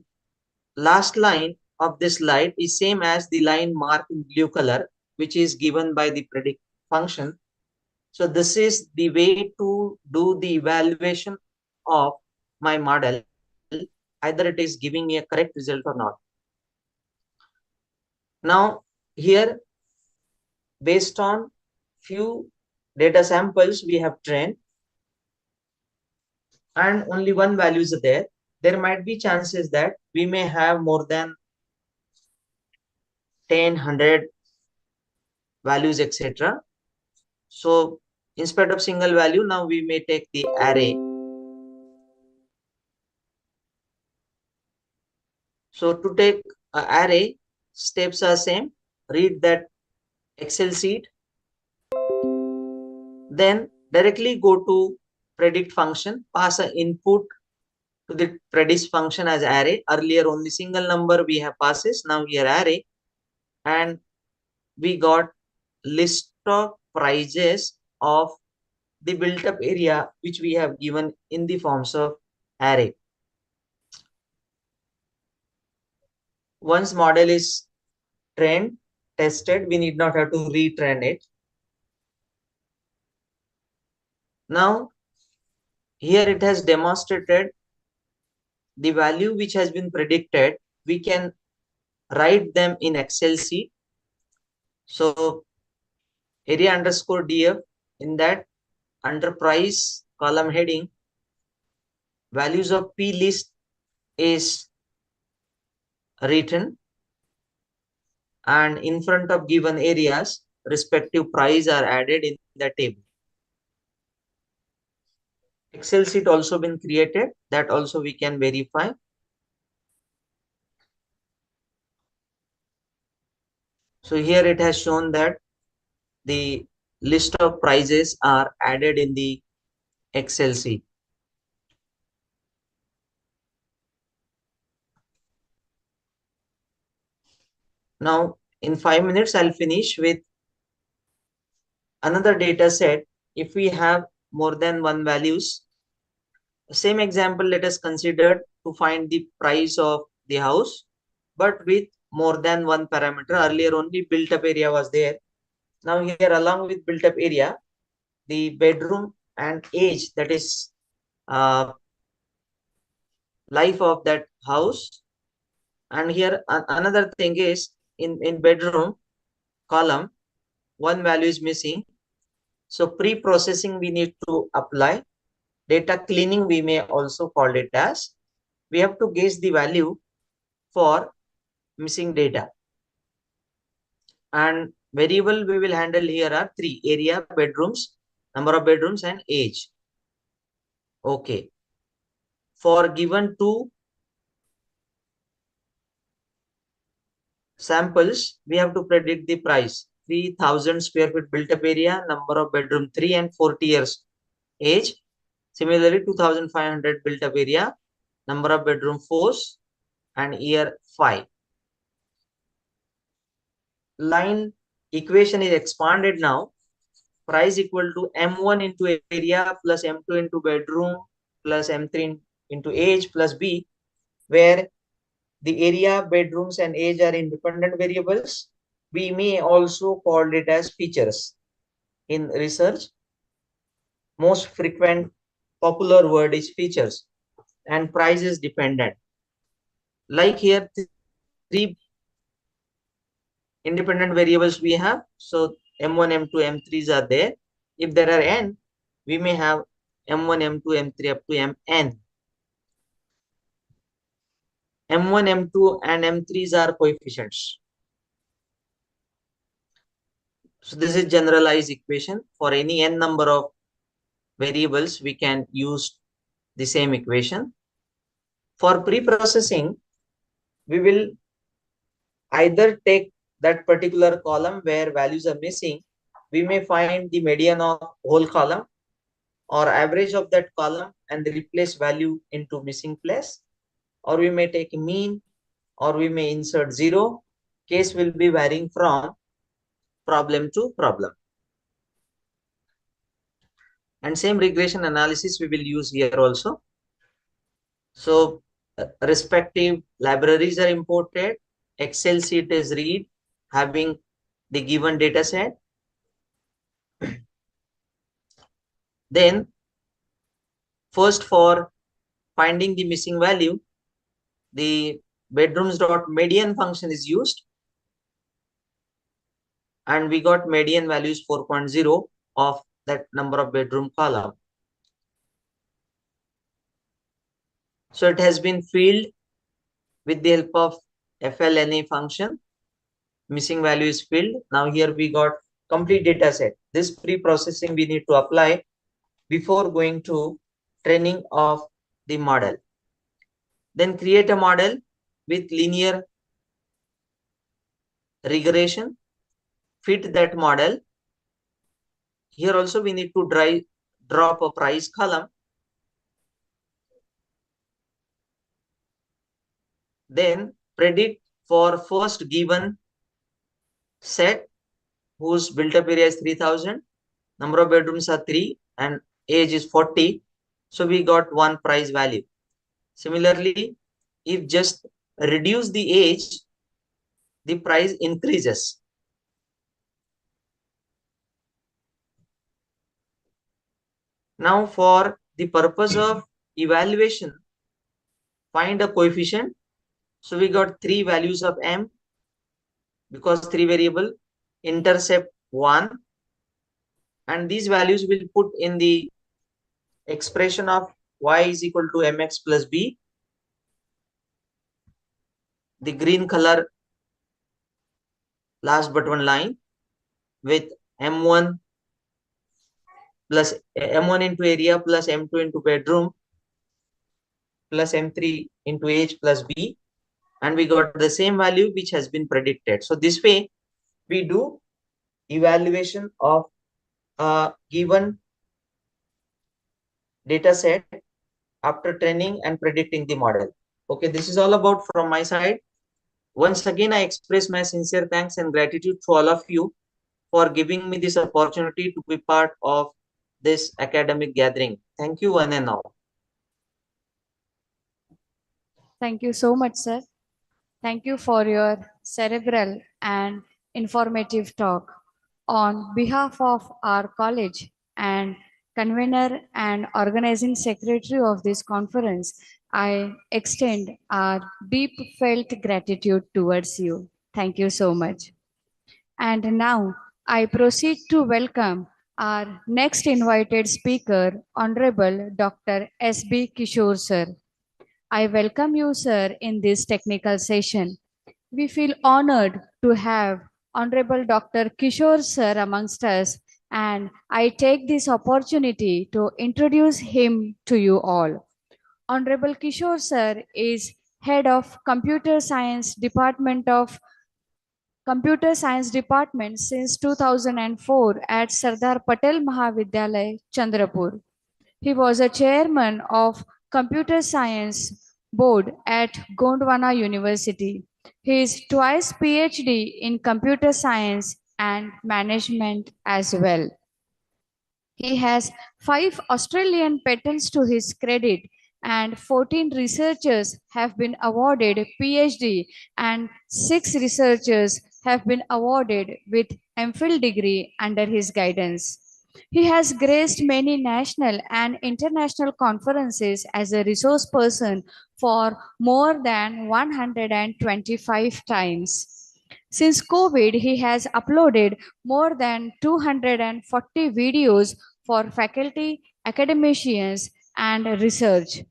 last line of this slide is same as the line marked in blue color, which is given by the predict function. So this is the way to do the evaluation of my model, either it is giving me a correct result or not. Now here, based on few data samples we have trained and only one value is there, there might be chances that we may have more than 10, 100 values, etc. So instead of single value, now we may take the array. So to take an array, steps are same. Read that Excel sheet. Then directly go to predict function, pass an input to the predict function as array. Earlier only single number we have passes, now here array. And we got list of prices of the built up area which we have given in the forms of array. Once model is trained, tested, we need not have to retrain it. Now here it has demonstrated the value which has been predicted. We can write them in Excel sheet. So area underscore df, in that under price column heading, values of p list is written, and in front of given areas respective price are added in the table. Excel sheet also been created, that also we can verify. So here it has shown that the list of prices are added in the Excel sheet. Now in 5 minutes, I'll finish with another data set. If we have more than one values, same example, let us consider to find the price of the house, but with more than one parameter. Earlier only built up area was there. Now here, along with built up area, the bedroom and age, that is life of that house. And here another thing is in bedroom column, one value is missing. So pre-processing we need to apply. Data cleaning we may also call it as. We have to guess the value for missing data. And variable we will handle here are 3: area, bedrooms, number of bedrooms, and age. Okay. For given 2 samples, we have to predict the price. 3,000 square feet built up area, number of bedroom 3, and 40 years age. Similarly, 2,500 built up area, number of bedroom 4, and year 5. Line equation is expanded now. Price equal to M1 into area plus M2 into bedroom plus M3 into age plus B, where the area, bedrooms, and age are independent variables. We may also call it as features. In research, most frequent popular word is features, and price is dependent. Like here, 3 independent variables we have. So M1, M2, M3s are there. If there are n, we may have M1, M2, M3 up to Mn. M1, M2 and M3s are coefficients. So this is generalized equation. For any n number of variables, we can use the same equation. For pre-processing, we will either take that particular column where values are missing. We may find the median of whole column or average of that column and replace value into missing place, or we may take mean, or we may insert 0. Case will be varying from problem to problem. And same regression analysis we will use here also. So respective libraries are imported. Excel sheet is read having the given data set. Then first, for finding the missing value, the bedrooms.median function is used, and we got median values 4.0 of that number of bedroom column. So it has been filled with the help of FLNA function. Missing value is filled. Now here we got complete data set. This pre-processing we need to apply before going to training of the model. Then create a model with linear regression, fit that model. Here also we need to drop a price column. Then predict for first given set whose built-up area is 3000, number of bedrooms are 3 and age is 40. So we got one price value. Similarly, if just reduce the age, the price increases. Now for the purpose of evaluation, find a coefficient. So we got 3 values of M because 3 variable, intercept 1, and these values will put in the expression of y is equal to mx plus b. The green color last but one line with M1 plus M1 into area plus M2 into bedroom plus M3 into age plus b, and we got the same value which has been predicted. So this way we do evaluation of a given data set after training and predicting the model. Okay, this is all about from my side. Once again, I express my sincere thanks and gratitude to all of you for giving me this opportunity to be part of this academic gathering. Thank you one and all. Thank you so much, sir. Thank you for your cerebral and informative talk. On behalf of our college and convener and organizing secretary of this conference, I extend our deep felt gratitude towards you. Thank you so much. And now I proceed to welcome our next invited speaker, Honorable Dr. S.B. Kishore, sir. I welcome you, sir, in this technical session. We feel honored to have Honorable Dr. Kishore, sir, amongst us, and I take this opportunity to introduce him to you all. Honorable Kishore, sir, is Head of Computer Science Department since 2004 at Sardar Patel Mahavidyalaya, Chandrapur. He was a chairman of Computer Science Board at Gondwana University. He is twice PhD in Computer Science and Management as well. He has 5 Australian patents to his credit, and 14 researchers have been awarded PhD and 6 researchers have been awarded with MPhil degree under his guidance. He has graced many national and international conferences as a resource person for more than 125 times. Since COVID, he has uploaded more than 240 videos for faculty, academicians, and research.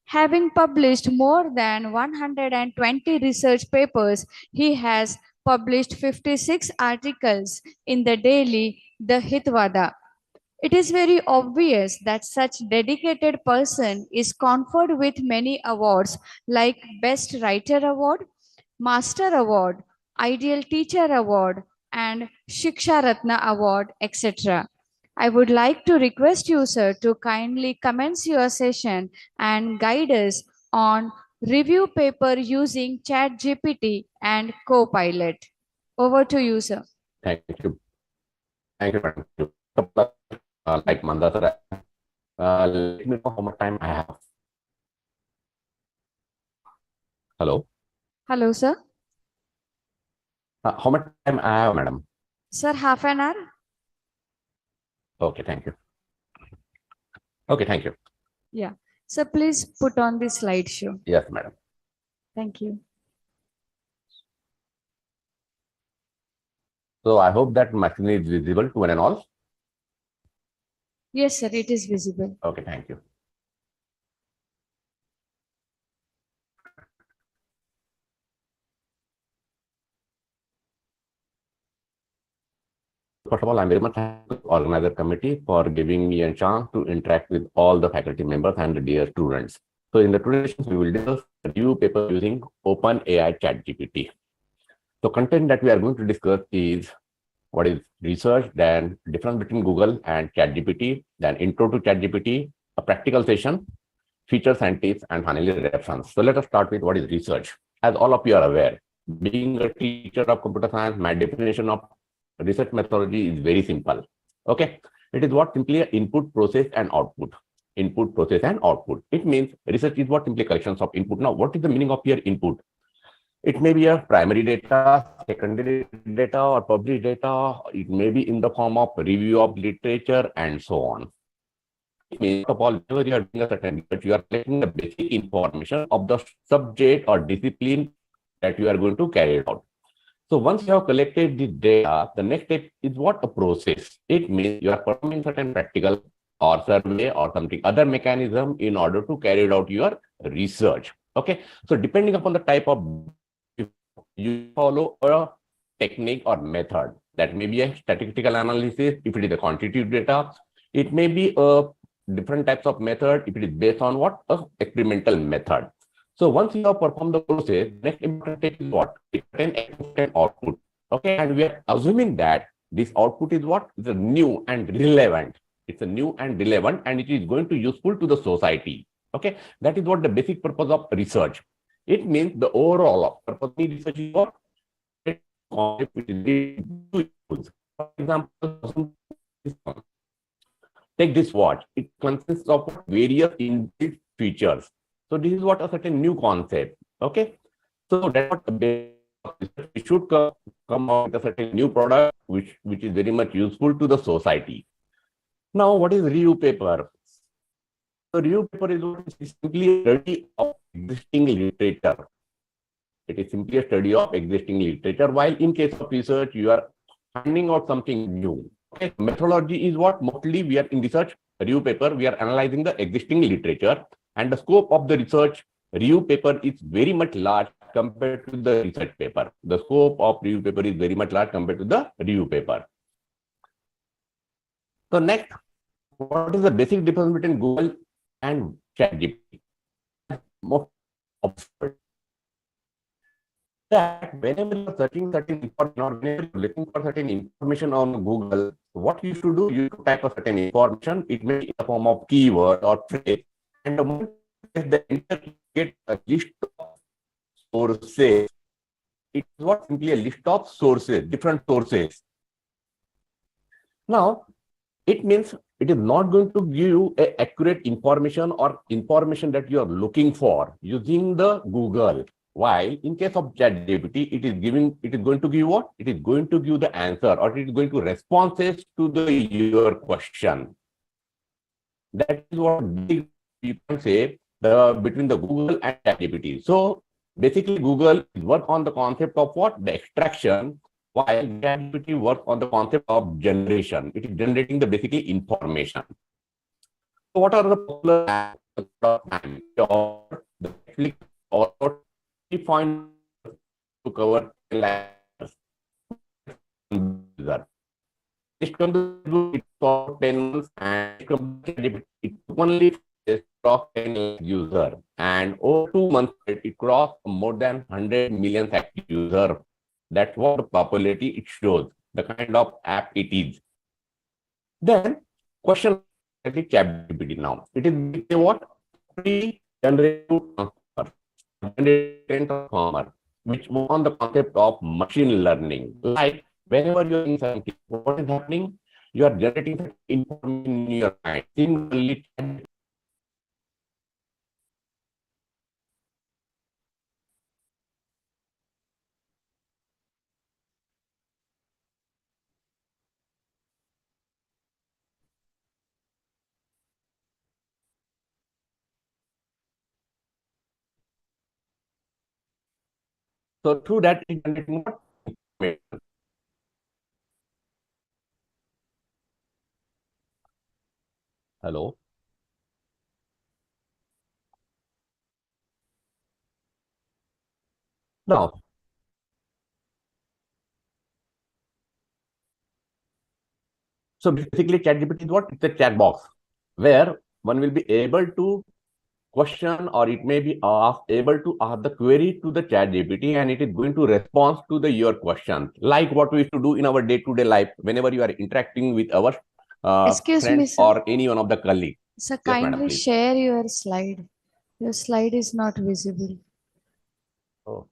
Having published more than 120 research papers, he has published 56 articles in the daily The Hitvada. It is very obvious that such dedicated person is conferred with many awards like Best Writer Award, Master Award, Ideal Teacher Award, and Shiksha Ratna Award, etc. I would like to request you, sir, to kindly commence your session and guide us on review paper using ChatGPT and Copilot. Over to you, sir. Thank you. Thank you, madam. Like Mandasara, let me know how much time I have. Hello. Hello, sir. How much time I have, madam? Sir, half an hour. Okay, thank you. Okay, thank you. Yeah. So please put on the slideshow. Yes, madam. Thank you. So I hope that my screen is visible to one and all. Yes, sir, it is visible. Okay, thank you. First of all, I'm very much thankful to the organizer committee for giving me a chance to interact with all the faculty members and the dear students. So in the today's session, we will discuss a review paper using OpenAI ChatGPT. The content that we are going to discuss is what is research, then difference between Google and ChatGPT, then intro to ChatGPT, a practical session, features and tips, and finally reference. So let us start with what is research. As all of you are aware, being a teacher of computer science, my definition of research methodology is very simple. Okay, it is what simply input, process, and output. Input, process, and output. It means research is what simply collections of input. Now, what is the meaning of your input? It may be a primary data, secondary data, or published data. It may be in the form of review of literature and so on. It means, of all, whenever you are doing a certain research, you are collecting the basic information of the subject or discipline that you are going to carry out. So once you have collected the data, the next step is what? A process. It means you are performing certain practical or survey or something other mechanism in order to carry out your research. Okay. So depending upon the type of, you follow a technique or method. That may be a statistical analysis if it is a quantitative data. It may be a different types of method if it is based on what? A experimental method. So once you have performed the process, next important step is what? An output. Okay, and we are assuming that this output is what? It's a new and relevant. It's a new and relevant, and it is going to be useful to the society. Okay, that is what the basic purpose of research. It means the overall purpose of research is what? For example, take this watch. It consists of various inbuilt features. So this is what a certain new concept. Okay, so that's what we should come out with a certain new product which is very much useful to the society. Now, what is review paper? The review paper is simply a study of existing literature. It is simply a study of existing literature. While in case of research, you are finding out something new. Okay, methodology is what? Mostly we are in research review paper. We are analyzing the existing literature. And the scope of the research review paper is very much large compared to the research paper. The scope of review paper is very much large compared to the review paper. So next, what is the basic difference between Google and ChatGPT? That whenever you are searching certain information or whenever you are looking for certain information on Google, what you should do, you type a certain information. It may be in the form of keyword or phrase. And the moment the internet get a list of sources, it is what? Simply a list of sources, different sources. Now, it means it is not going to give you accurate information or information that you are looking for using the Google. While in case of ChatGPT, it is going to give what? It is going to give the answer, or it is going to responses to your question. That is what you can say between the Google and ChatGPT. So basically, Google work on the concept of what? The extraction while ChatGPT works on the concept of generation. It is generating the basically information. So what are the popular apps or the Netflix or find to cover this company for 10 months and it only crossed 10 user, and over 2 months it crossed more than 100 million active user. That's what the popularity it shows, the kind of app it is. Then question ChatGPT now. It is what? Pre-generative transformer, which on the concept of machine learning. Like whenever you're in something, what is happening? You are generating information in your mind. Similarly, so through that, it generating what information. Hello. Now, so basically, ChatGPT is what? It's a chat box where one will be able to question, or it may be able to ask the query to the ChatGPT, and it is going to respond to your questions, like what we used to do in our day-to-day life whenever you are interacting with our Excuse me, friends sir. or any one of the colleagues. So Yes, madam, kindly please. share your slide. Your slide is not visible. Oh,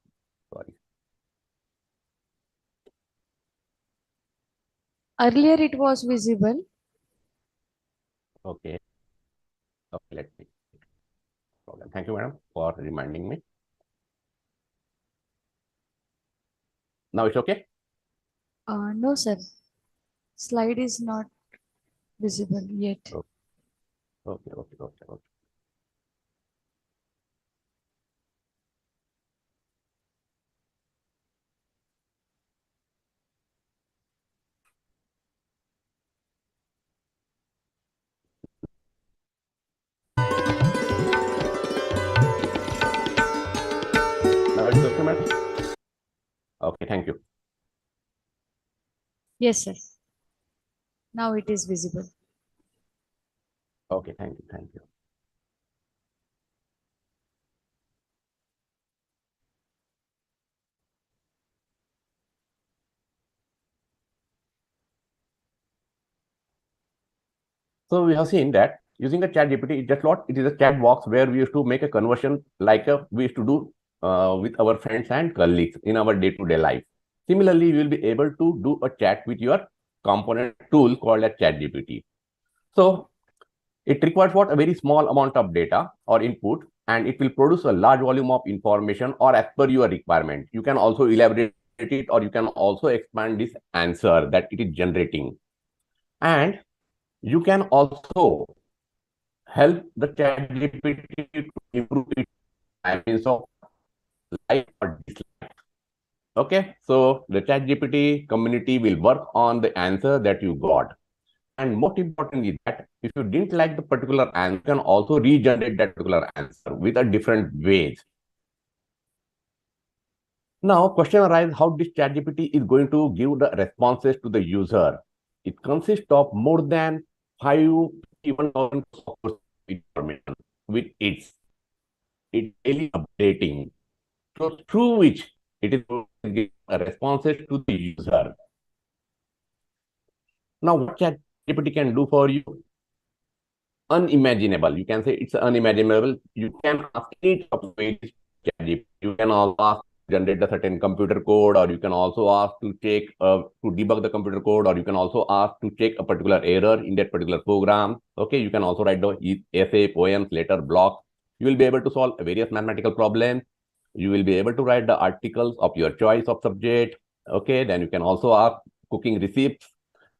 sorry. Earlier it was visible. Okay. Okay, let me. Thank you, madam, for reminding me. Now it's okay? No, sir. Slide is not visible yet. Okay. Now it's okay, madam? Okay, thank you. Yes, sir. Now it is visible. Okay, thank you. So we have seen that using a chat GPT, it is a chat box where we used to make a conversion like we used to do with our friends and colleagues in our day-to-day life. Similarly, you will be able to do a chat with your component tool called a chat GPT. So it requires what? A very small amount of data or input, and it will produce a large volume of information or as per your requirement. You can also elaborate it, or you can also expand this answer that it is generating. And you can also help the ChatGPT to improve its times of like or dislike. Okay, so the ChatGPT community will work on the answer that you got. And most importantly, that if you didn't like the particular answer, you can also regenerate that particular answer with a different ways. Now, question arises how this ChatGPT is going to give the responses to the user. It consists of more than 5,000 information with its daily updating. So through which it is going to give responses to the user. Now, what ChatGPT can do for you? Unimaginable. You can say it's unimaginable. You can ask any type of queries. You can also ask to generate a certain computer code, or you can also ask to check to debug the computer code, or you can also ask to check a particular error in that particular program. Okay, you can also write the essay, poems, letter, blocks. You will be able to solve various mathematical problems. You will be able to write the articles of your choice of subject. Okay, then you can also ask cooking recipes.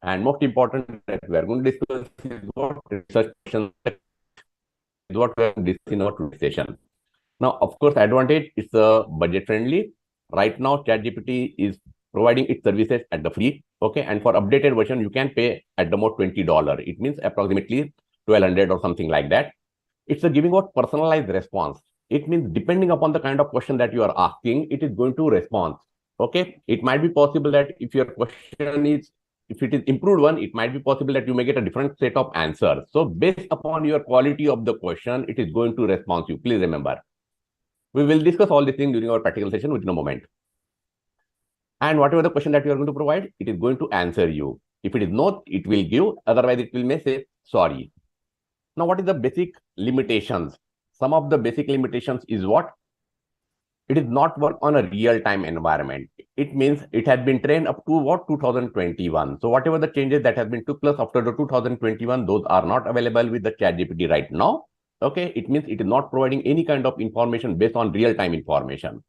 And most important that we are going to discuss is what research questions is what we are discussing in our session. Now, of course, advantage is budget friendly. Right now, ChatGPT is providing its services at the free. Okay, and for updated version, you can pay at the most $20. It means approximately 1,200 or something like that. It's a giving out personalized response. It means depending upon the kind of question that you are asking, it is going to respond. Okay, it might be possible that if your question is, if it is improved one, it might be possible that you may get a different set of answers. So based upon your quality of the question, it is going to respond you. Please remember. We will discuss all these things during our practical session within a moment. And whatever the question that you are going to provide, it is going to answer you. If it is not, it will give. Otherwise, it will may say sorry. Now, what is the basic limitations? Some of the basic limitations is what? It is not work on a real-time environment. It means it has been trained up to what? 2021. So whatever the changes that have been took place after the 2021, those are not available with the ChatGPT right now. Okay, it means it is not providing any kind of information based on real-time information.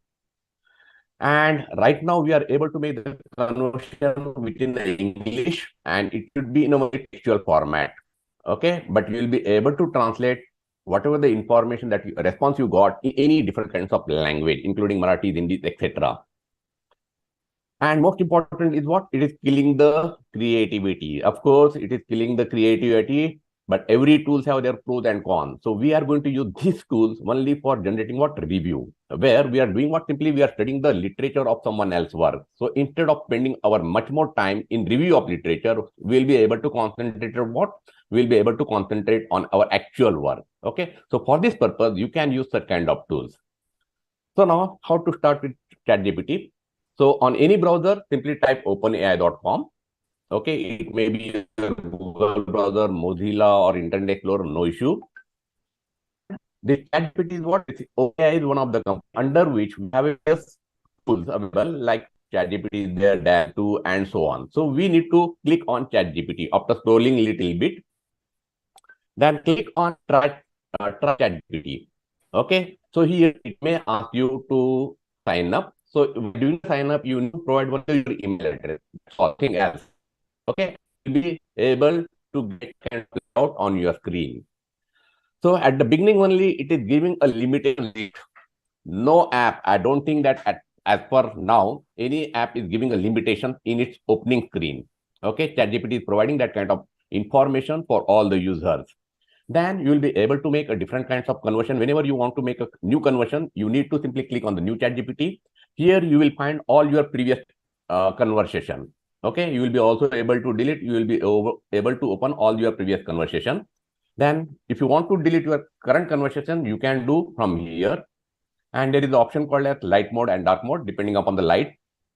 And right now we are able to make the conversion within the English, and it should be in a textual format. Okay, but you will be able to translate whatever the information that response you got in any different kinds of language, including Marathi, Hindi, etc. And most important is what? It is killing the creativity. Of course, it is killing the creativity, but every tools have their pros and cons. So we are going to use these tools only for generating what? Review, where we are doing what? Simply we are studying the literature of someone else's work. So instead of spending our much more time in review of literature, we'll be able to concentrate on what? We'll be able to concentrate on our actual work. Okay. So for this purpose, you can use such kind of tools. So now how to start with ChatGPT? So on any browser, simply type openai.com. Okay, it may be Google browser, Mozilla, or Internet Explorer, no issue. The ChatGPT is what? OpenAI is one of the companies under which we have various tools available, like ChatGPT is there, DAN2, and so on. So we need to click on ChatGPT after scrolling a little bit. Then click on try ChatGPT. Okay, so here it may ask you to sign up. So during sign up, you need to provide one your email address. Nothing else. Okay, you'll be able to get out on your screen. So at the beginning only, it is giving a limitation. No app. I don't think that as per now, any app is giving a limitation in its opening screen. Okay, ChatGPT is providing that kind of information for all the users. Then you will be able to make a different kinds of conversion. Whenever you want to make a new conversion, you need to simply click on the new ChatGPT. Here you will find all your previous conversation. Okay, you will be also able to delete. You will be able to open all your previous conversation. Then if you want to delete your current conversation, you can do from here. And there is an option called as light mode and dark mode, depending upon the light.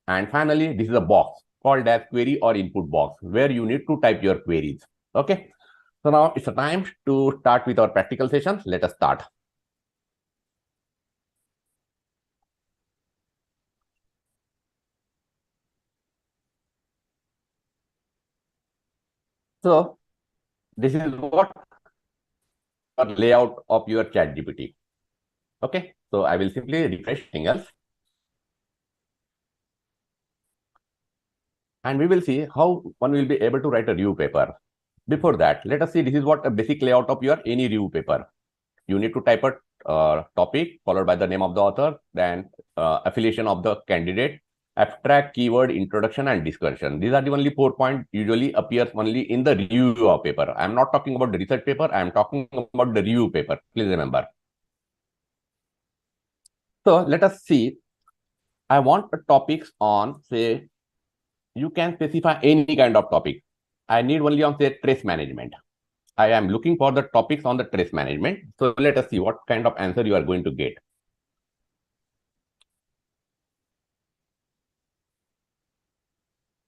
And finally, this is a box called as query or input box, where you need to type your queries. Okay. So now it's a time to start with our practical session. Let us start. So this is what layout of your ChatGPT. Okay, so I will simply refresh things else. And we will see how one will be able to write a review paper. Before that, let us see this is what a basic layout of your any review paper. You need to type a topic followed by the name of the author, then affiliation of the candidate, abstract, keyword, introduction, and discussion. These are the only 4 points usually appears only in the review of paper. I am not talking about the research paper. I am talking about the review paper. Please remember. So let us see. I want topics on, say, you can specify any kind of topic. I need only on, say, trace management. I am looking for the topics on the trace management. So let us see what kind of answer you are going to get.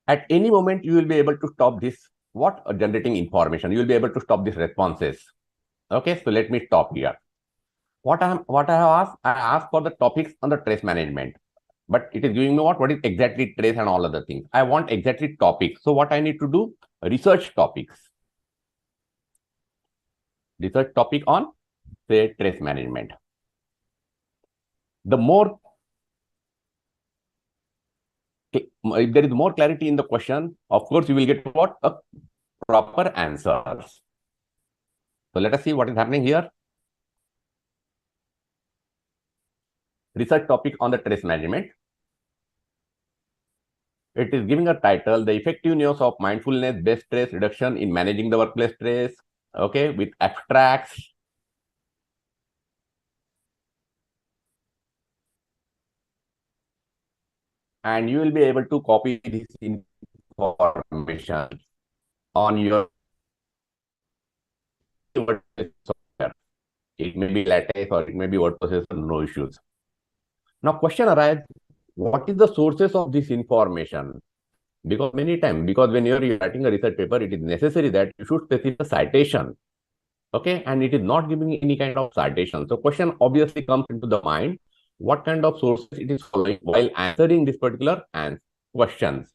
At any moment, you will be able to stop this, generating information. You will be able to stop these responses. Okay, so let me stop here. What I have asked, I asked for the topics on the trace management. But it is giving me what is exactly trace and all other things. I want exactly topics. So what I need to do? Research topics. Research topic on, say, trace management. The more, if there is more clarity in the question, of course, you will get what? A proper answers. So let us see what is happening here. Research topic on the trace management. It is giving a title, the effectiveness of mindfulness-based stress reduction in managing the workplace stress, okay, with abstracts. And you will be able to copy this information on your software. It may be LaTeX or it may be word processor, no issues. Now, question arises, what is the sources of this information? Because many times, because when you are writing a research paper, it is necessary that you should specify a citation. Okay, and it is not giving any kind of citation. So question obviously comes into the mind, what kind of sources it is following while answering this particular questions.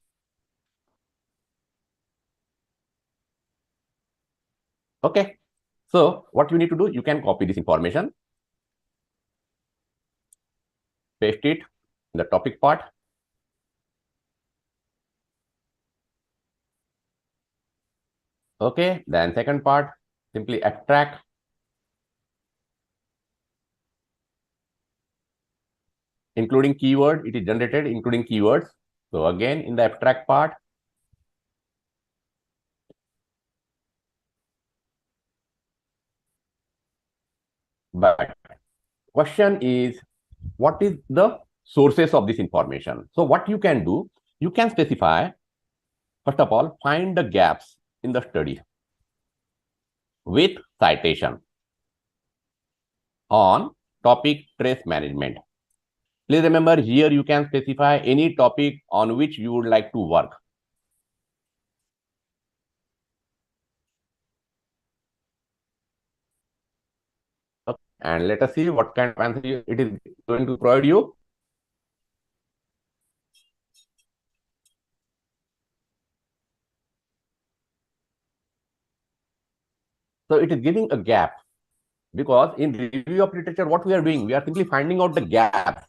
Okay, so what you need to do, you can copy this information, paste it in the topic part. Okay, then second part, simply extract. Including keyword, it is generated including keywords. So again, in the abstract part, but question is, what is the sources of this information? So what you can do, you can specify, first of all, find the gaps in the study with citation on topic stress management. Please remember, here you can specify any topic on which you would like to work. Okay. And let us see what kind of answer it is going to provide you. So it is giving a gap, because in review of literature, what we are doing, we are simply finding out the gaps.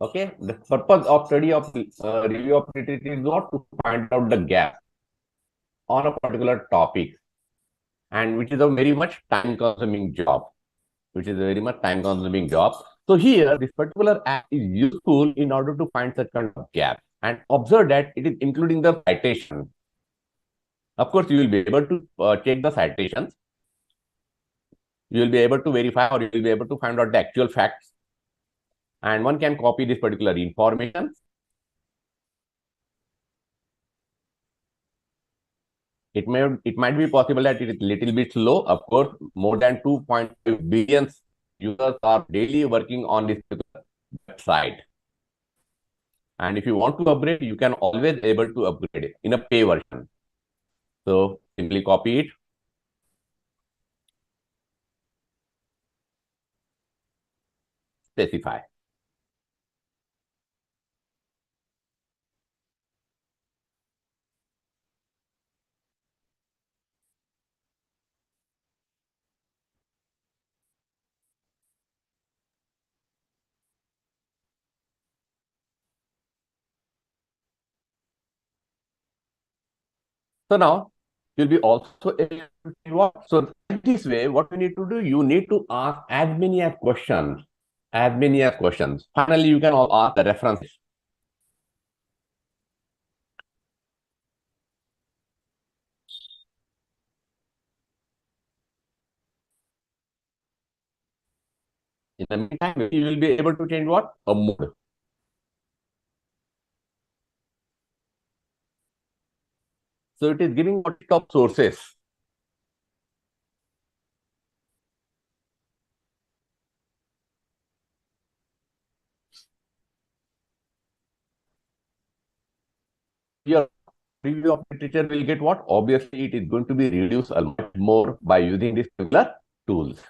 Okay, the purpose of study of review of literature is not to find out the gap on a particular topic, and which is a very much time-consuming job. So here, this particular app is useful in order to find such kind of gap. And observe that it is including the citation. Of course, you will be able to check the citations. You will be able to verify, or you will be able to find out the actual facts. And one can copy this particular information. It might be possible that it is little bit slow. Of course, more than 2.5 billion users are daily working on this website. And if you want to upgrade, you can always able to upgrade it in a pay version. So simply copy it. Specify. So now you'll be also able to what? So this way, what you need to do, you need to ask as many as questions. Finally, you can all ask the references. In the meantime, you will be able to change what? A mode. So it is giving what top sources. Your review of literature will get what? Obviously, it is going to be reduced a lot more by using these particular tools.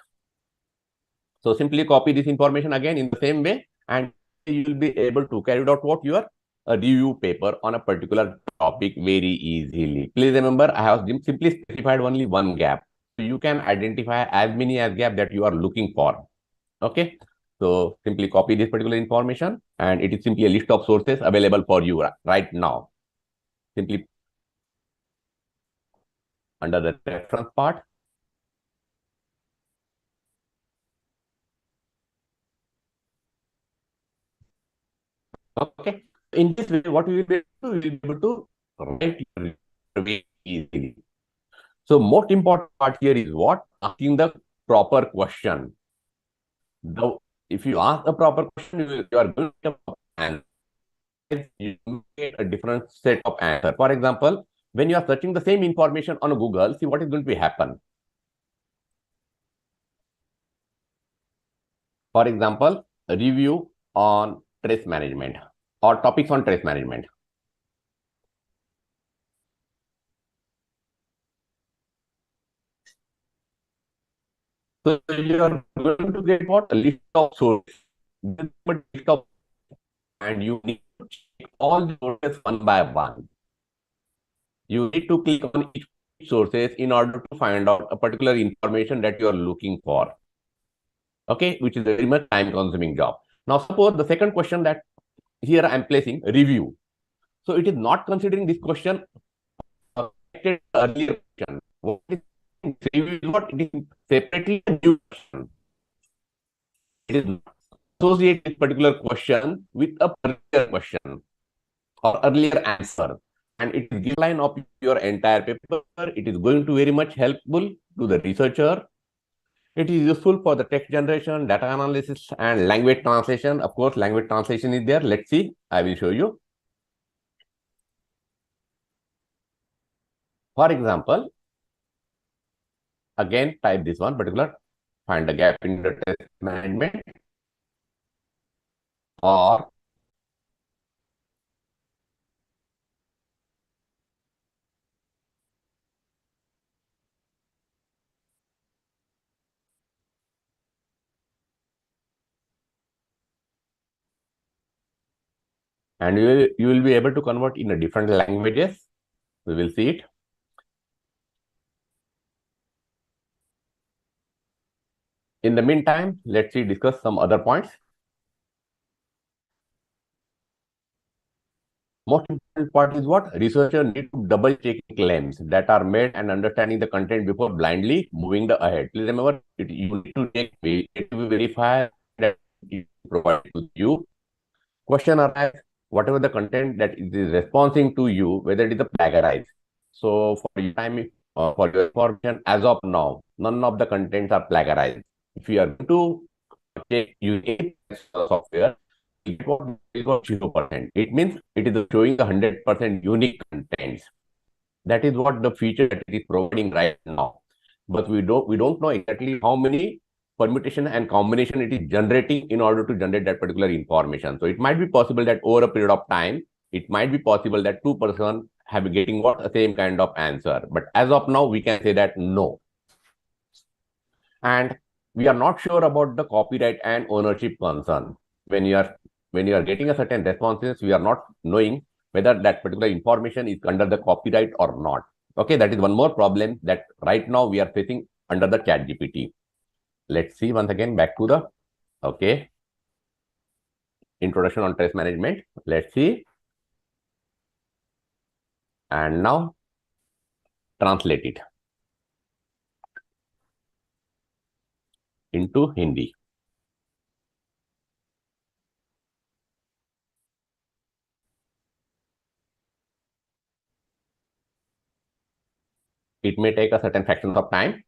So simply copy this information again in the same way, and you will be able to carry out what your review paper on a particular topic very easily. Please remember, I have simply specified only one gap. So you can identify as many as gap that you are looking for. Okay. So simply copy this particular information, and it is simply a list of sources available for you right now. Simply under the reference part. Okay. In this way, what we will be able to write your very easily. So most important part here is what? Asking the proper question. If you ask a proper question, you are going to answer. You get a different set of answer. For example, when you are searching the same information on Google, see what is going to happen. For example, a review on stress management or topics on stress management. So you are going to get what? A list of sources. And you need to check all the sources one by one. You need to click on each sources in order to find out a particular information that you are looking for. Okay, which is a very much time-consuming job. Now, suppose the second question that here I am placing review. So it is not considering this question earlier question. What is review is what? It is separately a new question. It is not associate this particular question with a earlier question or earlier answer. And it is the line of your entire paper. It is going to very much helpful to the researcher. It is useful for the text generation, data analysis, and language translation. Of course, language translation is there. Let's see. I will show you. For example, again, type this one particular, find the gap in the test management, or and you will be able to convert in a different languages. We will see it. In the meantime, let's discuss some other points. Most important part is what? Researchers need to double check claims that are made and understanding the content before blindly moving ahead. Please remember, you need to check, to verify that it is provided to you. Question arises, whatever the content that is responding to you, whether it is a plagiarized. So for your time, for your information, as of now, none of the contents are plagiarized. If you are going to check using software, it is 0%. It means it is showing 100% unique contents. That is what the feature that it is providing right now. But we don't know exactly how many permutation and combination it is generating in order to generate that particular information. So it might be possible that over a period of time, it might be possible that two persons have getting what the same kind of answer. But as of now, we can say that no. And we are not sure about the copyright and ownership concern. When you are getting a certain responses, we are not knowing whether that particular information is under the copyright or not. Okay, that is one more problem that right now we are facing under the ChatGPT. Let's see once again back to the introduction on stress management. Let's see. And now translate it into Hindi. It may take a certain fraction of time.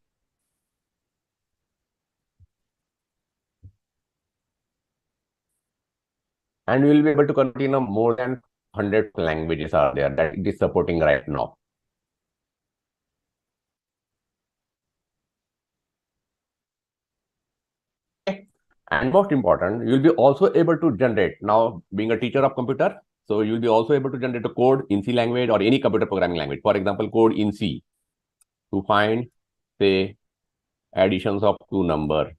And we will be able to convert in more than 100 languages are there that it is supporting right now. And most important, you will be also able to generate, now being a teacher of computer, so you will be also able to generate a code in C language or any computer programming language. For example, code in C to find, say, additions of two numbers.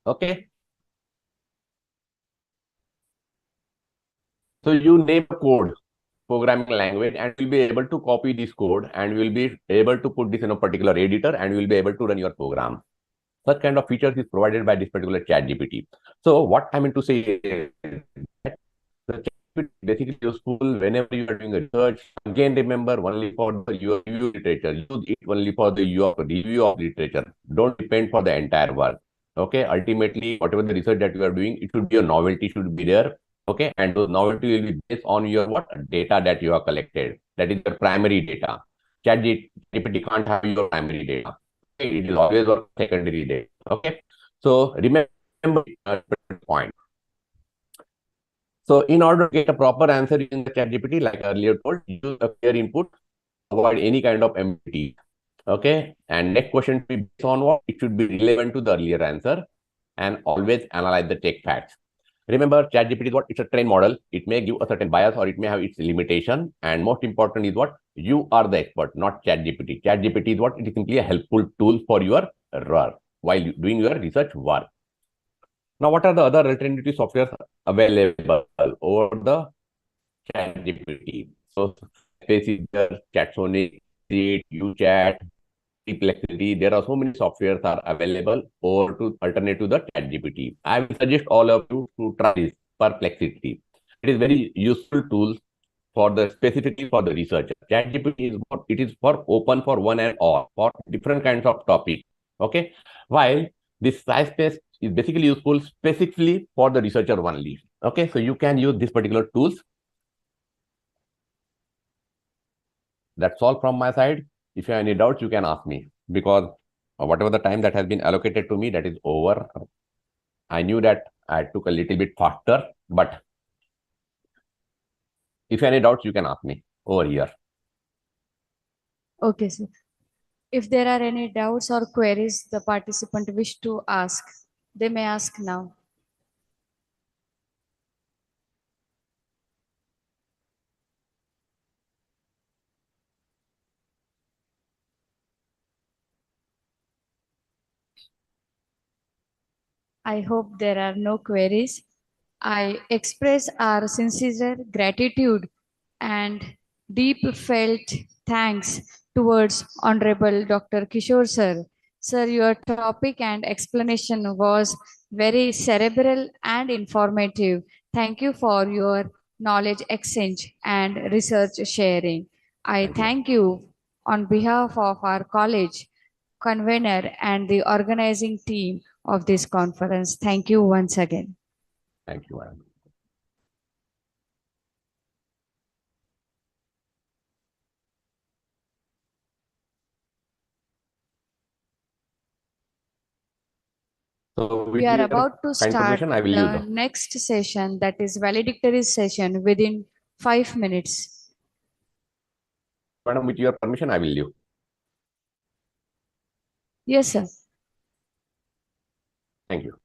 Okay. So you name a code, programming language, and you'll be able to copy this code and will be able to put this in a particular editor and you will be able to run your program. Such kind of features is provided by this particular ChatGPT. So what I mean to say is that the ChatGPT is basically useful whenever you are doing a research. Again, remember only for the your review literature. Use it only for the review of literature. Don't depend for the entire work. Okay. Ultimately, whatever the research that you are doing, it should be a novelty should be there. Okay. And those novelty will be based on your what data that you have collected. That is the primary data. ChatGPT can't have your primary data. Okay? It is always your secondary data. Okay. So remember point. So in order to get a proper answer in the ChatGPT, like earlier told, use a clear input, avoid any kind of ambiguity. Okay. And next question should be based on what? It should be relevant to the earlier answer, and always analyze the take facts. Remember, ChatGPT is what? It's a trained model. It may give a certain bias or it may have its limitation. And most important is what? You are the expert, not ChatGPT. ChatGPT is what? It is simply a helpful tool for your work while doing your research work. Now, what are the other alternative softwares available over the ChatGPT? So, Spaceager, ChatSonic, Create, UChat, Perplexity. There are so many softwares are available or to alternate to the ChatGPT. I will suggest all of you to try this Perplexity. It is very useful tool for the specifically for the researcher. ChatGPT is what it is for open for one and all for different kinds of topics. Okay, while this SciSpace is basically useful specifically for the researcher only. Okay, so you can use this particular tools. That's all from my side. If you have any doubts, you can ask me, because whatever the time that has been allocated to me, that is over. I knew that I took a little bit faster, but if you have any doubts, you can ask me over here. Okay, sir. If there are any doubts or queries the participant wish to ask, they may ask now. I hope there are no queries. I express our sincere gratitude and deep felt thanks towards Honorable Dr. Kishore sir. Sir, your topic and explanation was very cerebral and informative. Thank you for your knowledge exchange and research sharing. I thank you on behalf of our college, convener, and the organizing team of this conference. Thank you once again. Thank you, madam. So We are about to start I will the use next session, that is valedictory session, within 5 minutes. Madam, with your permission, I will leave. Yes, sir. Thank you.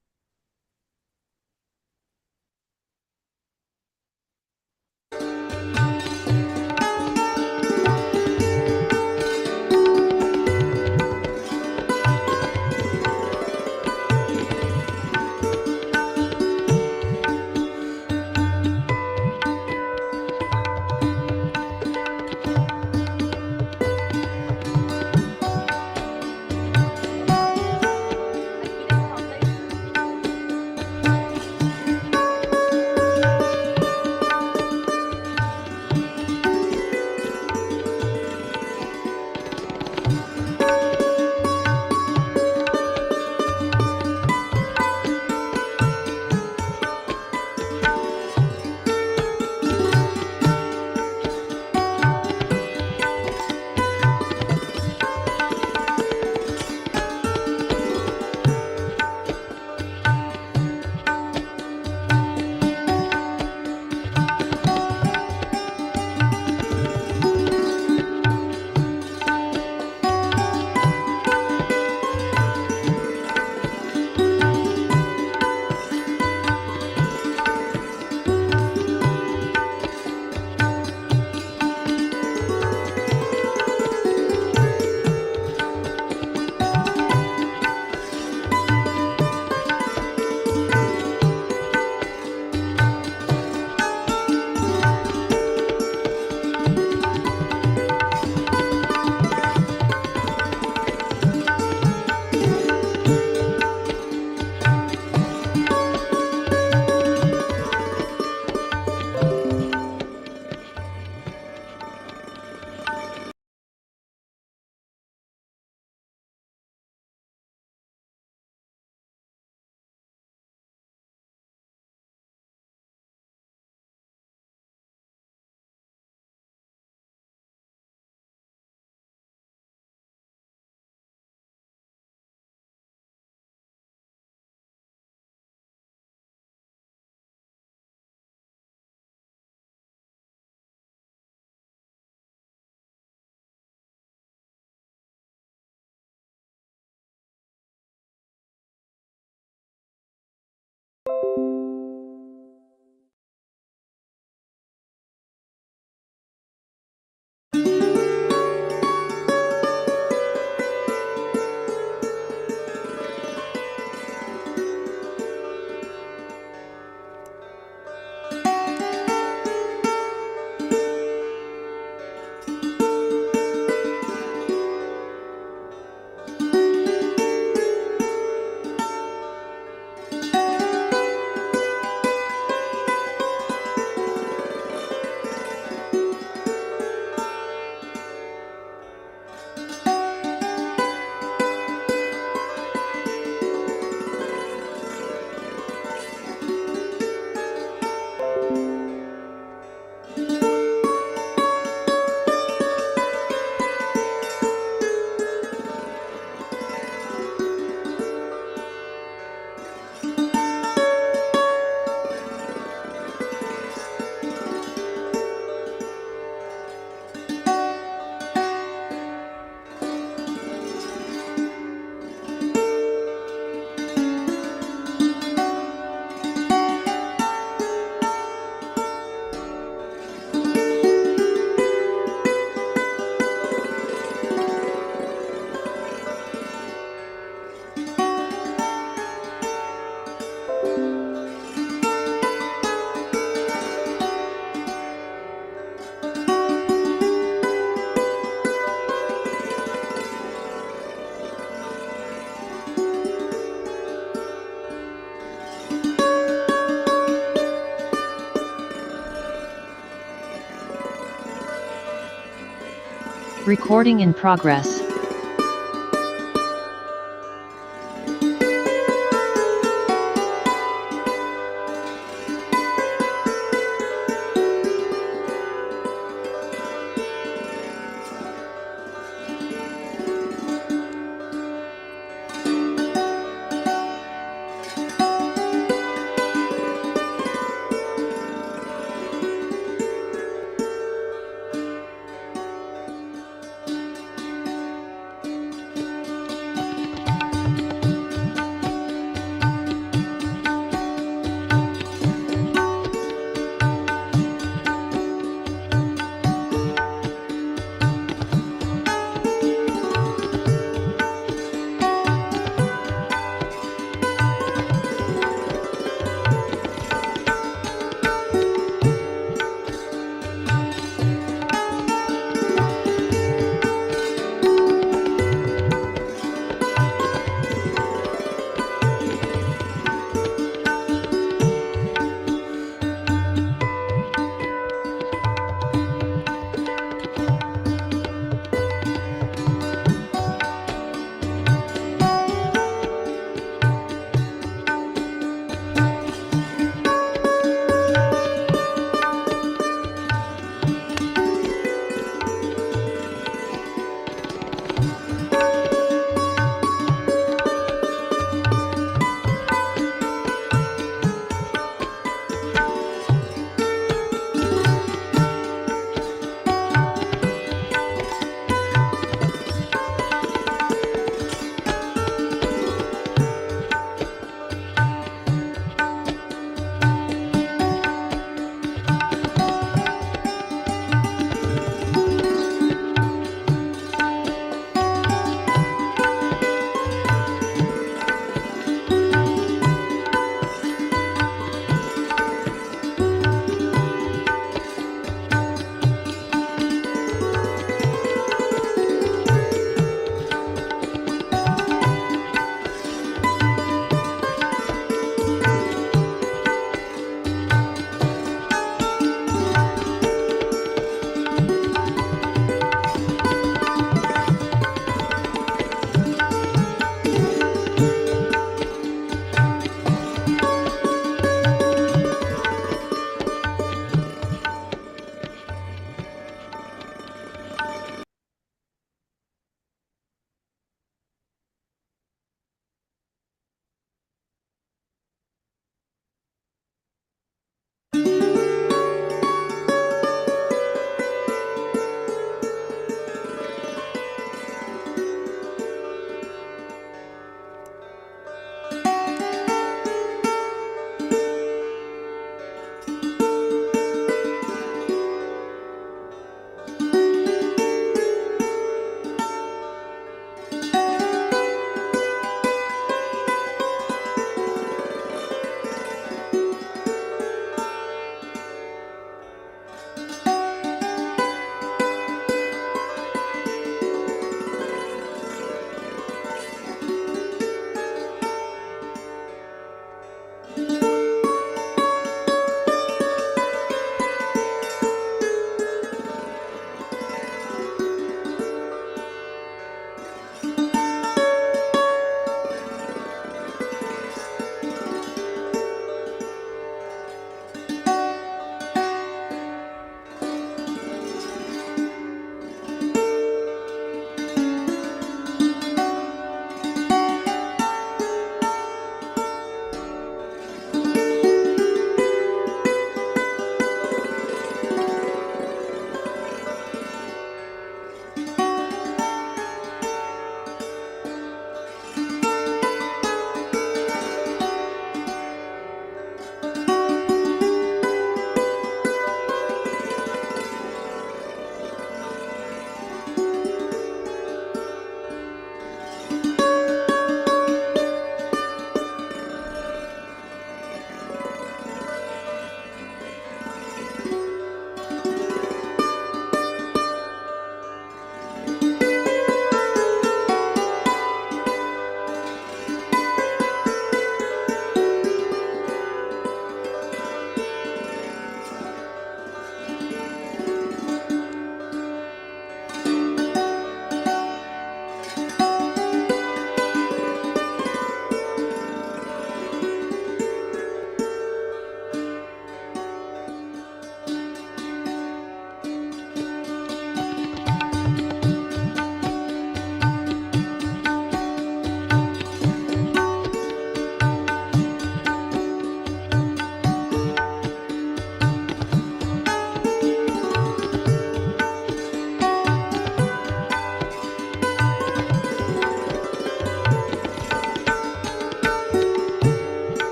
Recording in progress.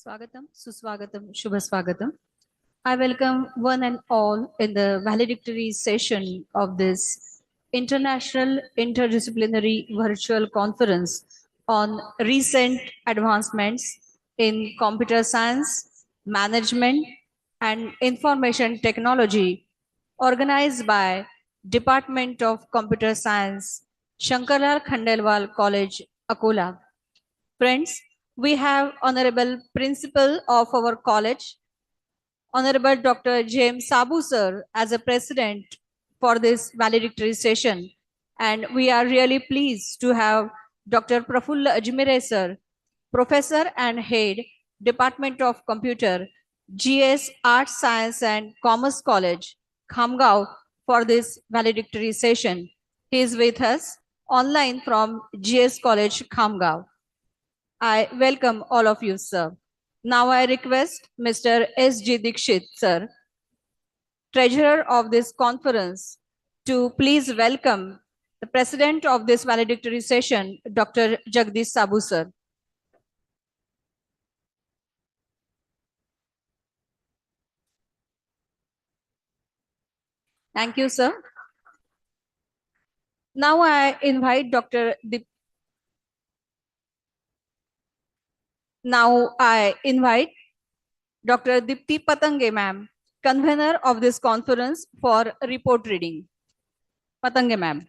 Swagatam, Suswagatam, Shubhaswagatam. I welcome one and all in the valedictory session of this International Interdisciplinary Virtual Conference on recent advancements in computer science, management, and information technology, organized by Department of Computer Science, Shankarlal Khandelwal College, Akola. Friends, we have Honorable Principal of our college, Honorable Dr. James Sabu sir, as a president for this valedictory session. And we are really pleased to have Dr. Prafulla Ajmire sir, Professor and Head, Department of Computer, GS Arts, Science and Commerce College, Khamgaon, for this valedictory session. He is with us online from GS College, Khamgaon. I welcome all of you, sir. Now I request Mr. S.G. Dikshit, sir, treasurer of this conference, to please welcome the president of this valedictory session, Dr. Jagdish Sabu, sir. Thank you, sir. Now I invite Dr. Dr. Dipti Patange, ma'am, convener of this conference, for report reading. Patange, ma'am.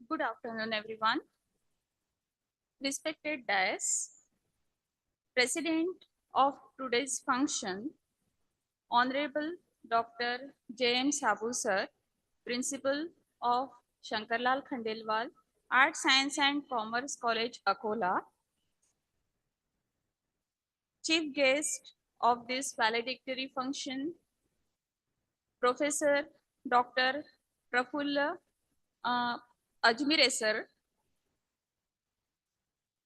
Good afternoon, everyone. Respected dais, President of today's function, Honorable Dr. J.M. Sabu sir, Principal of Shankarlal Khandelwal Arts, Science and Commerce College, Akola, Chief Guest of this valedictory function, Professor Dr. Prafulla Ajmire sir,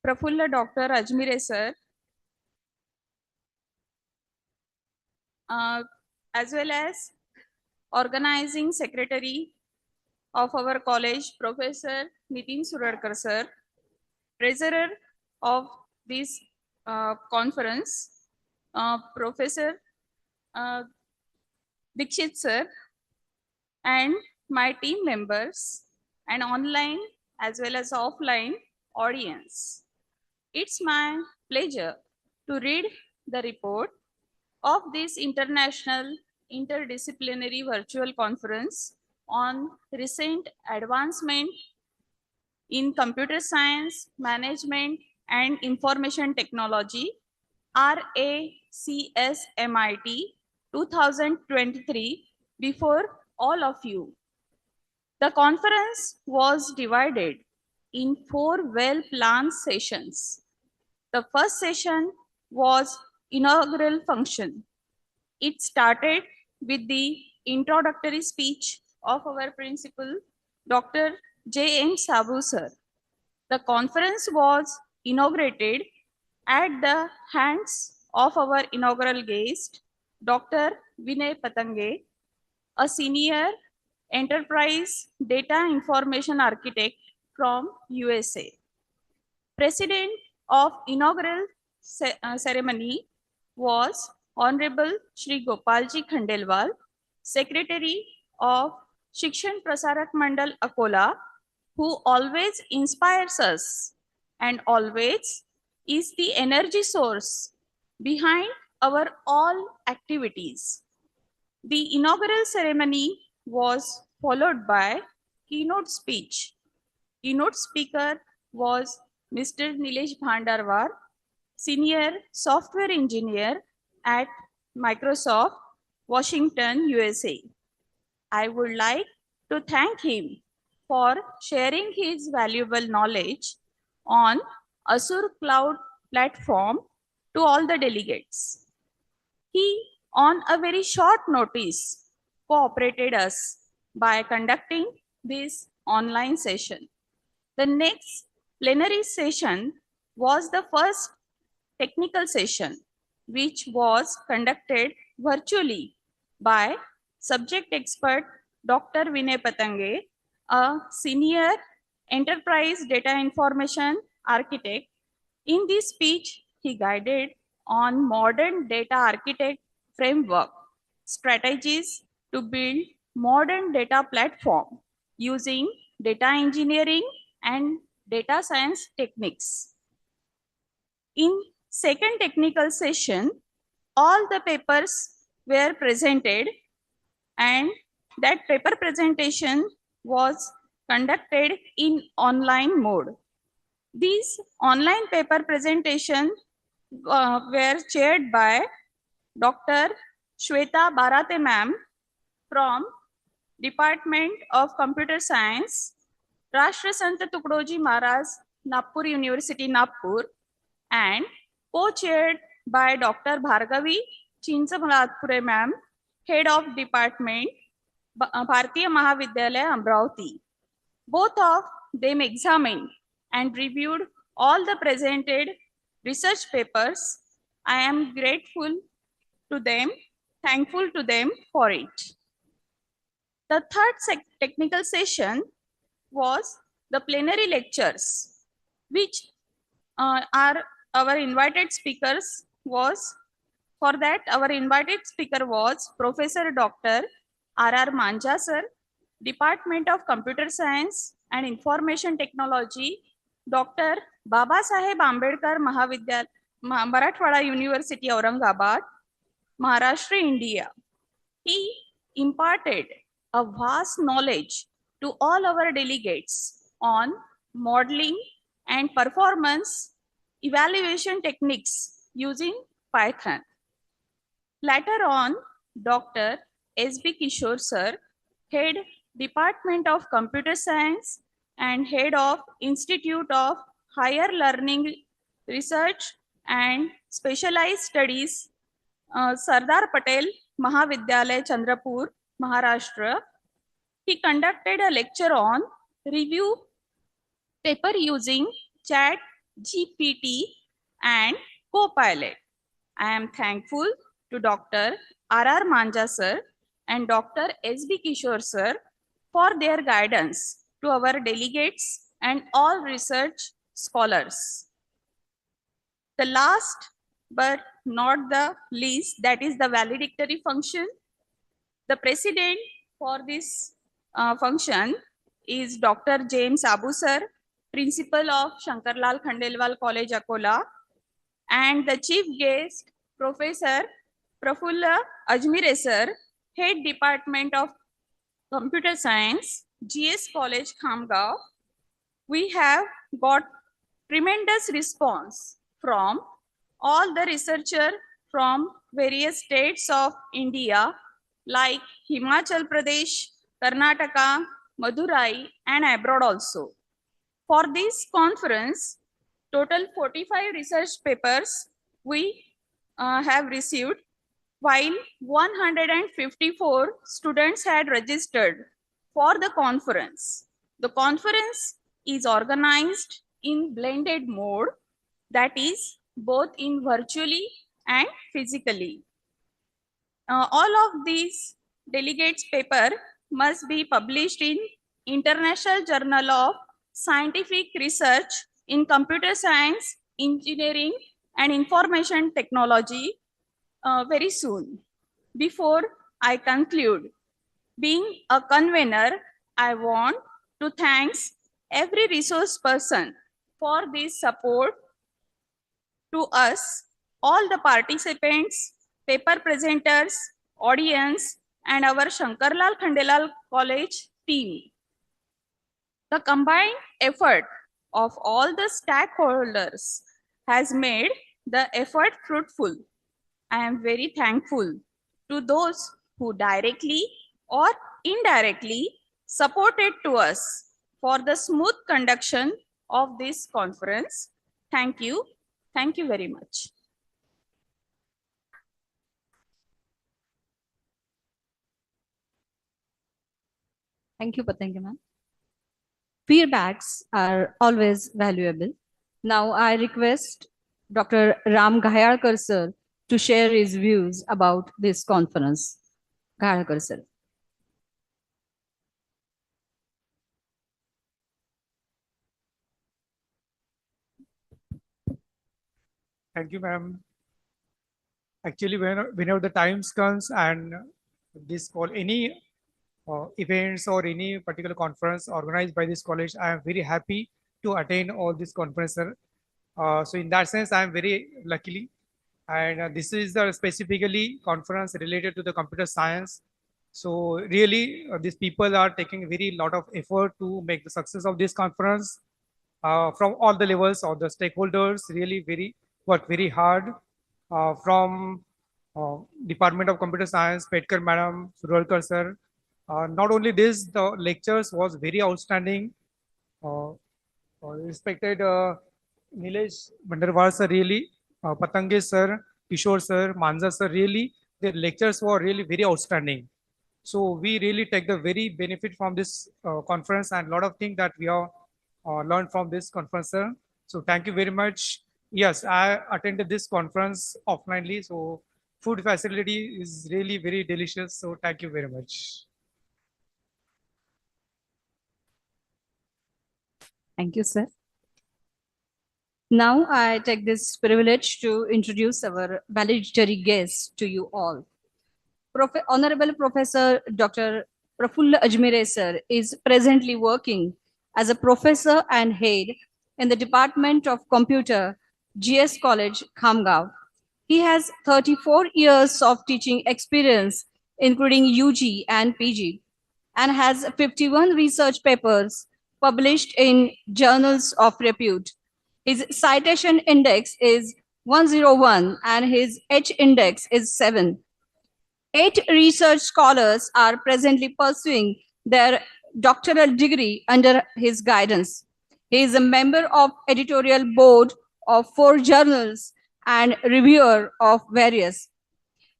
Dr. Ajmire sir, as well as organizing secretary of our college, Professor Nitin Surarkar sir, treasurer of this conference, Professor Dikshit sir, and my team members, and online as well as offline audience. It's my pleasure to read the report of this International Interdisciplinary Virtual Conference on recent advancement in computer science, management, and information technology, RACSMIT-2023, before all of you. The conference was divided in 4 well-planned sessions. The first session was inaugural function. It started with the introductory speech of our principal, Dr. J.M. Sabu sir. The conference was inaugurated at the hands of our inaugural guest, Dr. Vinay Patange, a senior enterprise data information architect from USA. President of inaugural ceremony was Honorable Shri Gopalji Khandelwal, Secretary of Shikshan Prasarak Mandal, Akola, who always inspires us and always is the energy source behind our all activities. The inaugural ceremony was followed by keynote speech. Keynote speaker was Mr. Nilesh Bhandarwar, Senior Software Engineer at Microsoft, Washington, USA. I would like to thank him for sharing his valuable knowledge on Azure Cloud Platform to all the delegates. He, on a very short notice, cooperated us by conducting this online session. The next plenary session was the first technical session. which was conducted virtually by subject expert Dr. Vinay Patange, a senior enterprise data information architect. In this speech, he guided on modern data architect framework, strategies to build modern data platform using data engineering and data science techniques. In second technical session, all the papers were presented and that paper presentation was conducted in online mode. These online paper presentations were chaired by Dr. Shweta Bharate ma'am from Department of Computer Science, Rashtra Sant Tukdoji Maharaj, Nagpur University, Nagpur, and co-chaired by Dr. Bhargavi Chinchamaladpure ma'am, Head of Department, Bharatiya Mahavidyalaya, Amravati. Both of them examined and reviewed all the presented research papers. I am grateful to them, thankful to them for it. The third technical session was the plenary lectures, which are our invited speakers was, for that our invited speaker was Professor Dr. R.R. Manja sir, Department of Computer Science and Information Technology, Dr. Baba Saheb Ambedkar Mahavidyalaya, Marathwada University, Aurangabad, Maharashtra, India. He imparted a vast knowledge to all our delegates on modeling and performance evaluation techniques using Python. Later on, Dr. S.B. Kishore sir, Head Department of Computer Science and Head of Institute of Higher Learning Research and Specialized Studies, Sardar Patel Mahavidyalaya, Chandrapur, Maharashtra. He conducted a lecture on review paper using Chat GPT and Copilot. I am thankful to Dr. R.R. Manja sir and Dr. S.B. Kishore sir for their guidance to our delegates and all research scholars. The last but not the least, that is the valedictory function. The president for this function is Dr. James Abu sir, Principal of Shankarlal Khandelwal College, Akola, and the chief guest, Professor Prafulla Ajmire sir, Head Department of Computer Science, GS College, Khamgaon. We have got tremendous response from all the researchers from various states of India like Himachal Pradesh, Karnataka, Madurai, and abroad also. For this conference, total 45 research papers we have received, while 154 students had registered for the conference. The conference is organized in blended mode, that is both in virtually and physically. All of these delegates' paper must be published in International Journal of Scientific Research in Computer Science, Engineering and Information Technology very soon. Before I conclude, being a convener, I want to thank every resource person for this support to us, all the participants, paper presenters, audience, and our Shankarlal Khandelwal College team. The combined effort of all the stakeholders has made the effort fruitful. I am very thankful to those who directly or indirectly supported to us for the smooth conduction of this conference. Thank you. Thank you very much. Thank you, Patange ma'am. Feedbacks are always valuable. Now I request Dr. Ram Ghayalkar sir to share his views about this conference. Ghadakar sir. Thank you, ma'am. Actually, whenever the times comes and this call any events or any particular conference organized by this college, I am very happy to attend all this conference, sir. So in that sense, I am very lucky. And this is the specifically conference related to the computer science. So really, these people are taking very lot of effort to make the success of this conference. From all the levels of the stakeholders, really work very hard. From Department of Computer Science, Petkar Madam, Suralkar sir. Not only this, the lectures was very outstanding. Respected Nilesh Bandarwal sir, really, Patange sir, Kishore sir, Manza sir, really, their lectures were really very outstanding. So we really take the very benefit from this conference and a lot of things that we have learned from this conference, sir. So thank you very much. Yes, I attended this conference offlinely. So food facility is really very delicious. So thank you very much. Thank you, sir. Now I take this privilege to introduce our valedictory guests to you all. Honorable Professor Dr. Prafulla Ajmere sir is presently working as a professor and head in the Department of Computer, GS College, Khamgaon. He has 34 years of teaching experience, including UG and PG, and has 51 research papers published in journals of repute. His citation index is 101 and his H index is 7. 8 research scholars are presently pursuing their doctoral degree under his guidance. He is a member of editorial board of 4 journals and reviewer of various.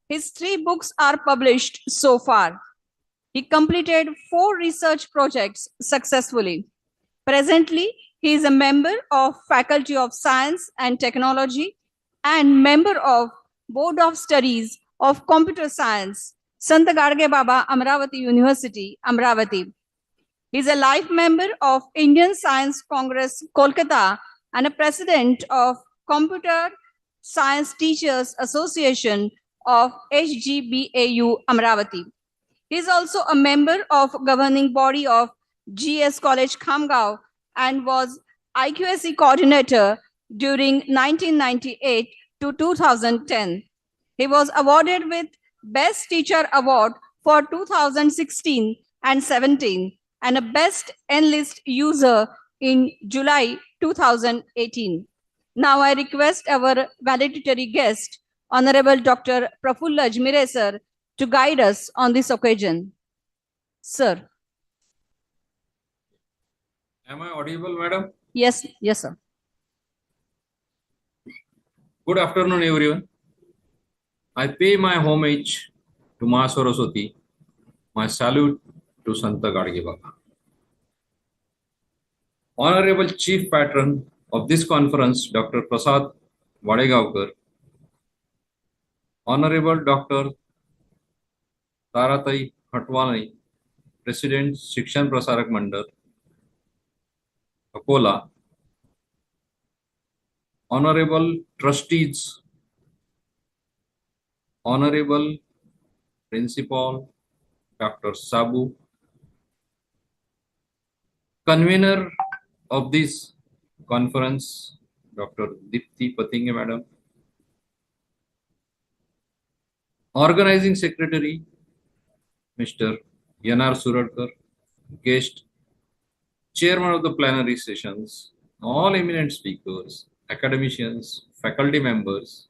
His 3 books are published so far. He completed 4 research projects successfully. Presently, he is a member of Faculty of Science and Technology and member of Board of Studies of Computer Science, Sant Gadge Baba Amravati University, Amravati. He is a life member of Indian Science Congress, Kolkata, and a president of Computer Science Teachers Association of HGBAU, Amravati. He is also a member of governing body of GS College, Khamgaon, and was IQSE coordinator during 1998 to 2010. He was awarded with Best Teacher Award for 2016 and 17 and a Best Enlist User in July 2018. Now I request our valedictory guest, Honorable Dr. Prafulla Ajmere sir, to guide us on this occasion. Sir. Am I audible, madam? Yes, yes, sir. Good afternoon, everyone. I pay my homage to Ma Saraswati, my salute to Santa Gadge Baba. Honorable Chief Patron of this conference, Dr. Prasad Vadegaonkar, Honorable Dr. Taratai Hatwani, President, Shikshan Prasarak Mandal, Akola, Honorable Trustees, Honorable Principal Dr. Sabu, Convener of this conference, Dr. Dipti Patinge Madam, Organizing Secretary, Mr. Yanar Suralkar, Guest, Chairman of the Plenary Sessions, all eminent speakers, academicians, faculty members,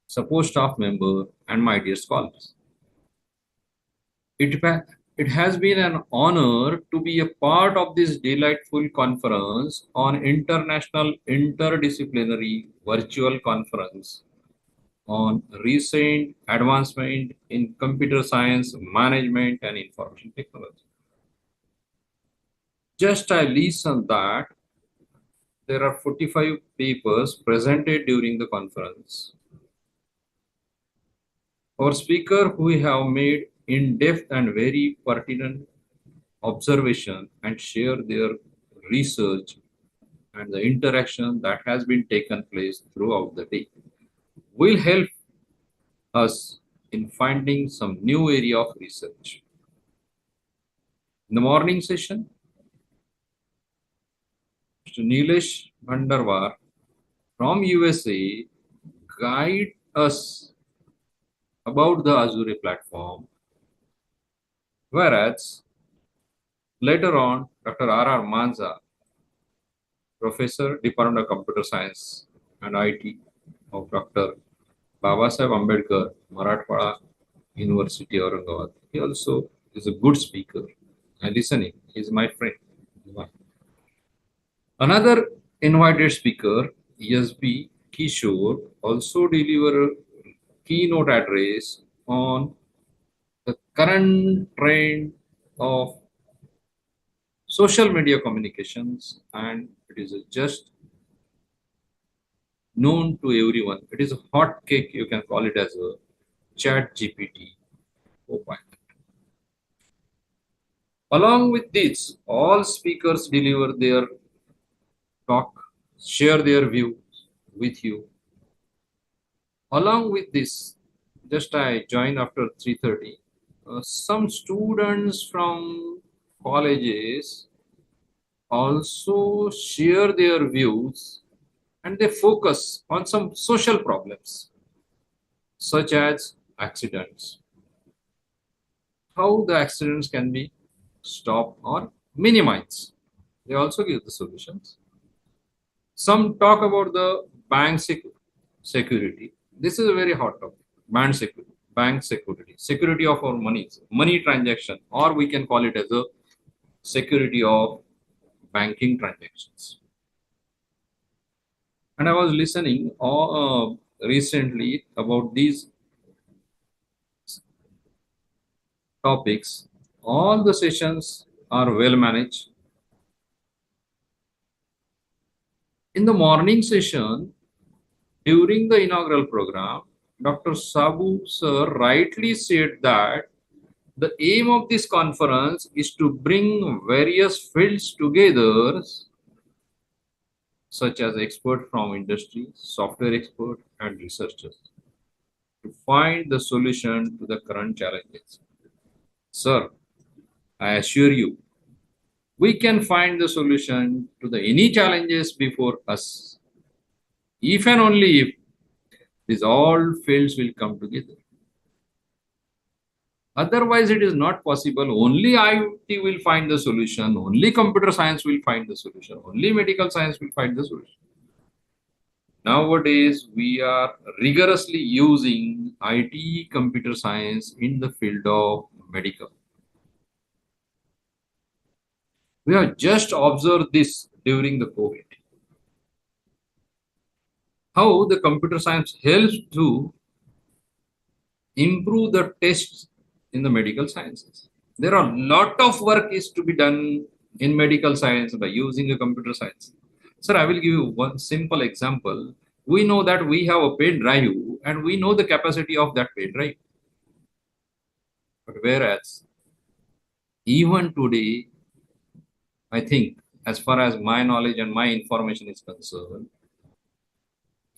support staff member, and my dear scholars. It has been an honor to be a part of this delightful conference on International Interdisciplinary Virtual Conference on recent advancement in computer science, management, and information technology. Just I listened that there are 45 papers presented during the conference. Our speaker who have made in-depth and very pertinent observation and share their research and the interaction that has been taken place throughout the day will help us in finding some new area of research. In the morning session, Mr. Nilesh Bhandarwar from USA guide us about the Azure platform, whereas later on, Dr. R.R. Manza, Professor, Department of Computer Science and IT of Dr. Babasaheb Ambedkar, Marathwada University, Aurangabad. He also is a good speaker. I listen him. He is my friend. Another invited speaker, ESB Kishore, also deliver keynote address on the current trend of social media communications, and it is just known to everyone. It is a hot cake, you can call it as a chat GPT. Along with this, all speakers deliver their talk, share their views with you. Along with this, just I joined after 3:30. Some students from colleges also share their views and they focus on some social problems such as accidents. How the accidents can be stopped or minimized. They also give the solutions. Some talk about the bank security. This is a very hot topic. Bank security of our money transaction, or we can call it as a security of banking transactions. And I was listening recently about these topics. All the sessions are well managed. In the morning session, during the inaugural program, Dr. Sabu sir rightly said that the aim of this conference is to bring various fields together, such as experts from industry, software experts, and researchers, to find the solution to the current challenges. Sir, I assure you, we can find the solution to any challenges before us, if and only if these all fields will come together. Otherwise, it is not possible. Only IoT will find the solution. Only computer science will find the solution. Only medical science will find the solution. Nowadays, we are rigorously using IT, computer science in the field of medical. We have just observed this during the COVID. How the computer science helps to improve the tests in the medical sciences. There are a lot of work is to be done in medical science by using a computer science. Sir, I will give you one simple example. We know that we have a pen drive and we know the capacity of that pen drive. But whereas even today, I think as far as my knowledge and my information is concerned,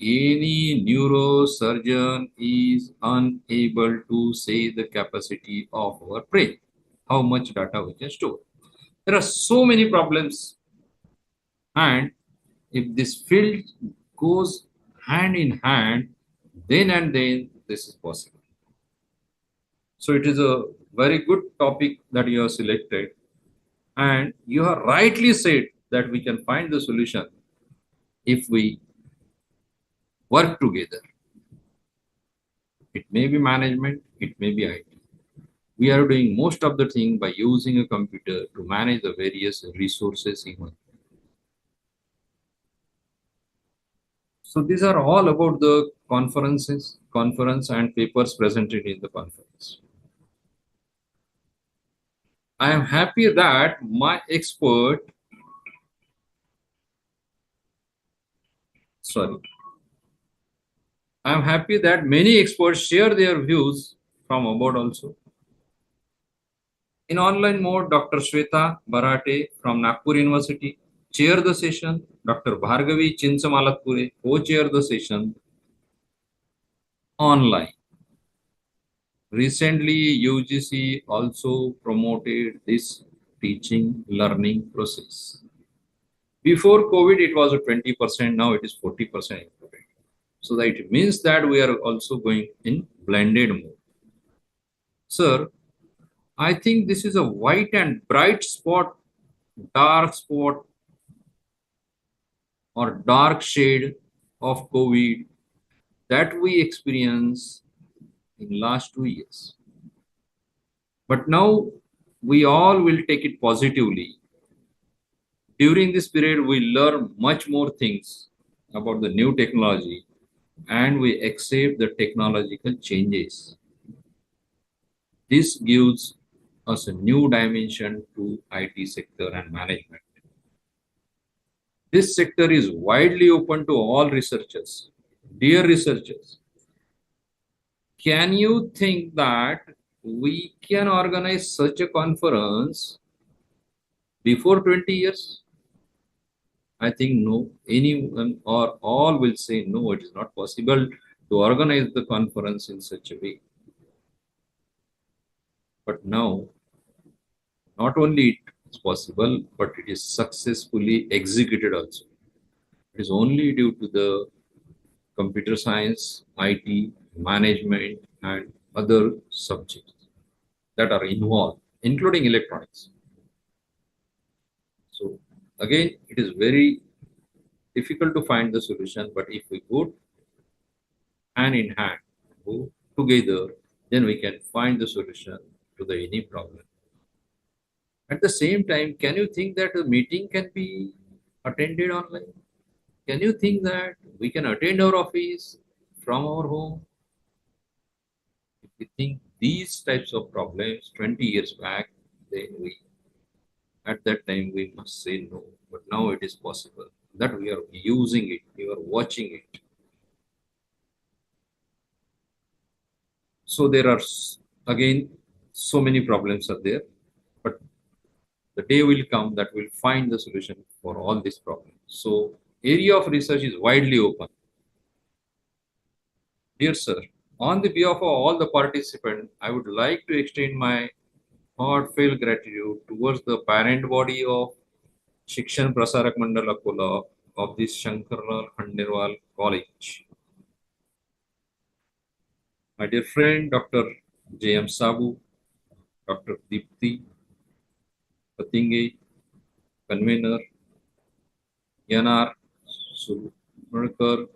any neurosurgeon is unable to say the capacity of our brain, how much data we can store. There are so many problems, and if this field goes hand in hand, then and then this is possible. So it is a very good topic that you have selected, and you have rightly said that we can find the solution if we work together. It may be management, it may be IT. We are doing most of the thing by using a computer to manage the various resources even. So these are all about the conference and papers presented in the conference. I am happy that my expert, I am happy that many experts share their views from abroad also. In online mode, Dr. Shweta Bharate from Nagpur University chair the session. Dr. Bhargavi Chinchamalatpure co-chair the session online. Recently, UGC also promoted this teaching learning process. Before COVID, it was 20%. Now it is 40% included. So that it means that we are also going in blended mode. Sir, I think this is a white and bright spot, dark spot, or dark shade of COVID that we experience in last 2 years. But now we all will take it positively. During this period, we learn much more things about the new technology and we accept the technological changes. This gives us a new dimension to IT sector and management. This sector is widely open to all researchers. Dear researchers, can you think that we can organize such a conference before 20 years? I think no, anyone or all will say no, it is not possible to organize the conference in such a way. But now, not only it is possible, but it is successfully executed also. It is only due to the computer science, IT, management, and other subjects that are involved, including electronics. So again, it is very difficult to find the solution, but if we go hand in hand, go together, then we can find the solution to the any problem. At the same time, can you think that a meeting can be attended online? Can you think that we can attend our office from our home? If we think these types of problems 20 years back, then at that time we must say no. But now it is possible that we are using it, we are watching it. So there are again so many problems are there, but the day will come that we'll find the solution for all these problems. So area of research is widely open. Dear sir, on the behalf of all the participants, I would like to extend my heartfelt gratitude towards the parent body of Shikshan Prasarak Mandal Akola of this Shankarlal Khanderwal College. My dear friend, Dr. J.M. Sabu, Dr. Deepthi Patinge, convener, Yanar Sulmurkar,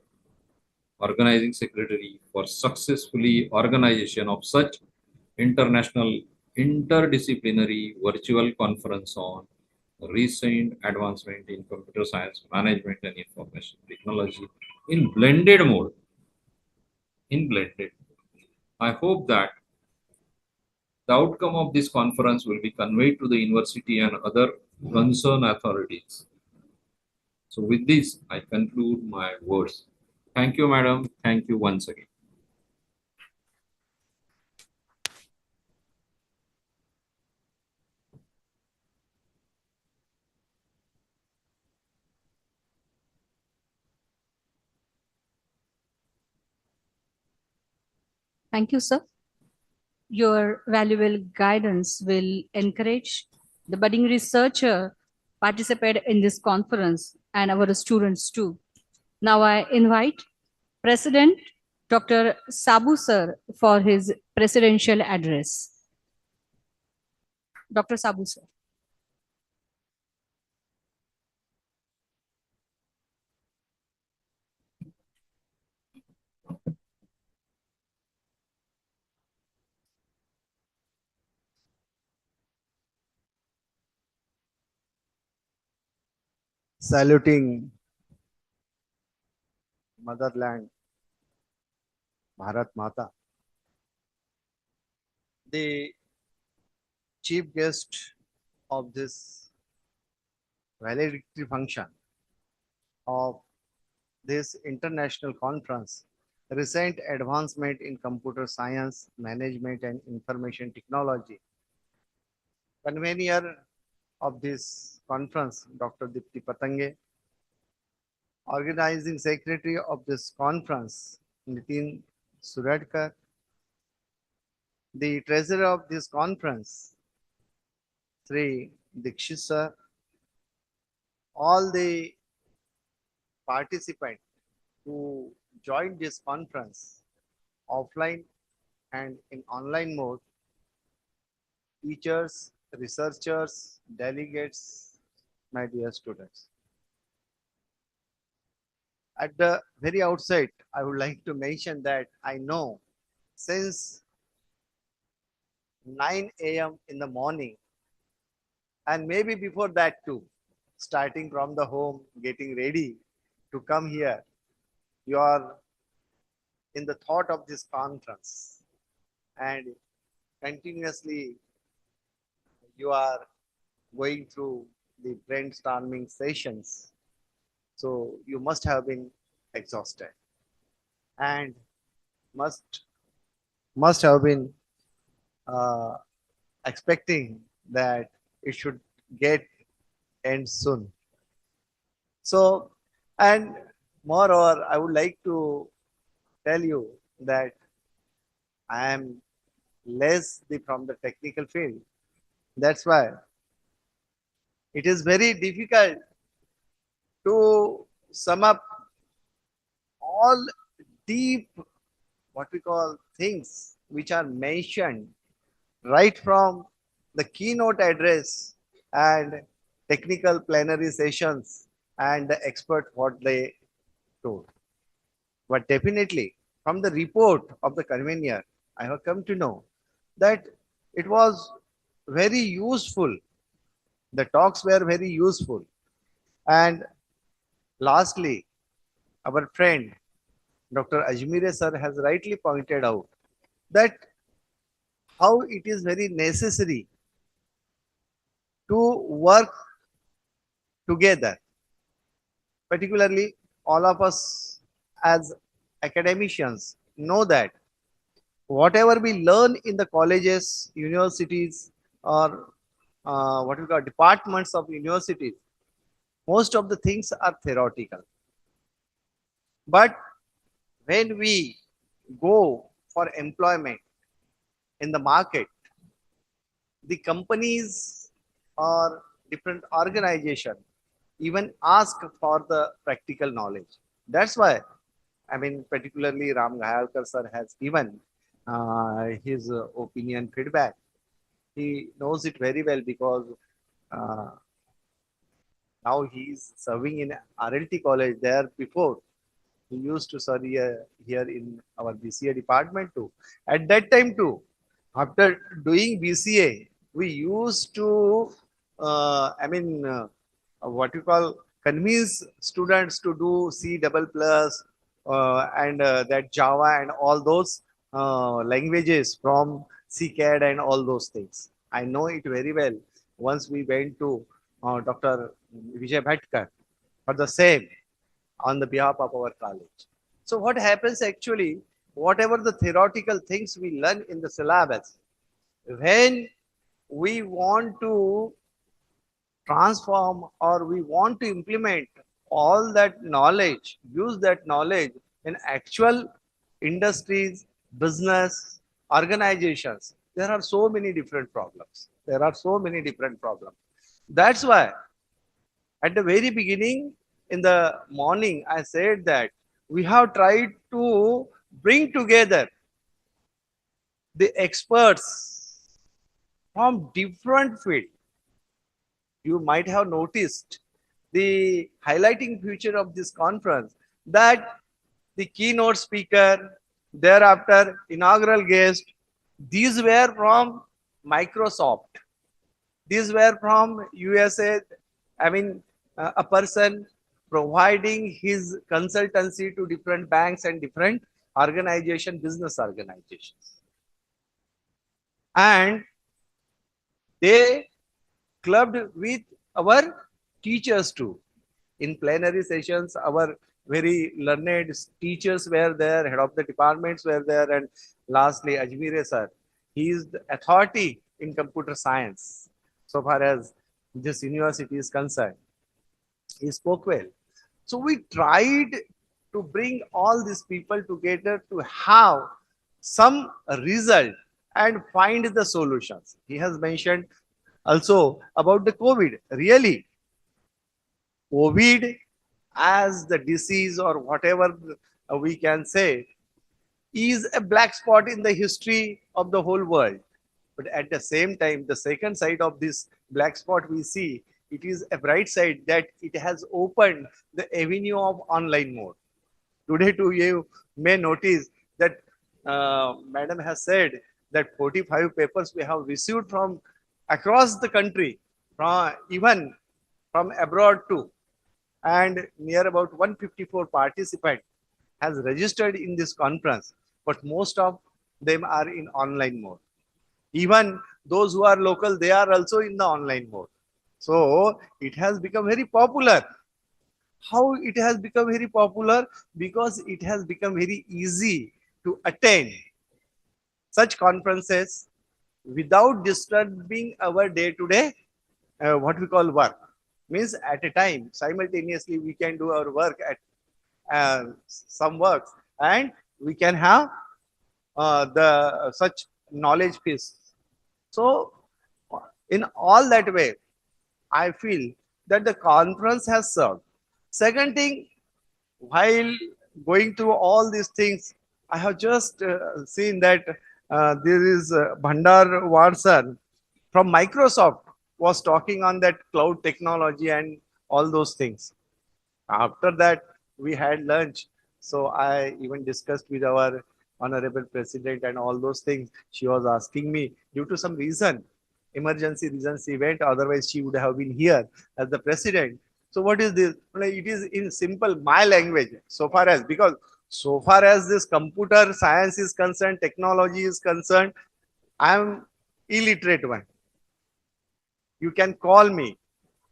organizing secretary for successfully organization of such international interdisciplinary virtual conference on recent advancement in computer science, management and information technology in blended mode. I hope that the outcome of this conference will be conveyed to the university and other concerned authorities. So with this, I conclude my words. Thank you, madam. Thank you once again. Thank you, sir. Your valuable guidance will encourage the budding researcher participate in this conference and our students too. Now I invite President Dr. Sabu sir for his presidential address. Dr. Sabu sir. Saluting motherland, Bharat Mata. The chief guest of this valedictory function of this international conference recent advancement in computer science, management, and information technology. Convener of this conference, Dr. Dipti Patange. Organizing secretary of this conference, Nitin Suradkar. The treasurer of this conference, Sri Dikshit sir. All the participants who joined this conference offline and in online mode, teachers, researchers, delegates, my dear students. At the very outset, I would like to mention that I know since 9 a.m. in the morning, and maybe before that too, starting from the home, getting ready to come here, you are in the thought of this conference and continuously you are going through the brainstorming sessions. So you must have been exhausted and must have been expecting that it should get end soon. So, and moreover, I would like to tell you that I am less from the technical field. That's why it is very difficult to sum up all deep, what we call things which are mentioned right from the keynote address and technical plenary sessions and the expert what they told. But definitely from the report of the convener, I have come to know that it was very useful. The talks were very useful. And lastly, our friend Dr. Ajmire sir has rightly pointed out that how it is very necessary to work together. Particularly, all of us as academicians know that whatever we learn in the colleges, universities, or what we call departments of universities, most of the things are theoretical. But when we go for employment in the market, the companies or different organizations even ask for the practical knowledge. That's why, I mean, particularly Ram Gayalkar sir has given his opinion feedback. He knows it very well because now he is serving in RLT college. There before, he used to serve here in our BCA department too. At that time too, after doing BCA, we used to, what you call, convince students to do C++ and that Java and all those languages from CCAD and all those things. I know it very well. Once we went to Dr. Vijay Bhatkar for the same on the behalf of our college. So what happens actually, whatever the theoretical things we learn in the syllabus, when we want to transform or we want to implement all that knowledge, use that knowledge in actual industries, business, organizations, there are so many different problems. There are so many different problems. That's why at the very beginning in the morning, I said that we have tried to bring together the experts from different fields. You might have noticed the highlighting feature of this conference that the keynote speaker, thereafter inaugural guest, these were from Microsoft. These were from USA. I mean, a person providing his consultancy to different banks and different organization, business organizations. And they clubbed with our teachers too. In plenary sessions, our very learned teachers were there, head of the departments were there, and lastly, Ajmire sir. He is the authority in computer science so far as this university is concerned. He spoke well. So we tried to bring all these people together to have some result and find the solutions. He has mentioned also about the COVID. Really, COVID as the disease or whatever we can say is a black spot in the history of the whole world. But at the same time, the second side of this black spot we see, it is a bright side that it has opened the avenue of online mode. Today too, you may notice that Madam has said that 45 papers we have received from across the country, from even from abroad too, and near about 154 participants has registered in this conference, but most of them are in online mode. Even those who are local, they are also in the online mode. So it has become very popular. How it has become very popular? Because it has become very easy to attend such conferences without disturbing our day-to-day what we call work. Means at a time, simultaneously we can do our work at some works, and we can have the such knowledge feast. So in all that way, I feel that the conference has served. Second thing, while going through all these things, I have just seen that there is Bhandar Warsan from Microsoft was talking on that cloud technology and all those things. After that, we had lunch. So I even discussed with our honorable president and all those things. She was asking me due to some reason, emergency reasons she went, otherwise she would have been here as the president. So what is this? It is in simple my language so far as, because so far as this computer science is concerned, technology is concerned, I am illiterate one. You can call me,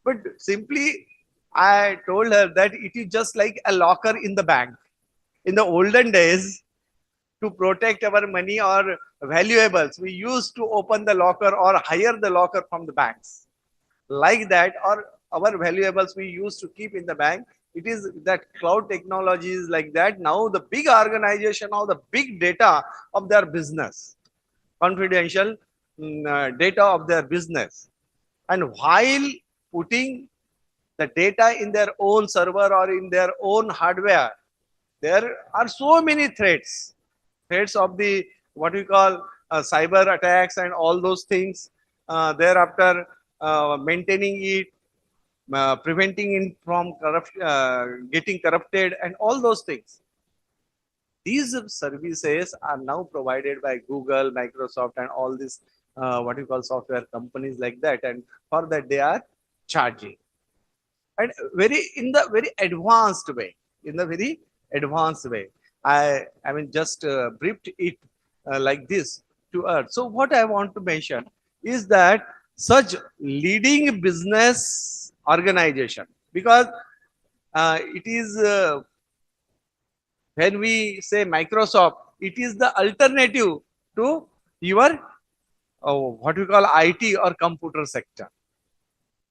but simply I told her that it is just like a locker in the bank. In the olden days, to protect our money or valuables, we used to open the locker or hire the locker from the banks. Like that, or our valuables we used to keep in the bank. It is that cloud technology is like that. Now the big organization of the big data of their business, confidential data of their business. And while putting the data in their own server or in their own hardware, there are so many threats of the what we call cyber attacks and all those things. Thereafter, maintaining it, preventing it from getting corrupted and all those things. These services are now provided by Google, Microsoft, and all these what we call software companies like that, and for that they are charging, and in the very advanced way. I mean just briefed it like this to earth. So what I want to mention is that such leading business organization, because it is when we say Microsoft, it is the alternative to your what we call IT or computer sector,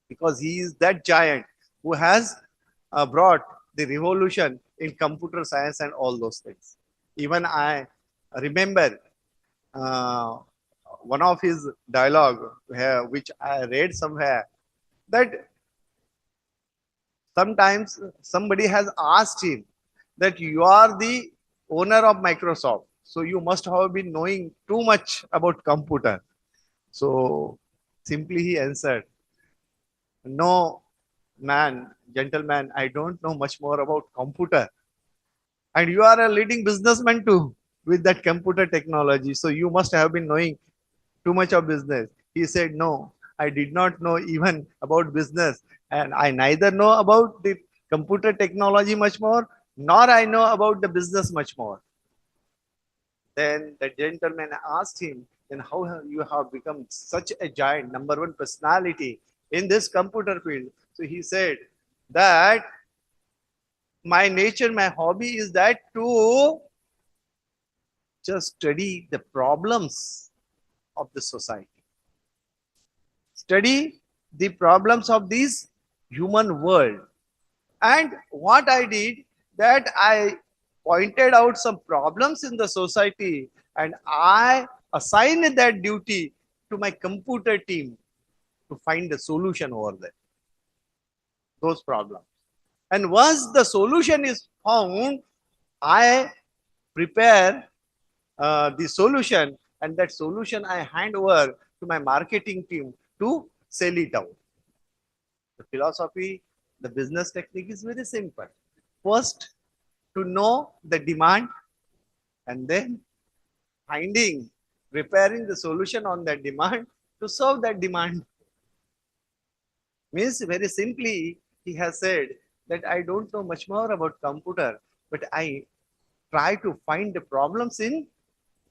because he is that giant who has brought the revolution in computer science and all those things. Even I remember one of his dialogue which I read somewhere, that sometimes somebody has asked him that you are the owner of Microsoft, so you must have been knowing too much about computer. So simply he answered, no, gentleman, I don't know much more about computer. And you are a leading businessman too with that computer technology. So you must have been knowing too much of business. He said, no, I did not know even about business. And I neither know about the computer technology much more, nor I know about the business much more. Then the gentleman asked him, then how you have become such a giant, #1 personality in this computer field? So he said that my nature, my hobby is that to just study the problems of the society. Study the problems of this human world. And what I did, that I pointed out some problems in the society and I assigned that duty to my computer team to find a solution over there, those problems. And once the solution is found, I prepare the solution, and that solution I hand over to my marketing team to sell it out. The philosophy, the business technique is very simple. First, to know the demand, and then preparing the solution on that demand to solve that demand. Means very simply, he has said that I don't know much more about computer, but I try to find the problems in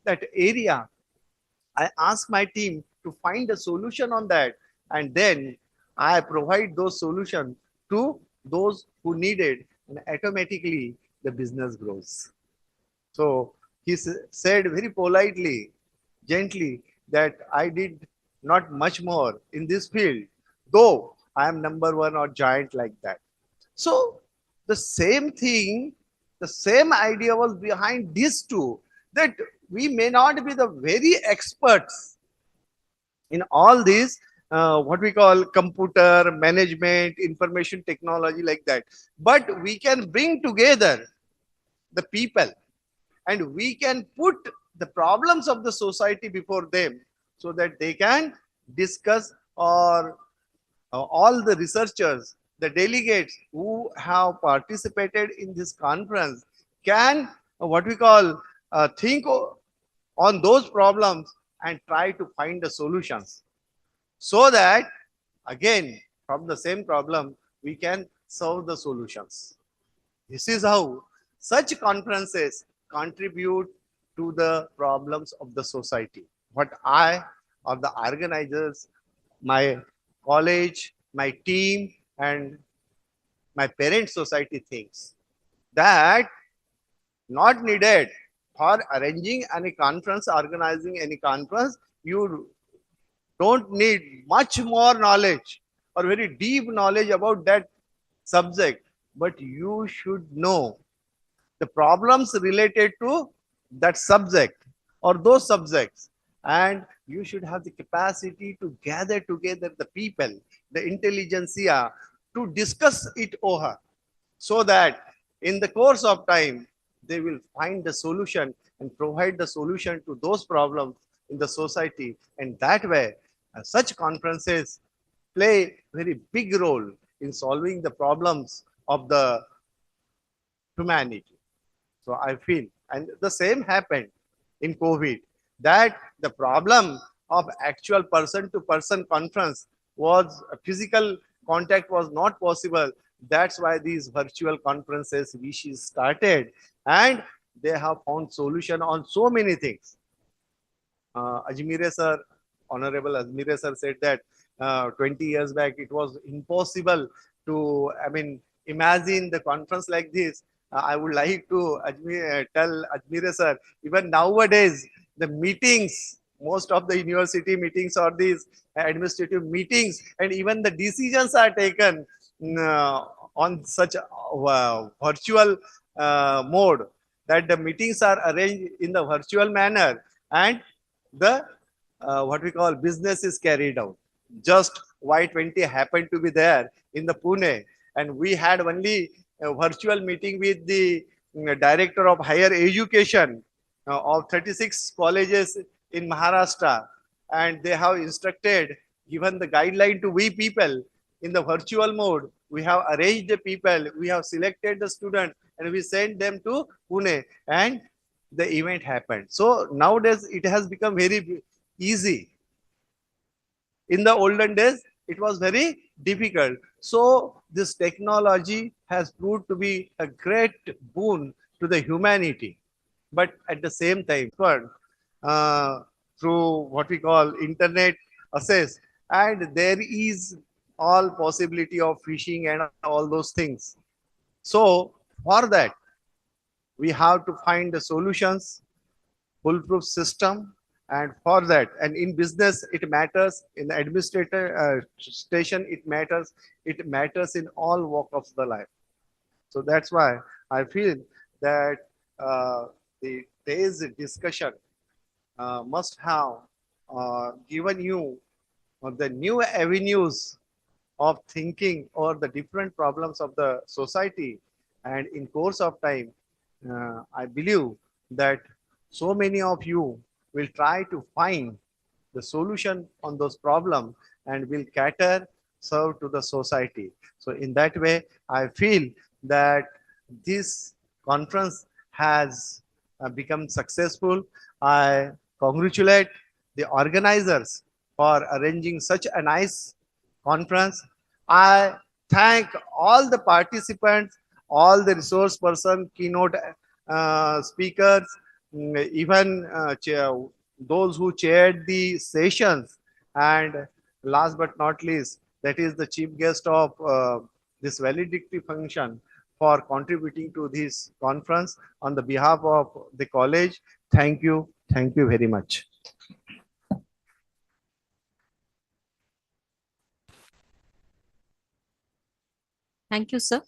that area. I ask my team to find a solution on that, and then I provide those solutions to those who need it, and automatically the business grows. So he said very politely, gently, that I did not much more in this field, though I am number one or giant like that. So the same thing, the same idea was behind these two, that we may not be the very experts in all these what we call computer management, information technology like that, but we can bring together the people and we can put the problems of the society before them so that they can discuss, or all the researchers, the delegates who have participated in this conference can what we call think on those problems and try to find the solutions, so that again from the same problem we can solve the solutions. This is how such conferences contribute to the problems of the society. What I or the organizers, my college, my team, and my parent society thinks that not needed for arranging any conference, organizing any conference, you don't need much more knowledge or very deep knowledge about that subject, but you should know the problems related to that subject or those subjects, and you should have the capacity to gather together the people, the intelligentsia, to discuss it over, so that in the course of time they will find the solution and provide the solution to those problems in the society. And that way such conferences play very big role in solving the problems of the humanity. So I feel, and the same happened in COVID, that the problem of actual person-to-person conference was physical contact was not possible. That's why these virtual conferences which is started, and they have found solution on so many things. Ajmire sir, Honorable Ajmire sir said that 20 years back it was impossible to, imagine the conference like this. I would like to tell Ajmire sir, even nowadays the meetings, most of the university meetings or these administrative meetings, and even the decisions are taken on such virtual mode, that the meetings are arranged in the virtual manner, and the what we call business is carried out. Just Y20 happened to be there in the Pune, and we had only a virtual meeting with the director of higher education of 36 colleges in Maharashtra, and they have instructed, given the guideline to we people in the virtual mode. We have arranged the people, we have selected the students, and we sent them to Pune, and the event happened. So nowadays it has become very easy. In the olden days, it was very difficult. So this technology has proved to be a great boon to the humanity. But at the same time, through what we call internet access, and there is all possibility of phishing and all those things. So for that, we have to find the solutions, foolproof system, and for that, and in business it matters, in the administrator station it matters in all walk of the life. So that's why I feel that today's discussion must have given you the new avenues of thinking or the different problems of the society, and in course of time I believe that so many of you will try to find the solution on those problems and will serve to the society. So in that way, I feel that this conference has become successful. I congratulate the organizers for arranging such a nice conference. I thank all the participants, all the resource person, keynote speakers, even those who chaired the sessions, and last but not least, that is the chief guest of this valedictory function, for contributing to this conference on the behalf of the college. Thank you very much. Thank you, sir.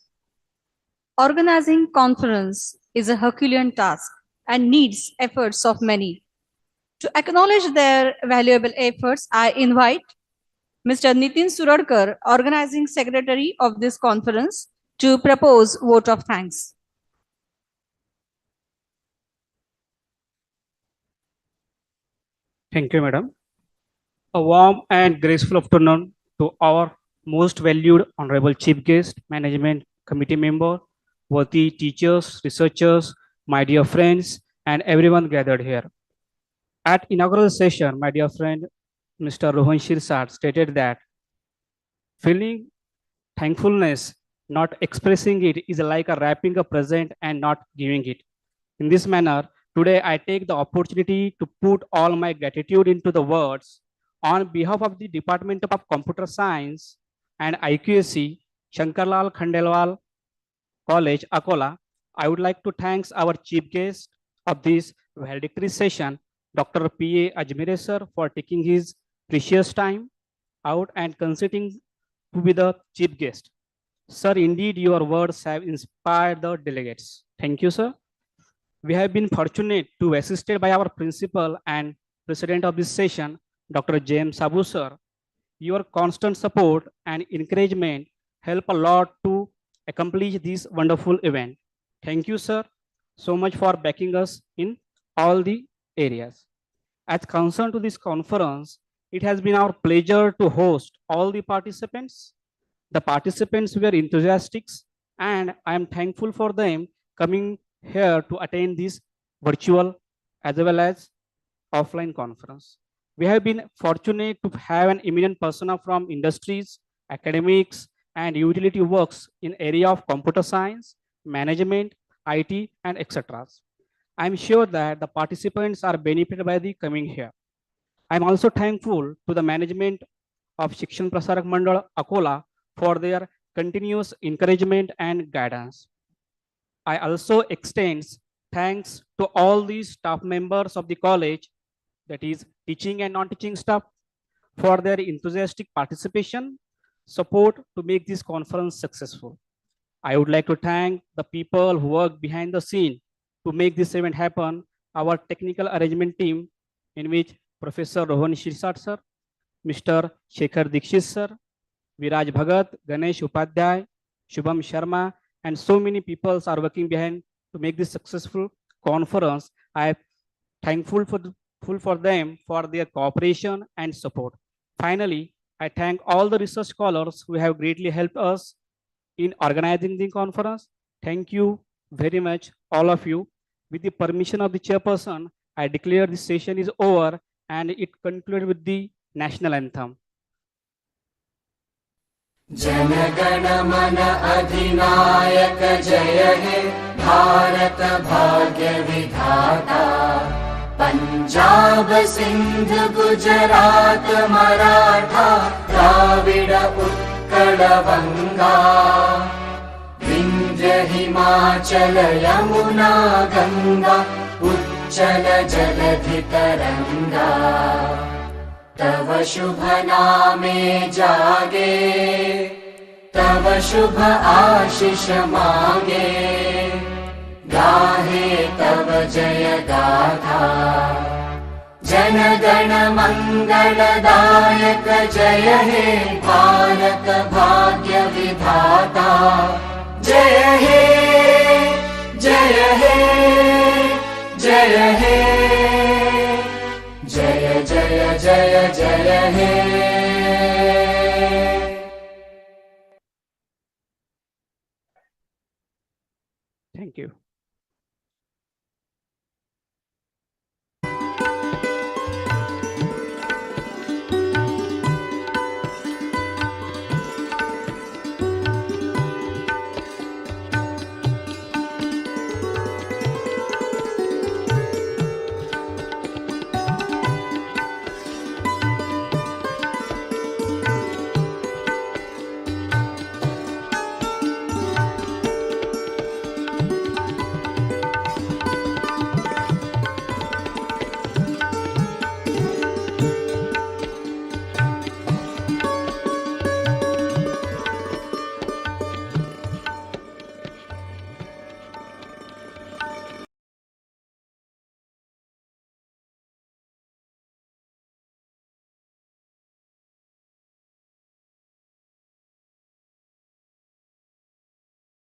Organizing conference is a Herculean task and needs efforts of many. To acknowledge their valuable efforts, I invite Mr. Nitin Suradkar, Organizing Secretary of this conference, to propose vote of thanks. Thank you, Madam. A warm and graceful afternoon to our most valued Honorable Chief Guest, Management Committee member, worthy teachers, researchers, my dear friends, and everyone gathered here. At inaugural session, my dear friend, Mr. Rohan Shirsat stated that feeling thankfulness, not expressing it, is like a wrapping a present and not giving it. In this manner, today I take the opportunity to put all my gratitude into the words on behalf of the Department of Computer Science and IQAC, Shankarlal Khandelwal College, Akola. I would like to thank our chief guest of this valedictory session, Dr. P.A. Ajmere sir, for taking his precious time out and consenting to be the chief guest. Sir, indeed, your words have inspired the delegates. Thank you, sir. We have been fortunate to be assisted by our principal and president of this session, Dr. James Sabu, sir. Your constant support and encouragement help a lot to accomplish this wonderful event. Thank you, sir, so much for backing us in all the areas. As concerned to this conference, it has been our pleasure to host all the participants. The participants were enthusiastic, and I am thankful for them coming here to attend this virtual as well as offline conference. We have been fortunate to have an eminent persona from industries, academics, and utility works in area of computer science, management, IT, and etc. I'm sure that the participants are benefited by the coming here. I'm also thankful to the management of Shikshan Prasarak Mandal Akola for their continuous encouragement and guidance. I also extend thanks to all the staff members of the college, that is teaching and non-teaching staff, for their enthusiastic participation, support to make this conference successful. I would like to thank the people who work behind the scene to make this event happen, our technical arrangement team, in which Professor Rohan Shirsat sir, Mr. Shekhar Dikshit sir, Viraj Bhagat, Ganesh Upadhyay, Shubham Sharma, and so many people are working behind to make this successful conference. I am thankful for them for their cooperation and support. Finally, I thank all the research scholars who have greatly helped us in organizing the conference. Thank you very much, all of you. With the permission of the chairperson, I declare this session is over and it concluded with the national anthem. जनगण मन अधिनायक जय हे भारत भाग्य विधाता पंजाब सिंध गुजरात मराठा द्राविड उत्कल बंगा विंध्य विंध्य हिमाचल यमुना गंगा उच्चल जलधि तरंगा तव शुभ नामे जागे तव शुभ आशीष मांगे गाहे तव जय गाथा जन गण मंगलदायक जय हे भारत भाग्य विधाता जय हे जय हे जय हे जय जय जय जय हे Thank you.